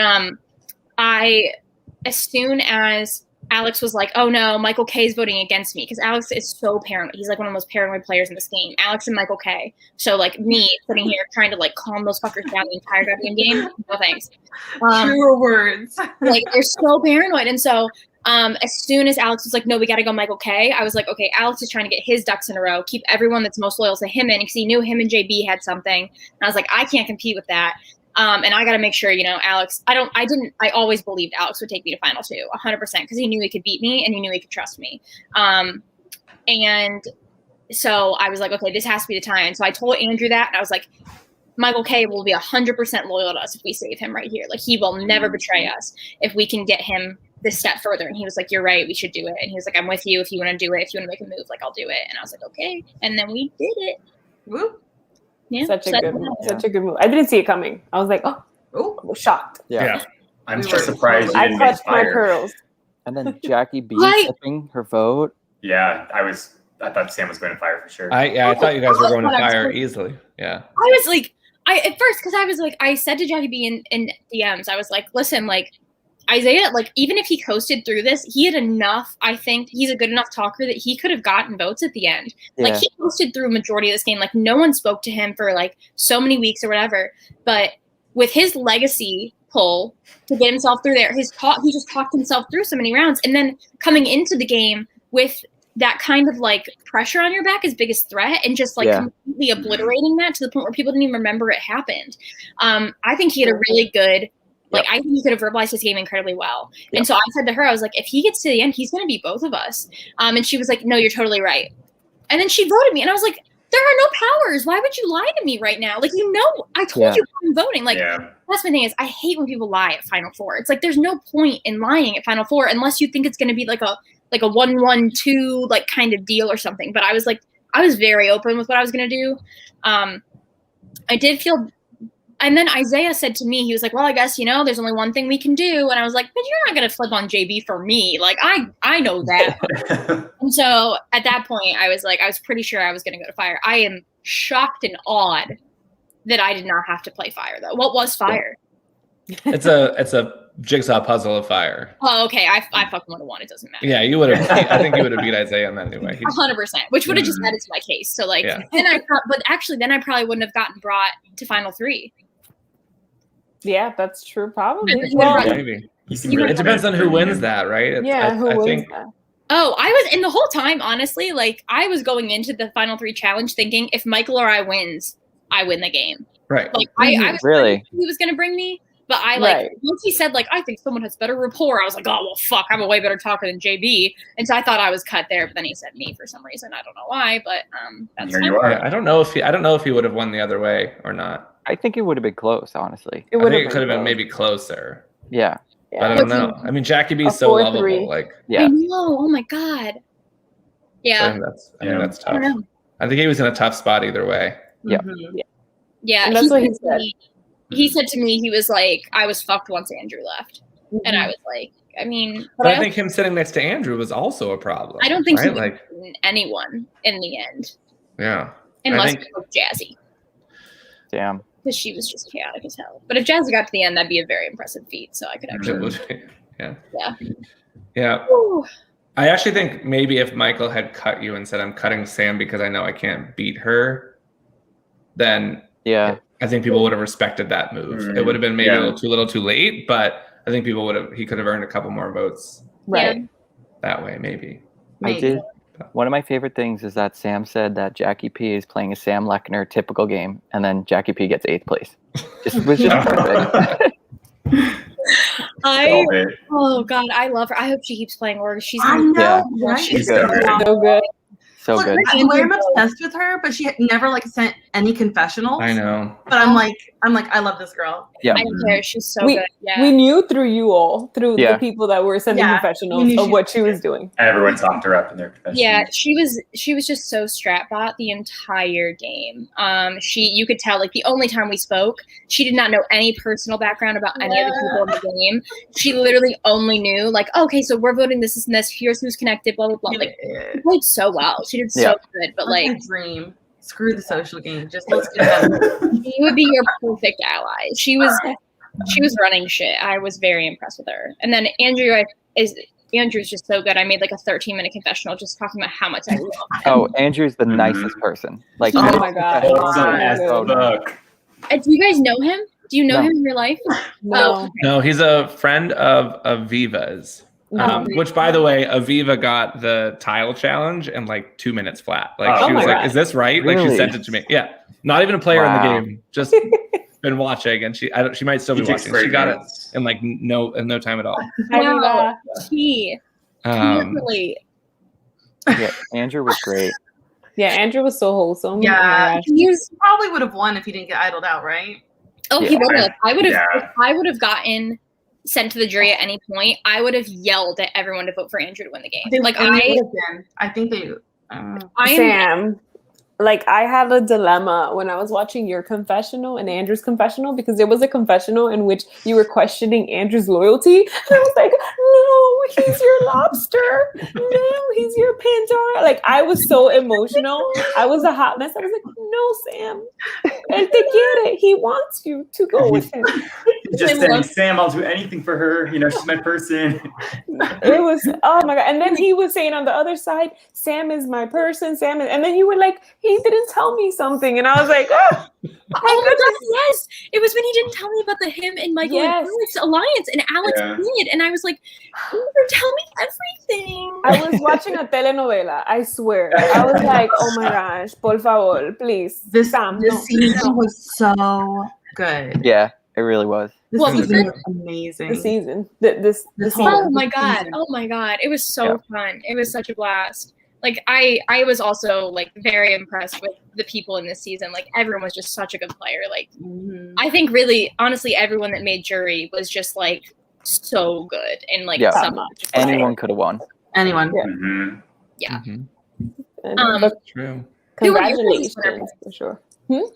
[SPEAKER 17] as soon as Alex was like, oh no, Michael K is voting against me, because Alex is so paranoid. He's like one of the most paranoid players in this game. Alex and Michael K. So like me sitting here trying to like calm those fuckers down the entire goddamn game. No thanks.
[SPEAKER 1] Truer words.
[SPEAKER 17] Like, they're so paranoid. And so as soon as Alex was like, no, we got to go Michael K, I was like, okay, Alex is trying to get his ducks in a row, keep everyone that's most loyal to him in, because he knew him and JB had something. And I was like, I can't compete with that. And I got to make sure, you know, Alex, I always believed Alex would take me to Final 2, 100%, because he knew he could beat me and he knew he could trust me. And so I was like, okay, this has to be the time. So I told Andrew that, and I was like, Michael K will be 100% loyal to us if we save him right here. Like, he will never betray us if we can get him this step further. And he was like, you're right, we should do it. And he was like, I'm with you. If you want to do it, if you want to make a move, like, I'll do it. And I was like, okay. And then we did it.
[SPEAKER 1] Woo.
[SPEAKER 17] Yeah.
[SPEAKER 13] Such a good move. I didn't see it coming. I was like, oh, I was shocked.
[SPEAKER 14] Yeah.
[SPEAKER 2] I'm so surprised you
[SPEAKER 13] I
[SPEAKER 2] didn't make
[SPEAKER 13] clutched my
[SPEAKER 2] fire.
[SPEAKER 13] pearls.
[SPEAKER 14] And then Jackie B
[SPEAKER 17] Right.
[SPEAKER 14] tipping her vote.
[SPEAKER 2] Yeah, I thought Sam was going to fire for sure.
[SPEAKER 3] I thought you guys were going to
[SPEAKER 17] That's what I was
[SPEAKER 3] fire
[SPEAKER 17] thinking.
[SPEAKER 3] easily. Yeah.
[SPEAKER 17] I was like, at first, because I was like, I said to Jackie B in DMs, I was like, listen, like, Isaiah, like, even if he coasted through this, he had enough, I think, he's a good enough talker that he could have gotten votes at the end. Like,
[SPEAKER 14] Yeah.
[SPEAKER 17] he coasted through a majority of this game. Like, no one spoke to him for, like, so many weeks or whatever. But with his legacy pull to get himself through there, he just talked himself through so many rounds. And then coming into the game with that kind of, like, pressure on your back, his biggest threat, and just, like,
[SPEAKER 14] Yeah.
[SPEAKER 17] completely obliterating that to the point where people didn't even remember it happened. I think he had a really good, like, I think he could have verbalized his game incredibly well. And so I said to her, I was like, if he gets to the end, he's going to beat both of us. And she was like, no, you're totally right. And then she voted me. And I was like, there are no powers. Why would you lie to me right now? Like, you know, I told you I'm voting. Like, that's my thing is I hate when people lie at Final Four. It's like, there's no point in lying at Final Four unless you think it's going to be like a 1-1-2, like, kind of deal or something. But I was like, I was very open with what I was going to do. I did feel. And then Isaiah said to me, he was like, well, I guess, you know, there's only one thing we can do. And I was like, but you're not going to flip on JB for me. Like, I know that. And so at that point, I was like, I was pretty sure I was going to go to fire. I am shocked and awed that I did not have to play fire, though. What was fire?
[SPEAKER 3] It's a jigsaw puzzle of fire.
[SPEAKER 17] Oh, okay. I fucking would have won. It doesn't matter.
[SPEAKER 3] Yeah, you would have. I think you would have beat Isaiah on that anyway.
[SPEAKER 17] 100%, which would have just added to my case. So, like,
[SPEAKER 3] Yeah.
[SPEAKER 17] then then I probably wouldn't have gotten brought to Final 3.
[SPEAKER 13] Yeah, that's true. Probably.
[SPEAKER 17] Maybe.
[SPEAKER 13] Well,
[SPEAKER 3] Maybe. It depends on who wins that, right?
[SPEAKER 13] who
[SPEAKER 3] I
[SPEAKER 13] wins
[SPEAKER 3] think
[SPEAKER 13] that?
[SPEAKER 17] Oh, I was in the whole time, honestly, like, I was going into the Final 3 challenge thinking if Michael or I wins, I win the game.
[SPEAKER 3] Right.
[SPEAKER 17] Like, I was
[SPEAKER 14] Really?
[SPEAKER 17] he was going to bring me, but I, like,
[SPEAKER 13] Right.
[SPEAKER 17] once he said, like, I think someone has better rapport, I was like, oh, well, fuck, I'm a way better talker than JB. And so I thought I was cut there, but then he said me for some reason. I don't know why, but that's
[SPEAKER 2] Here
[SPEAKER 17] fine.
[SPEAKER 2] you are.
[SPEAKER 3] Yeah, I don't know if he would have won the other way or not.
[SPEAKER 14] I think it would have been close, honestly.
[SPEAKER 13] It
[SPEAKER 3] I
[SPEAKER 13] would
[SPEAKER 3] think it
[SPEAKER 13] have
[SPEAKER 3] could have been
[SPEAKER 13] close.
[SPEAKER 3] maybe closer.
[SPEAKER 14] Yeah.
[SPEAKER 3] But I don't know. I mean, Jackie B's
[SPEAKER 13] A
[SPEAKER 3] so
[SPEAKER 13] 4-3.
[SPEAKER 3] lovable. Like,
[SPEAKER 14] Yeah.
[SPEAKER 17] I know. Oh my God.
[SPEAKER 3] I
[SPEAKER 17] Yeah.
[SPEAKER 3] think that's
[SPEAKER 17] I don't
[SPEAKER 3] tough.
[SPEAKER 17] know.
[SPEAKER 3] I think he was in a tough spot either way.
[SPEAKER 14] Yeah.
[SPEAKER 17] Yeah.
[SPEAKER 13] And that's what he
[SPEAKER 17] said to
[SPEAKER 13] said.
[SPEAKER 17] me- He said to me, he was like, I was fucked once Andrew left. And I was like, I mean,
[SPEAKER 3] But I think him sitting next to Andrew was also a problem.
[SPEAKER 17] I don't think
[SPEAKER 3] right?
[SPEAKER 17] he would
[SPEAKER 3] like,
[SPEAKER 17] win anyone in the end,
[SPEAKER 3] yeah.
[SPEAKER 17] unless
[SPEAKER 3] I think,
[SPEAKER 17] it was Jazzy,
[SPEAKER 14] Damn.
[SPEAKER 17] because she was just chaotic as hell. But if Jazzy got to the end, that'd be a very impressive feat. So I could
[SPEAKER 3] it
[SPEAKER 17] actually,
[SPEAKER 3] would be- yeah.
[SPEAKER 17] yeah.
[SPEAKER 3] Yeah.
[SPEAKER 17] Ooh.
[SPEAKER 3] I actually think maybe if Michael had cut you and said, I'm cutting Sam because I know I can't beat her, then
[SPEAKER 14] Yeah.
[SPEAKER 3] I think people would have respected that move. It would have been maybe a little too late, but I think he could have earned a couple more votes
[SPEAKER 13] Right.
[SPEAKER 3] that way, maybe.
[SPEAKER 14] I did. One of my favorite things is that Sam said that Jackie P is playing a Sam Lechner typical game, and then Jackie P gets 8th place. Was just perfect.
[SPEAKER 17] Oh God, I love her. I hope she keeps playing Org. She's
[SPEAKER 1] I know, right?
[SPEAKER 17] She's
[SPEAKER 14] so good.
[SPEAKER 13] So good.
[SPEAKER 14] So
[SPEAKER 1] Look,
[SPEAKER 14] good.
[SPEAKER 1] I swear I'm obsessed with her, but she never like sent any confessionals.
[SPEAKER 3] I know.
[SPEAKER 1] But I'm like, I love this girl.
[SPEAKER 14] Yeah.
[SPEAKER 17] I don't care. She's so
[SPEAKER 13] we,
[SPEAKER 17] good. Yeah.
[SPEAKER 13] we knew through you all, through
[SPEAKER 2] Yeah.
[SPEAKER 13] the people that were sending
[SPEAKER 1] Yeah, we
[SPEAKER 13] confessionals
[SPEAKER 1] knew
[SPEAKER 13] of
[SPEAKER 1] she-
[SPEAKER 13] what she was doing.
[SPEAKER 2] Everyone talked her up in their confession.
[SPEAKER 17] Yeah, she was just so strat-bot the entire game. You could tell, like, the only time we spoke, she did not know any personal background about any of the people in the game. She literally only knew, like, okay, so we're voting this and this. Here's who's connected. Blah blah blah. Like, she played so well. She did so good. But like,
[SPEAKER 1] dream. Screw the social game. Just let's get it.
[SPEAKER 17] she would be your perfect ally. She was running shit. I was very impressed with her. And then Andrew's just so good. I made like a 13-minute confessional just talking about how much I love him.
[SPEAKER 14] Oh, Andrew's the nicest person. Like,
[SPEAKER 17] Oh
[SPEAKER 14] his
[SPEAKER 17] my God.
[SPEAKER 14] confessionals are so nice.
[SPEAKER 17] Do you guys know him? Do you know
[SPEAKER 14] No.
[SPEAKER 17] him in real life?
[SPEAKER 13] No.
[SPEAKER 3] No, he's a friend of Aviva's. Which, by the way, Aviva got the tile challenge in like 2 minutes flat. Like
[SPEAKER 14] Oh
[SPEAKER 3] she was
[SPEAKER 14] my
[SPEAKER 3] like,
[SPEAKER 14] God.
[SPEAKER 3] "Is this right?" Like
[SPEAKER 14] Really?
[SPEAKER 3] she sent it to me. Yeah, not even a player
[SPEAKER 14] Wow.
[SPEAKER 3] in the game, just been watching, and she might still be
[SPEAKER 2] He takes
[SPEAKER 3] watching.
[SPEAKER 2] great
[SPEAKER 3] She got
[SPEAKER 2] notes.
[SPEAKER 3] it in like no time at all.
[SPEAKER 17] Wow. He.
[SPEAKER 3] Um,
[SPEAKER 14] Yeah, Andrew was great.
[SPEAKER 13] Yeah, Andrew was so wholesome. Oh my
[SPEAKER 1] Yeah,
[SPEAKER 13] gosh.
[SPEAKER 1] he probably would have won if he didn't get idled out, right?
[SPEAKER 17] Oh, he
[SPEAKER 14] Yeah.
[SPEAKER 17] would have. I would have.
[SPEAKER 2] Yeah.
[SPEAKER 17] If I would have gotten sent to the jury at any point, I would have yelled at everyone to vote for Andrew to win the game.
[SPEAKER 1] I think they.
[SPEAKER 17] I am.
[SPEAKER 13] Sam, like I had a dilemma when I was watching your confessional and Andrew's confessional because there was a confessional in which you were questioning Andrew's loyalty. And I was like, no, he's your lobster. No, he's your Pandora. Like I was so emotional. I was a hot mess. I was like, no, Sam. And to get it, he wants you to go with him.
[SPEAKER 2] Just saying, Sam, I'll do anything for her. You know, she's my person.
[SPEAKER 13] It was, oh my God. And then he was saying on the other side, Sam is my person. And then you were like, he didn't tell me something. And I was like, oh
[SPEAKER 17] Oh my God, yes. It was when he didn't tell me about the him and Michael
[SPEAKER 13] Yes.
[SPEAKER 17] and Alex alliance, and Alex
[SPEAKER 2] Yeah.
[SPEAKER 17] did. And I was like, "You tell me everything."
[SPEAKER 13] I was watching a telenovela, I swear. I was like, oh my gosh, por favor, please.
[SPEAKER 1] This
[SPEAKER 13] Sam,
[SPEAKER 1] this
[SPEAKER 13] no.
[SPEAKER 1] season was so good.
[SPEAKER 14] Yeah, it really was.
[SPEAKER 1] This
[SPEAKER 17] What was
[SPEAKER 1] season
[SPEAKER 17] it?
[SPEAKER 1] was amazing.
[SPEAKER 13] The season. This
[SPEAKER 1] whole-
[SPEAKER 17] Oh my
[SPEAKER 1] this
[SPEAKER 17] God.
[SPEAKER 1] season.
[SPEAKER 17] Oh my God. It was so
[SPEAKER 14] Yeah.
[SPEAKER 17] fun. It was such a blast. Like I was also like very impressed with the people in this season. Like everyone was just such a good player. Like
[SPEAKER 1] Mhm.
[SPEAKER 17] I think really honestly everyone that made jury was just like so good and like
[SPEAKER 14] Yeah.
[SPEAKER 17] so much.
[SPEAKER 14] Anyone could have won.
[SPEAKER 1] Anyone.
[SPEAKER 13] Yeah.
[SPEAKER 2] Mhm.
[SPEAKER 17] Yeah.
[SPEAKER 3] mhm.
[SPEAKER 13] But
[SPEAKER 3] True.
[SPEAKER 17] Who were your
[SPEAKER 13] congratulations,
[SPEAKER 17] winner
[SPEAKER 13] for sure.
[SPEAKER 17] Who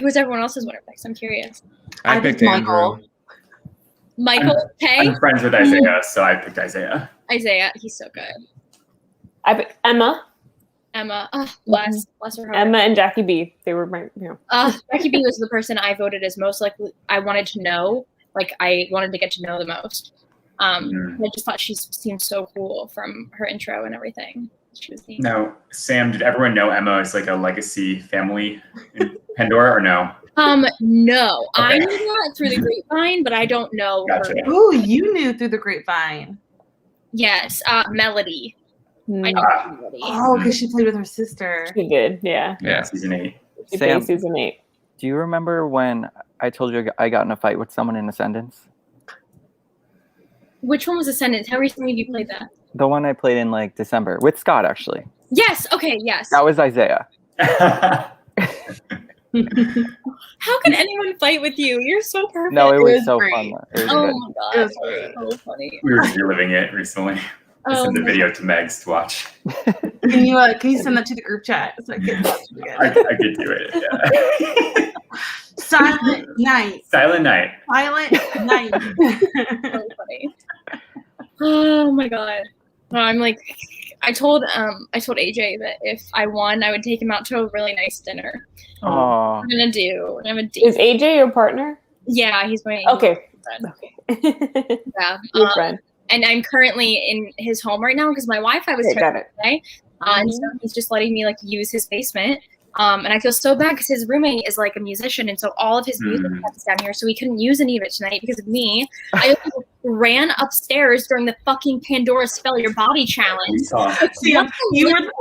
[SPEAKER 17] was everyone else's winner picks? I'm curious.
[SPEAKER 3] I
[SPEAKER 1] I
[SPEAKER 3] picked
[SPEAKER 1] picked
[SPEAKER 3] Andrew.
[SPEAKER 17] Michael, Kay,
[SPEAKER 2] I'm friends with Isaiah, so I picked Isaiah.
[SPEAKER 17] Isaiah, he's so good.
[SPEAKER 13] I picked Emma.
[SPEAKER 17] Emma, bless her heart.
[SPEAKER 13] Emma and Jackie B. They were my,
[SPEAKER 17] Becky B was the person I voted as most likely. I wanted to know, like I wanted to get to know the most. I just thought she seemed so cool from her intro and everything. She was neat.
[SPEAKER 2] Now, Sam, did everyone know Emma is like a legacy family in Pandora or no?
[SPEAKER 17] No, I
[SPEAKER 2] Okay.
[SPEAKER 17] knew that through the grapevine, but I don't know
[SPEAKER 2] Gotcha.
[SPEAKER 17] her.
[SPEAKER 1] Ooh, you knew through the grapevine.
[SPEAKER 17] Yes, Melody. I know Melody.
[SPEAKER 1] Oh, because she played with her sister.
[SPEAKER 13] She did, yeah.
[SPEAKER 3] Yeah.
[SPEAKER 2] Season 8.
[SPEAKER 13] She
[SPEAKER 14] Sam.
[SPEAKER 13] played season 8.
[SPEAKER 14] Do you remember when I told you I got in a fight with someone in Ascendance?
[SPEAKER 17] Which one was Ascendance? How recently have you played that?
[SPEAKER 14] The one I played in like December with Scott, actually.
[SPEAKER 17] Yes. Okay. Yes.
[SPEAKER 14] That was Isaiah.
[SPEAKER 17] How can anyone fight with you? You're so perfect.
[SPEAKER 14] No, it was so
[SPEAKER 1] great.
[SPEAKER 14] fun. It was
[SPEAKER 17] Oh
[SPEAKER 14] good.
[SPEAKER 17] my god,
[SPEAKER 1] It was great.
[SPEAKER 17] so funny.
[SPEAKER 2] We were just reliving it recently. I
[SPEAKER 17] Oh
[SPEAKER 2] sent the
[SPEAKER 17] my
[SPEAKER 2] video to Megs to watch.
[SPEAKER 1] Can you send that to the group chat so I can watch it again?
[SPEAKER 2] I could do it. Yeah.
[SPEAKER 1] Silent night.
[SPEAKER 2] Silent Night.
[SPEAKER 1] Silent night.
[SPEAKER 17] So funny. Oh my god. No, I'm like, I told AJ that if I won, I would take him out to a really nice dinner.
[SPEAKER 14] Oh,
[SPEAKER 17] I'm gonna do.
[SPEAKER 13] Is AJ your partner?
[SPEAKER 17] Yeah, he's my
[SPEAKER 13] Okay.
[SPEAKER 17] friend.
[SPEAKER 13] Okay.
[SPEAKER 17] Yeah.
[SPEAKER 13] Your friend.
[SPEAKER 17] And I'm currently in his home right now because my Wi-Fi was
[SPEAKER 13] Okay, got
[SPEAKER 17] terrible
[SPEAKER 13] it.
[SPEAKER 17] today. And so he's just letting me like use his basement. And I feel so bad because his roommate is like a musician, and so all of his music is down here, so we couldn't use any of it tonight because of me. I opened the ran upstairs during the fucking Pandora Spell Your Body challenge.
[SPEAKER 1] Sam, you were the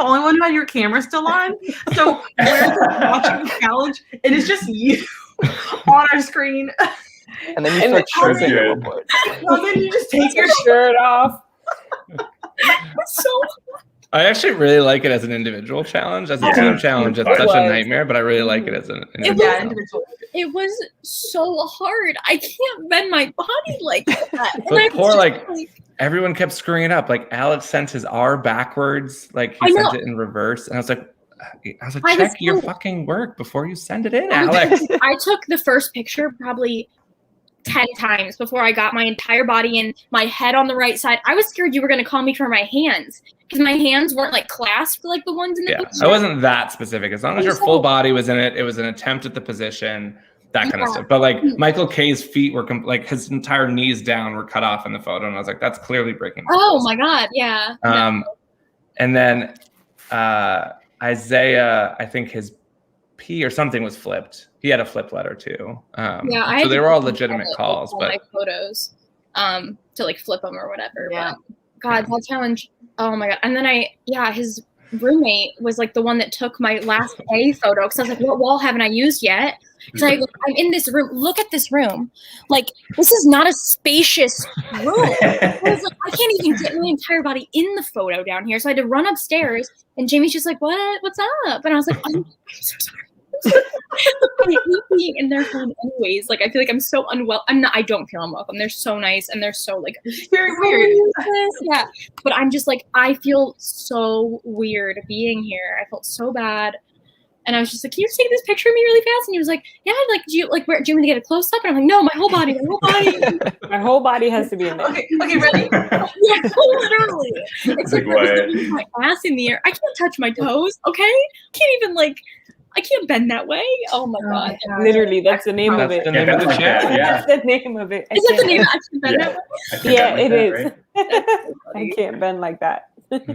[SPEAKER 1] only one who had your camera still on. So we're watching the challenge, and it's just you on our screen.
[SPEAKER 14] And then you start tripping a little bit.
[SPEAKER 1] And then you just take your shirt off.
[SPEAKER 17] So
[SPEAKER 3] I actually really like it as an individual challenge. As a team challenge, it's such a nightmare, but I really like it as an individual.
[SPEAKER 17] it was so hard. I can't bend my body like that. And
[SPEAKER 3] But
[SPEAKER 17] I'm
[SPEAKER 3] poor,
[SPEAKER 17] just
[SPEAKER 3] like, everyone kept screwing it up. Like, Alex sent his R backwards. Like, he sent it in reverse. And I was like, check your fucking work before you send it in, Alex.
[SPEAKER 17] I took the first picture probably 10 times before I got my entire body in, my head on the right side. I was scared you were going to call me for my hands because my hands weren't like clasped like the ones in the picture.
[SPEAKER 3] I wasn't that specific. As long as your full body was in it, it was an attempt at the position, that kind of stuff. But like Michael K's feet were like his entire knees down were cut off in the photo, and I was like, that's clearly breaking.
[SPEAKER 17] Oh my god, yeah.
[SPEAKER 3] And then Isaiah, I think his P or something was flipped. He had a flip letter too. So they were all legitimate calls, but
[SPEAKER 17] my photos to like flip them or whatever. Yeah. But God, that challenge. Oh my god. And then his roommate was like the one that took my last A photo because I was like, what wall haven't I used yet? Because I'm in this room. Look at this room. Like, this is not a spacious room. I was like, I can't even get my entire body in the photo down here. So I had to run upstairs, and Jamie's just like, what's up? And I was like, I'm so sorry. I hate being in their home anyways. Like, I feel like I'm so unwell. I don't feel unwelcome. They're so nice, and they're so like
[SPEAKER 1] very weird.
[SPEAKER 17] Yeah. But I'm just like, I feel so weird being here. I felt so bad. And I was just like, can you just take this picture of me really fast? And he was like, yeah, like, do you want me to get a close up? And I'm like, no, my whole body.
[SPEAKER 13] My whole body has to be in there.
[SPEAKER 1] Okay, ready?
[SPEAKER 17] Yeah, literally. It's like my ass in the air. I can't touch my toes, okay? I can't bend that way. Oh my god.
[SPEAKER 13] Literally, that's the name of it.
[SPEAKER 3] the name of the channel.
[SPEAKER 13] That's the name of it.
[SPEAKER 17] Is that the name? I can bend that way?
[SPEAKER 13] Yeah, it is. I can't bend like that.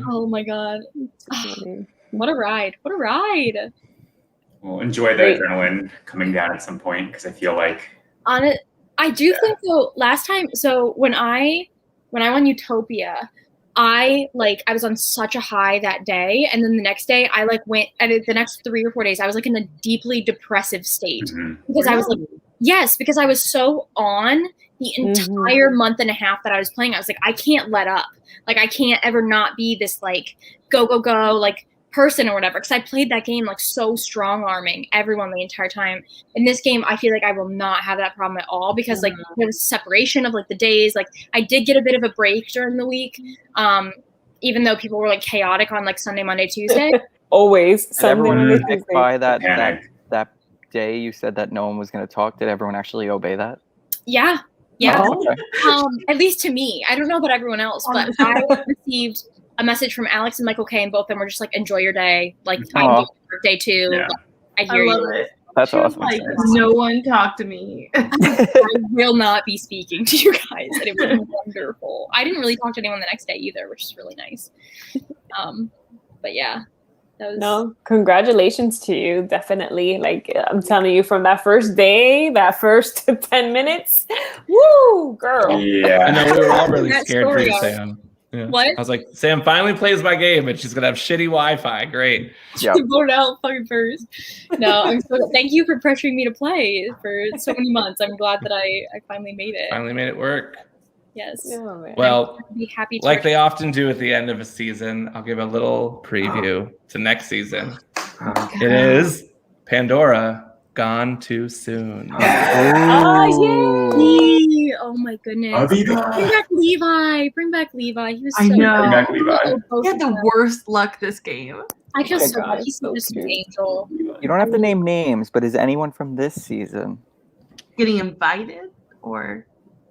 [SPEAKER 17] Oh my god. What a ride. What a ride.
[SPEAKER 2] We'll enjoy the adrenaline coming down at some point because I feel like
[SPEAKER 17] I do think so. Last time, so when I won Utopia, I was on such a high that day, and then the next day I went, and the next 3 or 4 days I was like in a deeply depressive state because I was like, yes, because I was so on the entire month and a half that I was playing. I was like, I can't let up. Like, I can't ever not be this like go like person or whatever, because I played that game like so strong arming everyone the entire time. In this game, I feel like I will not have that problem at all because like there was separation of like the days. Like, I did get a bit of a break during the week, even though people were like chaotic on like Sunday, Monday, Tuesday.
[SPEAKER 13] Always
[SPEAKER 14] Sunday, Monday, Tuesday. By that day you said that no one was going to talk. Did everyone actually obey that?
[SPEAKER 17] Yeah.
[SPEAKER 14] Oh, okay.
[SPEAKER 17] At least to me. I don't know about everyone else, but I received a message from Alex and Michael K, and both of them were just like, enjoy your day. Like, I do birthday too.
[SPEAKER 2] Yeah.
[SPEAKER 17] Like, I hear
[SPEAKER 1] love
[SPEAKER 17] you.
[SPEAKER 1] it.
[SPEAKER 14] That's awesome.
[SPEAKER 1] Like, no one talked to me.
[SPEAKER 17] I will not be speaking to you guys. And it was wonderful. I didn't really talk to anyone the next day either, which is really nice. But yeah.
[SPEAKER 13] No, congratulations to you. Definitely. Like, I'm telling you, from that first day, that first 10 minutes, woo, girl.
[SPEAKER 2] Yeah.
[SPEAKER 3] I know we were all really
[SPEAKER 17] That
[SPEAKER 3] scared for you,
[SPEAKER 17] story.
[SPEAKER 3] Sam. Yeah.
[SPEAKER 17] What?
[SPEAKER 3] I was like, Sam finally plays my game, and she's gonna have shitty Wi-Fi. Great.
[SPEAKER 14] Yeah.
[SPEAKER 17] Vote out fucking first. No, I'm so thank you for pressuring me to play for so many months. I'm glad that I finally made it.
[SPEAKER 3] Finally made it work.
[SPEAKER 17] Yes.
[SPEAKER 13] Oh, man.
[SPEAKER 3] Well,
[SPEAKER 17] I'd be happy to
[SPEAKER 3] like they often do at the end of a season, I'll give a little preview to next season. It is Pandora Gone Too Soon.
[SPEAKER 17] Yay! Oh my goodness.
[SPEAKER 2] Aviva.
[SPEAKER 17] Bring back Levi. Bring back Levi. He was so
[SPEAKER 1] I know.
[SPEAKER 2] Bring back Levi.
[SPEAKER 1] He had the worst luck this game.
[SPEAKER 17] I feel
[SPEAKER 14] Oh,
[SPEAKER 17] so
[SPEAKER 14] God,
[SPEAKER 17] bad. He's
[SPEAKER 13] so
[SPEAKER 17] just an
[SPEAKER 13] cute.
[SPEAKER 17] angel.
[SPEAKER 14] You don't have to name names, but is anyone from this season?
[SPEAKER 1] Getting invited or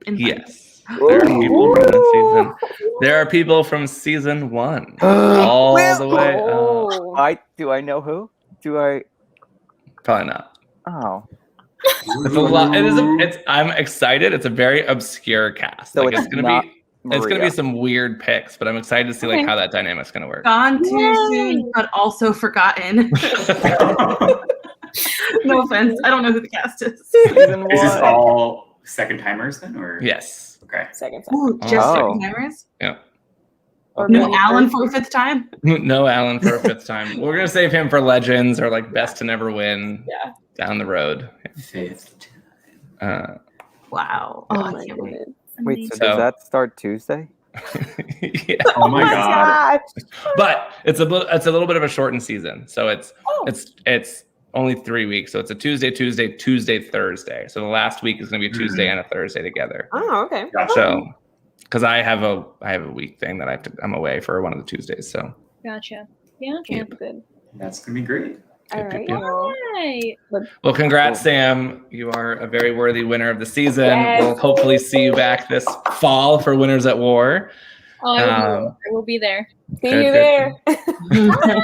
[SPEAKER 1] invited?
[SPEAKER 3] Yes. There are people from this season. There are people from season 1 all the way up.
[SPEAKER 13] Oh.
[SPEAKER 14] Do I know who? Do I?
[SPEAKER 3] Probably not.
[SPEAKER 14] Oh.
[SPEAKER 3] It's a lot. I'm excited. It's a very obscure cast.
[SPEAKER 14] So
[SPEAKER 3] Like,
[SPEAKER 14] it's
[SPEAKER 3] it's gonna
[SPEAKER 14] not
[SPEAKER 3] be it's gonna
[SPEAKER 14] Maria.
[SPEAKER 3] be some weird picks, but I'm excited to see like
[SPEAKER 17] Okay.
[SPEAKER 3] how that dynamic's gonna work.
[SPEAKER 1] Gone too soon, but also forgotten. No offense. I don't know who the cast is.
[SPEAKER 14] Season
[SPEAKER 2] Is this
[SPEAKER 14] 1.
[SPEAKER 2] all second timers then, or
[SPEAKER 3] Yes.
[SPEAKER 2] Okay.
[SPEAKER 13] Second time.
[SPEAKER 1] Ooh, just
[SPEAKER 14] Oh.
[SPEAKER 1] second timers?
[SPEAKER 3] Yeah.
[SPEAKER 13] Or
[SPEAKER 1] No
[SPEAKER 13] maybe
[SPEAKER 1] Alan for a fifth time?
[SPEAKER 3] No Alan for a fifth time. We're gonna save him for Legends or like Best to Never Win.
[SPEAKER 13] Yeah.
[SPEAKER 3] Down the road.
[SPEAKER 2] Fifth.
[SPEAKER 1] Wow.
[SPEAKER 13] Oh
[SPEAKER 1] Oh, I
[SPEAKER 13] my
[SPEAKER 1] can't wait.
[SPEAKER 13] goodness.
[SPEAKER 14] Wait, so
[SPEAKER 3] So-
[SPEAKER 14] does that start Tuesday?
[SPEAKER 3] Yeah.
[SPEAKER 2] Oh my god.
[SPEAKER 3] But it's a little bit of a shortened season. So it's
[SPEAKER 13] Oh.
[SPEAKER 3] it's only 3 weeks. So it's a Tuesday, Thursday. So the last week is gonna be a Tuesday and a Thursday together.
[SPEAKER 13] Oh, okay.
[SPEAKER 3] So because I have a week thing that I'm away for one of the Tuesdays. So
[SPEAKER 17] Gotcha. Yeah.
[SPEAKER 13] That's good.
[SPEAKER 2] That's gonna be great.
[SPEAKER 13] All right.
[SPEAKER 3] yeah.
[SPEAKER 13] Well,
[SPEAKER 17] Right.
[SPEAKER 3] Well, congrats, Sam. You are a very worthy winner of the season.
[SPEAKER 13] Yes.
[SPEAKER 3] We'll hopefully see you back this fall for Winners at War.
[SPEAKER 17] Oh, I will be there.
[SPEAKER 13] see
[SPEAKER 3] Good,
[SPEAKER 13] you
[SPEAKER 3] good.
[SPEAKER 13] there.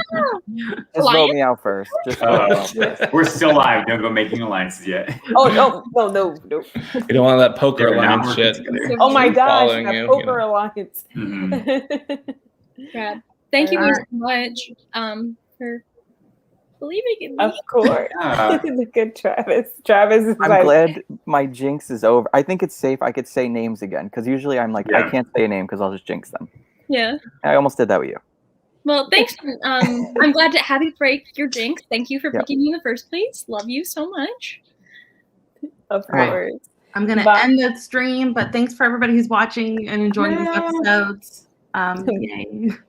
[SPEAKER 14] Just vote me out first. Just vote me out first.
[SPEAKER 2] We're still live. Don't go making alliances yet.
[SPEAKER 13] Oh no.
[SPEAKER 3] You don't want that poker
[SPEAKER 2] They're not
[SPEAKER 3] alliance
[SPEAKER 2] working
[SPEAKER 3] shit.
[SPEAKER 2] together.
[SPEAKER 13] Oh my gosh,
[SPEAKER 3] Following
[SPEAKER 13] that
[SPEAKER 3] you,
[SPEAKER 13] poker alliance.
[SPEAKER 2] Mhm.
[SPEAKER 17] Brad, thank you
[SPEAKER 13] All
[SPEAKER 17] so much for believing in me.
[SPEAKER 13] Of course.
[SPEAKER 2] Yeah.
[SPEAKER 13] Look at Travis. Travis is
[SPEAKER 14] I'm
[SPEAKER 13] like,
[SPEAKER 14] glad my jinx is over. I think it's safe. I could say names again because usually I'm like,
[SPEAKER 2] Yeah.
[SPEAKER 14] I can't say a name because I'll just jinx them.
[SPEAKER 17] Yeah.
[SPEAKER 14] I almost did that with you.
[SPEAKER 17] Well, thanks. I'm glad to have you break your jinx. Thank you for
[SPEAKER 14] Yep.
[SPEAKER 17] picking me in the first place. Love you so much.
[SPEAKER 13] of
[SPEAKER 1] All right.
[SPEAKER 13] course.
[SPEAKER 1] I'm going to
[SPEAKER 13] Bye.
[SPEAKER 1] end the stream, but thanks for everybody who's watching and enjoying these
[SPEAKER 13] Yeah.
[SPEAKER 1] episodes. Yay.